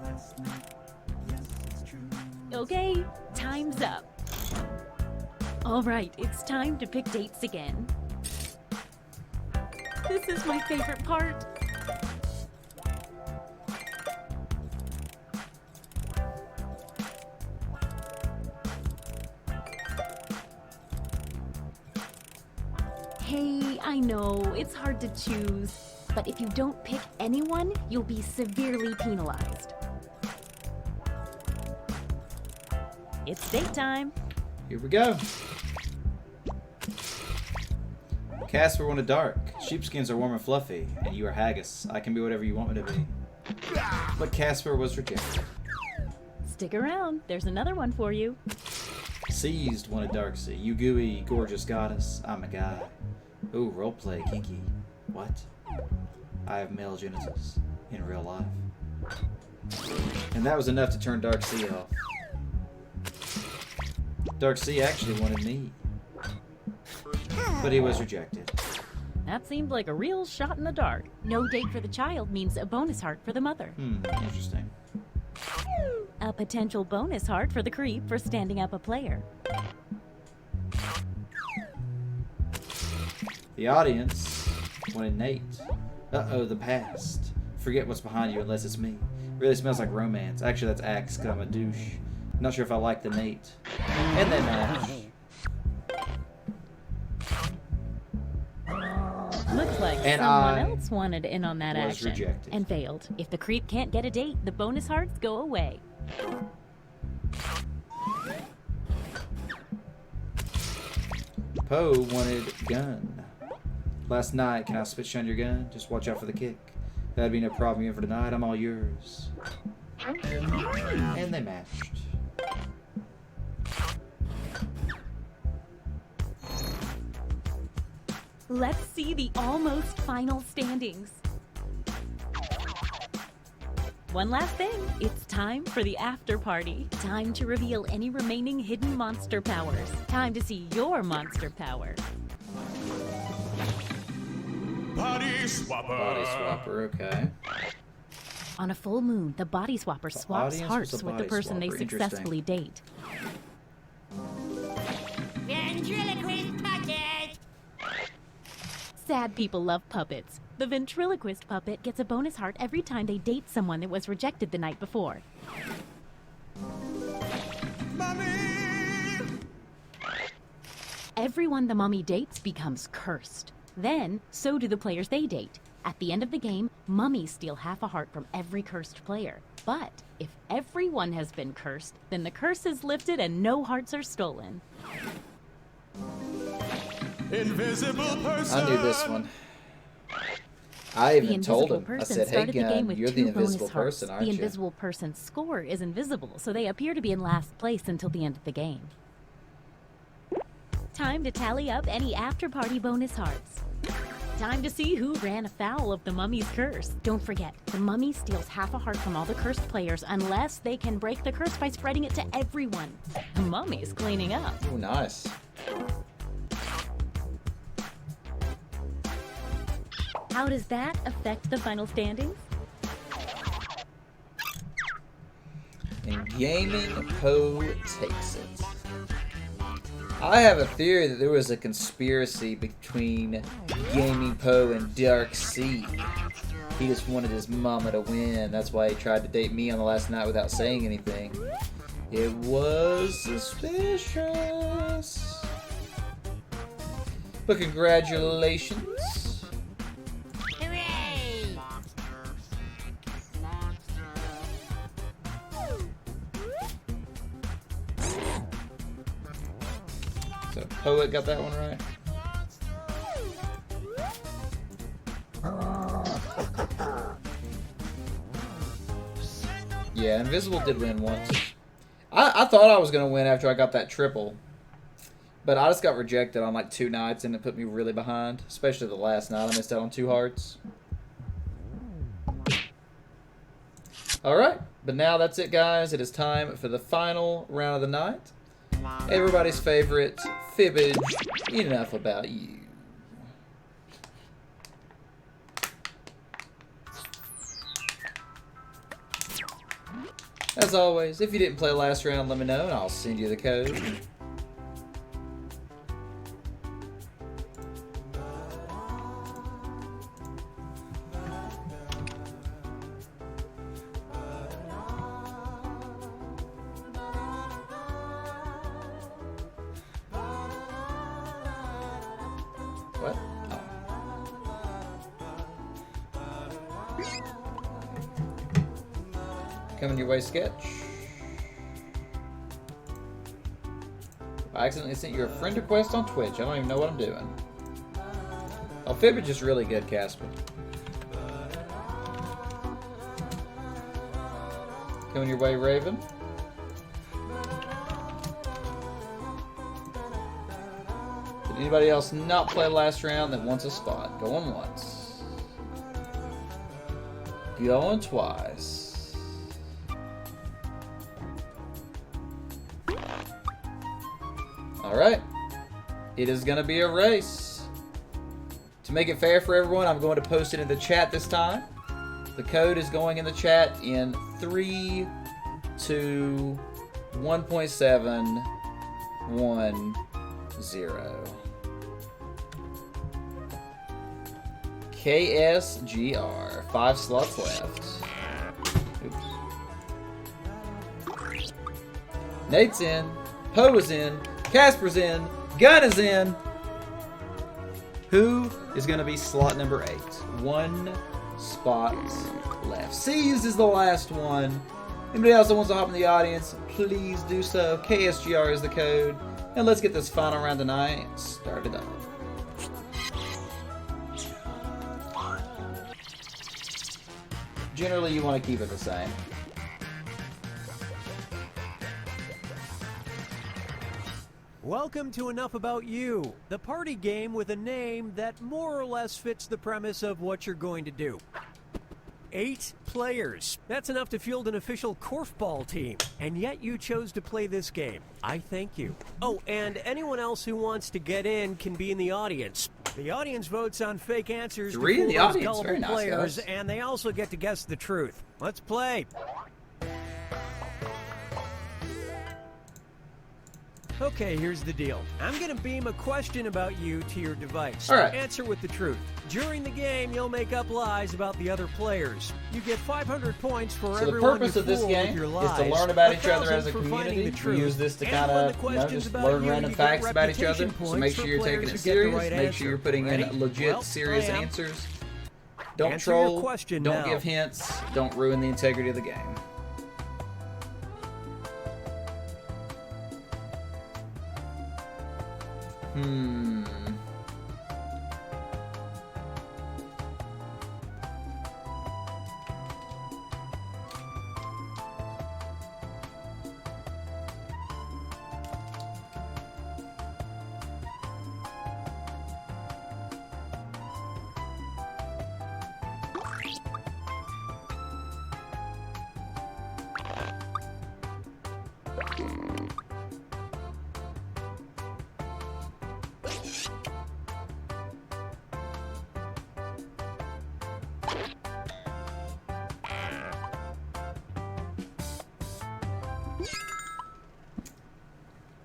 Last night, yes, it's true. Okay, time's up. All right, it's time to pick dates again. This is my favorite part. Hey, I know, it's hard to choose, but if you don't pick anyone, you'll be severely penalized. It's date time. Here we go. Casper wanted dark. Sheepskins are warm and fluffy, and you are haggis. I can be whatever you want me to be. But Casper was rejected. Stick around, there's another one for you. Seized wanted dark sea. You gooey, gorgeous goddess. I'm a guy. Ooh, roleplay, kinky. What? I have male genitals in real life. And that was enough to turn Dark Sea off. Dark Sea actually wanted me. But he was rejected. That seemed like a real shot in the dark. No date for the child means a bonus heart for the mother. Interesting. A potential bonus heart for the creep for standing up a player. The audience wanted Nate. Uh-oh, the past. Forget what's behind you unless it's me. Really smells like romance. Actually, that's Axe, because I'm a douche. Not sure if I like the Nate. And then Looks like And someone I else wanted in on that was action. rejected. And failed. If the creep can't get a date, the bonus hearts go away. Poe wanted gun. Last night, can I switch on your gun? Just watch out for the kick. That'd be no problem even for tonight. I'm all yours. And they matched. Let's see the almost final standings. One last thing. It's time for the after party. Time to reveal any remaining hidden monster powers. Time to see your monster power. Body swapper. Body swapper, okay. On a full moon, the body swapper swaps audience hearts was a with the body person they swapper. Interesting. successfully date. Ventriloquist puppet! Sad people love puppets. The ventriloquist puppet gets a bonus heart every time they date someone that was rejected the night before. Everyone the mummy dates becomes cursed. Then, so do the players they date. At the end of the game, mummies steal half a heart from every cursed player. But if everyone has been cursed, then the curse is lifted and no hearts are stolen. Invisible person. I knew this one. I The even told invisible him. I person said, hey, started the game Gun, with you're 2 the bonus invisible hearts. person, aren't The you? invisible person's score is invisible, so they appear to be in last place until the end of the game. Time to tally up any after-party bonus hearts. Time to see who ran afoul of the mummy's curse. Don't forget, the mummy steals half a heart from all the cursed players unless they can break the curse by spreading it to everyone. The mummy's cleaning up. Oh, nice. How does that affect the final standings? And gaming, Poe takes it. I have a theory that there was a conspiracy between Gaming Poe and Dark Sea. He just wanted his mama to win. That's why he tried to date me on the last night without saying anything. It was suspicious. But congratulations. Hooray! So Poet got that one right. Yeah, Invisible did win once. I thought I was going to win after I got that triple. But I just got rejected on like 2 nights and it put me really behind. Especially the last night. I missed out on 2 hearts. Alright, but now that's it, guys. It is time for the final round of the night. Everybody's favorite, Fibbage, Enough About You. As always, if you didn't play last round, let me know and I'll send you the code. What? Oh. Coming your way, sketch. I accidentally sent you a friend request on Twitch. I don't even know what I'm doing. Oh, Fibbage is really good, Casper. Coming your way, Raven. Did anybody else not play last round that wants a spot? Going once. Going twice. Alright. It is going to be a race. To make it fair for everyone, I'm going to post it in the chat this time. The code is going in the chat in 3, 2, 1.7, 1, 0. KSGR. 5 slots left. Oops. Nate's in. Poe is in. Casper's in. Gun is in. Who is going to be slot number 8? 1 spot left. Seized is the last one. Anybody else that wants to hop in the audience, please do so. KSGR is the code. And let's get this final round tonight started up. Generally, you want to keep it the same. Welcome to Enough About You, the party game with a name that more or less fits the premise of what you're going to do. 8 players. That's enough to field an official korfball team, and yet you chose to play this game. I thank you. Oh, and anyone else who wants to get in can be in the audience. The audience votes on fake answers 3 to in the fool those audience. gullible Very nice, players, guys. and they also get to guess the truth. Let's play. Okay, here's the deal. I'm going to beam a question about you to your device. All right. Answer with the truth. During the game, you'll make up lies about the other players. You get 500 points for So the everyone purpose you of this fool game with your is to lies, learn about each other 1,000 as a for finding community. the We truth. use this to And kind when the of, question's just about learn you, random you get facts about each other. reputation So make points sure for you're taking players it who get the serious. right Make sure you're putting answer. in Ready? legit, Well, serious I am. answers. Don't Answer your troll. question Don't now. give hints. Don't ruin the integrity of the game.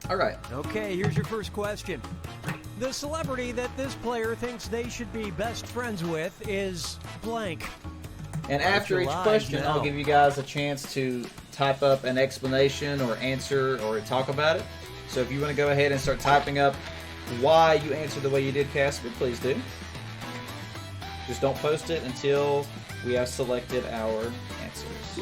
All right. Okay, here's your first question. The celebrity that this player thinks they should be best friends with is blank. And after each Lies question, now. I'll give you guys a chance to type up an explanation or answer or talk about it. So if you want to go ahead and start typing up why you answered the way you did, Casper, please do. Just don't post it until we have selected our answers.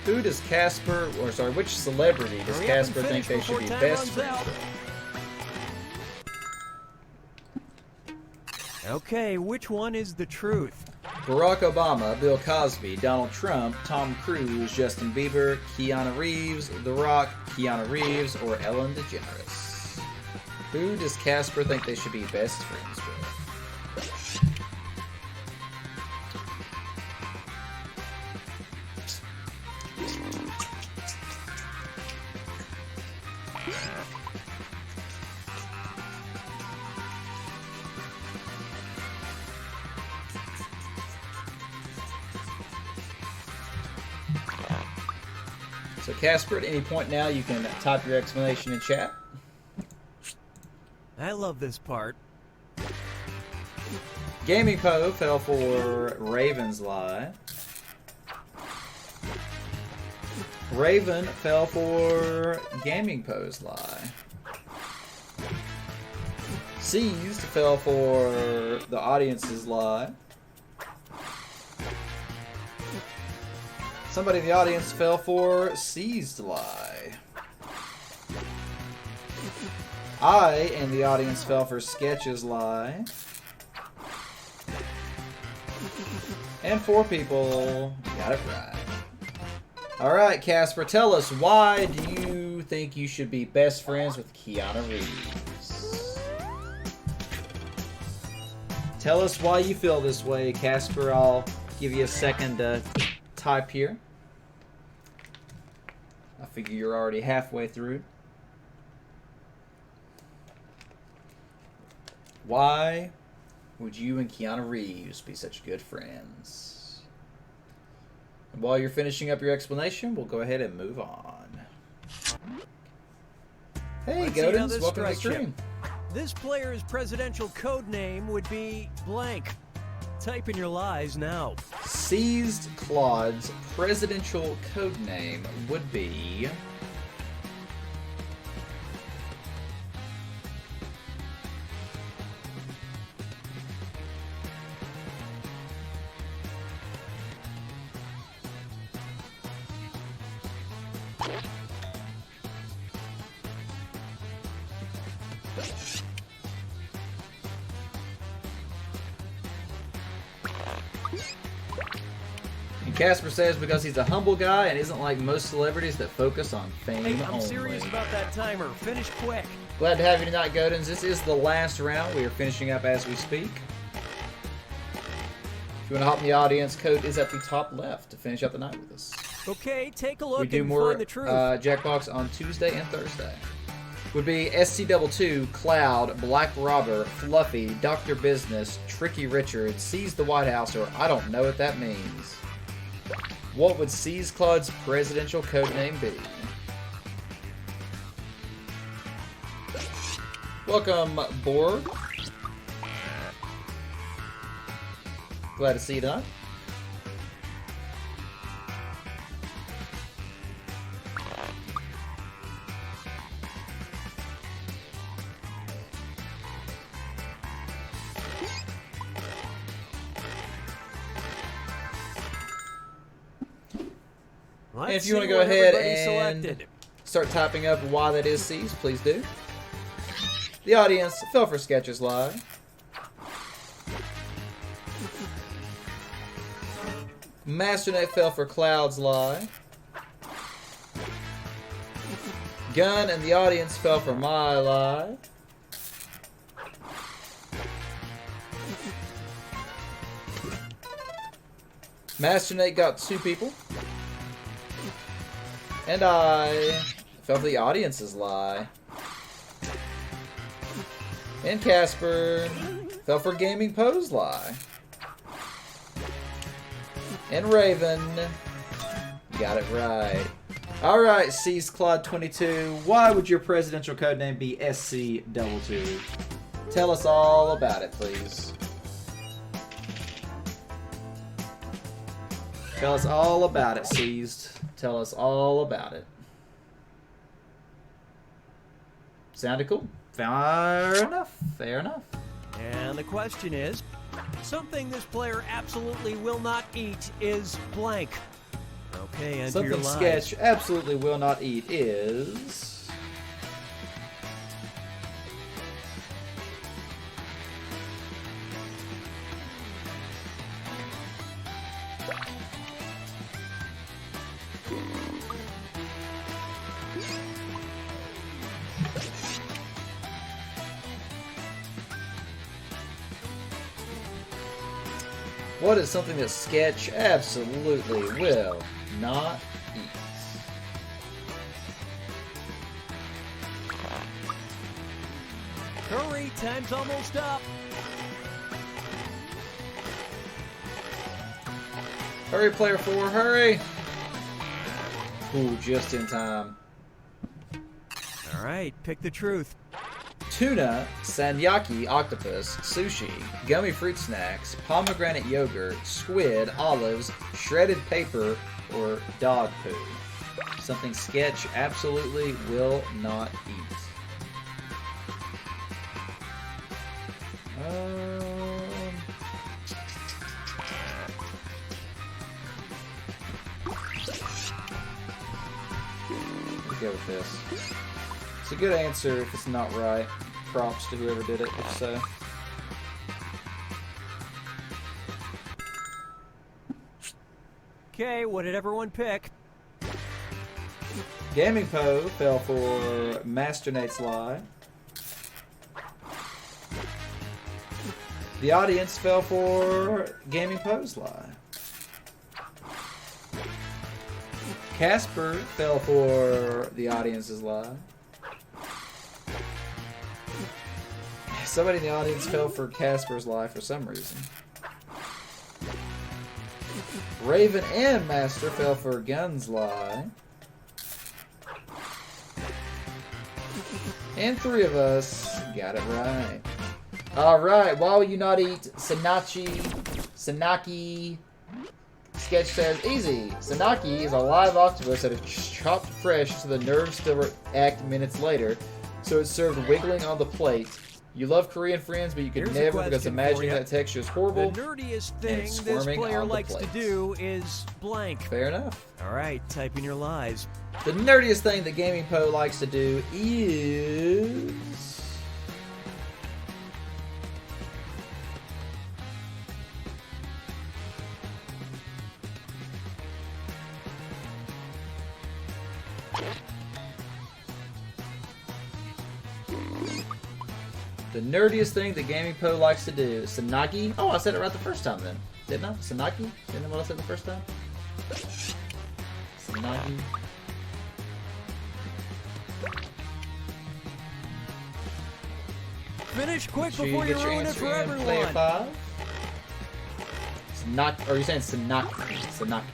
Who does Casper, or sorry, which celebrity does Hurry up and Casper think finish they should be before time best runs friends out. with? Okay, which one is the truth? Barack Obama, Bill Cosby, Donald Trump, Tom Cruise, Justin Bieber, Keanu Reeves, The Rock, Keanu Reeves, or Ellen DeGeneres? Who does Casper think they should be best friends with? So Casper, at any point now, you can type your explanation in chat. I love this part. Gaming Poe fell for Raven's Lie. Raven fell for Gaming Poe's Lie. Seized fell for the audience's lie. Somebody in the audience fell for Seized Lie. I in the audience fell for Sketch's Lie. And 4 people got it right. Alright, Casper, tell us, why do you think you should be best friends with Keanu Reeves? Tell us why you feel this way, Casper. I'll give you a second to type here. I figure you're already halfway through. Why would you and Keanu Reeves be such good friends? And while you're finishing up your explanation, we'll go ahead and move on. Hey, Godins, welcome to the stream. This player's presidential code name would be blank. Type in your lies now. Seized Claude's presidential code name would be... Casper says because he's a humble guy and isn't like most celebrities that focus on fame Hey, I'm only. serious about that timer. Finish quick. Glad to have you tonight, Godins. This is the last round. We are finishing up as we speak. If you want to hop in the audience, code is at the top left to finish out the night with us. Okay, take a look We do and more find the truth. Jackbox on Tuesday and Thursday. Would be SC22, Cloud, Black Robber, Fluffy, Dr. Business, Tricky Richard, Seize the White House, or I don't know what that means. What would Seize Claude's presidential codename be? Welcome, Borg. Glad to see you tonight. And if you want to go ahead and start typing up why that is seized, please do. The audience fell for Sketch's lie. Masternet fell for Cloud's lie. Gun and the audience fell for my lie. Master got 2 people. And I fell for the audience's lie. And Casper fell for Gaming Poe's lie. And Raven got it right. Alright, C's Claude 22. Why would your presidential codename be SC22? Tell us all about it, please. Tell us all about it, Seized. Tell us all about it. Sounded cool. Fair enough. Fair enough. And the question is, something this player absolutely will not eat is blank. Okay, enter your Something lies. Sketch absolutely will not eat is... What is something that Sketch absolutely will not eat? Hurry, time's almost up. Hurry, player 4, hurry! Ooh, just in time. All right, pick the truth. Tuna, sanyaki, octopus, sushi, gummy fruit snacks, pomegranate yogurt, squid, olives, shredded paper, or dog poo. Something Sketch absolutely will not eat. Let's go with this. It's a good answer if it's not right. Props to whoever did it, if so. Okay, what did everyone pick? Gaming Poe fell for Masternate's Lie. The audience fell for Gaming Poe's Lie. Casper fell for the audience's lie. Somebody in the audience fell for Casper's lie for some reason. Raven and Master fell for Gun's lie. And 3 of us got it right. Alright, why will you not eat Sanaki? Sketch says, easy. Sanaki is a live octopus that is chopped fresh so the nerves still react minutes later, so it's served wiggling on the plate. You love Korean friends, but you could never because imagining that texture is horrible. The nerdiest thing this player likes to do is blank. Fair enough. Alright, type in your lies. The nerdiest thing that Gaming Poe likes to do is... The nerdiest thing that Gaming Poe likes to do is Sanaki. Oh, I said it right the first time then. Didn't I? Sanaki? Isn't that what I said the first time? Sanaki. Finish quick before you ruin it for everyone. Player 5. Sanaki. Or are you saying Sanaki? Sanaki.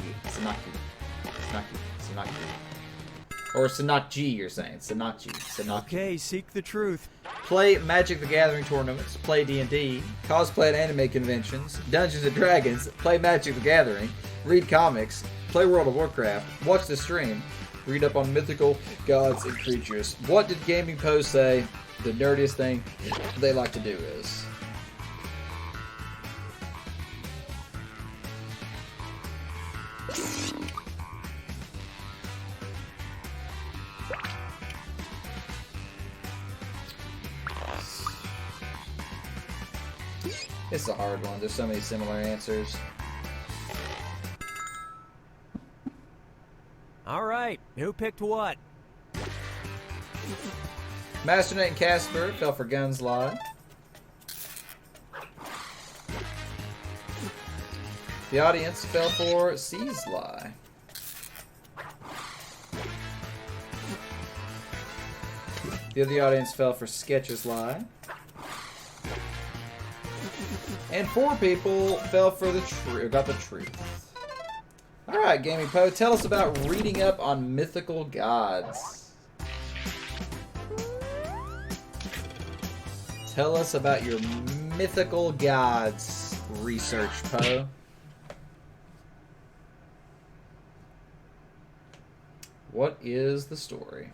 Or Sanakji, you're saying. Sanakji. Okay, seek the truth. Play Magic the Gathering tournaments, play D&D, cosplay at anime conventions, Dungeons & Dragons, play Magic the Gathering, read comics, play World of Warcraft, watch the stream, read up on mythical gods and creatures. What did Gaming Poe say the nerdiest thing they like to do is? It's a hard one. There's so many similar answers. Alright, who picked what? Masternate and Casper fell for Gun's lie. The audience fell for C's lie. The other audience fell for Sketch's lie. And 4 people fell for the got the truth. Alright, Gaming Poe, tell us about reading up on mythical gods. Tell us about your mythical gods research, Poe. What is the story?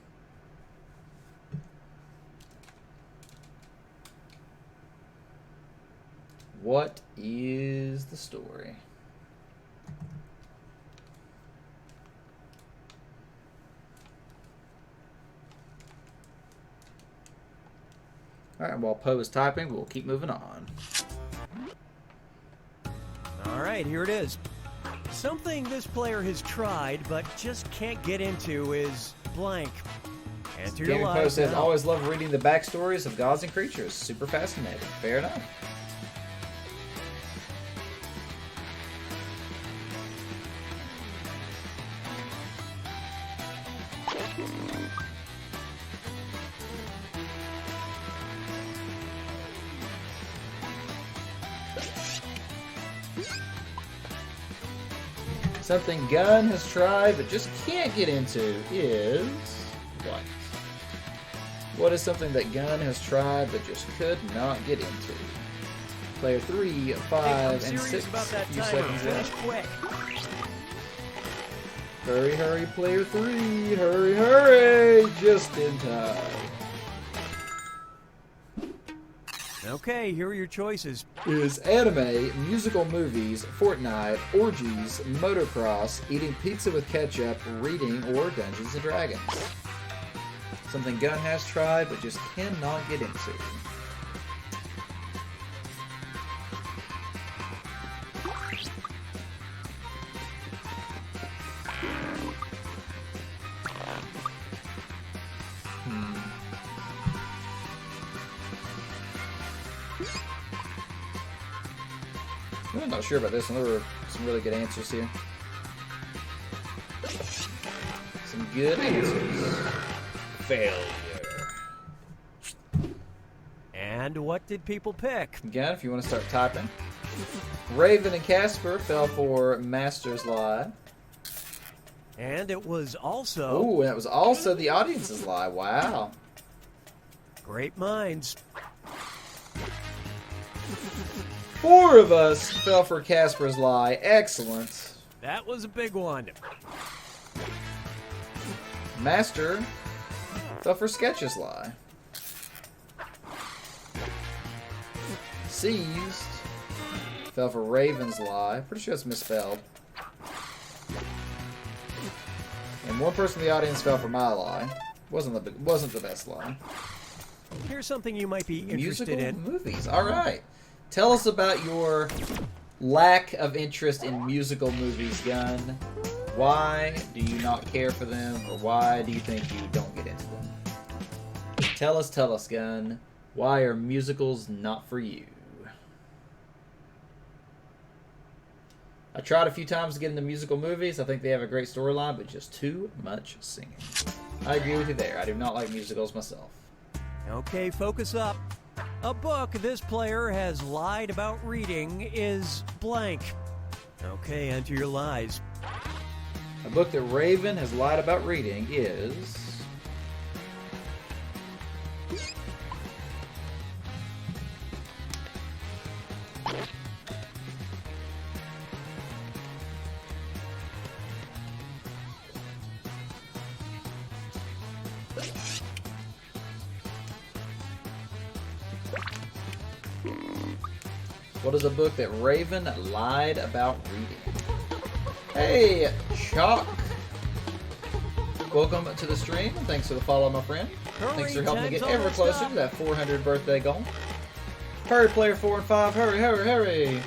What is the story? Alright, while Poe is typing, we'll keep moving on. Alright, here it is. Something this player has tried but just can't get into is blank. Enter your Gaming lives Post says, now. always love reading the backstories of gods and creatures. Super fascinating. Fair enough. Something Gunn has tried but just can't get into is what? What is something that Gunn has tried but just could not get into? Player 3, 5, and 6. About that A few timer. seconds Finish left. quick. Hurry, hurry, player 3. Hurry, hurry. Just in time. Okay, here are your choices. Is anime, musical movies, Fortnite, orgies, motocross, eating pizza with ketchup, reading, or Dungeons and Dragons? Something Gunn has tried but just cannot get into. I'm not sure about this one. There were some really good answers here. Some good answers. Failure. And what did people pick? Again, if you want to start typing. Raven and Casper fell for Master's Lie. And it was also... Oh, and it was also the audience's lie. Wow. Great minds. 4 of us fell for Casper's Lie. Excellent. That was a big one. Master fell for Sketch's Lie. Seized fell for Raven's Lie. Pretty sure it's misspelled. And one person in the audience fell for my lie. Wasn't the best lie. Here's something you might be interested Musical in. movies. All right. Tell us about your lack of interest in musical movies, Gunn. Why do you not care for them, or why do you think you don't get into them? Tell us, Gunn. Why are musicals not for you? I tried a few times to get into musical movies. I think they have a great storyline, but just too much singing. I agree with you there. I do not like musicals myself. Okay, focus up. A book this player has lied about reading is blank. Okay, enter your lies. A book that Raven has lied about reading is... What is a book that Raven lied about reading? Hey, Chalk. Welcome to the stream. Thanks for the follow, my friend. Thanks for helping me get ever closer to that 400 birthday goal. Hurry, player 4 and 5. Hurry, hurry, hurry.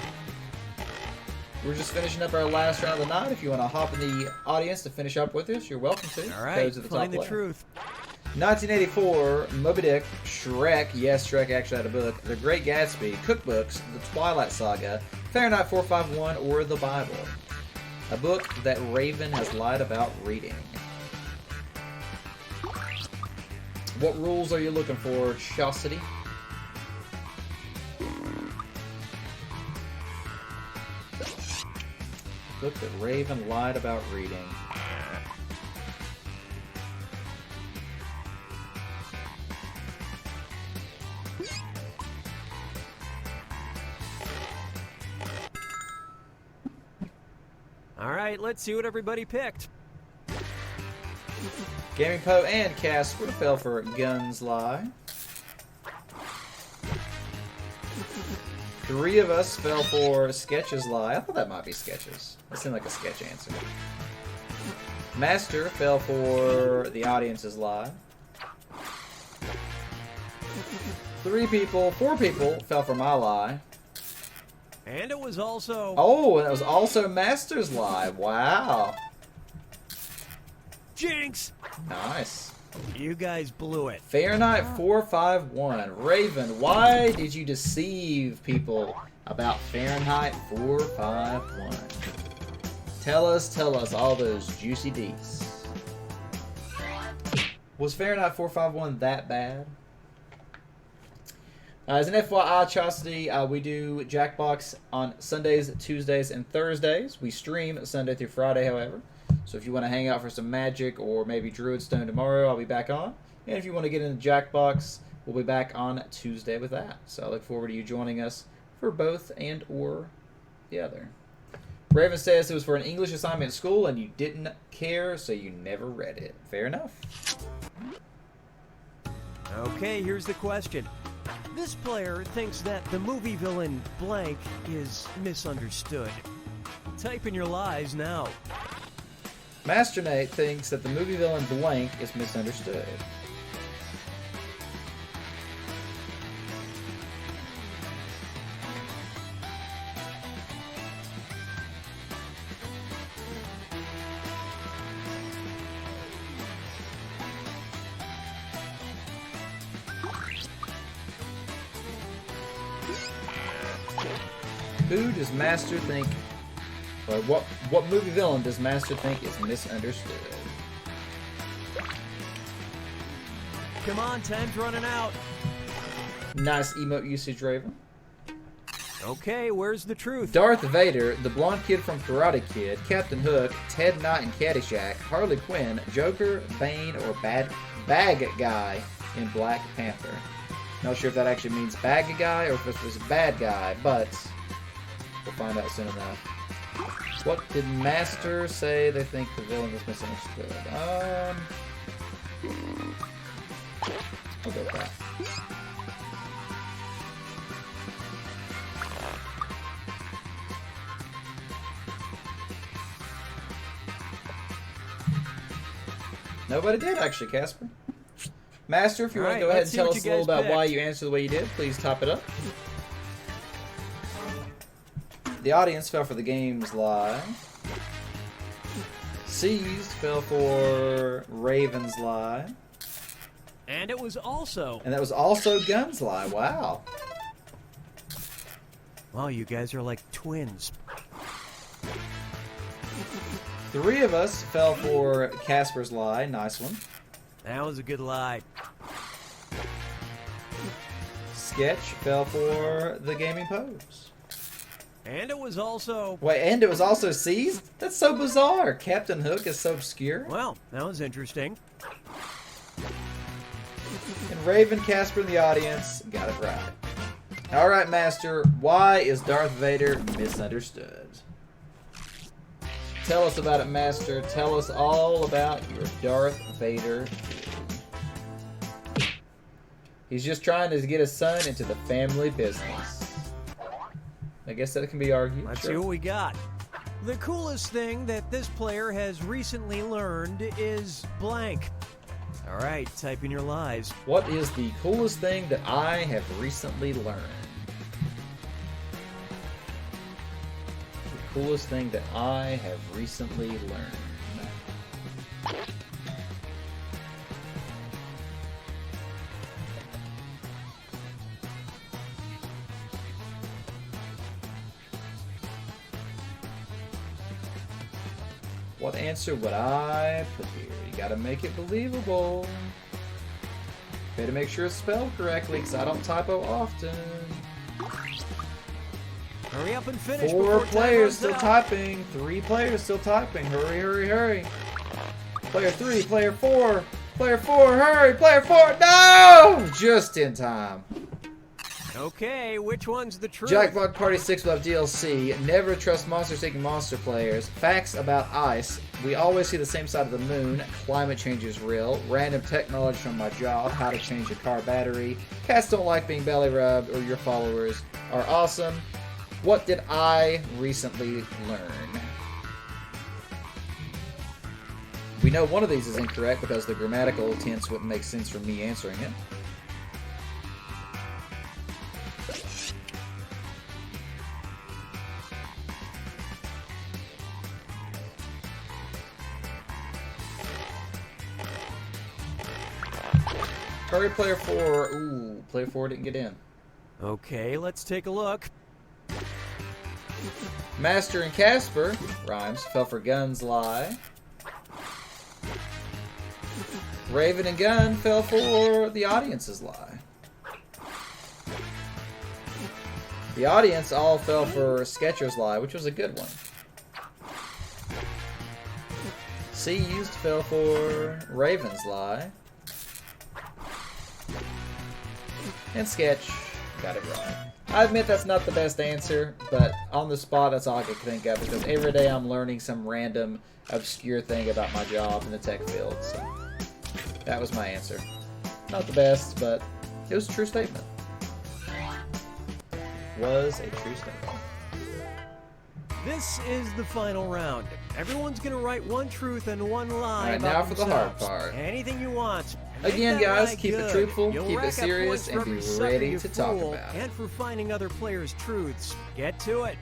We're just finishing up our last round of the night. If you want to hop in the audience to finish up with us, you're welcome to. All right, Codes at the find top the left. truth. 1984, Moby Dick, Shrek, yes, Shrek actually had a book, The Great Gatsby, cookbooks, The Twilight Saga, Fahrenheit 451, or the Bible. A book that Raven has lied about reading. What rules are you looking for, Chastity? A book that Raven lied about reading. All right, let's see what everybody picked. Gaming Poe and Casper fell for Guns Lie. 3 of us fell for Sketches Lie. I thought that might be Sketches. That seemed like a sketch answer. Master fell for the audience's lie. 4 people fell for my lie. And it was also... Oh, and it was also Masters Live. Wow. Jinx! Nice. You guys blew it. Fahrenheit 451. Raven, why did you deceive people about Fahrenheit 451? Tell us all those juicy deets. Was Fahrenheit 451 that bad? As an FYI, Chastity, we do Jackbox on Sundays, Tuesdays, and Thursdays. We stream Sunday through Friday, however. So if you want to hang out for some Magic or maybe Druidstone tomorrow, I'll be back on. And if you want to get into Jackbox, we'll be back on Tuesday with that. So I look forward to you joining us for both and or the other. Raven says it was for an English assignment at school and you didn't care, so you never read it. Fair enough. Okay, here's the question. This player thinks that the movie villain blank is misunderstood. Type in your lies now. Master Nate thinks that the movie villain blank is misunderstood. Who does Master think, or what movie villain does Master think is misunderstood? Come on, time's running out. Nice emote usage, Raven. Okay, where's the truth? Darth Vader, the blonde kid from Karate Kid, Captain Hook, Ted Knight in Caddyshack, Harley Quinn, Joker, Bane, or bad guy in Black Panther. Not sure if that actually means bad guy or if it's just bad guy, but we'll find out soon enough. What did Master say they think the villain was misunderstood? I'll go with that. Nobody did, actually, Casper. Master, if you want to go ahead and tell us a little about why you answered the way you did, please top it up. The audience fell for the game's lie. Seized fell for Raven's lie. And it was also... And that was also Gun's lie. Wow. Wow, you guys are like twins. 3 of us fell for Casper's lie. Nice one. That was a good lie. Sketch fell for the gaming pose. And it was also... Wait, and it was also seized? That's so bizarre. Captain Hook is so obscure. Well, that was interesting. And Raven, Casper, in the audience got it right. Alright, Master, why is Darth Vader misunderstood? Tell us about it, Master. Tell us all about your Darth Vader theory. He's just trying to get his son into the family business. I guess that can be argued. Let's see what we got. The coolest thing that this player has recently learned is blank. All right, type in your lies. What is the coolest thing that I have recently learned? The coolest thing that I have recently learned. What answer would I put here? You gotta make it believable. Better make sure it's spelled correctly, because I don't typo often. Hurry up and finish. 4 players still typing. 3 players still typing. Hurry, hurry, hurry. Player 3, player 4. Player 4, hurry. Player 4, no! Just in time. Okay, which one's the truth? Jackbox Party 6 will have DLC. Never trust monster-seeking monster players. Facts about ice. We always see the same side of the moon. Climate change is real. Random tech knowledge from my job. How to change a car battery. Cats don't like being belly rubbed, or your followers are awesome. What did I recently learn? We know one of these is incorrect because the grammatical tense wouldn't make sense for me answering it. Hurry, player 4. Ooh, player 4 didn't get in. Okay, let's take a look. Master and Casper rhymes. Fell for Gun's lie. Raven and Gun fell for the audience's lie. The audience all fell for Sketcher's lie, which was a good one. C used fell for Raven's lie. And Sketch got it wrong. I admit that's not the best answer, but on the spot that's all I could think of, because every day I'm learning some random obscure thing about my job in the tech field. So that was my answer. Not the best, but it was a true statement. Was a true statement. This is the final round. Everyone's gonna write one truth and one lie. Alright, about now for the hard themselves. part. Anything you want. Again, Make that guys, lie keep it good. truthful, You'll keep it rack up serious, points for and every be sucker ready you to talk fool, about it. and for finding other players' truths. Get to it.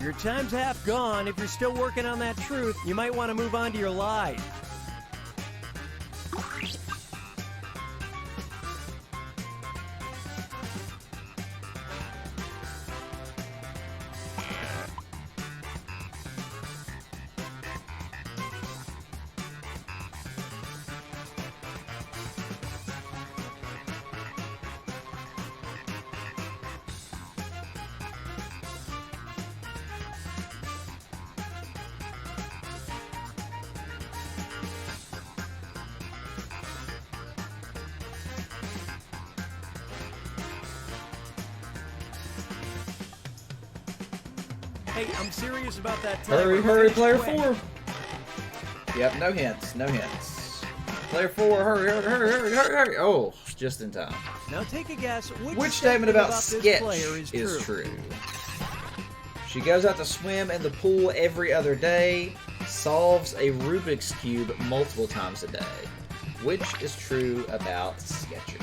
Your time's half gone. If you're still working on that truth, you might want to move on to your lie. Hey, I'm serious about that time. Hurry, hurry, player 4. Yep, no hints, no hints. Player 4, hurry, hurry, hurry, hurry, hurry, hurry. Oh, just in time. Now take a guess. Which statement about this Sketch player is true? She goes out to swim in the pool every other day, solves a Rubik's Cube multiple times a day. Which is true about Sketcher?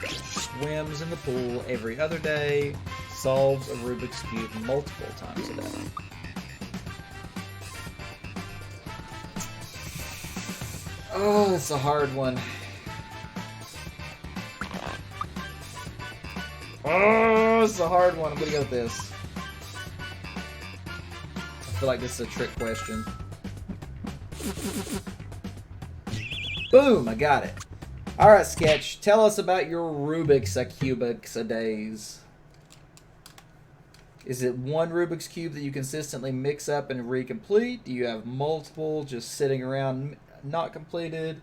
Swims in the pool every other day, solves a Rubik's Cube multiple times a day. Oh, it's a hard one. Oh, it's a hard one. I'm gonna go with this. I feel like this is a trick question. Boom! I got it. Alright, Sketch. Tell us about your Rubik's Cubics a days. Is it one Rubik's Cube that you consistently mix up and recomplete? Do you have multiple just sitting around not completed?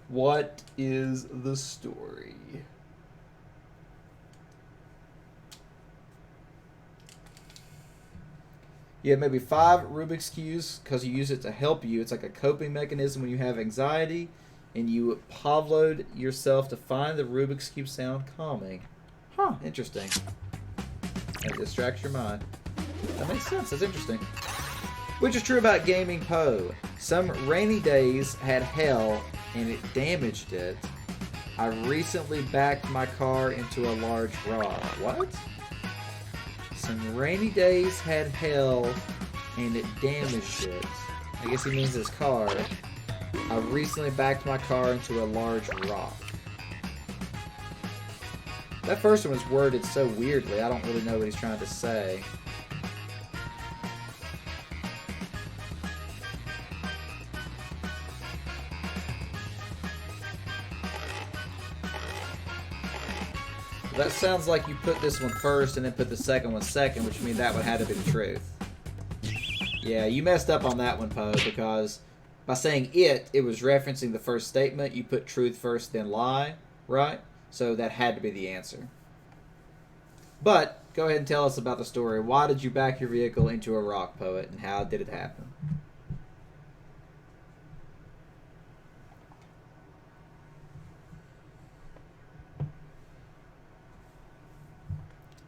What is the story? You have maybe 5 Rubik's Cubes because you use it to help you. It's like a coping mechanism when you have anxiety, and you Pavloved yourself to find the Rubik's Cube sound calming. Huh, interesting. It distracts your mind. That makes sense. That's interesting. Which is true about Gaming Poe. Some rainy days had hell and it damaged it. I recently backed my car into a large rock. What? Some rainy days had hell and it damaged it. I guess he means his car. I recently backed my car into a large rock. That first one was worded so weirdly, I don't really know what he's trying to say. That sounds like you put this one first and then put the second one second, which means that would have to be the truth. Yeah, you messed up on that one, Poe, because by saying it was referencing the first statement. You put truth first, then lie, right? So that had to be the answer. But go ahead and tell us about the story. Why did you back your vehicle into a rock, Poet, and how did it happen?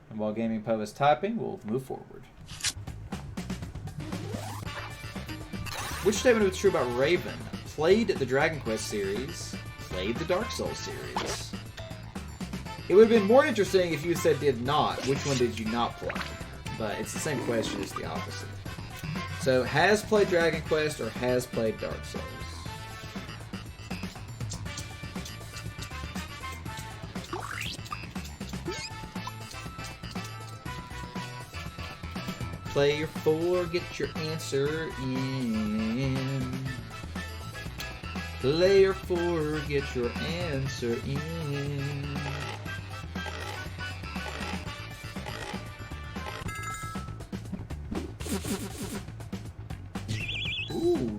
And while Gaming Poe is typing, we'll move forward. Which statement was true about Raven? Played the Dragon Quest series, played the Dark Souls series. It would have been more interesting if you said did not. Which one did you not play? But it's the same question, it's the opposite. So, has played Dragon Quest or has played Dark Souls? Player 4, get your answer in. Player 4, get your answer in. Ooh,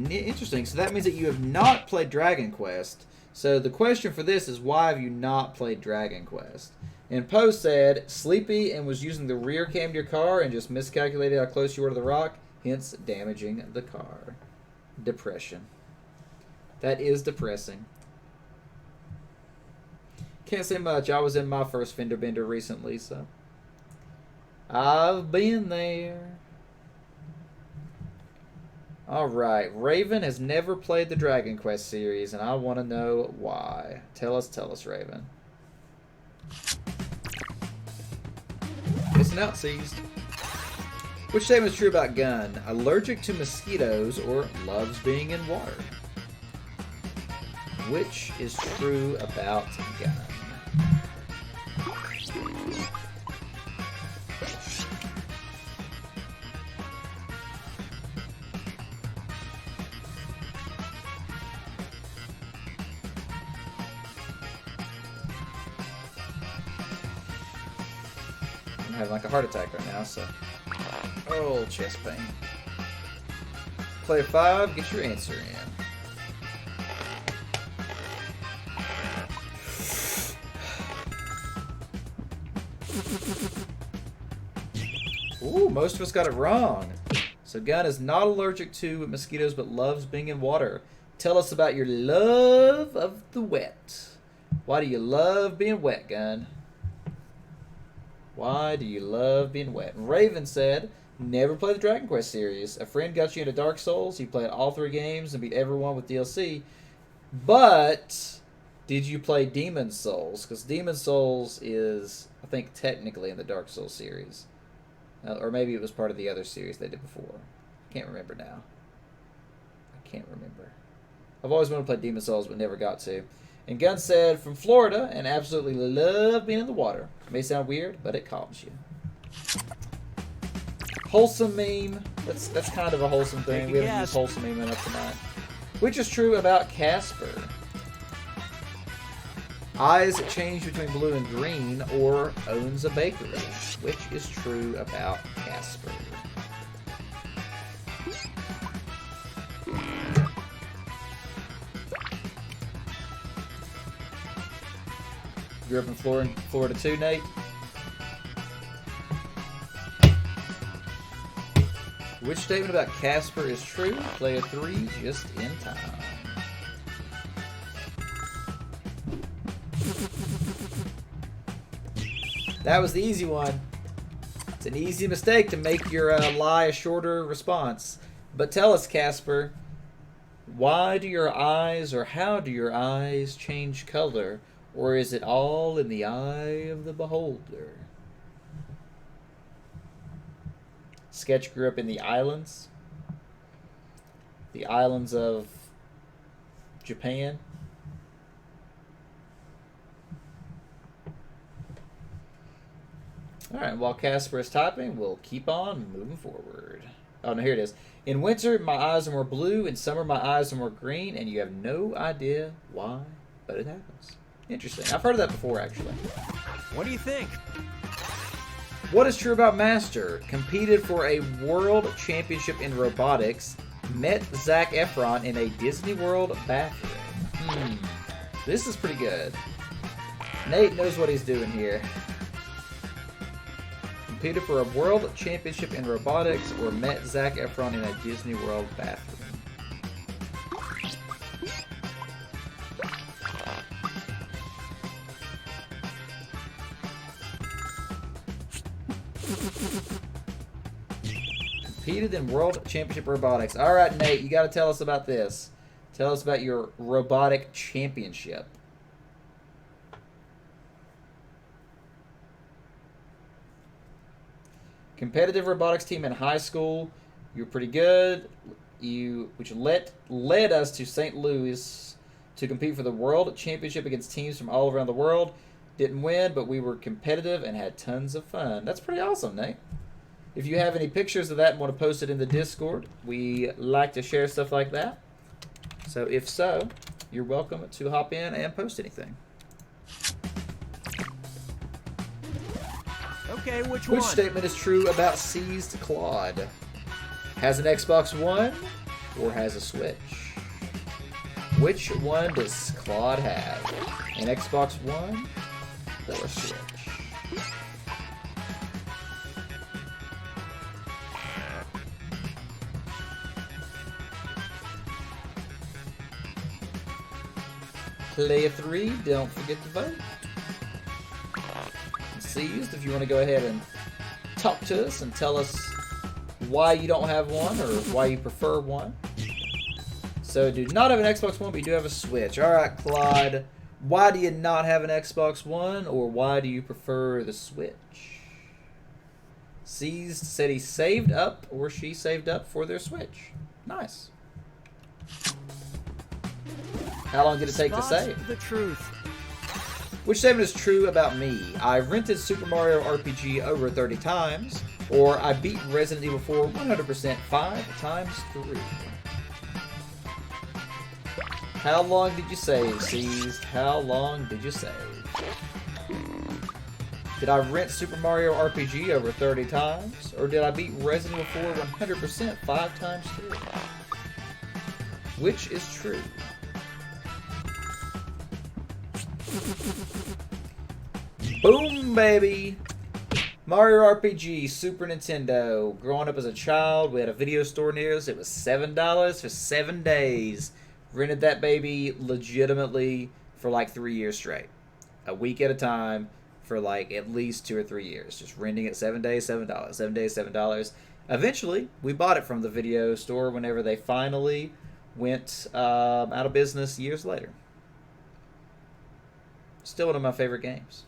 interesting. So that means that you have not played Dragon Quest. So the question for this is, why have you not played Dragon Quest? And Poe said, sleepy and was using the rear cam to your car and just miscalculated how close you were to the rock, hence damaging the car. Depression. That is depressing. Can't say much. I was in my first fender bender recently, so I've been there. Alright, Raven has never played the Dragon Quest series, and I want to know why. Tell us, Raven. Missing out, seized. Which statement is true about Gun? Allergic to mosquitoes or loves being in water? Which is true about Gun? I'm having like a heart attack right now, so. Oh, chest pain. Player 5, get your answer in. Ooh, most of us got it wrong. So Gun is not allergic to mosquitoes, but loves being in water. Tell us about your love of the wet. Why do you love being wet, Gun? Why do you love being wet? And Raven said, never played the Dragon Quest series. A friend got you into Dark Souls. You played all 3 games and beat everyone with DLC. But did you play Demon's Souls? Because Demon's Souls is, I think, technically in the Dark Souls series. Or maybe it was part of the other series they did before. Can't remember now. I can't remember. I've always wanted to play Demon's Souls, but never got to. And Gun said, from Florida, and absolutely love being in the water. It may sound weird, but it calms you. Wholesome meme. That's kind of a wholesome thing. We haven't used wholesome meme enough tonight. Which is true about Casper? Eyes change between blue and green, or owns a bakery. Which is true about Casper? Grew up in Florida too, Nate? Which statement about Casper is true? Player 3, just in time. That was the easy one. It's an easy mistake to make your lie a shorter response. But tell us, Casper, why do your eyes, or how do your eyes change color? Or is it all in the eye of the beholder? Sketch grew up in the islands. The islands of Japan. Alright, while Casper is typing, we'll keep on moving forward. Oh, no, here it is. In winter, my eyes are more blue. In summer, my eyes are more green. And you have no idea why, but it happens. Interesting. I've heard of that before, actually. What do you think? What is true about Master? Competed for a world championship in robotics. Met Zac Efron in a Disney World bathroom. This is pretty good. Nate knows what he's doing here. Competed for a world championship in robotics or met Zac Efron in a Disney World bathroom. Competed in World Championship Robotics. All right, Nate, you got to tell us about this. Tell us about your robotic championship. Competitive robotics team in high school. You're pretty good. Which led us to St. Louis to compete for the World Championship against teams from all around the world. Didn't win, but we were competitive and had tons of fun. That's pretty awesome, Nate. If you have any pictures of that and want to post it in the Discord, we like to share stuff like that. So if so, you're welcome to hop in and post anything. Okay, which one? Which statement is true about Seized Claude? Has an Xbox One or has a Switch? Which one does Claude have? An Xbox One or a Switch? Player 3, don't forget to vote. Seized, if you want to go ahead and talk to us and tell us why you don't have one or why you prefer one. So do not have an Xbox One, but you do have a Switch. Alright, Claude, why do you not have an Xbox One or why do you prefer the Switch? Seized said he saved up or she saved up for their Switch. Nice. How long did it take to save? The truth. Which statement is true about me? I rented Super Mario RPG over 30 times, or I beat Resident Evil 4 100% 5 times 3. How long did you save, Seized? How long did you save? Did I rent Super Mario RPG over 30 times, or did I beat Resident Evil 4 100% 5 times 3? Which is true? Boom, baby! Mario RPG, Super Nintendo. Growing up as a child, we had a video store near us. It was $7 for 7 days. Rented that baby legitimately for like 3 years straight. A week at a time for like at least 2 or 3 years. Just renting it 7 days, $7. 7 days, $7. Eventually, we bought it from the video store whenever they finally went out of business years later. Still one of my favorite games.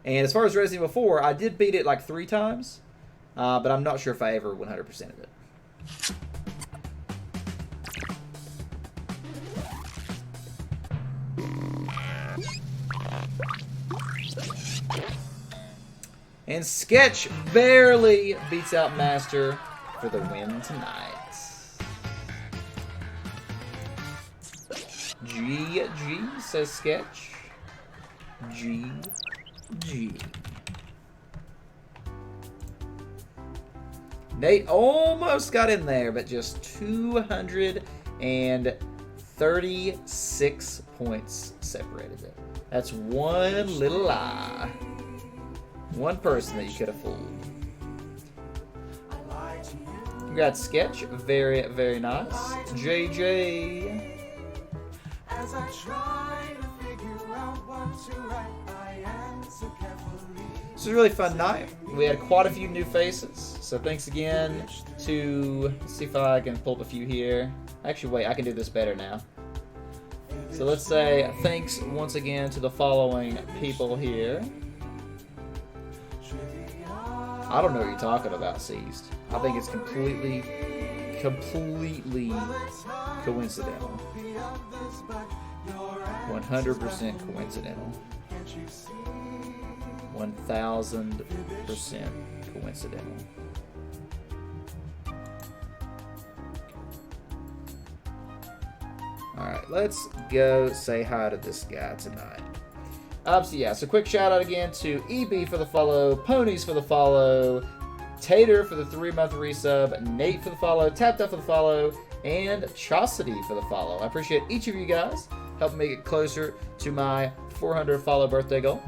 And as far as Resident Evil 4, I did beat it like 3 times, but I'm not sure if I ever 100%ed it. And Sketch barely beats out Master for the win tonight. GG, says Sketch. GG. Nate almost got in there, but just 236 points separated it. That's one little lie. One person that you could have fooled. Congrats, Sketch. Very, very nice. JJ. As I try to figure out what to write, I answer carefully. This was a really fun night. We had quite a few new faces. So thanks again to, let's see if I can pull up a few here. Actually, wait, I can do this better now. So let's say thanks once again to the following people here. I don't know what you're talking about, Seized. I think it's completely coincidental. 100% coincidental. 1000% coincidental. Alright, let's go say hi to this guy tonight. So yeah, so quick shout out again to EB for the follow, Ponies for the follow, Tater for the 3-month resub, Nate for the follow, Tapped Up for the follow, and Chastity for the follow. I appreciate each of you guys helping me get closer to my 400 follow birthday goal.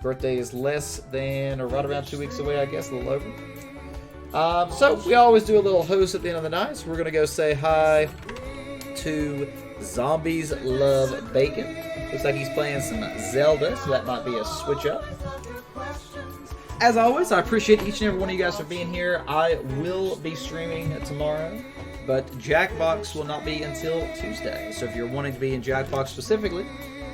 Birthday is less than, or right around 2 weeks away, I guess, a little over. So we always do a little host at the end of the night, so we're going to go say hi to Zombies Love Bacon. Looks like he's playing some Zelda, so that might be a switch up. As always, I appreciate each and every one of you guys for being here. I will be streaming tomorrow, but Jackbox will not be until Tuesday. So if you're wanting to be in Jackbox specifically,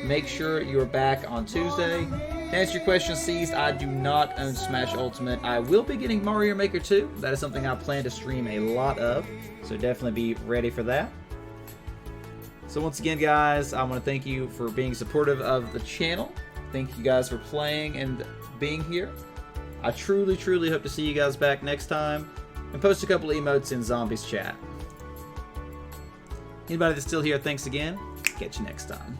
make sure you're back on Tuesday. To answer your question, Seized, I do not own Smash Ultimate. I will be getting Mario Maker 2. That is something I plan to stream a lot of, so definitely be ready for that. So once again, guys, I want to thank you for being supportive of the channel. Thank you guys for playing and being here. I truly, truly hope to see you guys back next time, and post a couple emotes in Zombies chat. Anybody that's still here, thanks again. Catch you next time.